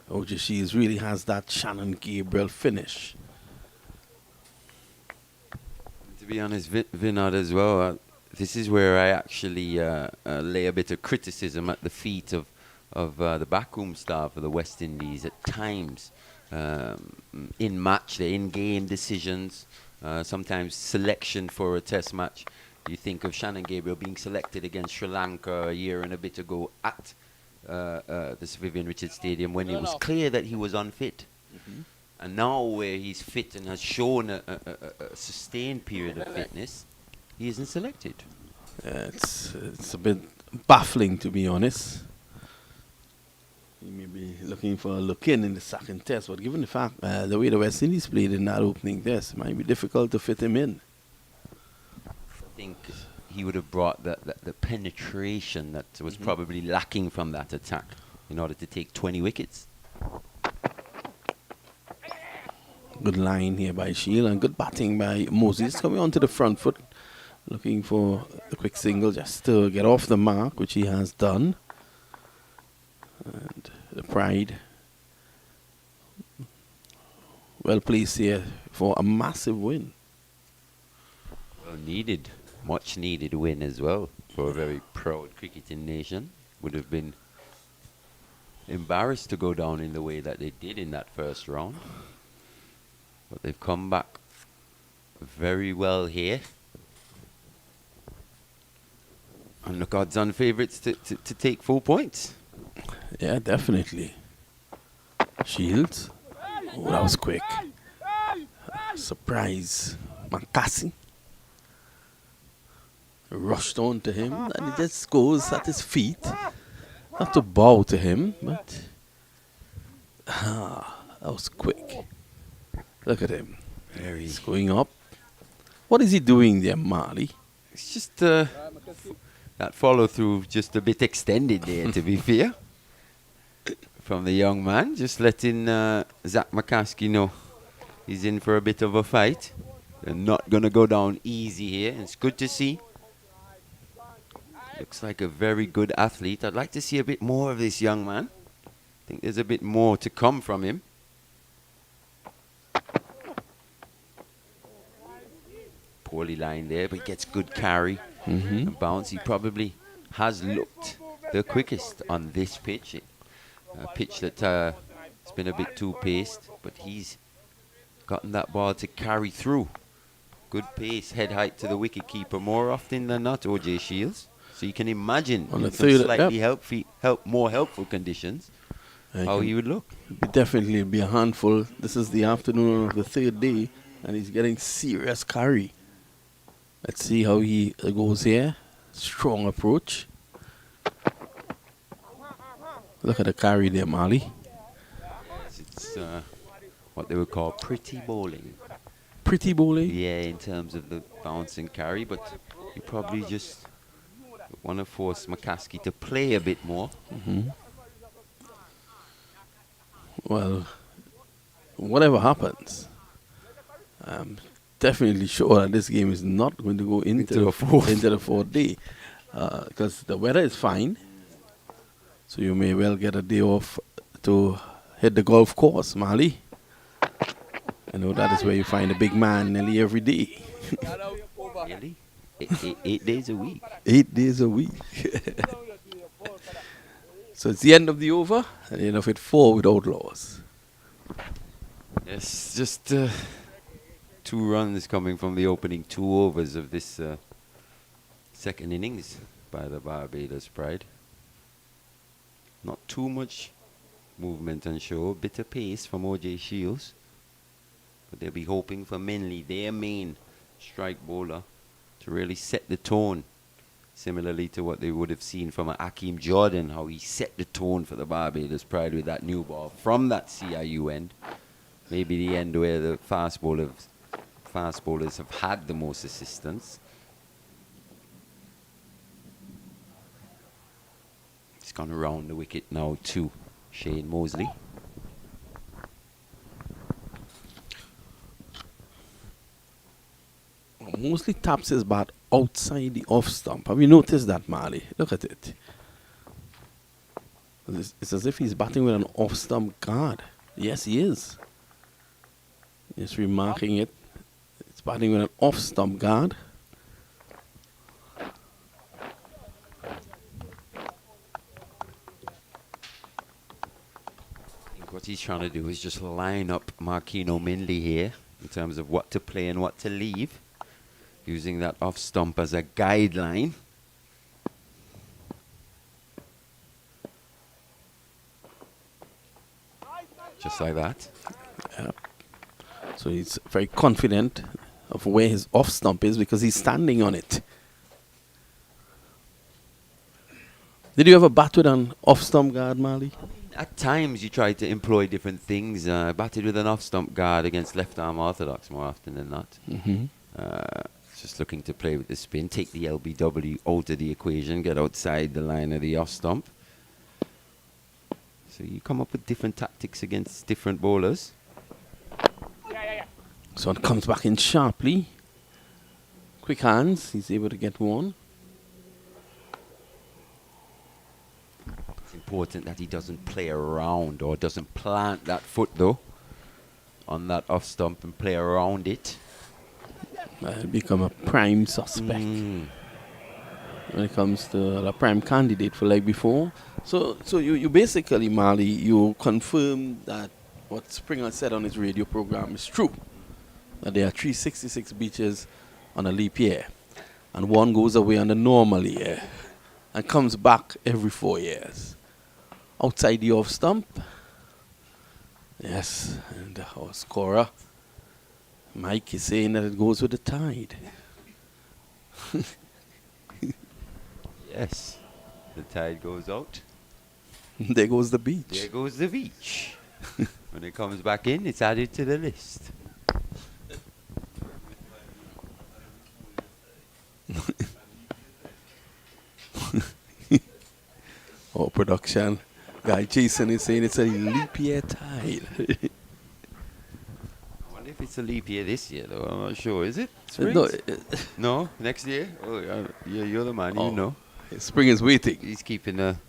O.J. Shields really has that Shannon Gabriel finish. To be honest, Vinod as well, this is where I actually lay a bit of criticism at the feet of the backroom staff of the West Indies at times. In match, the in-game decisions, sometimes selection for a test match. You think of Shannon Gabriel being selected against Sri Lanka a year and a bit ago at the Sir Vivian Richards Stadium when it was clear that he was unfit. And now where he's fit and has shown a sustained period of fitness, he isn't selected. It's a bit baffling, to be honest. He may be looking for a look-in the second test, but given the fact the way the West Indies played in that opening test, it might be difficult to fit him in. I think he would have brought the penetration that was probably lacking from that attack in order to take 20 wickets. Good line here by Shield and good batting by Moses. Coming onto the front foot, looking for a quick single just to get off the mark, which he has done. And the Pride well placed here for a massive win. Well needed, much needed win as well for a very proud cricketing nation. Would have been embarrassed to go down in the way that they did in that first round. But they've come back very well here. And look, odds-on favourites to take 4 points. Yeah, definitely. Shields. Oh, that was quick. Surprise. Makasi. Rushed on to him and he just goes at his feet. Not to bow to him, but that was quick. Look at him. He's going up. What is he doing there, Marley? It's just that follow through just a bit extended there, to be fair. From the young man, just letting Zach McCaskey know he's in for a bit of a fight. They're not going to go down easy here. It's good to see. Looks like a very good athlete. I'd like to see a bit more of this young man. I think there's a bit more to come from him. Poorly lined there, but he gets good carry and bounce. He probably has looked the quickest on this pitch. A pitch that has been a bit too paced, but he's gotten that ball to carry through. Good pace, head height to the wicket keeper more often than not, OJ Shields. So you can imagine On the in some third, slightly more helpful conditions how he would look. Definitely be a handful. This is the afternoon of the third day, and he's getting serious carry. Let's see how he goes here. Strong approach. Look at the carry there, Marley. It's what they would call pretty bowling. Pretty bowling? Yeah, in terms of the bounce and carry, but you probably just want to force McCaskey to play a bit more. Well, whatever happens, I'm definitely sure that this game is not going to go into the fourth day, because the weather is fine. So you may well get a day off to hit the golf course, Marley. I know that is where you find a big man nearly every day. Really? 8 days a week. 8 days a week. So it's the end of the over, and the end of it 4 with Outlaws. Yes, just 2 runs coming from the opening 2 overs of this second innings by the Barbados Pride. Not too much movement and show, a bit of pace from OJ Shields. But they'll be hoping for Minley, their main strike bowler, to really set the tone. Similarly to what they would have seen from Akeem Jordan, how he set the tone for the Barbados Pride with that new ball from that CIU end. Maybe the end where the fast bowlers have had the most assistance. It's gone around the wicket now to Shane Mosley. Mostly taps his bat outside the off stump. Have you noticed that, Marley? Look at it. It's as if he's batting with an off stump guard. Yes, he is. Just remarking it. It's batting with an off stump guard. What he's trying to do is just line up Marquino Mindley here in terms of what to play and what to leave, using that off stump as a guideline. Just like that. Yeah. So he's very confident of where his off stump is because he's standing on it. Did you ever bat with an off stump guard, Marley? At times you try to employ different things. Batted with an off stump guard against left arm orthodox more often than not. Just looking to play with the spin, take the LBW out of the equation, get outside the line of the off stump. So you come up with different tactics against different bowlers. So it comes back in sharply. Quick hands, he's able to get one. It's important that he doesn't play around or doesn't plant that foot though on that off stump and play around it. Become a prime suspect when it comes to a prime candidate for leg before. So you basically, Marley, you confirm that what Springer said on his radio program is true. That there are 366 beaches on a leap year, and one goes away on a normal year and comes back every 4 years. Outside the off stump, yes, and our scorer Mike is saying that it goes with the tide. Yes, the tide goes out. There goes the beach. There goes the beach. When it comes back in, it's added to the list. production. Guy Jason is saying it's a leap year tide. I wonder if it's a leap year this year, though. I'm not sure. Is it? No, No? Next year? Oh, you're the man. You know. Spring is waiting. He's keeping a...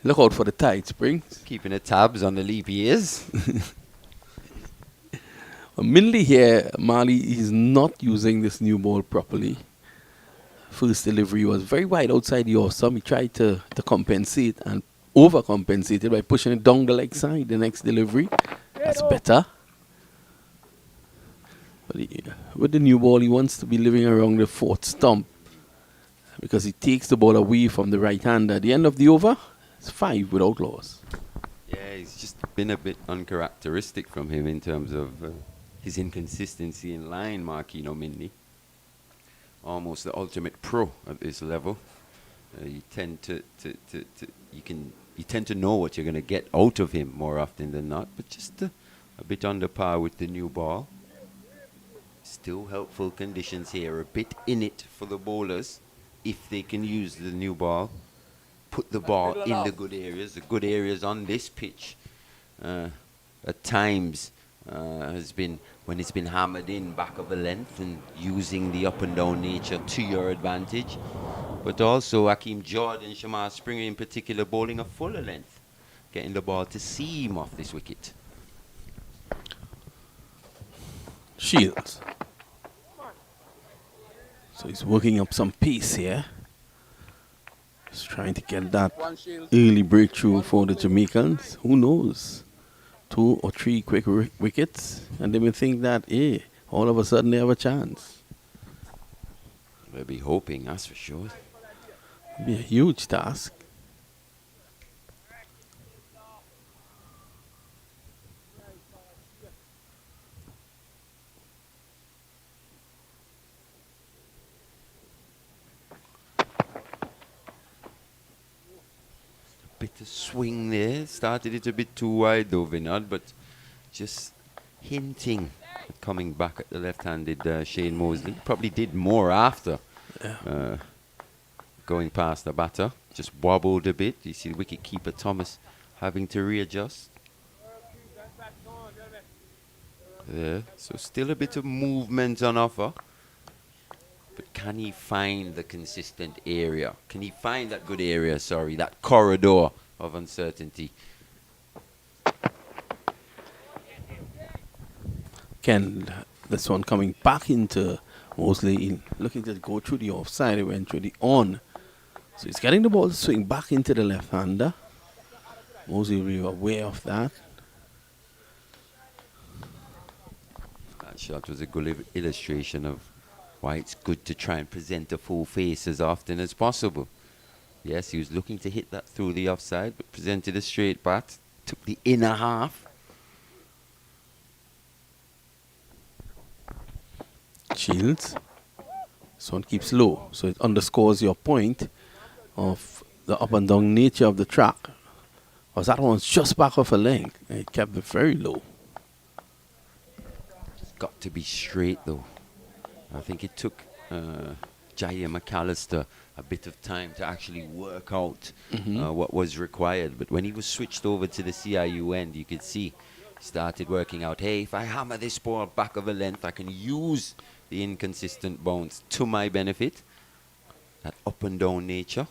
Look out for the tide, Spring. Keeping the tabs on the leap years. Mainly here, Mali is not using this new ball properly. First delivery was very wide outside the off stump. He tried to compensate and overcompensated by pushing it down the leg side. The next delivery, that's better. But with the new ball, he wants to be living around the fourth stump because he takes the ball away from the right hand. At the end of the over, it's 5 without loss. Yeah, it's just been a bit uncharacteristic from him in terms of his inconsistency in line, Marquino Mindy. Almost the ultimate pro at this level. You tend to know what you're going to get out of him more often than not, but just a bit under par with the new ball. Still helpful conditions here, a bit in it for the bowlers if they can use the new ball. Put the ball in the good areas on this pitch. At times has been when it's been hammered in back of the length and using the up and down nature to your advantage. But also Hakeem Jordan, Shamar Springer in particular, bowling a fuller length, getting the ball to seam off this wicket. Shields. So he's working up some pace here. Just trying to get that early breakthrough for the Jamaicans. Who knows? 2 or 3 quick wickets, and they may think that, hey, all of a sudden they have a chance. They'll be hoping, that's for sure. It'll be a huge task. Bit of swing there. Started it a bit too wide though, Vinod, but just hinting at coming back at the left-handed Shane Mosley. Probably did more after going past the batter. Just wobbled a bit. You see the wicket-keeper Thomas having to readjust. There. So still a bit of movement on offer. But can he find the consistent area? Can he find that good area, that corridor of uncertainty? Ken, this one coming back into Mosley, looking to go through the offside. He went through the on. So he's getting the ball to swing back into the left-hander. Mosley will be aware of that. That shot was a good illustration of why it's good to try and present a full face as often as possible. Yes, he was looking to hit that through the offside, but presented a straight bat, took the inner half. Shields. This one keeps low, so it underscores your point of the up and down nature of the track. Was that one's just back off a length, and it kept it very low. It's got to be straight though. I think it took Jaya McAllister a bit of time to actually work out what was required. But when he was switched over to the CIU end, you could see he started working out, hey, if I hammer this ball back of a length, I can use the inconsistent bounce to my benefit. That up and down nature.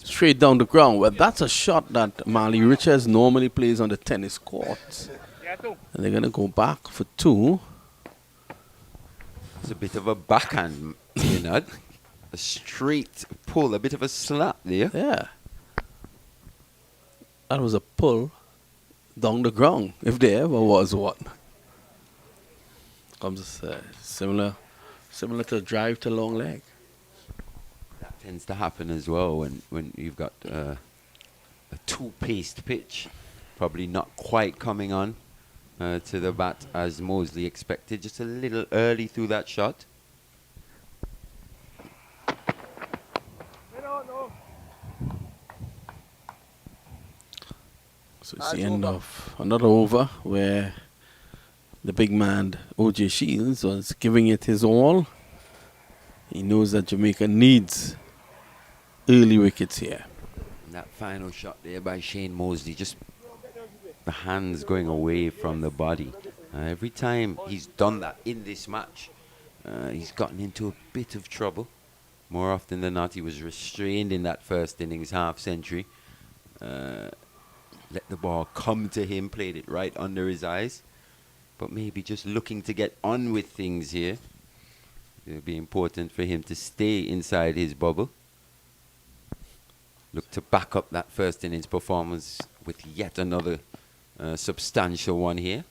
Straight down the ground. Well, that's a shot that Marley Richards normally plays on the tennis courts. And they're going to go back for 2. It's a bit of a backhand, you know. A straight pull, a bit of a slap there. Yeah. That was a pull down the ground, if there ever was one. Comes similar to a drive to long leg. That tends to happen as well when you've got a two-paced pitch. Probably not quite coming on to the bat as Mosley expected. Just a little early through that shot. So it's the end of another over where the big man, O.J. Shields, was giving it his all. He knows that Jamaica needs early wickets here. And that final shot there by Shane Mosley, just the hands going away from the body. Every time he's done that in this match, he's gotten into a bit of trouble. More often than not, he was restrained in that first innings half century. Let the ball come to him, played it right under his eyes. But maybe just looking to get on with things here. It would be important for him to stay inside his bubble. Look to back up that first innings performance with yet another substantial one here.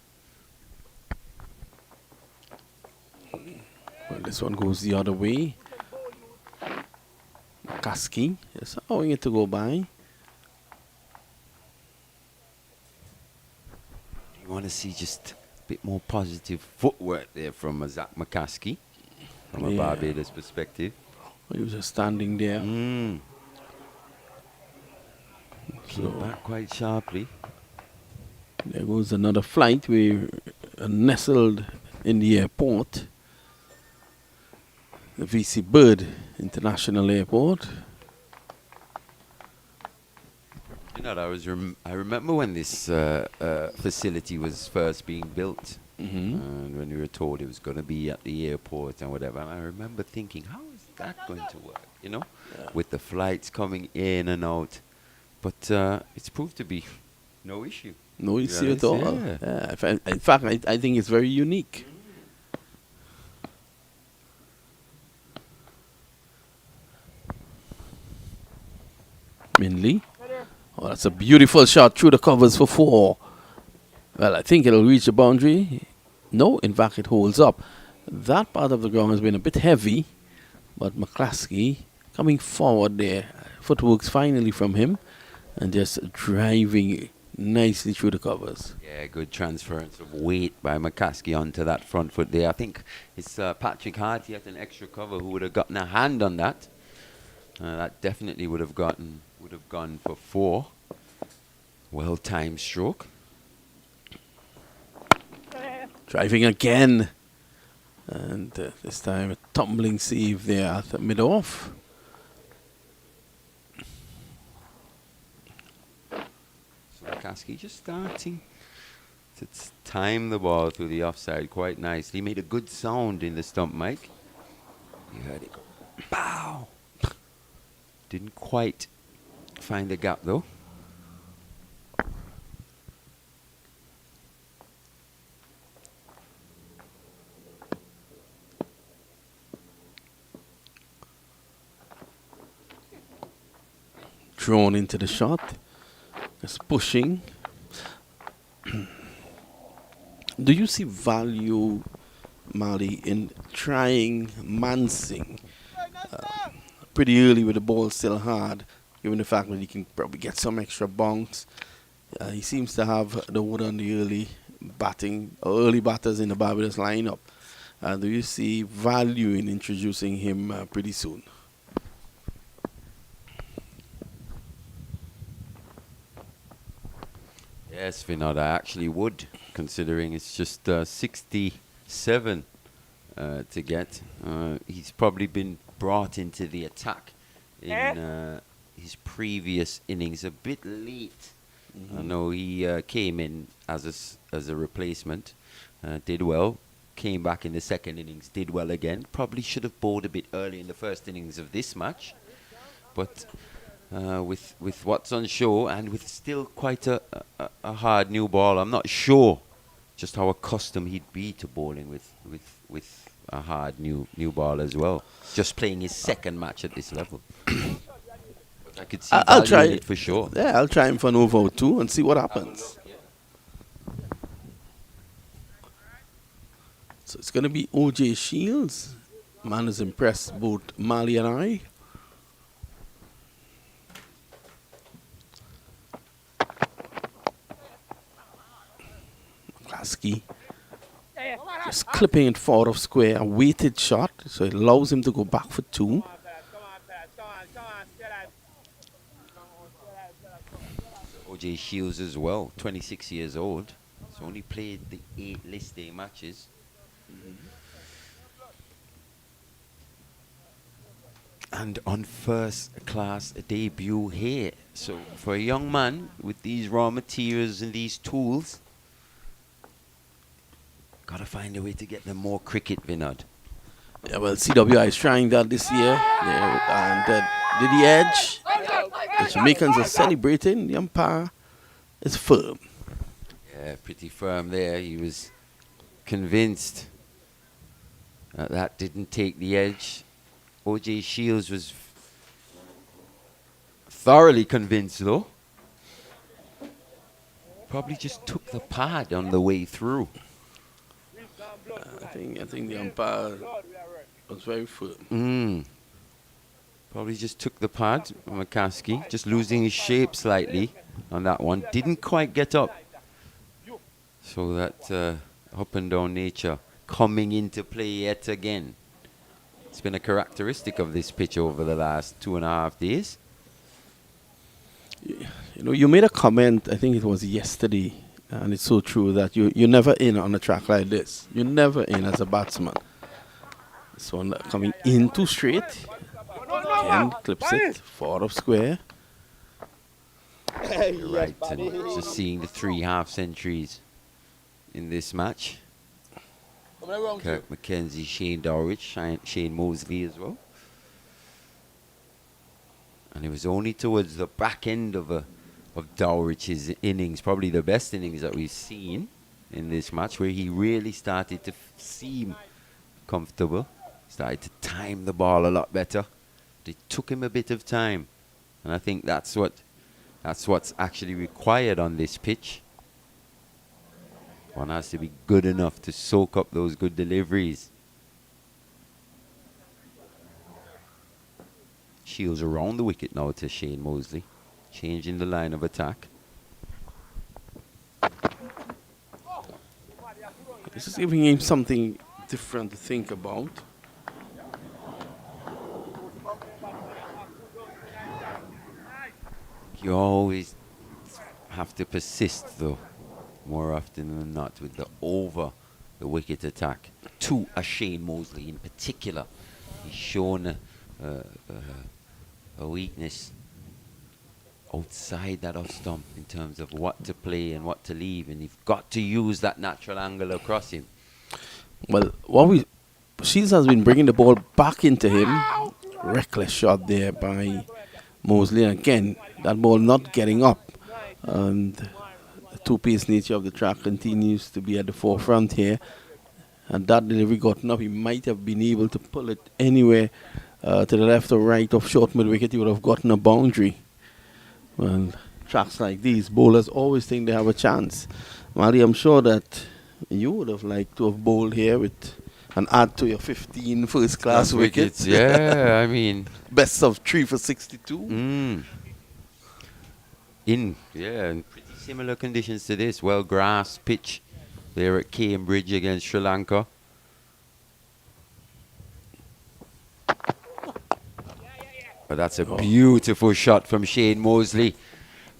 Well, this one goes the other way. Kaski is allowing it to go by. You want to see just a bit more positive footwork there from Zach McCaskey, from a Barbados perspective. He was just standing there. Came back quite sharply. There goes another flight. We nestled in the airport, the VC Bird International Airport. You know, I remember when this facility was first being built, and when we were told it was going to be at the airport and whatever. And I remember thinking, how is that going to work? You know, with the flights coming in and out. But it's proved to be no issue. No issue at all. Yeah. In fact, I think it's very unique. Minley. Oh, that's a beautiful shot through the covers for 4. Well, I think it'll reach the boundary. No, in fact, it holds up. That part of the ground has been a bit heavy, but McClaskey coming forward there. Footwork's finally from him, and just driving nicely through the covers. Yeah, good transference of weight by McCaskey onto that front foot there. I think it's Patrick Hart, he had an extra cover who would have gotten a hand on that. That definitely would have gone for 4. Well-timed stroke. Driving again. And this time a tumbling save there at the mid-off. So McCaskey just starting to time the ball through the offside quite nicely. He made a good sound in the stump mic. You heard it go, pow! Didn't quite find the gap though. Drawn into the shot. Just pushing. Do you see value, Mali, in trying Mansing pretty early with the ball still hard, given the fact that he can probably get some extra bounce? He seems to have the wood on the early batters in the Barbados lineup. Do you see value in introducing him pretty soon? Yes, Vinod, I actually would, considering it's just 67 to get. He's probably been brought into the attack in his previous innings a bit late. I know he came in as a replacement, did well, came back in the second innings, did well again. Probably should have bowled a bit early in the first innings of this match, but with what's on show and with still quite a hard new ball, I'm not sure just how accustomed he'd be to bowling with a hard new ball as well. Just playing his second match at this level. I could see I'll try it for sure. Yeah, I'll try him for an over 2 and see what happens. So it's going to be OJ Shields. Man has impressed both Mali and I. Lasky just clipping it forward of square, a weighted shot, so it allows him to go back for 2. OJ Shields as well, 26 years old. He's only played the 8 list day matches. And on first class debut here. So for a young man with these raw materials and these tools, gotta find a way to get them more cricket, Vinod. Yeah, well, CWI is trying that this year. And did the edge. The Jamaicans are celebrating. The umpire is firm. Yeah, pretty firm there. He was convinced that that didn't take the edge. O.J. Shields was thoroughly convinced, though. Probably just took the pad on the way through. I think the umpire was very firm. Probably just took the pad, McCaskey, just losing his shape slightly on that one. Didn't quite get up. So that up and down nature coming into play yet again. It's been a characteristic of this pitch over the last 2.5 days. You know, you made a comment, I think it was yesterday, and it's so true that you're never in on a track like this. You're never in as a batsman. This one coming in too straight. Again, clips it, forward of square. Right, and just seeing the 3 half centuries in this match. Kirk McKenzie, Shane Dowrich, Shane Mosley as well. And it was only towards the back end of Dowrich's innings, probably the best innings that we've seen in this match, where he really started to seem comfortable, started to time the ball a lot better. It took him a bit of time, and I think that's what's actually required on this pitch. One has to be good enough to soak up those good deliveries. Shields around the wicket now to Shane Mosley, changing the line of attack. This is giving him something different to think about. You always have to persist, though, more often than not, with the over the wicket attack to a Shane Mosley in particular. He's shown a weakness outside that off stump in terms of what to play and what to leave, and you've got to use that natural angle across him. Well, Shields has been bringing the ball back into him. Reckless shot there by Mosley. And again, that ball not getting up. And the two-pace nature of the track continues to be at the forefront here. And that delivery gotten up, he might have been able to pull it anywhere to the left or right of short mid-wicket. He would have gotten a boundary. Well, tracks like these, bowlers always think they have a chance. Mali, I'm sure that you would have liked to have bowled here with and add to your 15 first-class wickets. Yeah, I mean, best of 3 for 62. In pretty similar conditions to this. Well-grassed pitch there at Cambridge against Sri Lanka. But that's a beautiful shot from Shane Mosley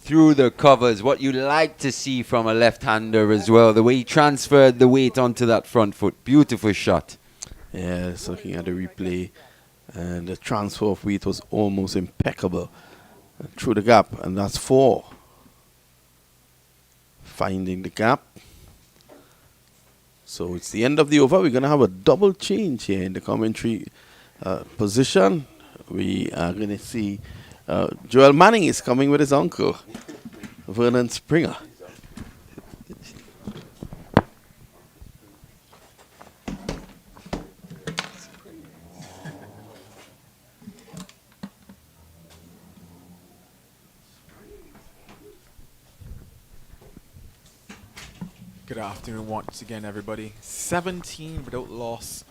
through the covers. What you like to see from a left-hander as well. The way he transferred the weight onto that front foot. Beautiful shot. Yes, looking at the replay. And the transfer of weight was almost impeccable. Through the gap. And that's 4. Finding the gap. So it's the end of the over. We're going to have a double change here in the commentary position. We are going to see Joel Manning is coming with his uncle, Vernon Springer. Good afternoon once again, everybody. 17 without loss.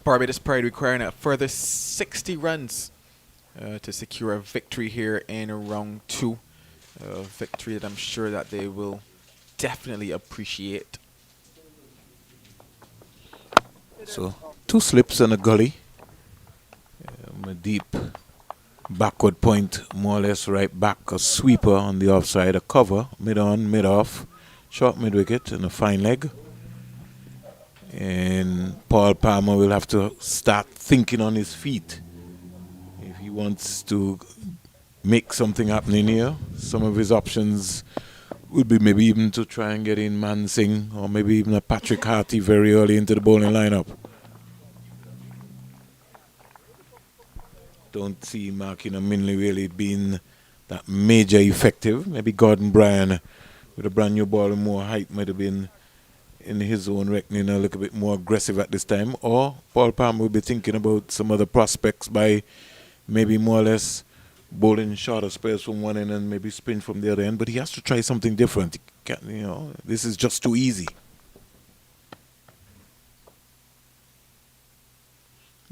Barbados Pride requiring a further 60 runs to secure a victory here in round 2. A victory that I'm sure that they will definitely appreciate. So 2 slips and a gully. A deep backward point, more or less right back. A sweeper on the offside, a cover, mid-on, mid-off. Short mid-wicket and a fine leg. And Paul Palmer will have to start thinking on his feet if he wants to make something happen in here. Some of his options would be maybe even to try and get in Mansing or maybe even a Patrick Harty very early into the bowling lineup. Don't see Markin or Minley really being that major effective. Maybe Gordon Bryan with a brand new ball and more height might have been, in his own reckoning, a little bit more aggressive at this time. Or Paul Palmer will be thinking about some other prospects by maybe more or less bowling shorter spares from one end and maybe spin from the other end. But he has to try something different. He can't, this is just too easy.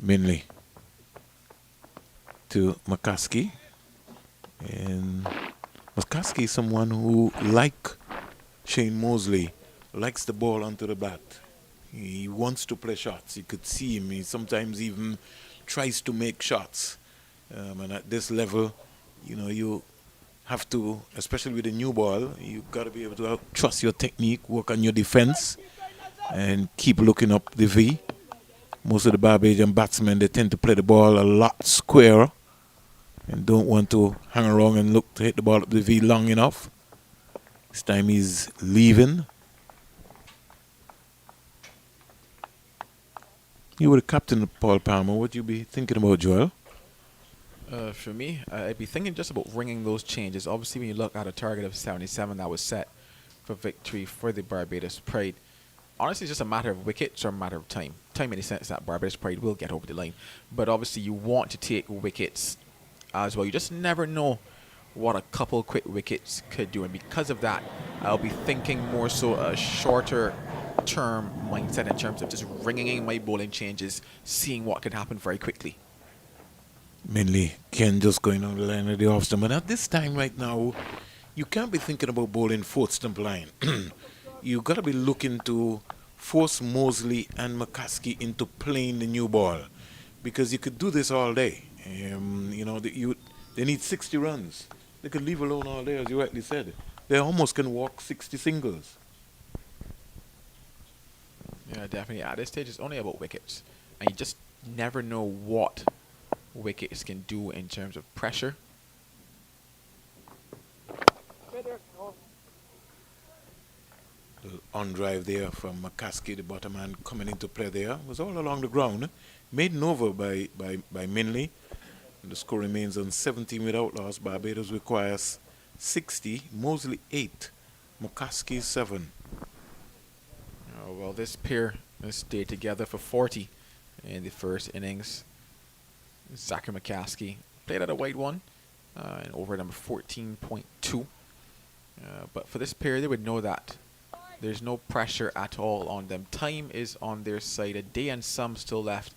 Minley to McCaskey. And McCaskey is someone who, like Shane Mosley, likes the ball onto the bat. He wants to play shots. You could see him. He sometimes even tries to make shots. And at this level, you have to, especially with a new ball, you've got to be able to trust your technique, work on your defense, and keep looking up the V. Most of the Barbadian batsmen, they tend to play the ball a lot squarer and don't want to hang around and look to hit the ball up the V long enough. This time he's leaving. You were the captain of Paul Palmer. What would you be thinking about, Joel? For me, I'd be thinking just about ringing those changes. Obviously, when you look at a target of 77 that was set for victory for the Barbados Pride, honestly, it's just a matter of wickets or a matter of time. Time in the sense that Barbados Pride will get over the line. But obviously, you want to take wickets as well. You just never know what a couple quick wickets could do. And because of that, I'll be thinking more so a shorter term mindset in terms of just ringing in my bowling changes, seeing what can happen very quickly. Mainly Ken just going on the line of the off stump. But at this time right now, you can't be thinking about bowling fourth stump line. You got to be looking to force Mosley and McCaskey into playing the new ball, because you could do this all day. They need 60 runs. They could leave alone all day, as you rightly said. They almost can walk 60 singles. Yeah, definitely. At this stage, it's only about wickets. And you just never know what wickets can do in terms of pressure. On drive there from McCaskey, the bottom man coming into play there. Was all along the ground. Made over by Minley. And the score remains on 17 without loss. Barbados requires 60. Mosley 8. McCaskey 7. Well, this pair stayed together for 40 in the first innings. Zachary McCaskey played at a wide one and over number 14.2. But for this pair, they would know that there's no pressure at all on them. Time is on their side. A day and some still left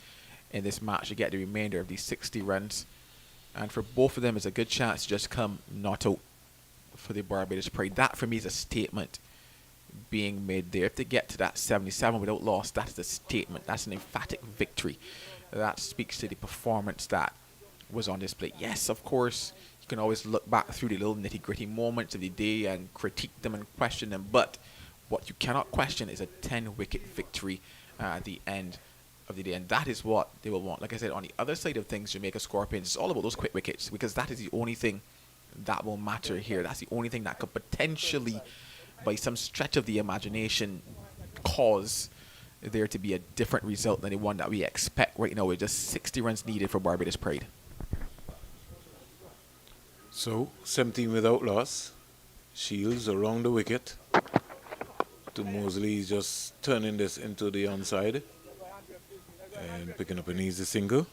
in this match to get the remainder of these 60 runs. And for both of them, it's a good chance to just come not out for the Barbados Pride. That, for me, is a statement being made there. If they get to that 77 without loss, that is a statement. That's an emphatic victory. That speaks to the performance that was on display. Yes, of course, you can always look back through the little nitty-gritty moments of the day and critique them and question them, but what you cannot question is a 10-wicket victory at the end of the day, and that is what they will want. Like I said, on the other side of things, Jamaica Scorpions, it's all about those quick wickets, because that is the only thing that will matter here. That's the only thing that could potentially, by some stretch of the imagination, cause there to be a different result than the one that we expect right now with just 60 runs needed for Barbados Pride. So, 17 without loss. Shields around the wicket. To Mosley, he's just turning this into the onside and picking up an easy single.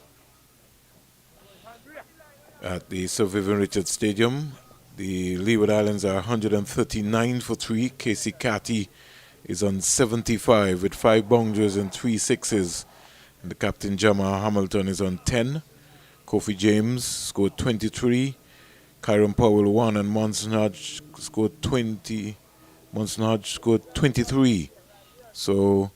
At the Sir Vivian Richards Stadium, the Leeward Islands are 139 for 3. Casey Carty is on 75 with 5 boundaries and 3 sixes. And the captain, Jamal Hamilton, is on 10. Kofi James scored 23. Kyron Powell 1, and Monson Hodge scored 20. Monson Hodge scored 23. So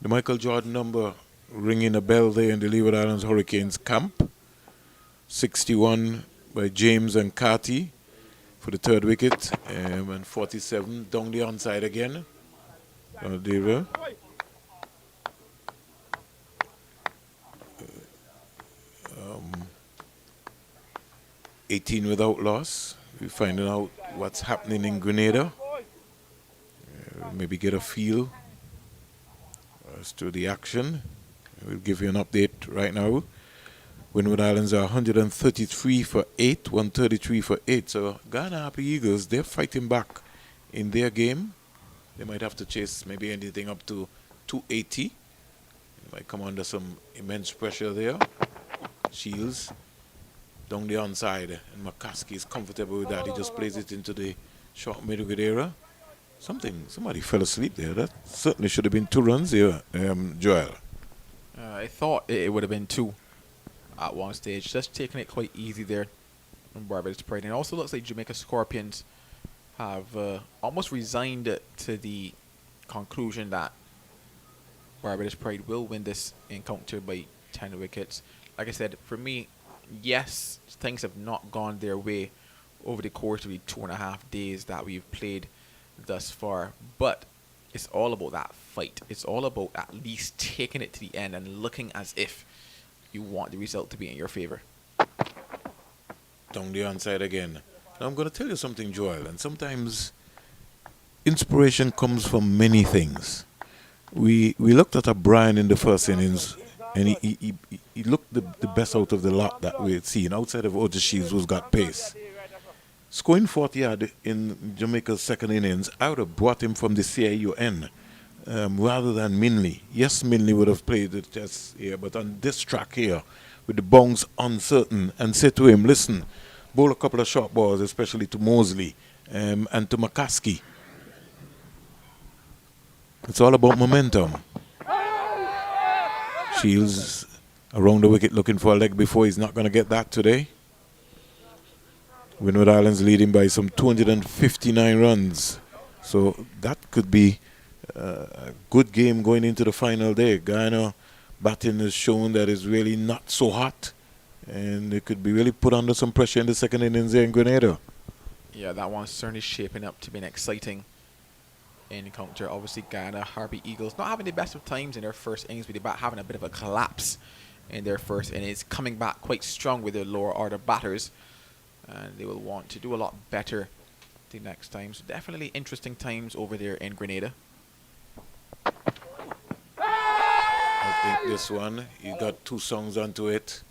the Michael Jordan number ringing a bell there in the Leeward Islands Hurricanes camp. 61 by James and Carty for the third wicket, and 47 down the onside again. There. 18 without loss. We're finding out what's happening in Grenada. Maybe get a feel as to the action. We'll give you an update right now. Windward Islands are 133 for 8, 133 for 8. So Ghana Happy Eagles, they're fighting back in their game. They might have to chase maybe anything up to 280. They might come under some immense pressure there. Shields down the onside, and McCaskey is comfortable with that. He just plays it into the short middle area. Somebody fell asleep there. That certainly should have been 2 runs here, Joel. I thought it would have been 2 at one stage. Just taking it quite easy there from Barbados Pride. And it also looks like Jamaica Scorpions have almost resigned to the conclusion that Barbados Pride will win this encounter by 10 wickets. Like I said, for me, yes, things have not gone their way over the course of the 2.5 days that we've played thus far, but it's all about that fight. It's all about at least taking it to the end and looking as if you want the result to be in your favor. Down the onside again. Now I'm going to tell you something, Joel, and sometimes inspiration comes from many things. We looked at O'Brien in the first innings, and he looked the best out of the lot that we had seen, outside of Otis Shields, who's got pace. Scoring 40 odd in Jamaica's second innings, I would have brought him from the CIUN rather than Minley. Yes, Minley would have played the test here, but on this track here, with the bounce uncertain, and say to him, listen, bowl a couple of short balls, especially to Mosley and to McCaskey. It's all about momentum. Shields around the wicket looking for a leg before. He's not going to get that today. Windward Islands leading by some 259 runs. So that could be a good game going into the final day. Ghana batting has shown that it's really not so hot, and they could be really put under some pressure in the second innings there in Grenada. Yeah, that one's certainly shaping up to be an exciting encounter. Obviously, Ghana, Harvey Eagles, not having the best of times in their first innings, with the bat having a bit of a collapse in their first innings, coming back quite strong with their lower order batters, and they will want to do a lot better the next time. So definitely interesting times over there in Grenada. I think this one, you got 2 songs onto it,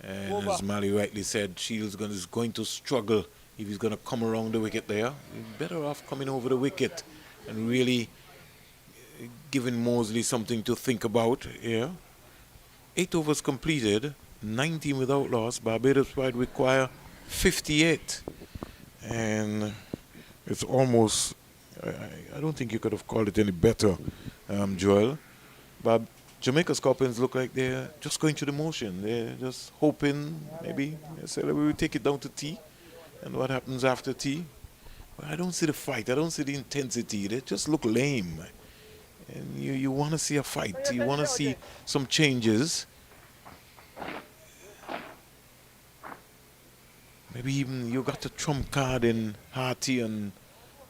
and as Mali rightly said, Shields is going to struggle if he's going to come around the wicket there. He's better off coming over the wicket and really giving Mosley something to think about here. 8 overs completed, 19 without loss. Barbados Pride require 58, and it's almost, I don't think you could have called it any better, Joel. But Jamaica Scorpions look like they're just going through the motion. They're just hoping maybe they say we will take it down to tea, and what happens after tea. But I don't see the fight. I don't see the intensity. They just look lame. And you want to see a fight. You want to see some changes. Maybe even you got the trump card in Harty and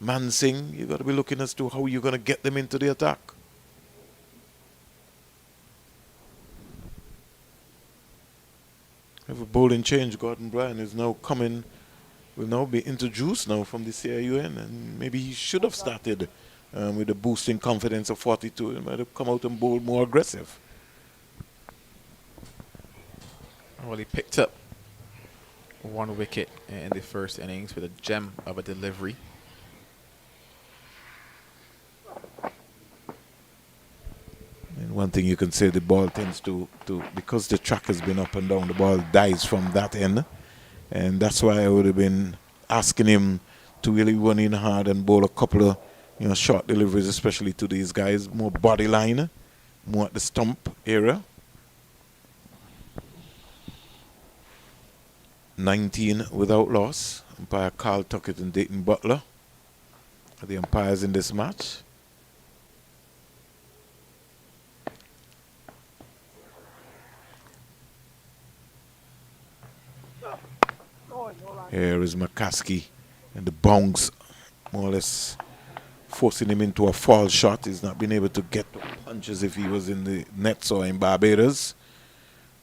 Mansing. You got to be looking as to how you're going to get them into the attack. Have a bowling change. Gordon Bryan is now coming, will now be introduced now from the CIUN, and maybe he should have started with a boosting confidence of 42. He might have come out and bowled more aggressive. Well, he picked up 1 wicket in the first innings with a gem of a delivery. And one thing you can say, the ball tends to because the track has been up and down, the ball dies from that end. And that's why I would have been asking him to really run in hard and bowl a couple of short deliveries, especially to these guys, more body line, more at the stump area. 19 without loss. Umpire Carl Tuckett and Dayton Butler are the umpires in this match. Here is McCaskey, and the bounce more or less forcing him into a foul shot. He's not been able to get punches if he was in the nets or in Barbados.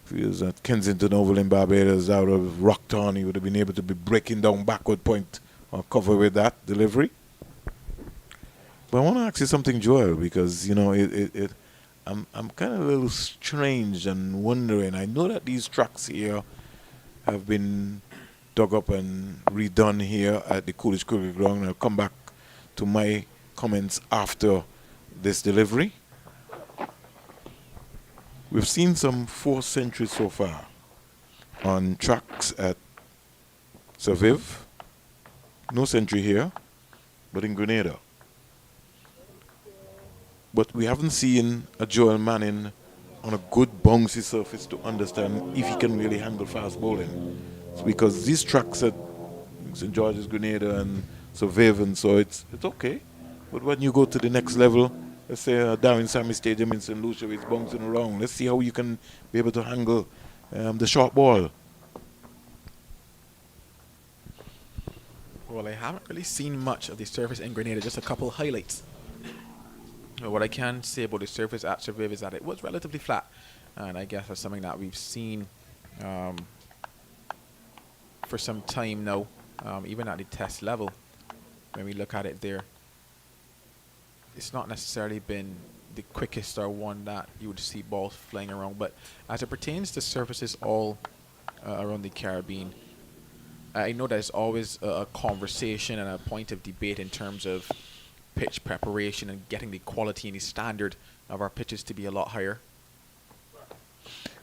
If he was at Kensington Oval in Barbados out of Rockton, he would have been able to be breaking down backward point or cover with that delivery. But I want to ask you something, Joel, because, you know, I'm kind of a little strange and wondering. I know that these tracks here have been dug up and redone here at the Coolidge Cricket Ground. I'll come back to my comments after this delivery. We've seen some 4th century so far on tracks at Sir Viv. No century here, but in Grenada. But we haven't seen a Joel Manning on a good bouncy surface to understand if he can really handle fast bowling. It's because these tracks at St. George's, Grenada and Sir Viv, and so it's okay. But when you go to the next level, let's say Darwin Sammy Stadium in St. Lucia, it's bouncing around. Let's see how you can be able to handle the short ball. Well, I haven't really seen much of the surface in Grenada, just a couple highlights. What I can say about the surface at Sir Viv is that it was relatively flat, and I guess that's something that we've seen for some time now, even at the test level. When we look at it there, it's not necessarily been the quickest or one that you would see balls flying around, but as it pertains to surfaces all around the Caribbean, I know there's always a conversation and a point of debate in terms of pitch preparation and getting the quality and the standard of our pitches to be a lot higher.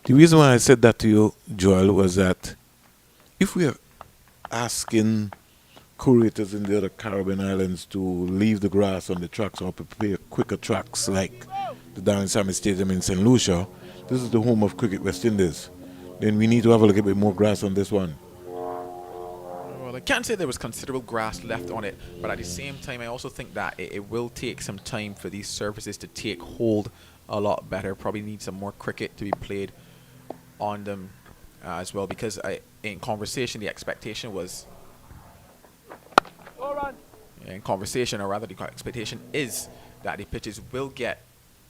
The reason why I said that to you, Joel, was that if we are asking curators in the other Caribbean islands to leave the grass on the tracks or prepare quicker tracks like the Darwin Sammy Stadium in St. Lucia, this is the home of Cricket West Indies, then we need to have a little bit more grass on this one. Well, I can't say there was considerable grass left on it, but at the same time, I also think that it will take some time for these surfaces to take hold a lot better. Probably need some more cricket to be played on them as well, because in conversation, the expectation was... In conversation, or rather the expectation is that the pitches will get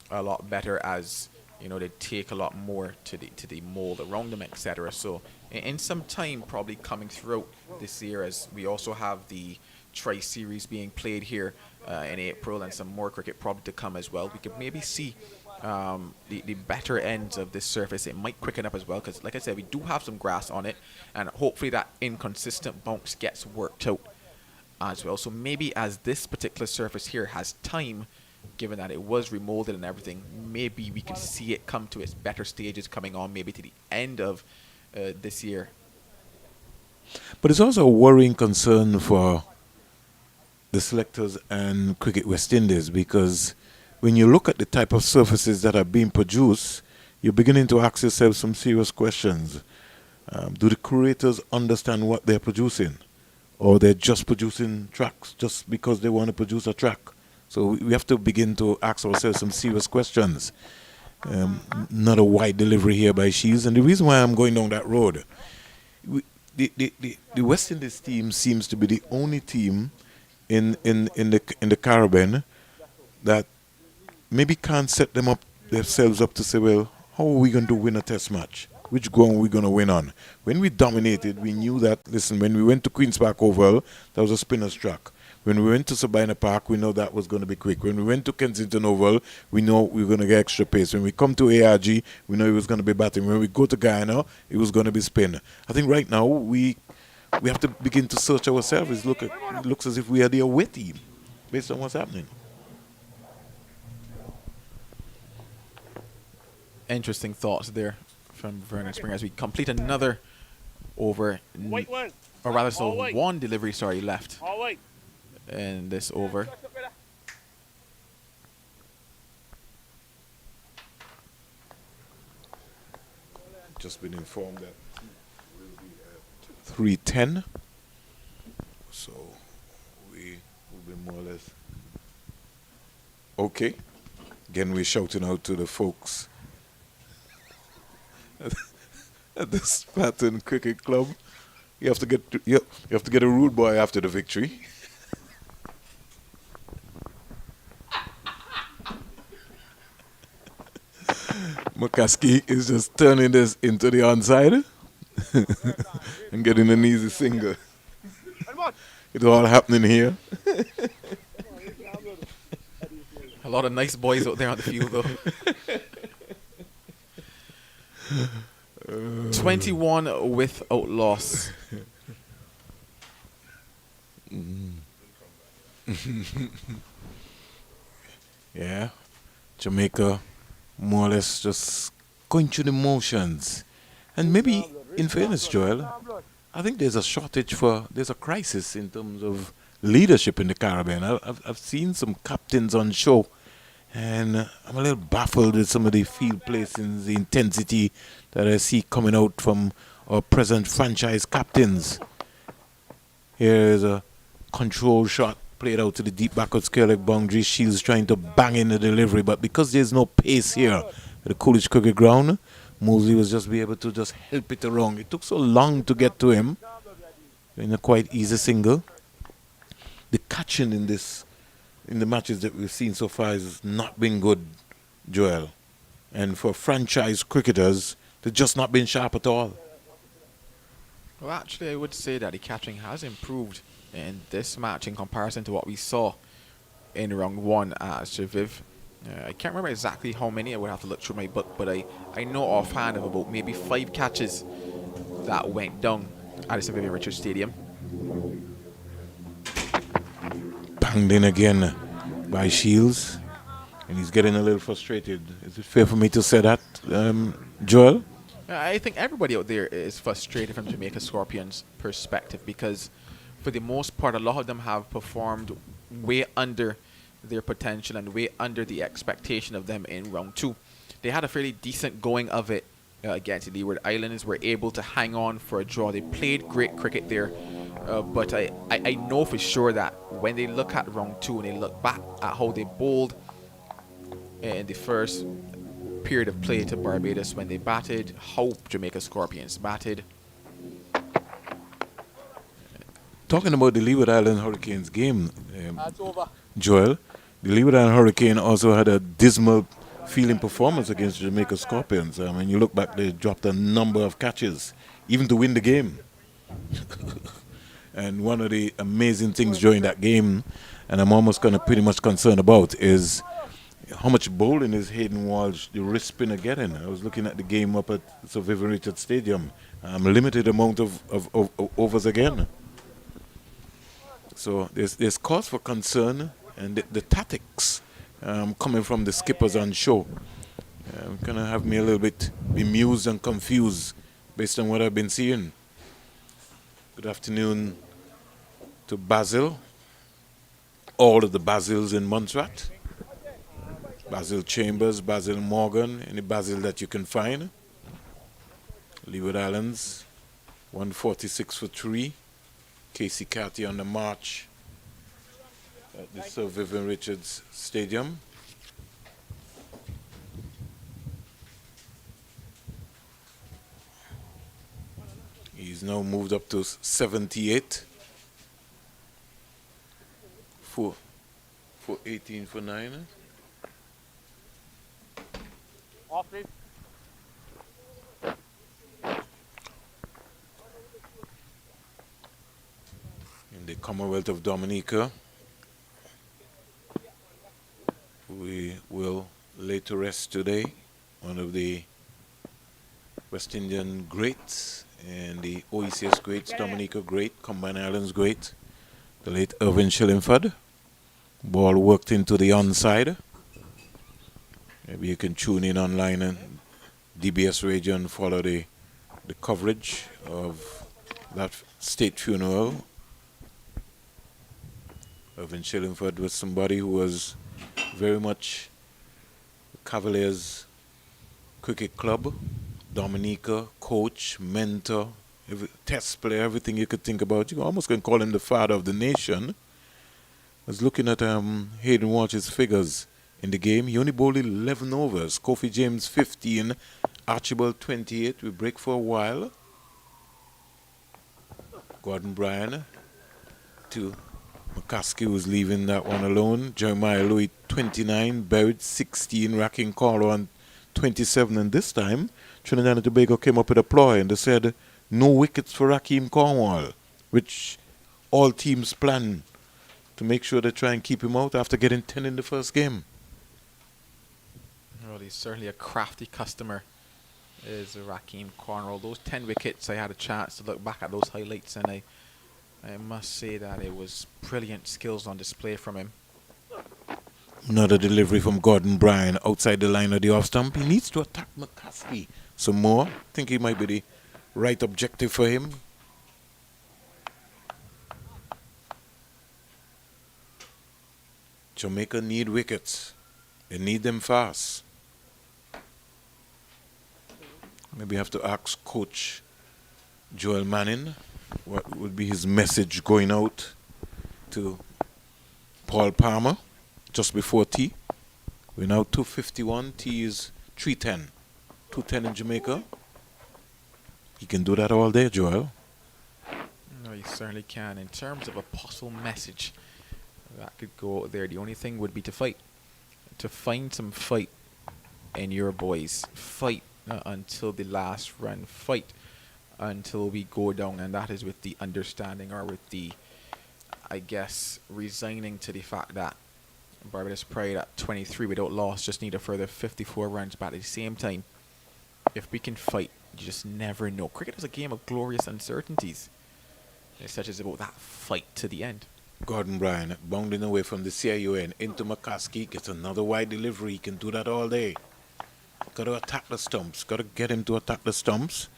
a lot better as, you know, they take a lot more to the mold around them, etc. So in some time, probably coming throughout this year, as we also have the tri-series being played here in April and some more cricket probably to come as well, we could maybe see the better ends of this surface. It might quicken up as well, because like I said, we do have some grass on it, and hopefully that inconsistent bounce gets worked out as well. So maybe as this particular surface here has time, given that it was remolded and everything, maybe we can see it come to its better stages coming on maybe to the end of this year. But it's also a worrying concern for the selectors and Cricket West Indies, because when you look at the type of surfaces that are being produced, you're beginning to ask yourself some serious questions. Do the curators understand what they're producing? Or they're just producing tracks just because they want to produce a track? So we have to begin to ask ourselves some serious questions. Not a wide delivery here by Shields. And the reason why I'm going down that road, the West Indies team seems to be the only team in the Caribbean that maybe can't set themselves up to say, well, how are we going to win a test match? Which ground are we going to win on? When we dominated, we knew that, listen, when we went to Queen's Park Oval, that was a spinner's track. When we went to Sabina Park, we know that was going to be quick. When we went to Kensington Oval, we know we were going to get extra pace. When we come to ARG, we know it was going to be batting. When we go to Guyana, it was going to be spin. I think right now we have to begin to search ourselves. It looks as if we are the away team based on what's happening. Interesting thoughts there from Vernon Springer as we complete another over, or rather so one delivery, left in this over. Just been informed that we'll be at 3:10, so we will be more or less okay. Again, we're shouting out to the folks at the Spartan Cricket Club. You have to get a rude boy after the victory. McCaskey is just turning this into the onside and getting an easy single. It's all happening here. A lot of nice boys out there on the field, though. 21 without loss. Yeah, Jamaica more or less just going through the motions. And maybe, in fairness, Joel, I think there's a crisis in terms of leadership in the Caribbean. I've seen some captains on show, and I'm a little baffled with some of the field placings, the intensity that I see coming out from our present franchise captains. Here is a control shot played out to the deep back of Skerlick boundary. Shields trying to bang in the delivery, but because there's no pace here at the Coolidge Cricket Ground, Mosley was just be able to just help it around. It took so long to get to him in a quite easy single. The catching in the matches that we've seen so far has not been good, Joel. And for franchise cricketers, they've just not been sharp at all. Well, actually, I would say that the catching has improved in this match in comparison to what we saw in round one at Shaviv. I can't remember exactly how many. I would have to look through my book, but I know offhand of about maybe 5 catches that went down at the St. Vivian Richards Stadium. Banged in again by Shields, and he's getting a little frustrated. Is it fair for me to say that, Joel? I think everybody out there is frustrated from Jamaica Scorpions' perspective because, for the most part, a lot of them have performed way under their potential and way under the expectation of them in round 2. They had a fairly decent going of it against the Leeward Islands, were able to hang on for a draw. They played great cricket there, but I know for sure that when they look at round 2 and they look back at how they bowled in the first period of play to Barbados when they batted, how Jamaica Scorpions batted. Talking about the Leeward Island Hurricanes game, Joel, the Leeward Island Hurricane also had a dismal feeling performance against Jamaica Scorpions. When you look back, they dropped a number of catches, even to win the game. And one of the amazing things during that game, and I'm almost kind of pretty much concerned about, is how much bowling is Hayden Walsh, the wrist spinner, getting. I was looking at the game up at Sir Vivian Richards Stadium. Limited amount of overs again. So there's cause for concern, and the tactics coming from the skippers on show kind of have me a little bit bemused and confused based on what I've been seeing. Good afternoon to Basil, all of the Basils in Montserrat. Basil Chambers, Basil Morgan, any Basil that you can find. Leeward Islands, 146 for 3. Casey Carty on the march at the Sir Vivian Richards Stadium. He's now moved up to 78 for 18 for 9. Off it. In the Commonwealth of Dominica, we will lay to rest today one of the West Indian greats and the OECS greats, Dominica great, Combined Islands great, the late Irvin Shillingford. Ball worked into the onside. Maybe you can tune in online and DBS Radio and follow the coverage of that state funeral. Irvin Shillingford was somebody who was very much Cavaliers Cricket Club, Dominica, coach, mentor, test player, everything you could think about. You almost can call him the father of the nation. I was looking at Hayden Walsh's figures in the game. He only bowled 11 overs. Kofi James 15, Archibald 28. We break for a while. Gordon Bryan to McCaskey, was leaving that one alone. Jeremiah Louis 29, Buried 16, Racking Carlo on 27, and this time Trinidad and Tobago came up with a ploy and they said no wickets for Raheem Cornwall, which all teams plan to make sure they try and keep him out after getting 10 in the first game. Well, he's certainly a crafty customer, is Raheem Cornwall. Those 10 wickets, I had a chance to look back at those highlights, and I must say that it was brilliant skills on display from him. Another delivery from Gordon Bryan outside the line of the off stump. He needs to attack McCaskey some more. I think he might be the right objective for him. Jamaica need wickets. They need them fast. Maybe have to ask Coach Joel Manning what would be his message going out to Paul Palmer just before tea. We're now 2:51. Tea is 3:10. 2:10 in Jamaica. He can do that all day, Joel. No, he certainly can. In terms of a possible message that could go out there, the only thing would be to fight. To find some fight in your boys. Fight until the last run. Fight until we go down, and that is with the understanding, or with the, I guess, resigning to the fact that Barbados Pride at 23 without loss just need a further 54 runs, but at the same time, if we can fight, you just never know. Cricket is a game of glorious uncertainties. Such as about that fight to the end. Gordon Bryan bounding away from the CIUN into McCaskey, gets another wide delivery. He can do that all day. Got to attack the stumps. Got to get him to attack the stumps.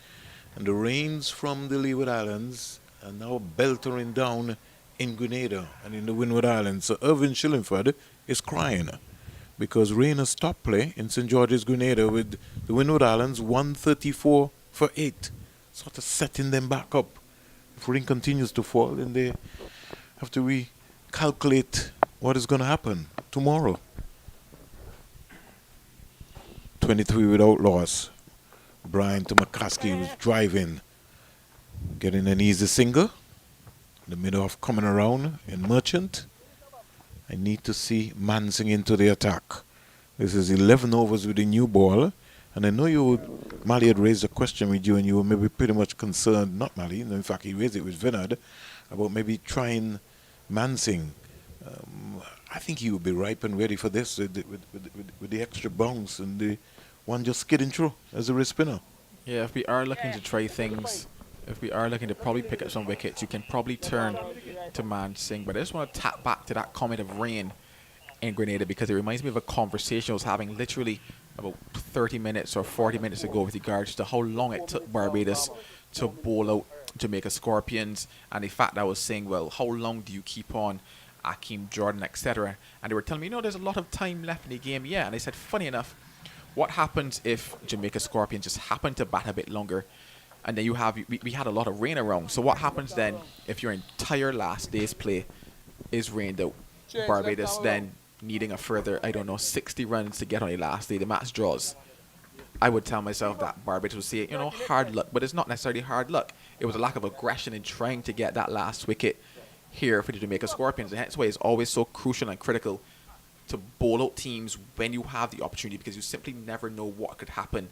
And the rains from the Leeward Islands are now beltering down in Grenada and in the Windward Islands. So Irvin Shillingford is crying because rain has stopped play in St. George's, Grenada, with the Windward Islands 134 for 8. Sort of setting them back up. If rain continues to fall, then they have to recalculate what is going to happen tomorrow. 23 without loss. Bryan to McCaskey, was driving, getting an easy single. In the middle of coming around in Merchant. I need to see Mansing into the attack. This is 11 overs with a new ball. And I know Mali had raised a question with you, and you were maybe pretty much concerned, not Mali, in fact he raised it with Vinod, about maybe trying Mansing. I think he would be ripe and ready for this with the extra bounce and the one just skidding through as a wrist spinner. Yeah, if we are looking to try things, if we are looking to probably pick up some wickets, you can probably turn to Mansing. But I just want to tap back to that comment of rain in Grenada, because it reminds me of a conversation I was having literally about 30 minutes or 40 minutes ago with regards to how long it took Barbados to bowl out Jamaica Scorpions, and the fact that I was saying, well, how long do you keep on Akeem Jordan, etc. And they were telling me, there's a lot of time left in the game. Yeah, and I said, funny enough, what happens if Jamaica Scorpions just happen to bat a bit longer, and then you have, we had a lot of rain around. So what happens then if your entire last day's play is rained out? Barbados then needing a further, 60 runs to get on the last day, the match draws. I would tell myself that Barbados would say, hard luck, but it's not necessarily hard luck. It was a lack of aggression in trying to get that last wicket here for the Jamaica Scorpions. And hence why it's always so crucial and critical to bowl out teams when you have the opportunity, because you simply never know what could happen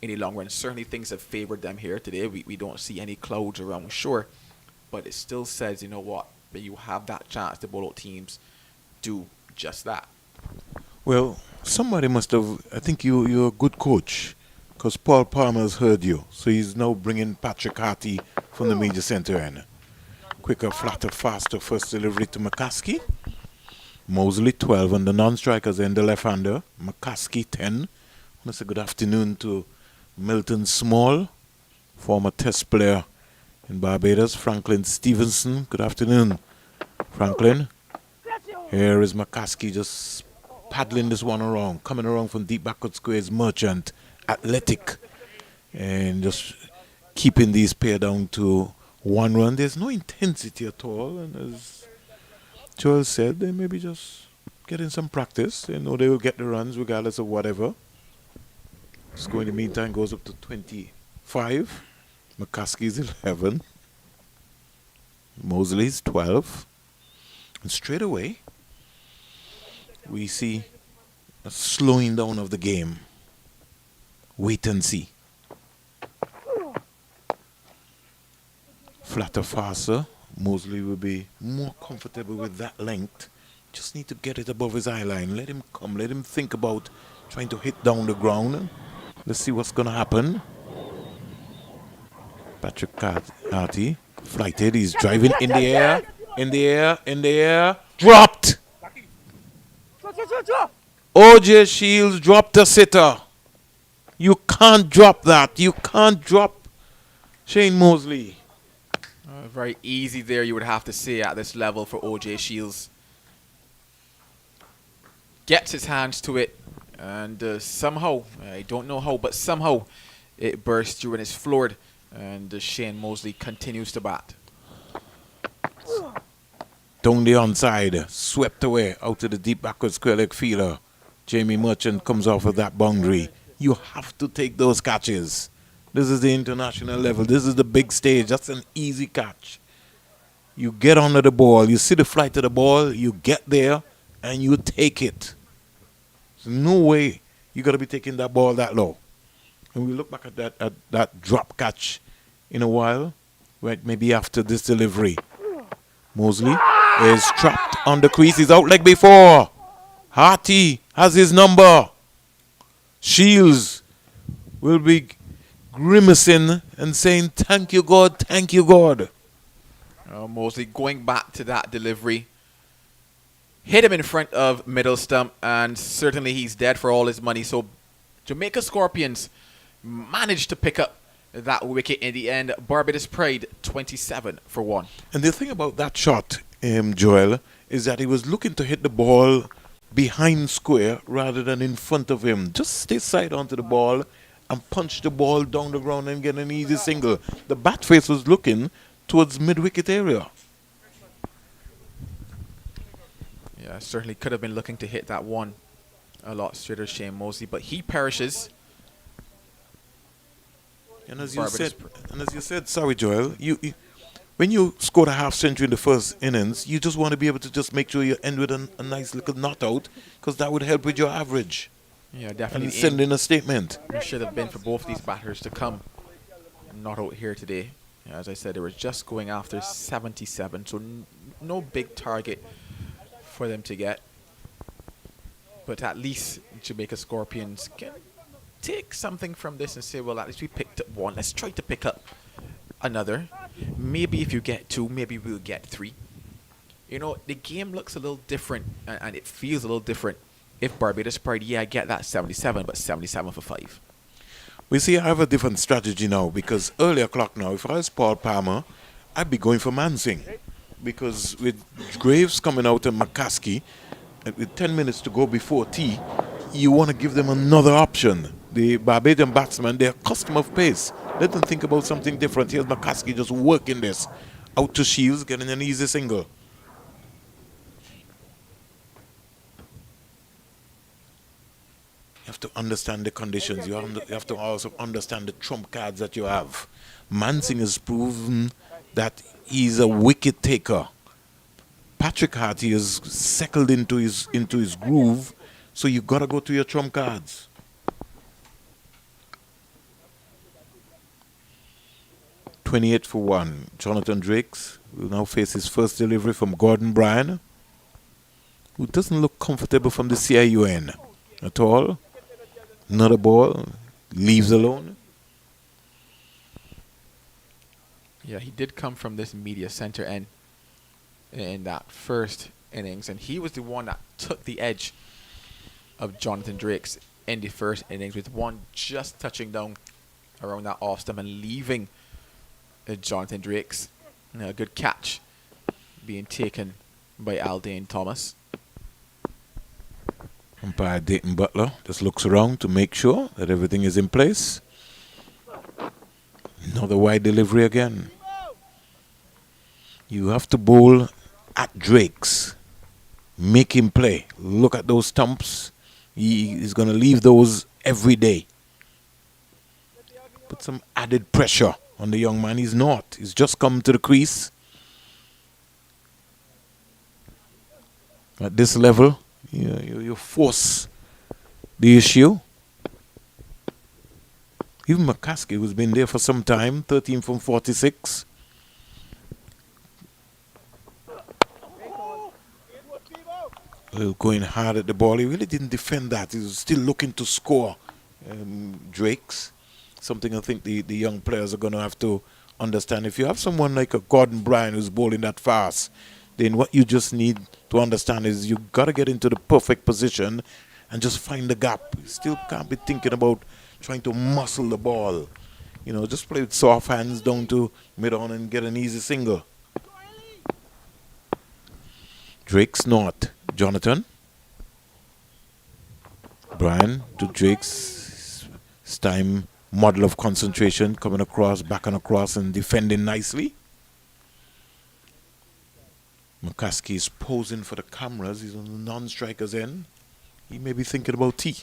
in the long run. Certainly things have favored them here today. We don't see any clouds around, sure, but it still says, when you have that chance to bowl out teams, do just that. Well, somebody must have, I think you're a good coach, because Paul Palmer has heard you. So he's now bringing Patrick Harty from the major centre end. Quicker, flatter, faster first delivery to McCaskey. Mosley 12 on the non-strikers end, the left-hander. McCaskey 10. I want to say good afternoon to Milton Small, former test player in Barbados. Franklin Stevenson, good afternoon, Franklin. Here is McCaskey just paddling this one around, coming around from deep backward squares. Merchant, athletic, and just keeping these pair down to 1 run. There's no intensity at all, and as Joel said, they maybe just getting some practice. They know they will get the runs regardless of whatever. Score in the meantime goes up to 25. McCaskey's 11. Mosley's 12. And straight away, we see a slowing down of the game. Wait and see. Flatter, faster. Mosley will be more comfortable with that length. Just need to get it above his eye line. Let him come. Let him think about trying to hit down the ground. Let's see what's going to happen. Patrick Carty, flighted. He's driving in the air. In the air. In the air. Dropped! OJ Shields dropped a sitter. You can't drop that. You can't drop Shane Mosley. Very easy there, you would have to say, at this level for OJ Shields. Gets his hands to it, and somehow, I don't know how, but somehow it bursts through and is floored, and Shane Mosley continues to bat. Down the onside, swept away out to the deep backward square leg fielder. Jamie Merchant comes off of that boundary. You have to take those catches. This is the international level. This is the big stage. That's an easy catch. You get under the ball. You see the flight of the ball. You get there, and you take it. There's no way you got to be taking that ball that low. And we look back at that drop catch in a while, right? Maybe after this delivery. Mosley is trapped on the crease. He's out like before. Harty has his number. Shields will be grimacing and saying, thank you, God, thank you, God. Mosley going back to that delivery. Hit him in front of middle stump, and certainly he's dead for all his money. So Jamaica Scorpions managed to pick up that wicket in the end. Barbados Pride 27 for 1. And the thing about that shot, Joel, is that he was looking to hit the ball behind square rather than in front of him. Just stay side onto the ball and punch the ball down the ground and get an easy single. The bat face was looking towards mid-wicket area. Yeah, certainly could have been looking to hit that one a lot straighter, Shane Mosley, but he perishes. And as you said, sorry, Joel, you when you scored a half century in the first innings, you just want to be able to just make sure you end with a nice little not out, because that would help with your average. Yeah, definitely. And send in a statement. It should have been for both these batters to come not out here today. As I said, they were just going after 77, so no big target for them to get. But at least Jamaica Scorpions can take something from this and say, well, at least we picked up one. Let's try to pick up another. Maybe if you get two, maybe we'll get three. You know, the game looks a little different, and it feels a little different. If Barbados Pride, yeah, I get that 77, but 77 for 5. We see I have a different strategy now, because early o'clock now, if I was Paul Palmer, I'd be going for Mansing. Because with Graves coming out and McCaskey, with 10 minutes to go before tea, you want to give them another option. The Barbadian batsmen, they're accustomed of pace. Let them think about something different. Here's McCaskey just working this. Out to Shields, getting an easy single. You have to understand the conditions. You have to also understand the trump cards that you have. Mansing has proven that he's a wicket taker. Patrick Harty has settled into his groove, so you gotta go to your trump cards. .28 for 1. Jonathan Drakes will now face his first delivery from Gordon Bryan, who doesn't look comfortable from the CIUN at all. Another ball, leaves alone. Yeah, he did come from this media center end in that first innings, and he was the one that took the edge of Jonathan Drakes in the first innings, with one just touching down around that off stump and leaving Jonathan Drakes. A good catch being taken by Aldane Thomas. Umpire Dayton Butler just looks around to make sure that everything is in place. Another wide delivery again. You have to bowl at Drakes. Make him play. Look at those stumps. He's going to leave those every day. Put some added pressure on the young man. He's not. He's just come to the crease. At this level, you force the issue. Even McCaskey, who's been there for some time, 13 from 46. Going hard at the ball. He really didn't defend that. He was still looking to score. Drake's. Something I think the young players are going to have to understand. If you have someone like a Gordon Bryan who's bowling that fast, then what you just need to understand is you got to get into the perfect position and just find the gap. You still can't be thinking about trying to muscle the ball. You know, just play with soft hands down to mid-on and get an easy single. Drake's not. Jonathan. Brian to Drake's time model of concentration, coming across, back and across, and defending nicely. McCaskey is posing for the cameras. He's on the non-striker's end. He may be thinking about tea.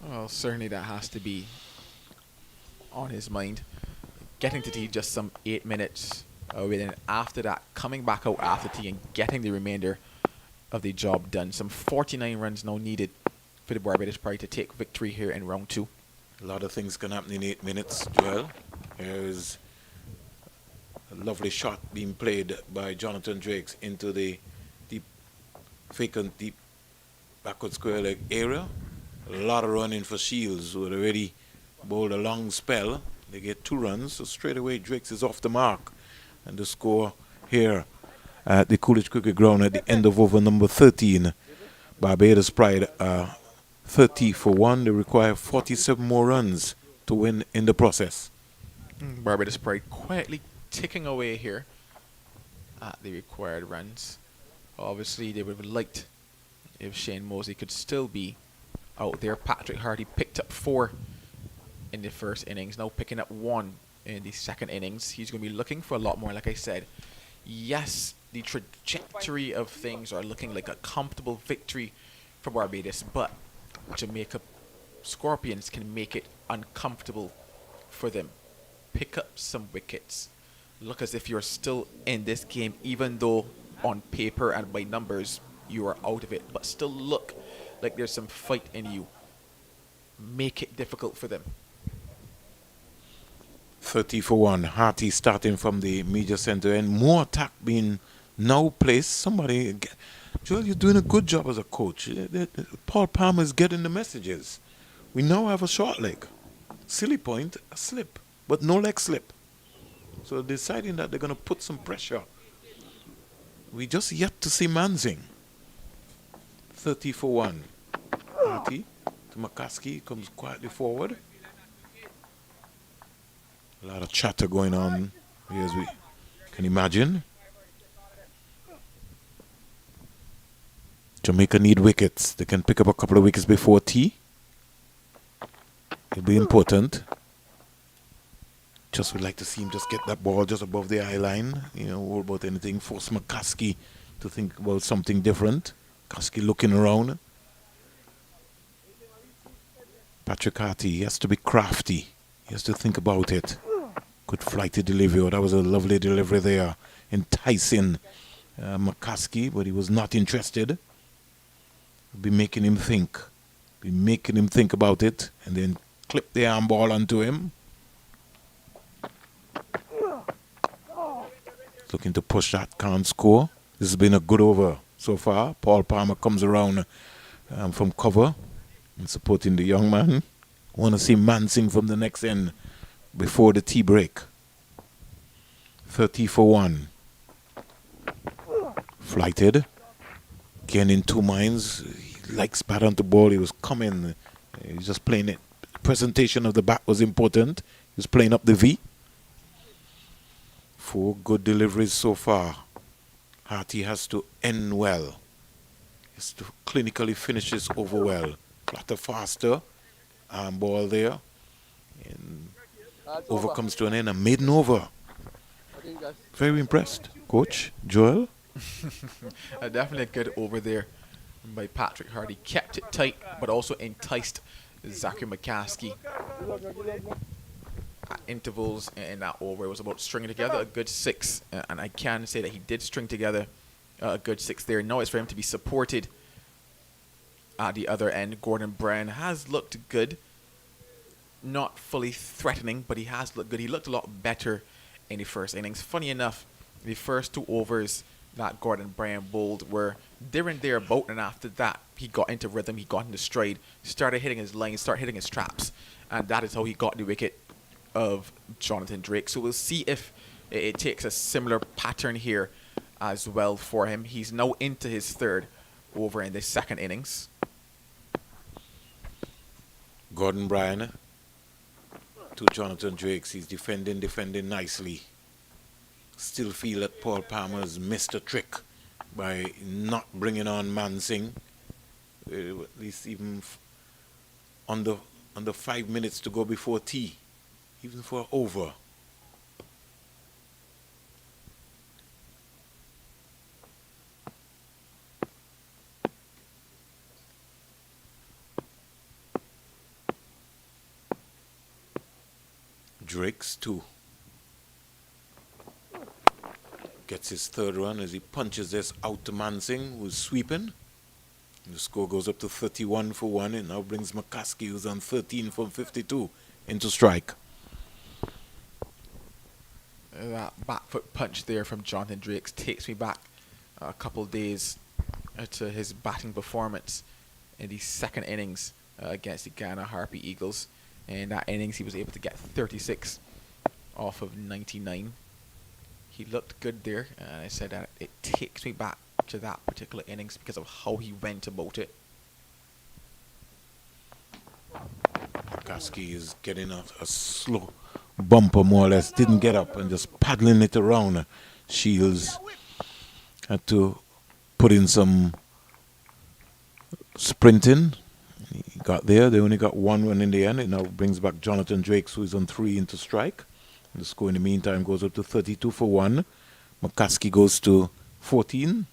Well, certainly that has to be on his mind. Getting to tea just some 8 minutes. Then after that, coming back out after tea and getting the remainder of the job done. Some 49 runs now needed for the Barbados Pride to take victory here in round 2. A lot of things can happen in 8 minutes, Joel. Here's a lovely shot being played by Jonathan Drakes into the deep, vacant, deep backward square leg area. A lot of running for Shields, who had already bowled a long spell. They get 2 runs, so straight away Drakes is off the mark. And the score here at the Coolidge Cricket Ground at the end of over number 13. Barbados Pride 30 for 1. They require 47 more runs to win in the process. Barbados Pride quietly ticking away here at the required runs. Obviously, they would have liked if Shane Mosley could still be out there. Patrick Hardy picked up 4 in the first innings, now picking up 1 in the second innings. He's going to be looking for a lot more, like I said. Yes, the trajectory of things are looking like a comfortable victory for Barbados, but Jamaica Scorpions can make it uncomfortable for them. Pick up some wickets. Look as if you're still in this game, even though on paper and by numbers you are out of it, but still look like there's some fight in you. Make it difficult for them. 30 for 1. Harty starting from the media center and more attack being now placed. Somebody, Joel, you're doing a good job as a coach. Paul Palmer is getting the messages. We now have a short leg. Silly point, a slip, but no leg slip. So deciding that they're going to put some pressure. We just yet to see Manzing. 30 for 1. Harty to McCaskey, comes quietly forward. A lot of chatter going on here as we can imagine. Jamaica need wickets. They can pick up a couple of wickets before tea. It'll be important. Just would like to see him just get that ball just above the eye line. You know, worry about anything. Force McCaskey to think about something different. McCaskey looking around. Patrick Harty, he has to be crafty. He has to think about it. Good flighty delivery. Oh, that was a lovely delivery there. Enticing McCaskey, but he was not interested. Be making him think. Be making him think about it. And then clip the arm ball onto him. Looking to push that, can't score. This has been a good over so far. Paul Palmer comes around from cover and supporting the young man. Want to see Mansing from the next end before the tea break. 30 for 1. Flighted. Again in 2 minds. He likes bat on the ball. He was coming. He was just playing it. The presentation of the bat was important. He was playing up the V. 4 good deliveries so far. Harty has to end well. He has to clinically finish this over well. Flatter faster. Arm ball there. And over comes to an end. A maiden over. Very impressed. Coach, Joel? Definitely a good over there by Patrick Hardy. Kept it tight, but also enticed Zachary McCaskey at intervals in that over. It was about stringing together a good 6, and I can say that he did string together a good 6 there. Now it's for him to be supported at the other end. Gordon Bryan has looked good. not fully threatening, but he has looked good. He looked a lot better in the first innings. Funny enough, the first 2 overs that Gordon Bryan bowled were there and thereabout, and after that, he got into rhythm, he got into stride, started hitting his lines, started hitting his traps, and that is how he got the wicket of Jonathan Drake. So we'll see if it takes a similar pattern here as well for him. He's now into his 3rd over in the 2nd innings. Gordon Bryan to Jonathan Drakes. He's defending nicely. Still feel that Paul Palmer's missed a trick by not bringing on Mansingh. At least even under 5 minutes to go before tea, even for over. Drakes too. Gets his 3rd run as he punches this out to Mansingh, who's sweeping. The score goes up to 31 for 1. It now brings McCaskey, who's on 13 from 52, into strike. That back foot punch there from Jonathan Drakes takes me back a couple days to his batting performance in the 2nd innings against the Ghana Harpy Eagles. In that innings, he was able to get 36 off of 99. He looked good there, and I said that it takes me back to that particular innings because of how he went about it. McCaskey is getting a slow bumper, more or less. Didn't get up and just paddling it around. Shields had to put in some sprinting. He got there. They only got 1 run in the end. It now brings back Jonathan Drakes, who is on 3 into strike. The score in the meantime goes up to 32 for 1. McCaskey goes to 14.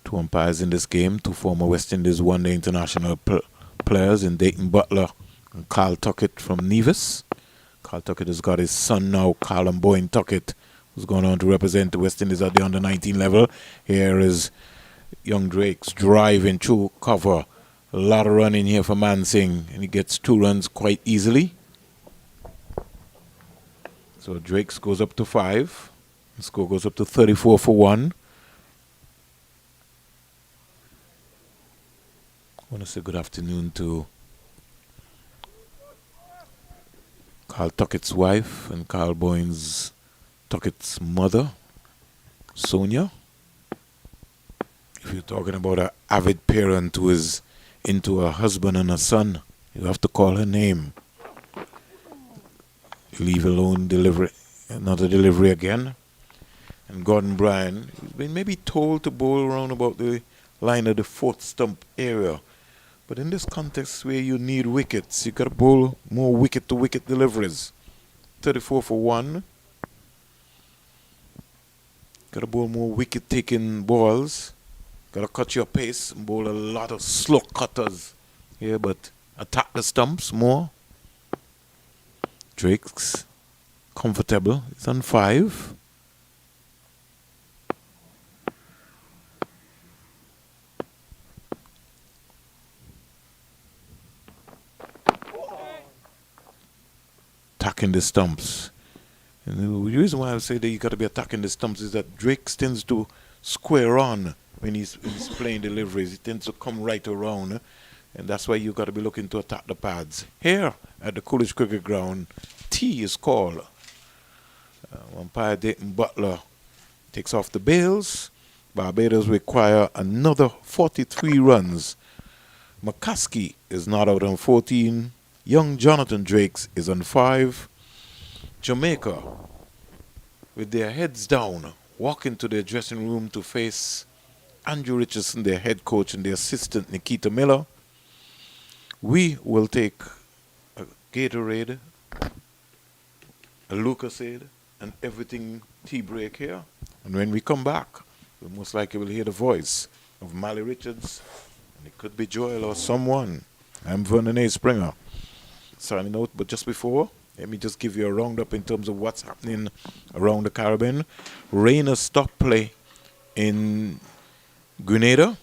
Two umpires in this game, 2 former West Indies one-day international players in Dayton Butler and Carl Tuckett from Nevis. Carl Tuckett has got his son now, Callum Boyne Tuckett, who's going on to represent the West Indies at the under-19 level. Here is young Drakes driving through cover. A lot of running here for Mansingh, and he gets 2 runs quite easily. So Drakes goes up to 5. The score goes up to 34 for 1. I want to say good afternoon to Carl Tuckett's wife and Carl Boyne's Tuckett's mother, Sonia. If you're talking about an avid parent who is into a husband and a son, you have to call her name. Leave alone delivery, another delivery again. And Gordon Bryan, he's been maybe told to bowl around about the line of the 4th stump area. But in this context where you need wickets, you got to bowl more wicket-to-wicket deliveries. 34 for 1. Got to bowl more wicket-taking balls. Got to cut your pace and bowl a lot of slow cutters here, but attack the stumps more. Drake's comfortable. It's on 5. Attacking the stumps. And the reason why I say that you got to be attacking the stumps is that Drake tends to square on when he's playing deliveries. He tends to come right around, and that's why you got to be looking to attack the pads. Here at the Coolidge Cricket Ground, tea is called. Umpire Dayton Butler takes off the bails. Barbados require another 43 runs. McCaskey is not out on 14. Young Jonathan Drakes is on 5. Jamaica, with their heads down, walk into their dressing room to face Andrew Richardson, their head coach, and their assistant, Nikita Miller. We will take a Gatorade, a Lucasade, and everything tea break here. And when we come back, we most likely will hear the voice of Mally Richards, and it could be Joel or someone. I'm Vernon A. Springer, signing out. But just before, let me just give you a roundup in terms of what's happening around the Caribbean. Rain has stopped play in Grenada.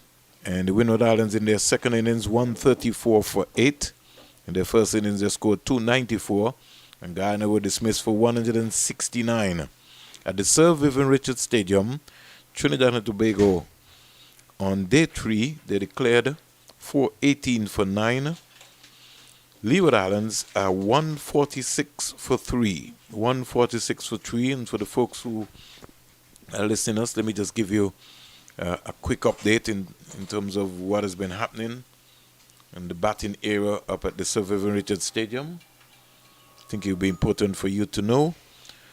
And the Windward Islands in their second innings, 134 for 8. In their first innings, they scored 294. And Guyana were dismissed for 169. At the Sir Vivian Richards Stadium, Trinidad and Tobago, on day 3, they declared 418 for 9. Leeward Islands are 146 for 3. 146 for 3. And for the folks who are listening us, let me just give you a quick update in terms of what has been happening in the batting era up at the Sir Vivian Richards Stadium. I think it will be important for you to know.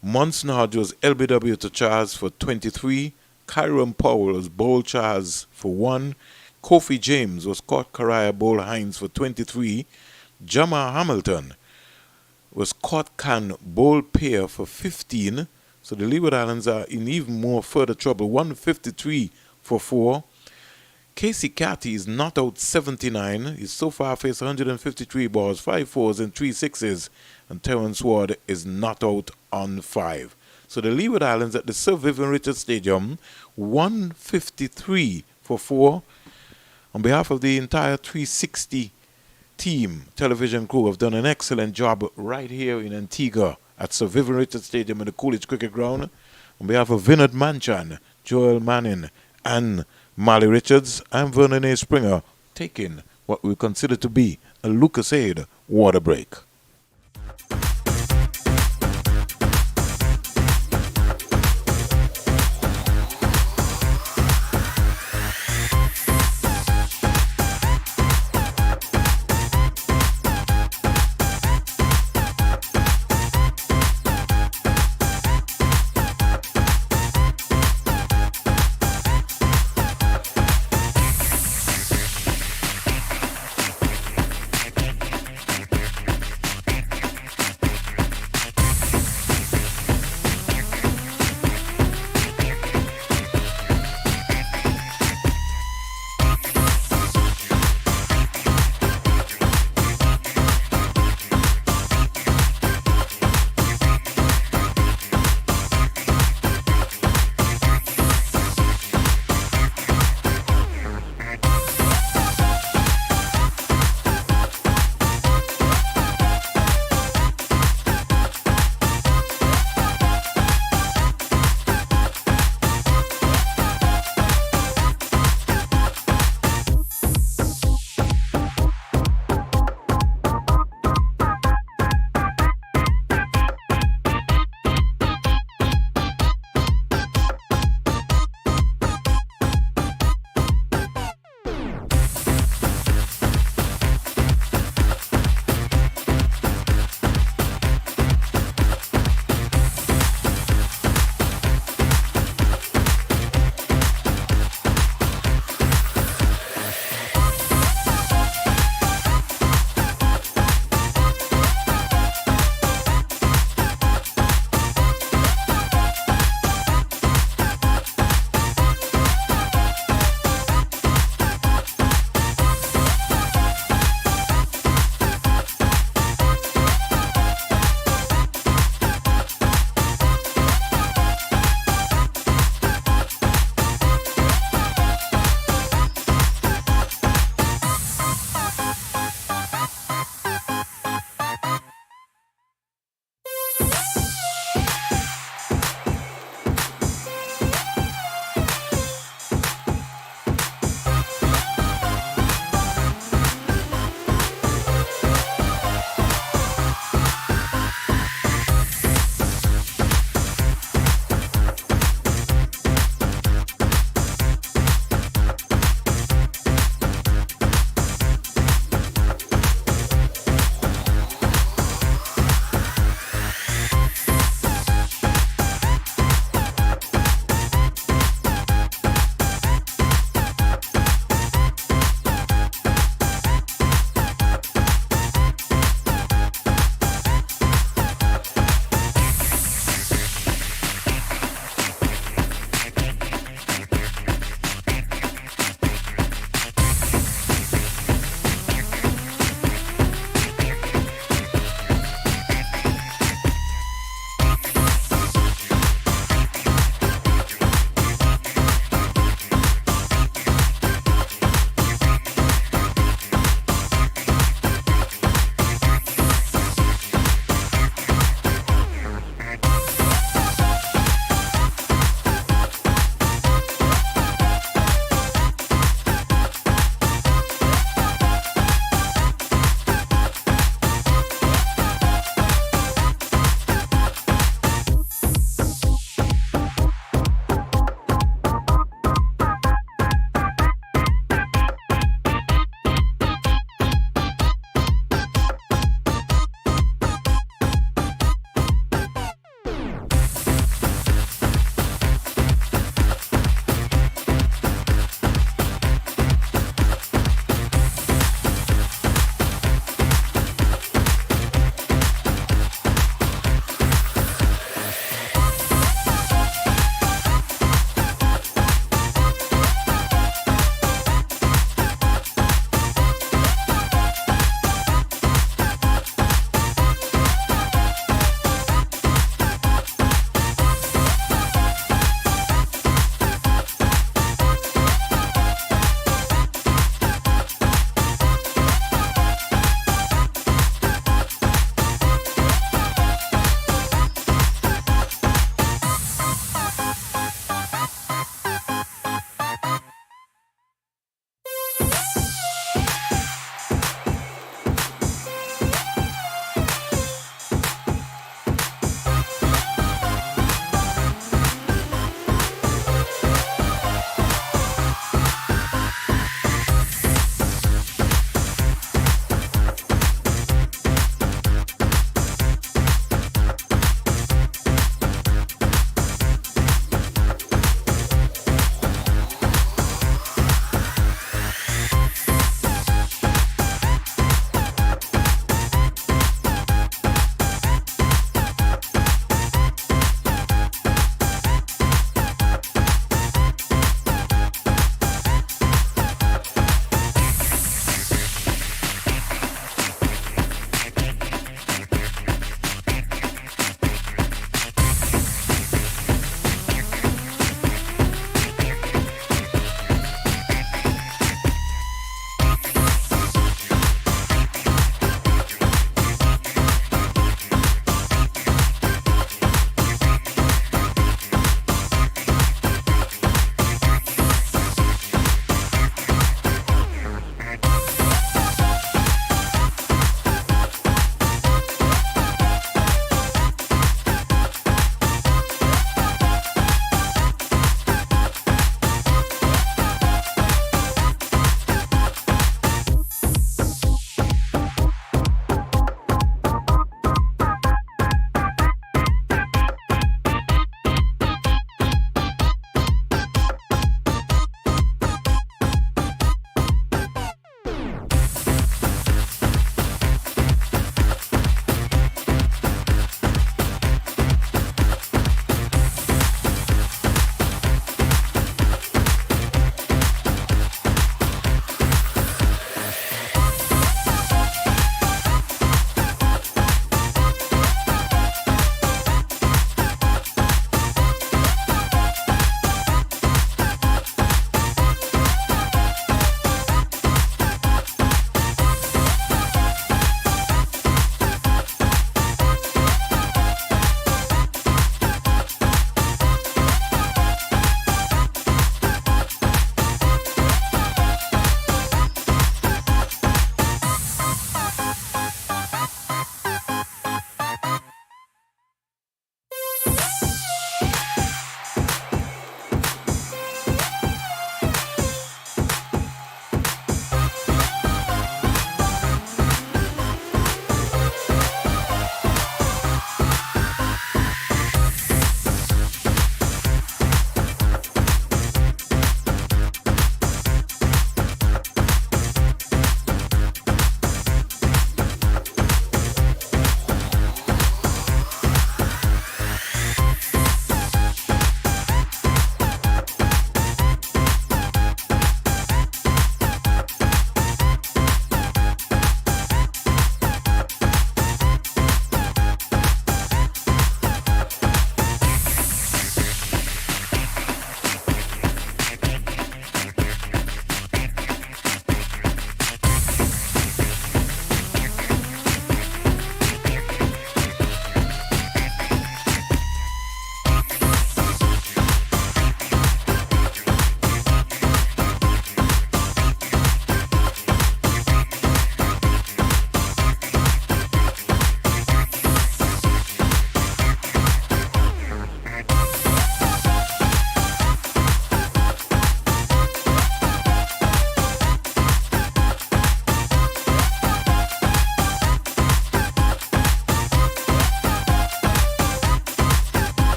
Monson Hodge was LBW to Charles for 23. Kyron Powell was Bowl Charles for 1. Kofi James was caught Karaya Bowl Hines for 23. Jamal Hamilton was caught Can Bowl Pair for 15. So the Leeward Islands are in even more further trouble. 153 for 4. Casey Catty is not out 79. He's so far faced 153 balls, 5 fours and 3 sixes. And Terrence Ward is not out on 5. So the Leeward Islands at the Sir Vivian Richards Stadium, 153 for 4. On behalf of the entire 360 team, television crew have done an excellent job right here in Antigua at Sir Vivian Richards Stadium in the Coolidge Cricket Ground. On behalf of Vinod Manchan, Joel Manning, and Molly Richards, I'm Vernon A. Springer, taking what we consider to be a Lucas Aid water break.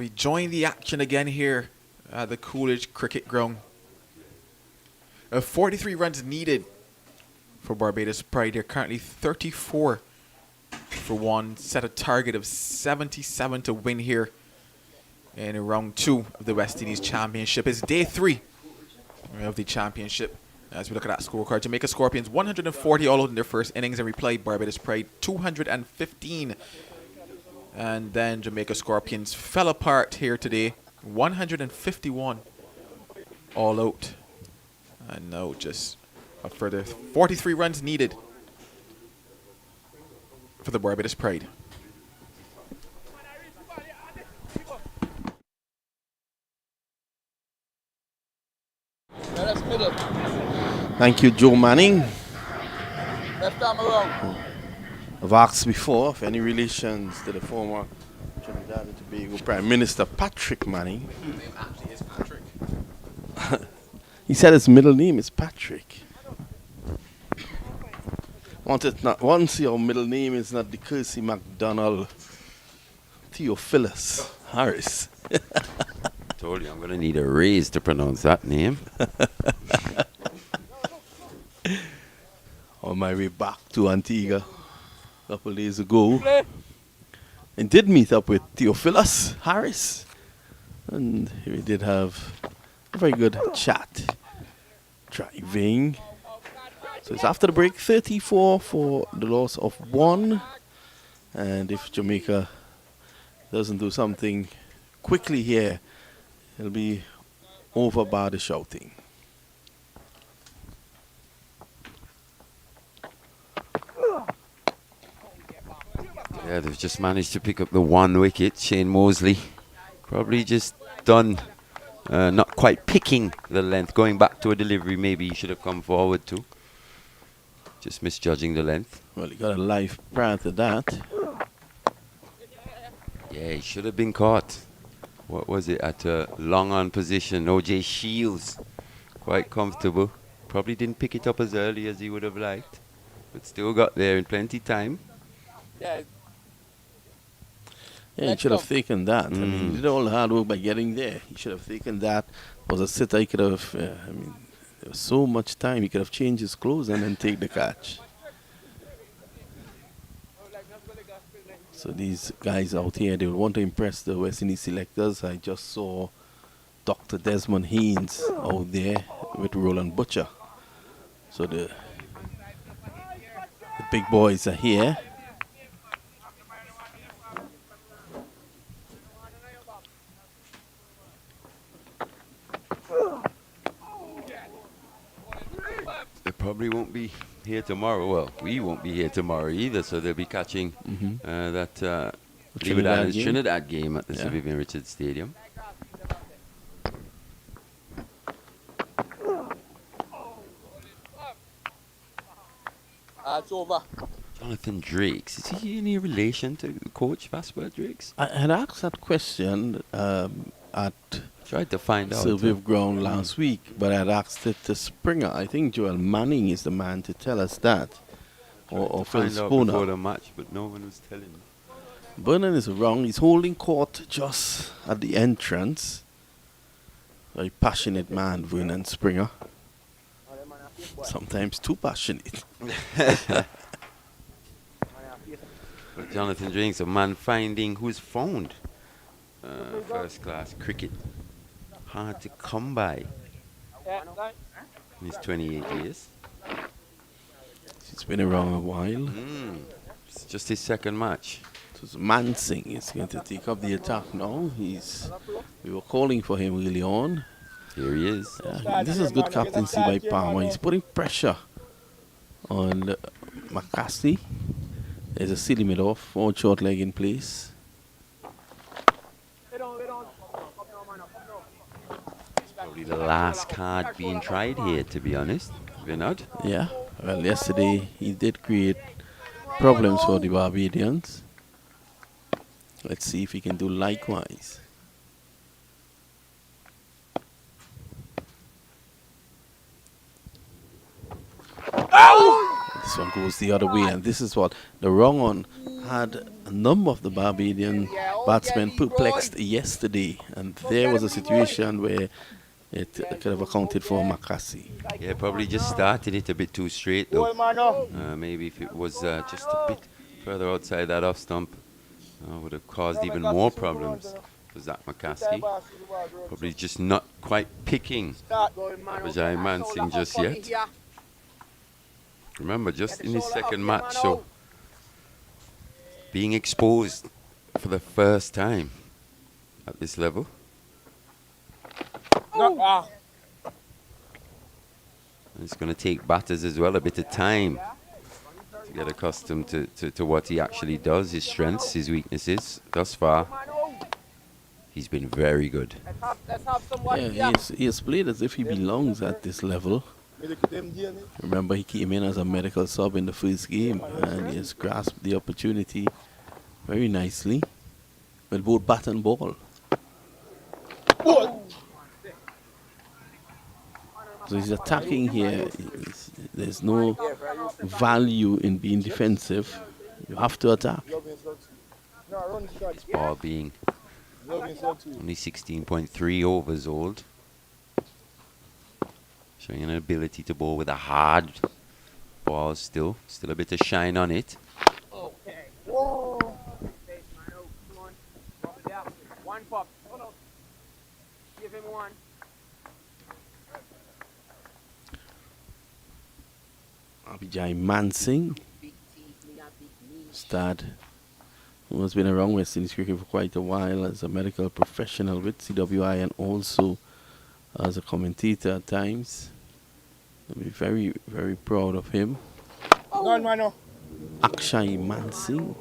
we join the action again here at the Coolidge Cricket Ground. 43 runs needed for Barbados Pride. They're currently 34 for 1. Set a target of 77 to win here in round 2 of the West Indies Championship. It's day 3 of the championship. As we look at that scorecard, Jamaica Scorpions 140 all out in their first innings, and reply Barbados Pride 215. And then Jamaica Scorpions fell apart here today, 151 all out. And now just a further 43 runs needed for the Barbados Pride. Thank you, Joe Manning. Left arm around. I've asked before if any relations to the former Trinidad and Tobago Prime Minister Patrick Manning. His name actually is Patrick. He said his middle name is Patrick. Once your middle name is not DeCourcy McDonald Theophilus Harris. Told you I'm gonna need a raise to pronounce that name. On my way back to Antigua a couple days ago, and did meet up with Theophilus Harris, and we did have a very good chat driving. So it's after the break, 34 for the loss of 1, and if Jamaica doesn't do something quickly here, it'll be over by the shouting. Yeah, they've just managed to pick up the 1 wicket. Shane Mosley probably just done not quite picking the length. Going back to a delivery, maybe he should have come forward too. Just misjudging the length. Well, he got a life prior to that. Yeah, he should have been caught. What was it? At a long on position. OJ Shields. Quite comfortable. Probably didn't pick it up as early as he would have liked. But still got there in plenty time. Yeah. Yeah, he should have taken that. I mean, he did all the hard work by getting there. He should have taken that. Was a sitter, he could have, I mean, there was so much time. He could have changed his clothes and then take the catch. So these guys out here, they will want to impress the West Indies selectors. I just saw Dr. Desmond Haynes out there with Roland Butcher. So the big boys are here. They probably won't be here tomorrow. Well, we won't be here tomorrow either, so they'll be catching that Trinidad game at the Sir Vivian Richards Stadium. It's over. Jonathan Drakes, is he any relation to Coach Vasper Drakes? I had asked that question at tried to find out Sir Viv Ground last week, but I had asked it to Springer. I think Joel Manning is the man to tell us that, or Phil Spooner. Before the match, but no one was telling me. Vernon is wrong. He's holding court just at the entrance. Very passionate man, Vernon Springer. Sometimes too passionate. But Jonathan Drakes, a man finding who's found first class cricket. Hard to come by in his 28 years. He's been around a while. It's just his second match. So Mansing is going to take up the attack now. We were calling for him early on. Here he is. This is good captaincy by Palmer. He's putting pressure on McCasty. There's a silly mid off, 4 short leg in place. Probably the last card being tried here, to be honest. Vinod? Yeah. Well, yesterday he did create problems for the Barbadians. Let's see if he can do likewise. This one goes the other way, and this is what the wrong one had a number of the Barbadian batsmen perplexed yesterday, and there was a situation where it could have accounted for Makasi. Yeah, probably just started it a bit too straight though. Maybe if it was just a bit further outside that off stump, would have caused even more problems for Zach McCaskey. Probably just not quite picking Vijay Mansingh just yet. Remember, just in his second match, so being exposed for the first time at this level. And it's going to take batters as well a bit of time to get accustomed to what he actually does, his strengths, his weaknesses. Thus far, he's been very good. Yeah, he has played as if he belongs at this level. Remember, he came in as a medical sub in the first game, and he has grasped the opportunity very nicely with both bat and ball. So he's attacking here. There's no value in being defensive. You have to attack. This ball being only 16.3 overs old. Showing an ability to bowl with a hard ball still. Still a bit of shine on it. Okay. Whoa. One pop. Give him one. Vijay Mansingh, stud, who has been around West Indies cricket for quite a while as a medical professional with CWI and also as a commentator at times. I'll be very, very proud of him. Akshay Mansingh.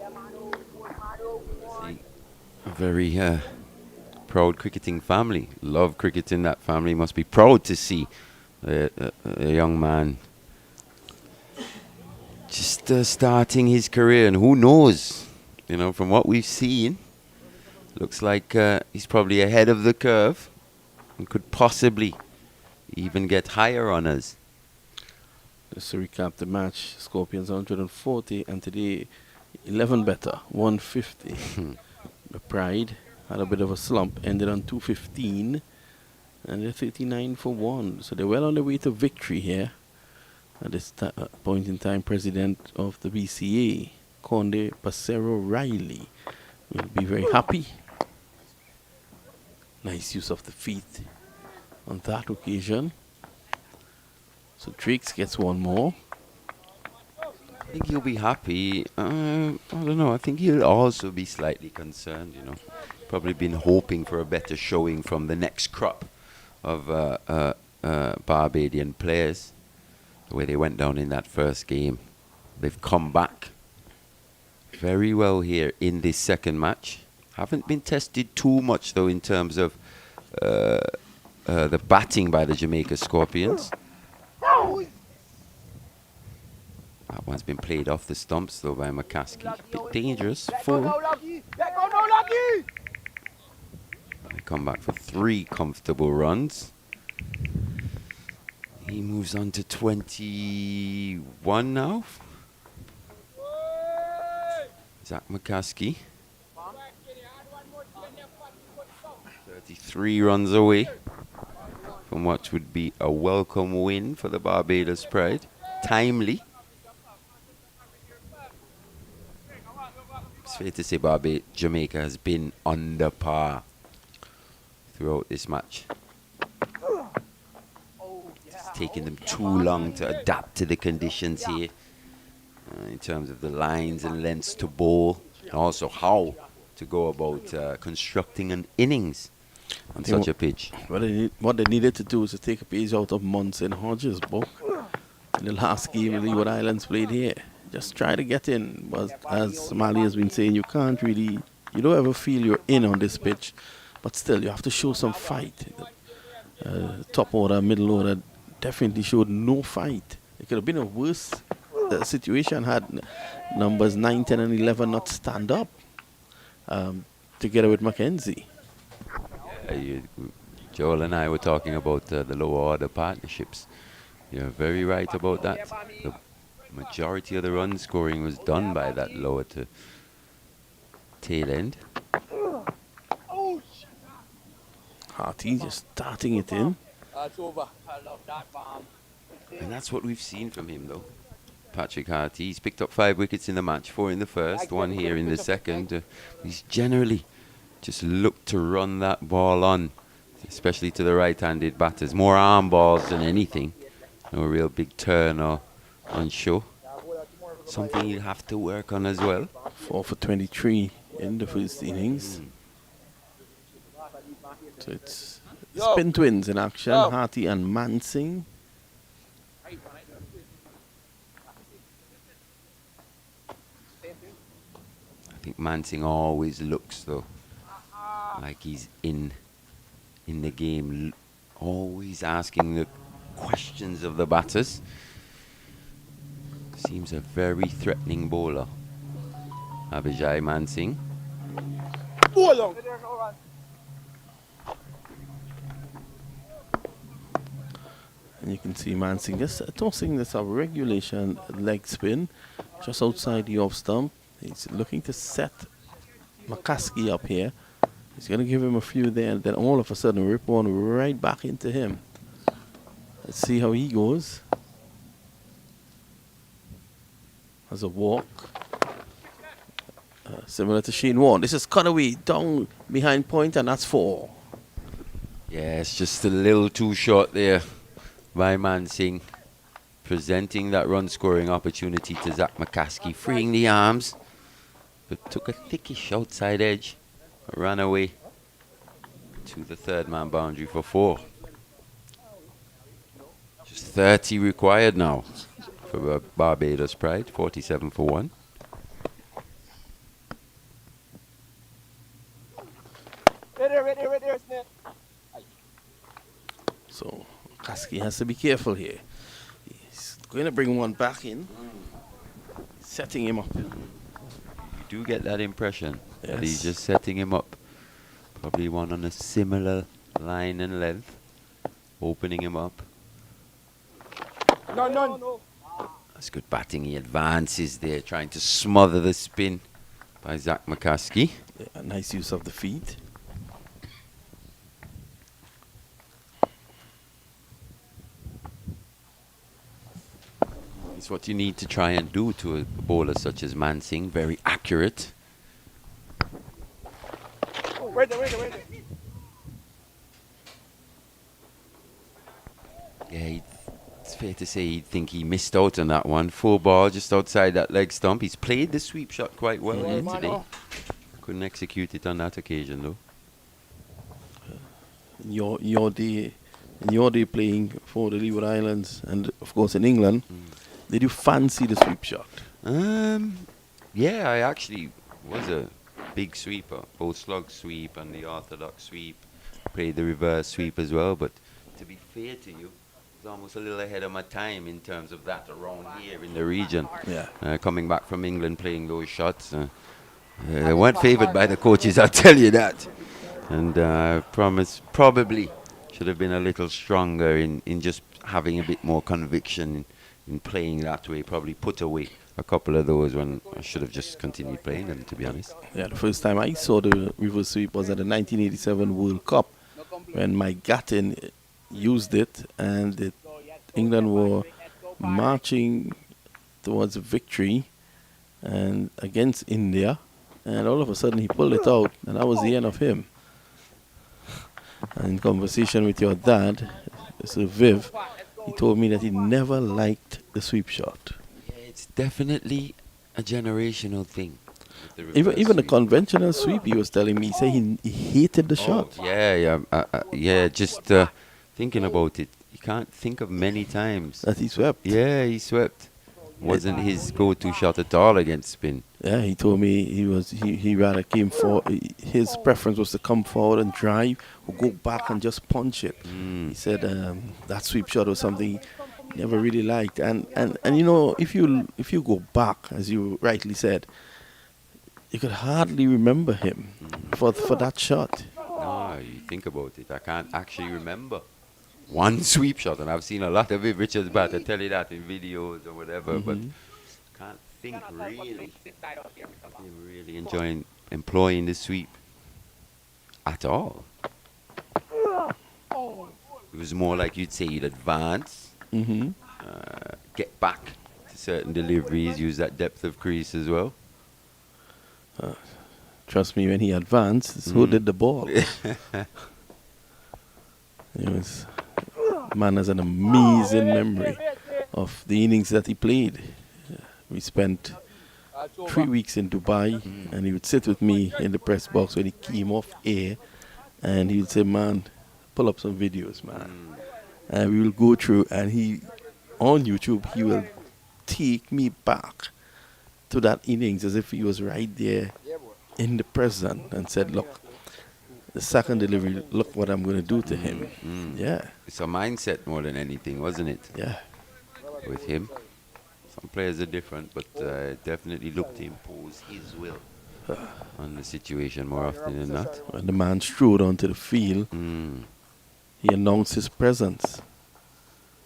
A very proud cricketing family. Love cricketing. That family must be proud to see a young man just starting his career. And who knows, you know, from what we've seen, looks like he's probably ahead of the curve and could possibly even get higher on us. Just to recap the match, Scorpions 140 and today 11 better, 150. The Pride had a bit of a slump, ended on 215 and they're 39 for 1. So they're well on their way to victory here. At this point in time, President of the BCA, Conde Passero Riley, will be very happy. Nice use of the feet on that occasion. So Triggs gets one more. I think he'll be happy. I don't know. I think he'll also be slightly concerned, you know. Probably been hoping for a better showing from the next crop of Barbadian players. The way they went down in that first game. They've come back very well here in this second match. Haven't been tested too much, though, in terms of the batting by the Jamaica Scorpions. That one's been played off the stumps, though, by McCaskey. A bit dangerous. Full. They come back for 3 comfortable runs. He moves on to 21 now. Zach McCaskey. 33 runs away from what would be a welcome win for the Barbados Pride. Timely. It's fair to say Jamaica has been under par throughout this match. It's taken them too long to adapt to the conditions here in terms of the lines and lengths to bowl, and also how to go about constructing an innings on such a pitch. What they needed to do is to take a page out of Munson Hodges' book. In the last game, the Leeward Islands played here. Just try to get in. But as Mali has been saying, you can't really, you don't ever feel you're in on this pitch. But still, you have to show some fight. Top order, middle order definitely showed no fight. It could have been a worse situation had numbers 9, 10, and 11 not stand up together with Mackenzie. Joel and I were talking about the lower order partnerships. You're very right about that. Majority of the run scoring was done by that lower to tail end. Harty just starting it in. It's over. I love that bomb. And that's what we've seen from him, though. Patrick Harty, he's picked up 5 wickets in the match, 4 in the first, 1 here in the second. He's generally just looked to run that ball on, especially to the right-handed batters. More arm balls than anything. No real big turn or on show. Something he'll have to work on as well. 4 for 23 in the first innings. So it's spin twins in action, Harty and Mansing. I think Mansing always looks, though, like he's in the game, always asking the questions of the batters. Seems a very threatening bowler, Abhijay Mansing. And you can see Mansing just tossing this a regulation leg spin just outside the off stump. He's looking to set McCaskey up here. He's going to give him a few there, and then all of a sudden rip one right back into him. Let's see how he goes. Has a walk. Similar to Shane Warne. This is cut away down behind point, and that's 4. Yeah, it's just a little too short there by Mansing, presenting that run scoring opportunity to Zach McCaskey, freeing the arms, but took a thickish outside edge, ran away to the third man boundary for 4. Just 30 required now for Barbados Pride, 47 for 1. Right there, Smith. So McCaskey has to be careful here. He's going to bring one back in, setting him up. You do get that impression that he's Yes. just setting him up. Probably one on a similar line and length, opening him up. No. That's good batting. He advances there, trying to smother the spin by Zach McCaskey. Yeah, a nice use of the feet. It's what you need to try and do to a bowler such as Mansing. Very accurate. Right there. Yeah, it's fair to say he'd think he missed out on that one. Full ball just outside that leg stump. He's played the sweep shot quite well here today. Couldn't execute it on that occasion, though. In your day playing for the Leeward Islands and of course in England, did you fancy the sweep shot? Yeah, I actually was a big sweeper. Both slug sweep and the orthodox sweep. Played the reverse sweep as well, but to be fair to you, I was almost a little ahead of my time in terms of that around here in the region. Yeah. Coming back from England playing those shots. They weren't favoured by the coaches, I'll tell you that. And I promise probably should have been a little stronger in just having a bit more conviction in playing that way. Probably put away a couple of those when I should have just continued playing them, to be honest. Yeah, the first time I saw the reverse sweep was at the 1987 World Cup when Mike Gattin used it, and England were marching towards victory and against India, and all of a sudden he pulled it out, and that was the end of him. And in conversation with your dad, Sir Viv, he told me that he never liked the sweep shot. Yeah, it's definitely a generational thing. Even the conventional sweep, he was telling me, he said he hated the shot. Yeah. Just thinking about it, you can't think of many times that he swept. Yeah, he swept. Wasn't his go-to shot at all against spin. Yeah, he told me he rather came for, his preference was to come forward and drive or go back and just punch it. He said that sweep shot was something he never really liked. And you know, if you go back, as you rightly said, you could hardly remember him for that shot. No, you think about it, I can't actually remember one sweep shot, and I've seen a lot of it. Richard's about to tell you that in videos or whatever, but can't think really him really employing the sweep at all. It was more like you'd say you'd advance, get back to certain deliveries, use that depth of crease as well. Trust me, when he advanced, so did the ball. Man has an amazing memory of the innings that he played. We spent 3 weeks in Dubai, and he would sit with me in the press box when he came off air, and he would say, "Man, pull up some videos, man." And we will go through, and on YouTube, he will take me back to that innings as if he was right there in the present and said, "Look, the second delivery, look what I'm going to do to him." Yeah. It's a mindset more than anything, wasn't it? Yeah. With him. Some players are different, but definitely look to impose his will on the situation more often than not. When the man strode onto the field, he announced his presence.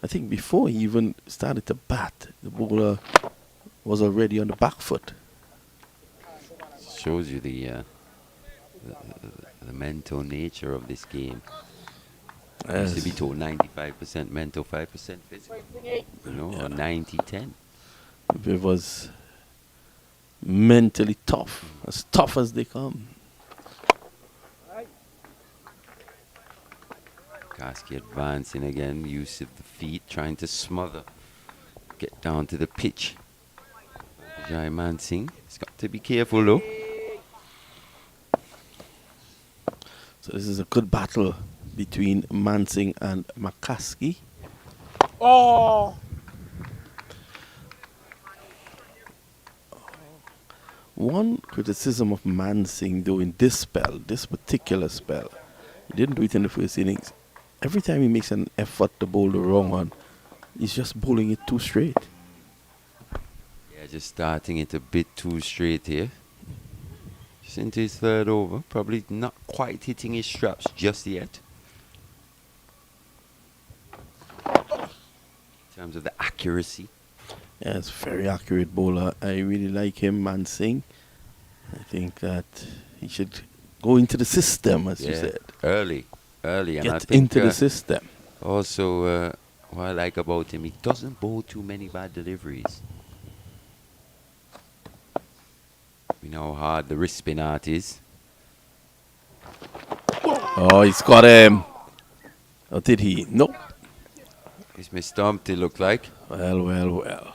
I think before he even started to bat, the bowler was already on the back foot. Shows you the mental nature of this game. Used to be told 95% mental, 5% physical. You know, or 90-10. It was mentally tough as they come. Kasky advancing again, use of the feet, trying to smother, get down to the pitch. Jai Mansingh, he's got to be careful though. So this is a good battle between Mansingh and McCaskey. Oh! One criticism of Mansingh, though, in this particular spell, he didn't do it in the first innings. Every time he makes an effort to bowl the wrong one, he's just bowling it too straight. Yeah, just starting it a bit too straight here. Just into his third over, probably not quite hitting his straps just yet. In terms of the accuracy. Yeah, it's very accurate bowler. I really like him, Mansingh. I think that he should go into the system, as you said. Early. And Get I think, into the system. Also, what I like about him, he doesn't bowl too many bad deliveries. We know how hard the wrist spin art is. Oh, he's got him. Or did he? Nope. He's mistumped, it looked like. Well.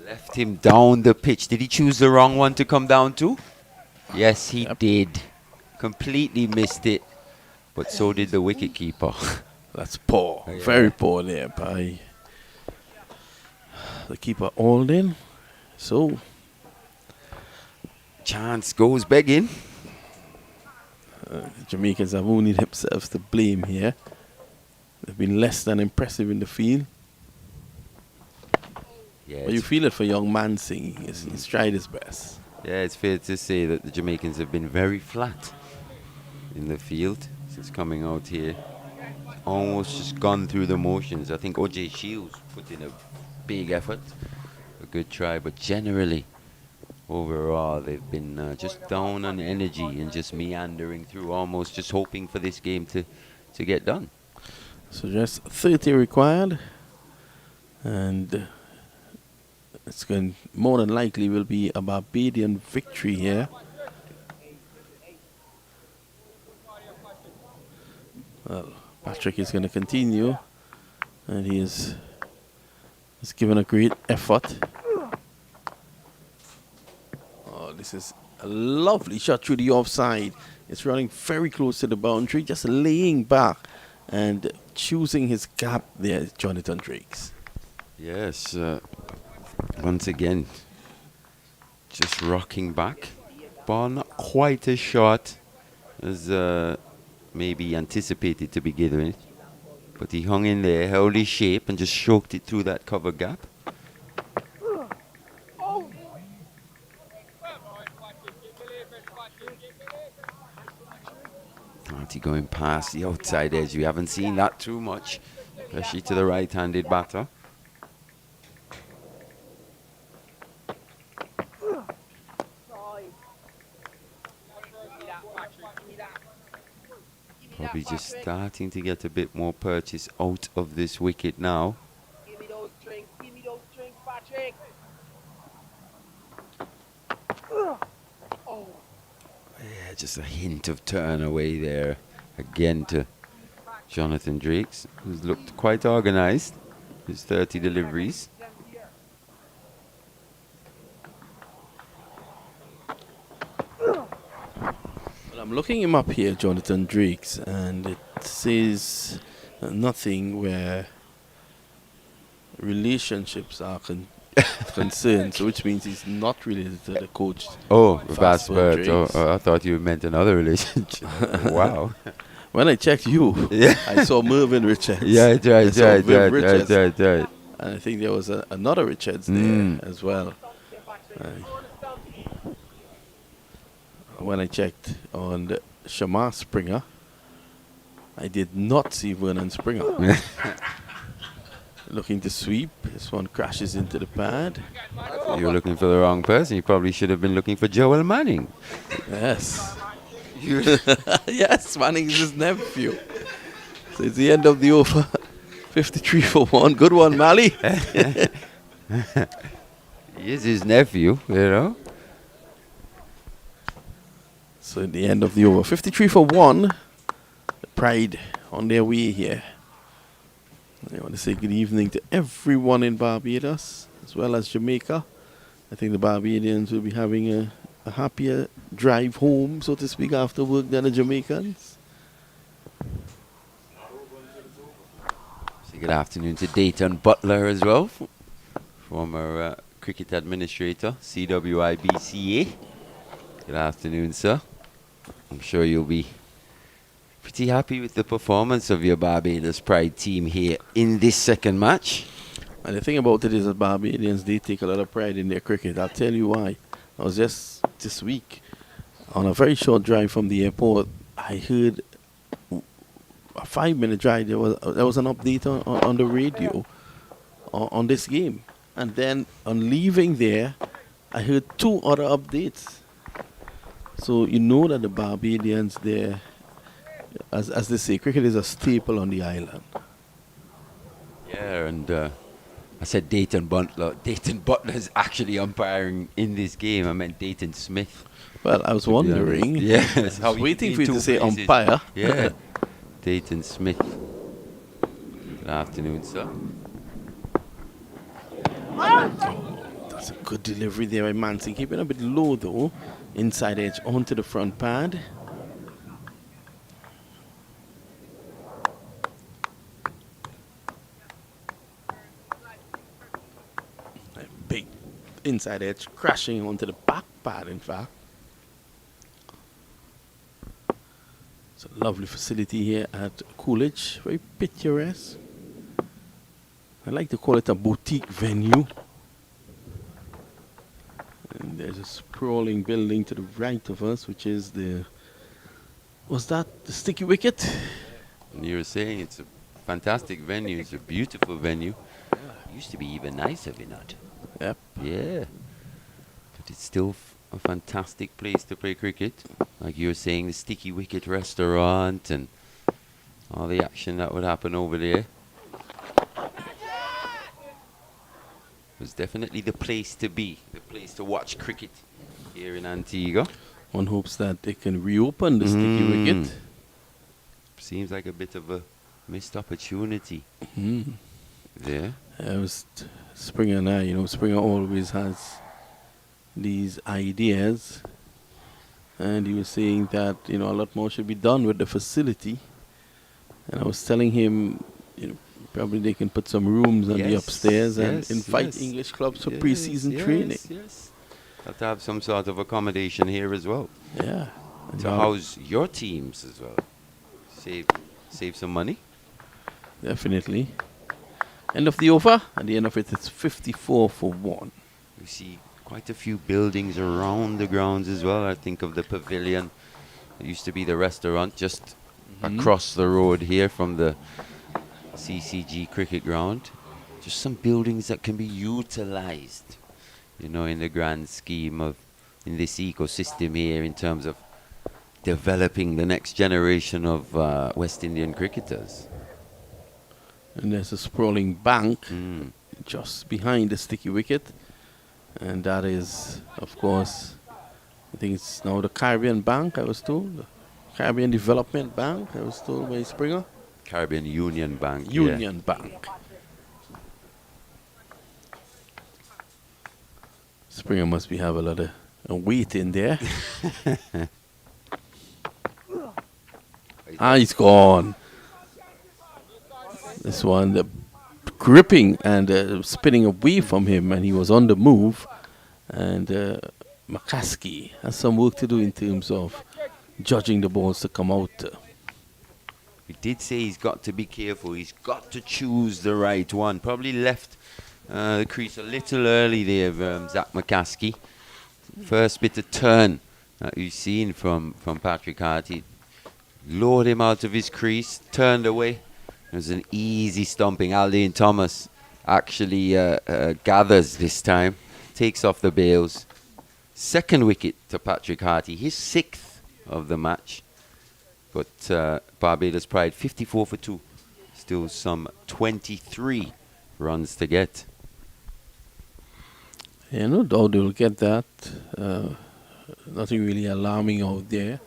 Left him down the pitch. Did he choose the wrong one to come down to? Yes, he did. Completely missed it. But so did the wicketkeeper. That's poor. Yeah. Very poor there by the keeper Alden. So, chance goes begging. The Jamaicans have only themselves to blame here. They've been less than impressive in the field. Yeah, but you feel it for young Mansingh. He's tried his best. Yeah, it's fair to say that the Jamaicans have been very flat in the field since coming out here. Almost just gone through the motions. I think O.J. Shields put in a big effort. A good try, but generally, overall, they've been just down on energy and just meandering through, almost just hoping for this game to get done. So just 30 required, and it's going more than likely will be a Barbadian victory here. Well, Patrick is going to continue, and he has given a great effort. Oh, this is a lovely shot through the offside. It's running very close to the boundary, just laying back and choosing his gap there, Jonathan Drakes. Yes, once again, just rocking back. Ball not quite as short as maybe anticipated to begin with, but he hung in there, held his shape, and just stroked it through that cover gap. Darty going past the outside edge. We haven't seen that too much, especially to the right-handed batter. Probably just starting to get a bit more purchase out of this wicket now. Give me those drinks, Patrick. Yeah, just a hint of turn away there again to Jonathan Drakes, who's looked quite organised. His 30 deliveries. Well, I'm looking him up here, Jonathan Drakes, and it says nothing where relationships are concerned, so which means he's not related to the coach. Oh, Fastbird Fastbird. Oh, I thought you meant another relationship. Wow. When I checked you, Yeah. I saw Mervyn Richards. Yeah, right. And I think there was another Richards there as well. When I checked on the Shamar Springer, I did not see Vernon Springer. Looking to sweep. This one crashes into the pad. You were looking for the wrong person. You probably should have been looking for Joel Manning. Yes. Yes, Manning is his nephew. So it's the end of the over. 53 for 1. Good one, Mally. He is his nephew, you know. So at the end of the over. 53 for 1. The Pride on their way here. I want to say good evening to everyone in Barbados, as well as Jamaica. I think the Barbadians will be having a happier drive home, so to speak, after work than the Jamaicans. So good afternoon to Dayton Butler as well, former cricket administrator, CWIBCA. Good afternoon, sir. I'm sure you'll be pretty happy with the performance of your Barbados Pride team here in this second match. And the thing about it is that Barbadians, they take a lot of pride in their cricket. I'll tell you why. I was just this week on a very short drive from the airport. I heard a 5-minute drive. There was an update on the radio on this game. And then on leaving there, I heard 2 other updates. So you know that the Barbadians there, as they say, cricket is a staple on the island. Yeah, and I said Dayton Butler. Dayton Butler is actually umpiring in this game. I meant Dayton Smith. Well, I was wondering. Yeah, I was waiting for you to say umpire. Yeah, Dayton Smith. Good afternoon, sir. That's a good delivery there by Manson. Keeping a bit low though. Inside edge onto the front pad. A big inside edge crashing onto the back pad, in fact. It's a lovely facility here at Coolidge. Very picturesque. I like to call it a boutique venue. And there's a sprawling building to the right of us, which is was that the Sticky Wicket? And you were saying it's a fantastic venue. It's a beautiful venue. It used to be even nicer, Vinod. Yep. Yeah. But it's still a fantastic place to play cricket. Like you were saying, the Sticky Wicket restaurant and all the action that would happen over there. It was definitely the place to be, the place to watch cricket here in Antigua. One hopes that they can reopen the Sticky Wicket. Seems like a bit of a missed opportunity there. Springer and I, Springer always has these ideas. And he was saying that, a lot more should be done with the facility. And I was telling him, probably they can put some rooms on the upstairs and invite English clubs for pre-season training. Yes. Have to have some sort of accommodation here as well. Yeah. To house your teams as well. Save some money. Definitely. End of the over. At the end of it, it's 54 for 1. We see quite a few buildings around the grounds as well. I think of the pavilion. It used to be the restaurant just across the road here from the CCG cricket ground. Just some buildings that can be utilized, you know, in the grand scheme of, in this ecosystem here, in terms of developing the next generation of West Indian cricketers. And there's a sprawling bank just behind the sticky wicket. And that is, of course, I think it's now the Caribbean Bank, I was told. The Caribbean Development Bank, I was told by Springer. Caribbean Union Bank. Union Bank. Springer must be have a lot of weight in there. He's gone. This one, the gripping and spinning away from him, and he was on the move. And McCaskey has some work to do in terms of judging the balls to come out. We did say he's got to be careful. He's got to choose the right one. Probably left the crease a little early there, Zach McCaskey. First bit of turn that you've seen from Patrick Hart. He lured him out of his crease, turned away. It was an easy stomping. Aldine Thomas actually gathers this time, takes off the bails. Second wicket to Patrick Harty, his 6th of the match. But Barbados Pride 54 for 2. Still some 23 runs to get. Yeah, no doubt they'll get that. Nothing really alarming out there.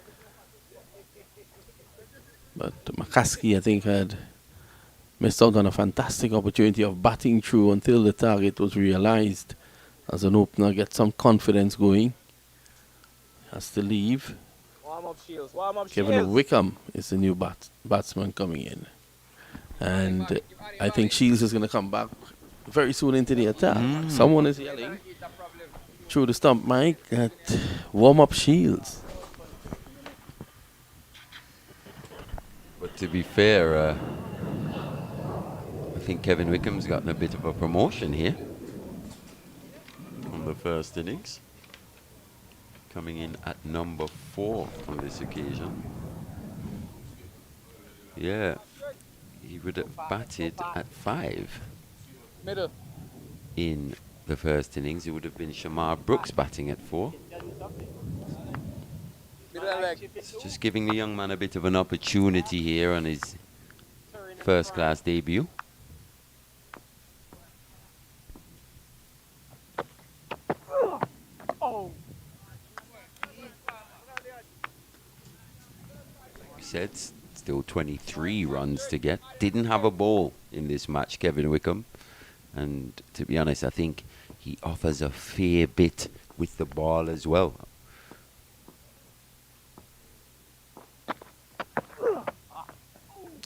But McCaskey, I think, had missed out on a fantastic opportunity of batting through until the target was realized. As an opener, get some confidence going. Has to leave. Kevin Wickham is the new batsman coming in. And I think Shields is going to come back very soon into the attack. Someone is yelling through the stump mic that warm up Shields. But to be fair, I think Kevin Wickham's gotten a bit of a promotion here on the first innings. Coming in at number 4 on this occasion. Yeah, he would have batted at 5 in the first innings. It would have been Shamar Brooks batting at 4. It's just giving the young man a bit of an opportunity here on his first class debut. Said, still 23 runs to get. Didn't have a ball in this match, Kevin Wickham. And to be honest, I think he offers a fair bit with the ball as well.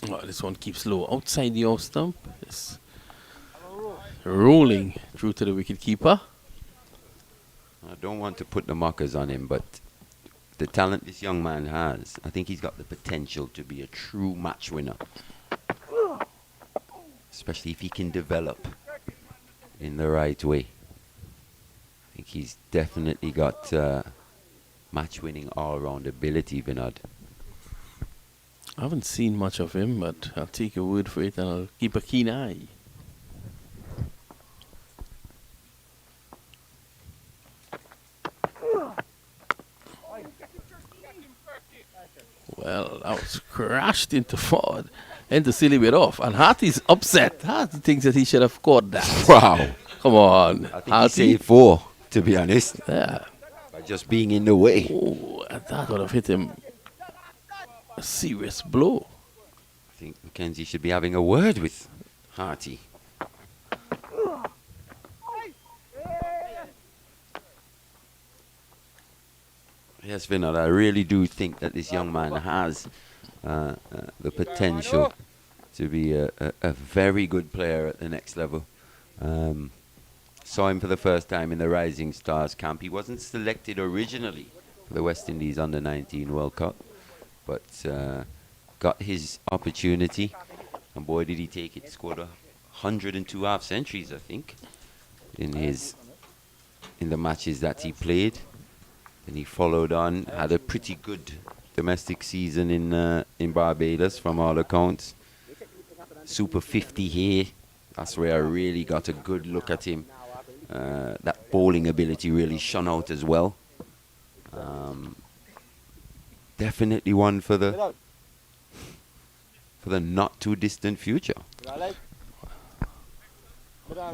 Oh, this one keeps low outside the off stump. It's rolling through to the wicket keeper. I don't want to put the mockers on him, but the talent this young man has, I think he's got the potential to be a true match winner. Especially if he can develop in the right way. I think he's definitely got match winning all round ability, Vinod. I haven't seen much of him, but I'll take your word for it and I'll keep a keen eye. Well, that was crashed into forward, into silly bit off, and Harty's upset. Harty thinks that he should have caught that. Wow. Come on. I think he saved 4, to be honest. Yeah. By just being in the way. Oh, that would have hit him a serious blow. I think Mackenzie should be having a word with Harty. Yes, Vinod, I really do think that this young man has the potential to be a very good player at the next level. Saw him for the first time in the Rising Stars camp. He wasn't selected originally for the West Indies Under-19 World Cup, but got his opportunity, and boy did he take it. Scored 102 half centuries, I think, in the matches that he played. And he followed on, had a pretty good domestic season in Barbados from all accounts. Super 50 here. That's where I really got a good look at him. That bowling ability really shone out as well. Definitely one for the not too distant future.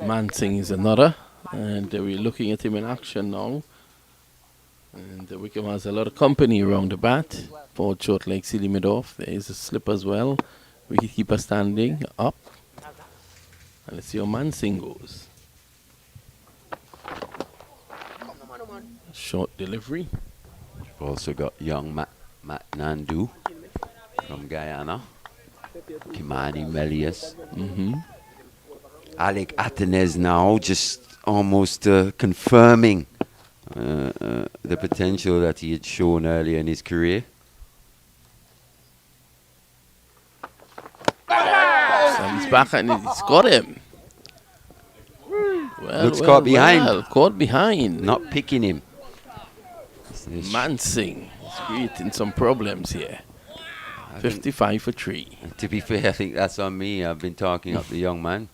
Mansing is another, and we're looking at him in action now. And Wickham has a lot of company around the bat. Forward short leg, sealing it off. There is a slip as well. Wicketkeeper standing up. And let's see how Mansing goes. Short delivery. We've also got young Matt Nandu from Guyana. Kimani Melius. Alec Atenez now just almost confirming the potential that he had shown earlier in his career. So he's back and he's got him. Caught behind. Caught behind. Not picking him. Mansing is creating some problems here. 55 for 3. To be fair, I think that's on me. I've been talking up the young man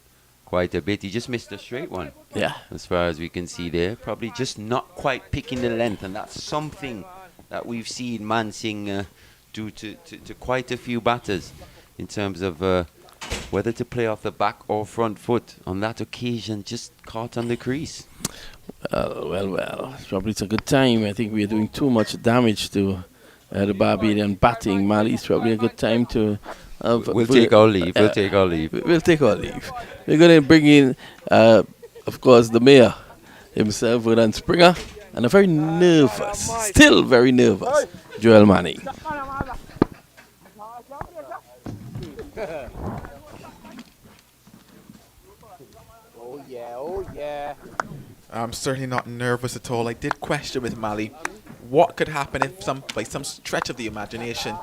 quite a bit. He just missed a straight one. Yeah. As far as we can see there. Probably just not quite picking the length. And that's something that we've seen Mansing do to quite a few batters in terms of whether to play off the back or front foot. On that occasion, just caught on the crease. Well. Probably it's a good time. I think we are doing too much damage to the Barbadian batting. Mali, it's probably a good time to... We'll take our leave. We'll take our leave. We'll take our leave. We're going to bring in, of course, the mayor himself, Vernon Springer, and a very nervous, still very nervous, Joel Manning. Oh yeah. I'm certainly not nervous at all. I did question with Mali what could happen if by some stretch of the imagination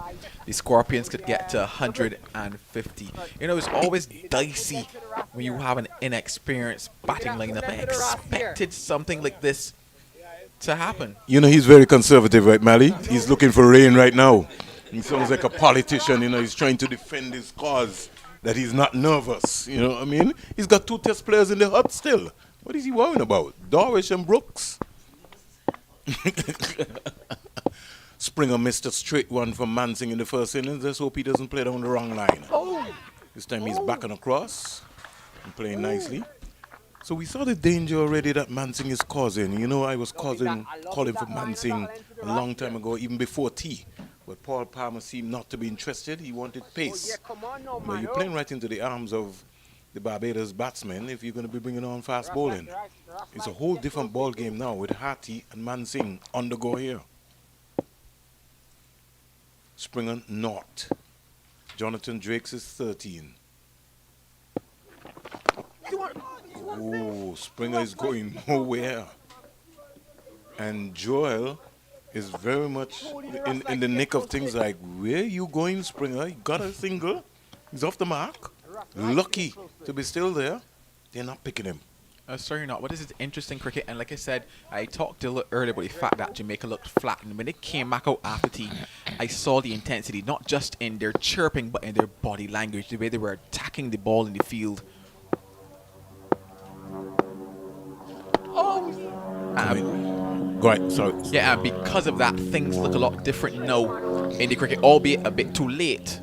the Scorpions could get to 150. You know, it's always dicey when you have an inexperienced batting lineup. I expected something like this to happen. You know, he's very conservative, right, Mali? He's looking for rain right now. He sounds like a politician, you know, he's trying to defend his cause, that he's not nervous, you know what I mean? He's got 2 test players in the hut still. What is he worrying about? Dorish and Brooks? Springer missed a straight one from Mansing in the first innings. Let's hope he doesn't play down the wrong line. This time he's back and across and playing nicely. So we saw the danger already that Mansing is causing. You know, I was calling for Mansing a long time ago, even before tea. But Paul Palmer seemed not to be interested. He wanted pace. But you're playing right into the arms of the Barbados batsmen if you're going to be bringing on fast bowling. It's a whole different ball game now with Harty and Mansing on the go here. Springer not. Jonathan Drakes is 13. Oh, Springer is going nowhere. And Joel is very much in the nick of things like, where you going, Springer? You got a single. He's off the mark. Lucky to be still there. They're not picking him. Sorry, not. What is it? Interesting cricket. And like I said, I talked a little earlier about the fact that Jamaica looked flat. And when they came back out after tea, I saw the intensity, not just in their chirping, but in their body language, the way they were attacking the ball in the field. Go ahead, sorry. Yeah, and because of that, things look a lot different now in the cricket, albeit a bit too late.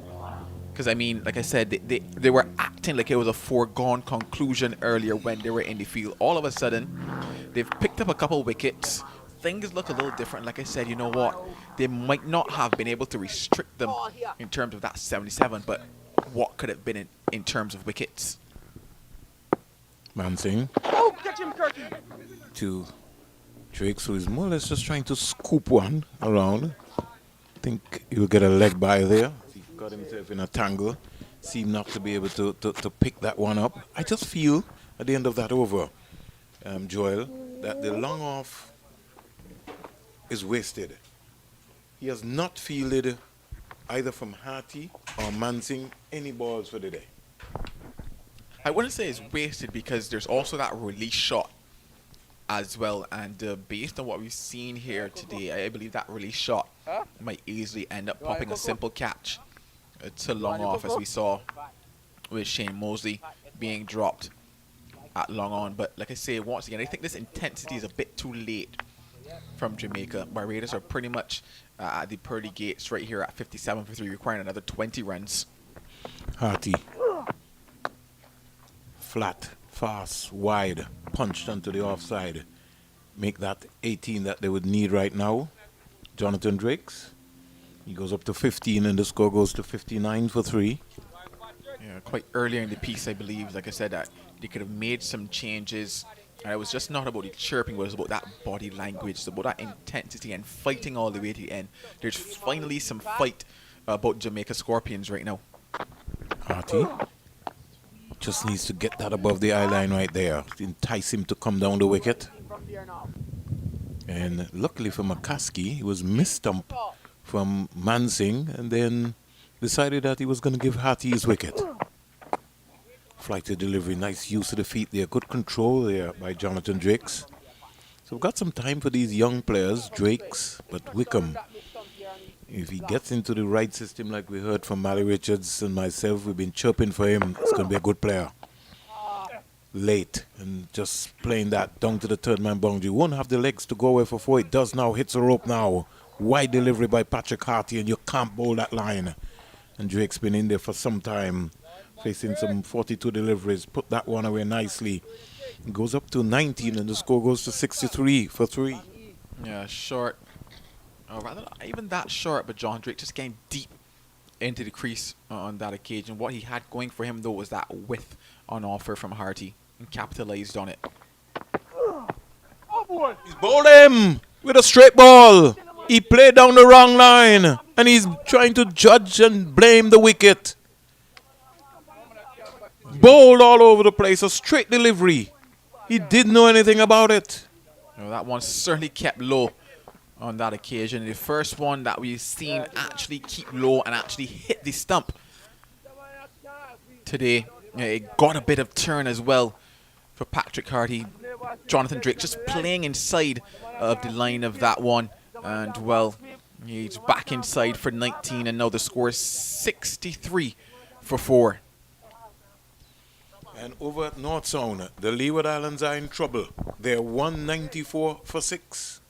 Because, I mean, like I said, they were acting like it was a foregone conclusion earlier when they were in the field. All of a sudden, they've picked up a couple wickets. Things look a little different. Like I said, you know what? They might not have been able to restrict them in terms of that 77, but what could have been in terms of wickets? Mansing. To Drake, so he's more or less just trying to scoop one around. Think he'll get a leg by there. He got himself in a tangle. Seemed not to be able to pick that one up. I just feel at the end of that over, Joel, that the long off is wasted. He has not fielded either from Harty or Mansing any balls for the day. I wouldn't say it's wasted because there's also that release shot as well. And based on what we've seen here today, I believe that release shot might easily end up popping a simple catch to long off, as we saw with Shane Mosley being dropped at long on. But like I say, once again, I think this intensity is a bit too late from Jamaica. Barbados are pretty much at the pearly gates right here at 57 for 3, requiring another 20 runs. Harty. Flat, fast, wide, punched onto the offside. Make that 18 that they would need right now. Jonathan Drakes. He goes up to 15 and the score goes to 59 for 3. Yeah, quite earlier in the piece, I believe, like I said, that they could have made some changes. And it was just not about the chirping, but it was about that body language, it's about that intensity and fighting all the way to the end. There's finally some fight about Jamaica Scorpions right now. Harty just needs to get that above the eye line right there. Entice him to come down the wicket. And luckily for McCaskey, he was mistumped from Mansing and then decided that he was going to give Harty his wicket. Flighted delivery, nice use of the feet there. Good control there by Jonathan Drakes. So we've got some time for these young players, Drakes, but Wickham, if he gets into the right system like we heard from Mally Richards and myself, we've been chirping for him, he's going to be a good player. Late and just playing that down to the third man boundary. Won't have the legs to go away for 4. It does now, hits the rope now. Wide delivery by Patrick Harty and you can't bowl that line. And Drake's been in there for some time, facing some 42 deliveries. Put that one away nicely. It goes up to 19 and the score goes to 63 for 3. Yeah, short. Or rather, not even that short, but John Drake just getting deep into the crease on that occasion. What he had going for him, though, was that width on offer from Harty and capitalized on it. He's bowled him with a straight ball. He played down the wrong line and he's trying to judge and blame the wicket. Bowled all over the place, a straight delivery. He didn't know anything about it. You know, that one certainly kept low on that occasion. The first one that we've seen actually keep low and actually hit the stump today. Yeah, it got a bit of turn as well for Patrick Harty. Jonathan Drake just playing inside of the line of that one. And, well, he's back inside for 19, and now the score is 63 for 4. And over at North Sound, the Leeward Islands are in trouble. They're 194 for 6.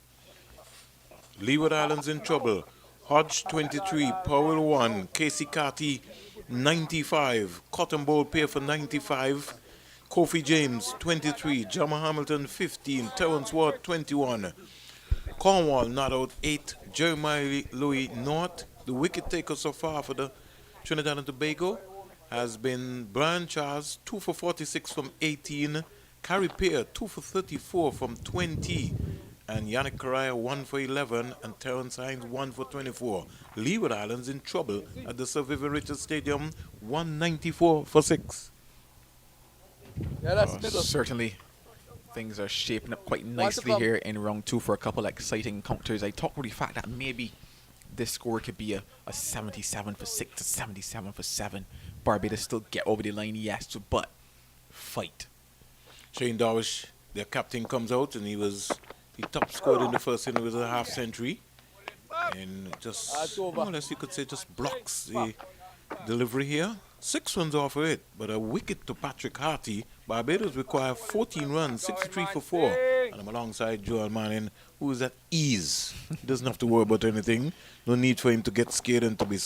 Leeward Islands in trouble. Hodge 23, Powell 1, Casey Carty 95, Cotton Bowl Pair for 95, Kofi James 23, Jama Hamilton 15, Terrence Ward 21, Cornwall not out 8, Jeremiah Louis North. The wicket taker so far for the Trinidad and Tobago has been Brian Charles, 2 for 46 from 18, Carrie Pear 2 for 34 from 20, and Yannick Correa 1 for 11, and Terrence Hines 1 for 24. Leeward Islands in trouble at the Sir Vivian Richards Stadium, 194 for 6. Yeah, Certainly, things are shaping up quite nicely here in round 2 for a couple exciting encounters. I talked about the fact that maybe this score could be a 77 for 6 to 77 for 7. Barbados still get over the line, yes, but fight. Shane Darwish, their captain, comes out and he top scored in the first inning with a half century. And just, more or less you could say, just blocks the delivery here. 6 runs off of it, but a wicket to Patrick Harty. Barbados require 14 runs, 63 for 4. And I'm alongside Joel Manning, who is at ease. He doesn't have to worry about anything. No need for him to get scared and to be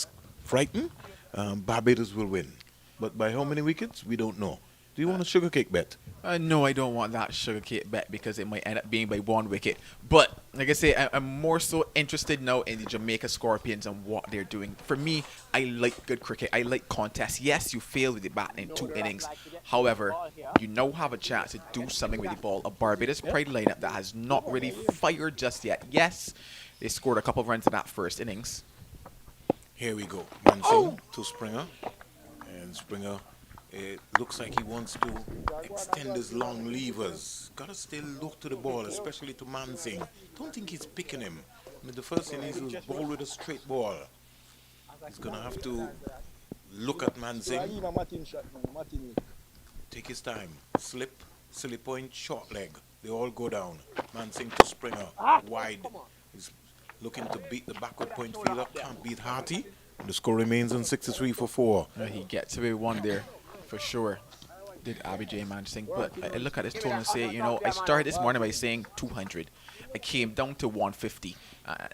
frightened. Barbados will win. But by how many wickets? We don't know. Do you want a sugar cake bet? No, I don't want that sugar cake bet because it might end up being by 1 wicket. But, like I say, I'm more so interested now in the Jamaica Scorpions and what they're doing. For me, I like good cricket. I like contests. Yes, you fail with the bat in 2 innings. However, you now have a chance to do something with the ball. A Barbados Pride lineup that has not really fired just yet. Yes, they scored a couple of runs in that first innings. Here we go. Mansell to Springer. And Springer, it looks like he wants to extend his long levers. Gotta stay low to the ball, especially to Mansing. Don't think he's picking him. I mean, the first innings he was bowled with a straight ball. He's gonna have to look at Mansing. Take his time. Slip, silly point, short leg. They all go down. Mansing to Springer. Wide. He's looking to beat the backward point fielder. Can't beat Harty. The score remains on 63 for 4. He gets away one there, for sure. Did Abijay Mansing. But I look at this total and say, you know, I started this morning by saying 200. I came down to 150.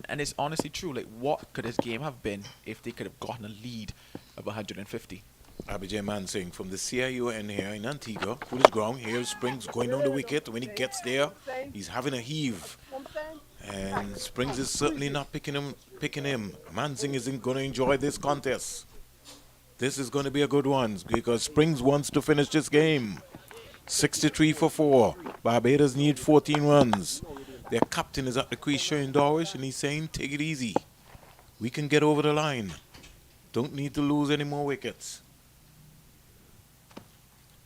And it's honestly true. Like, what could this game have been if they could have gotten a lead of 150? Abijay Mansing from the CIUN here in Antigua. Foolish ground. Here Springs going down the wicket. When he gets there, he's having a heave. And Springs is certainly not picking him. Mansing isn't going to enjoy this contest. This is going to be a good one because Springs wants to finish this game. 63 for 4. Barbados need 14 runs. Their captain is at the crease showing Dorish and he's saying, take it easy. We can get over the line. Don't need to lose any more wickets.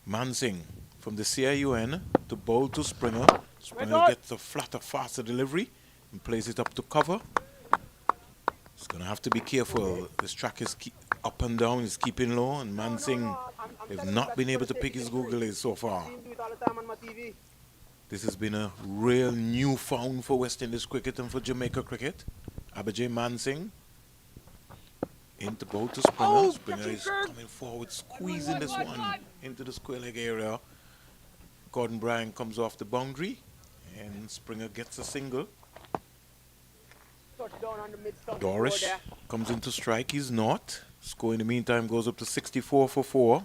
Mansing from the CIUN to bowl to Springer. Springer gets a flatter, faster delivery and plays it up to cover. He's going to have to be careful. This track is up and down, is keeping low, and Mansing have not been able to pick his googlies so far. This has been a real newfound for West Indies cricket and for Jamaica cricket. Abijay Mansing into bowl to Springer. Springer is coming forward, squeezing this one into the square leg area. Gordon Bryan comes off the boundary, and Springer gets a single. Dorish comes into strike. He's not. Score in the meantime goes up to 64 for 4.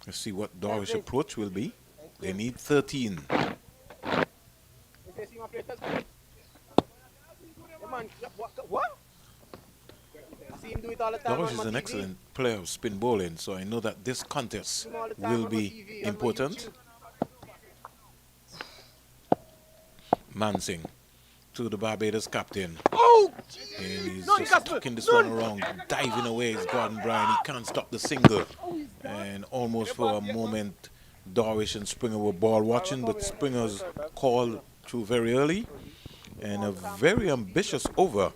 Let's see what Dorish approach will be. They need 13. Dorish is an excellent player of spin bowling, so I know that this contest will be important. Mansing to the Barbados captain. And he's just kicking this one around, diving away is Gordon Bryan. He can't stop the single. And almost for a moment, Dorish and Springer were ball watching, but Springer's called through very early. And a very ambitious over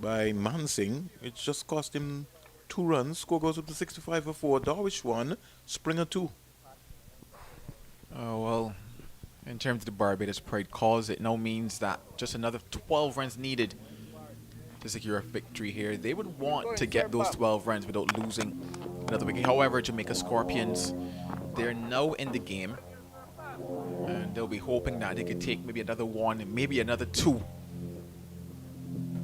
by Mansing. It just cost him 2 runs. Score goes up to 65 for 4. Dorish 1, Springer 2. Oh, well. In terms of the Barbados Pride cause, it now means that just another 12 runs needed to secure a victory here. They would want to get those 12 runs without losing another wicket. However, Jamaica Scorpions, they're now in the game, and they'll be hoping that they could take maybe another 1, maybe another 2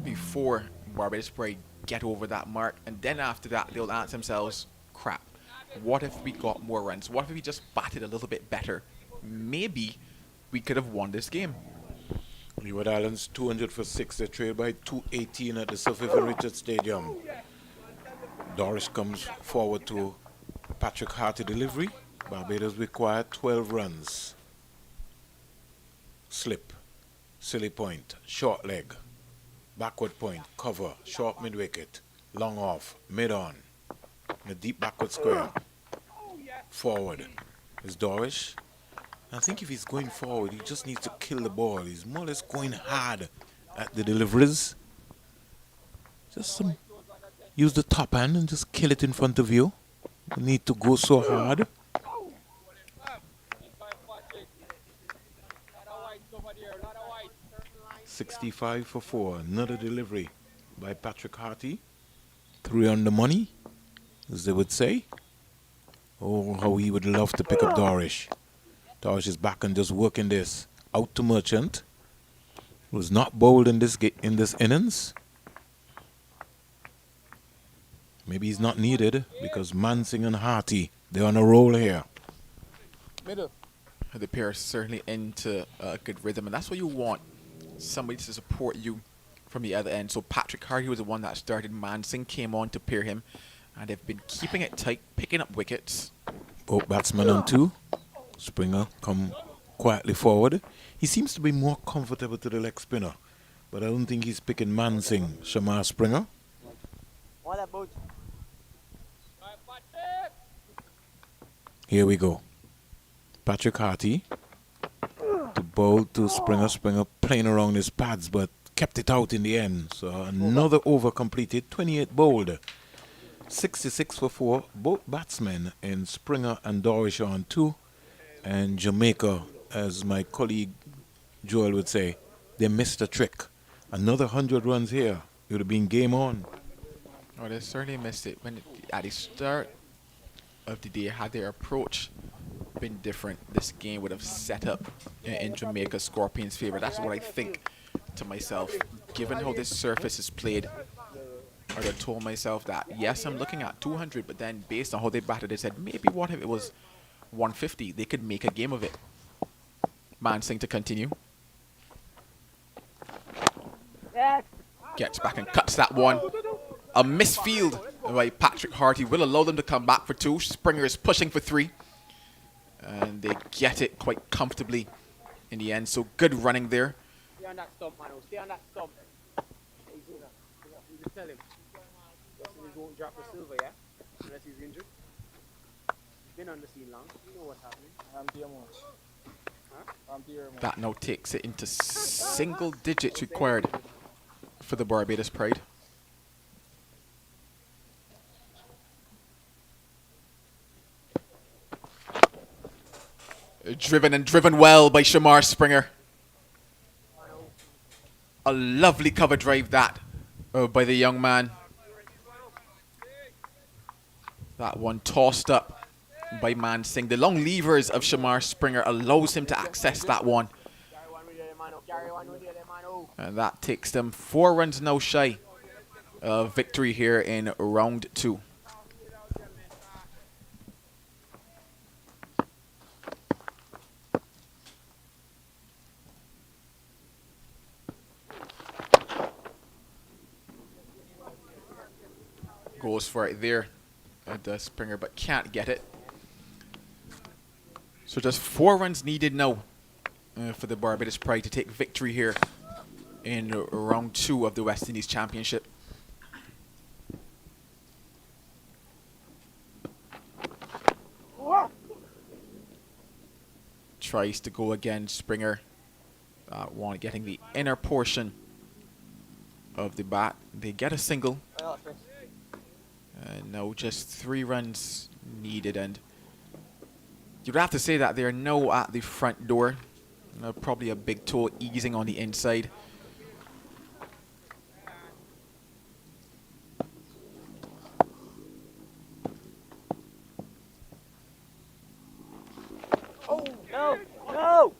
before Barbados Pride get over that mark. And then after that, they'll ask themselves, crap, what if we got more runs? What if we just batted a little bit better? Maybe we could have won this game. Leeward Islands 200 for 6. They trail by 218 at the Sir Vivian Richards Stadium. Dorish comes forward to Patrick Harty delivery. Barbados require 12 runs. Slip, silly point, short leg, backward point, cover, short mid wicket, long off, mid on, in a deep backward square. Forward is Dorish. I think if he's going forward, he just needs to kill the ball. He's more or less going hard at the deliveries. Just use the top hand and just kill it in front of you. You need to go so hard. $65 for 4. Another delivery by Patrick Harty. 3 on the money, as they would say. Oh, how he would love to pick up Dorish. Dorish is back and just working this out to Merchant. Was not bowled in this innings. Maybe he's not needed because Mansing and Harty, they're on a roll here. The pair are certainly into a good rhythm, and that's what you want. Somebody to support you from the other end. So Patrick Harty was the one that started. Mansing came on to pair him, and they've been keeping it tight, picking up wickets. Both batsmen on 2. Springer come quietly forward. He seems to be more comfortable to the leg spinner, but I don't think he's picking Mansing, Shamar Springer. Here we go. Patrick Harty to bowl to Springer. Springer playing around his pads, but kept it out in the end. So another over completed. 28 bowled. 66 for 4. Both batsmen in Springer and Dorish on 2. And Jamaica, as my colleague Joel would say, they missed a trick. Another 100 runs here. It would have been game on. Oh, they certainly missed it. At the start of the day, had their approach been different, this game would have set up in Jamaica Scorpions' favor. That's what I think to myself. Given how this surface is played, I would have told myself that, yes, I'm looking at 200, but then based on how they batted, they said, maybe what if it was 150? They could make a game of it. Mansing to continue. Gets back and cuts that one. A misfield by Patrick Harty will allow them to come back for 2. Springer is pushing for 3. And they get it quite comfortably in the end. So good running there. Stay on that stump, man. Stay on that stump. You just tell him. He won't drop the silver, yeah? Unless he's injured. He's been on the scene long. You know what's happening. I'm dear much. Huh? I'm dear much. That now takes it into single digits required for the Barbados Pride. Driven well by Shamar Springer. A lovely cover drive that by the young man. That one tossed up by Mansing. The long levers of Shamar Springer allows him to access that one. And that takes them 4 runs no shy of victory here in round 2. Goes for it there at the Springer, but can't get it. So just 4 runs needed now for the Barbados Pride to take victory here in round 2 of the West Indies Championship. Tries to go again, Springer. That one getting the inner portion of the bat. They get a single. No, just 3 runs needed, and you'd have to say that they're now at the front door. Probably a big toe easing on the inside. Oh, no, no!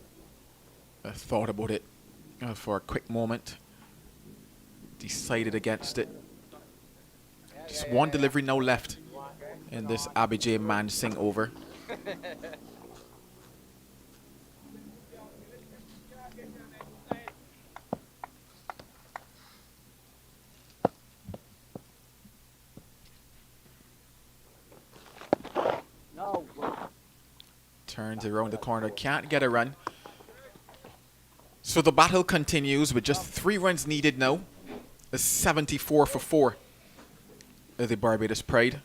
I thought about it for a quick moment. Decided against it. Just 1 delivery now left in this Abhijay Mansing over. Turns around the corner, can't get a run. So the battle continues with just 3 runs needed now. A 74 for 4. The Barbados Pride.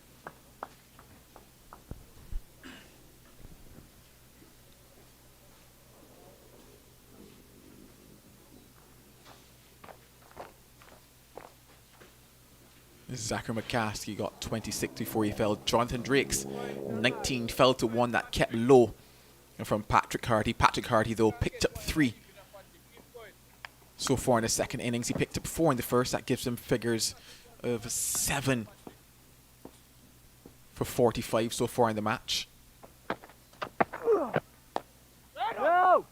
Zachary McCaskey got 26 before he fell. Jonathan Drake's 19 fell to 1 that kept low from Patrick Harty. Patrick Harty, though, picked up 3 so far in the second innings. He picked up 4 in the first. That gives him figures of 7 for 45 so far in the match. No!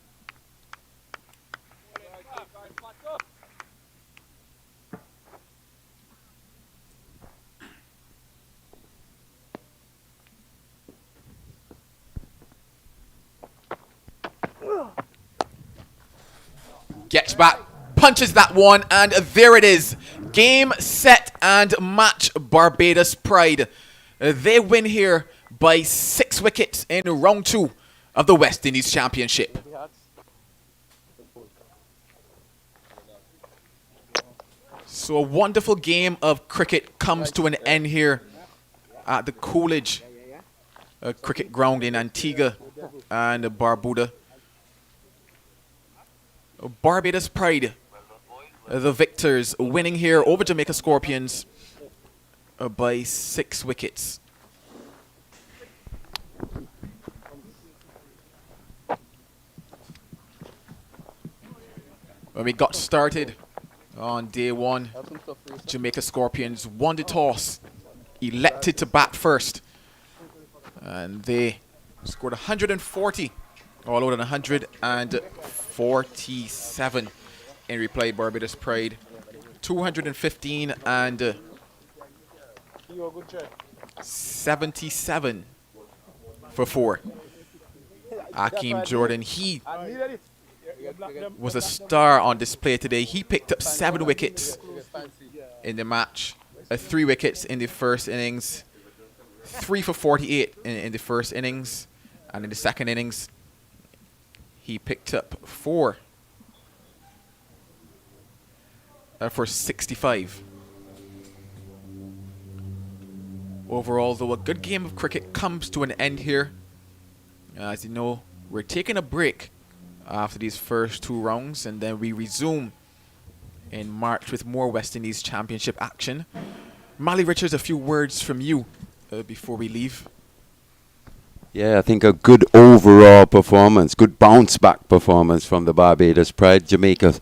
Gets back, punches that one, and there it is. Game, set, and match, Barbados Pride. They win here by 6 wickets in round 2 of the West Indies Championship. So a wonderful game of cricket comes to an end here at the Coolidge Cricket Ground in Antigua and Barbuda. Barbados Pride, the victors, winning here over Jamaica Scorpions by 6 wickets. When we got started on day 1, Jamaica Scorpions won the toss, elected to bat first, and they scored 140, all out on 147. In reply, Barbados Pride 215 and 77 for 4. Akeem Jordan, he was a star on display today. He picked up 7 wickets in the match, 3 wickets in the first innings, 3 for 48 in the first innings, and in the second innings he picked up 4 for 65. Overall, though, a good game of cricket comes to an end here. As you know, we're taking a break after these first 2 rounds, and then we resume in March with more West Indies Championship action. Mally Richards, a few words from you before we leave. Yeah, I think a good overall performance, good bounce back performance from the Barbados Pride. Jamaica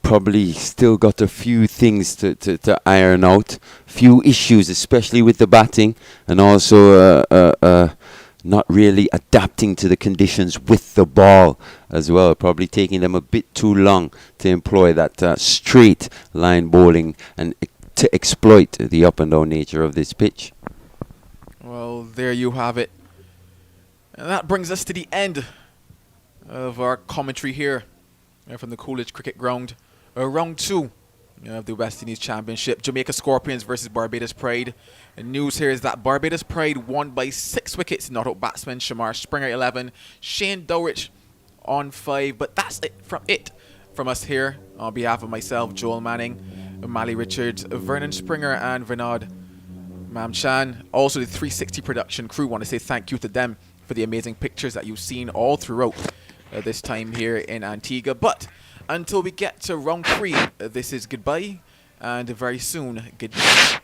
probably still got a few things to iron out, few issues, especially with the batting, and also not really adapting to the conditions with the ball as well. Probably taking them a bit too long to employ that straight line bowling and to exploit the up and down nature of this pitch. Well, there you have it. And that brings us to the end of our commentary here from the Coolidge Cricket Ground. Round 2 of the West Indies Championship, Jamaica Scorpions versus Barbados Pride. And news here is that Barbados Pride won by 6 wickets. Not out batsman Shamar Springer 11, Shane Dowrich on 5. But that's it from us here. On behalf of myself, Joel Manning, Mally Richards, Vernon Springer, and Vinod Mamchan. Also the 360 production crew, want to say thank you to them for the amazing pictures that you've seen all throughout this time here in Antigua. But until we get to round 3, this is goodbye, and very soon, goodbye.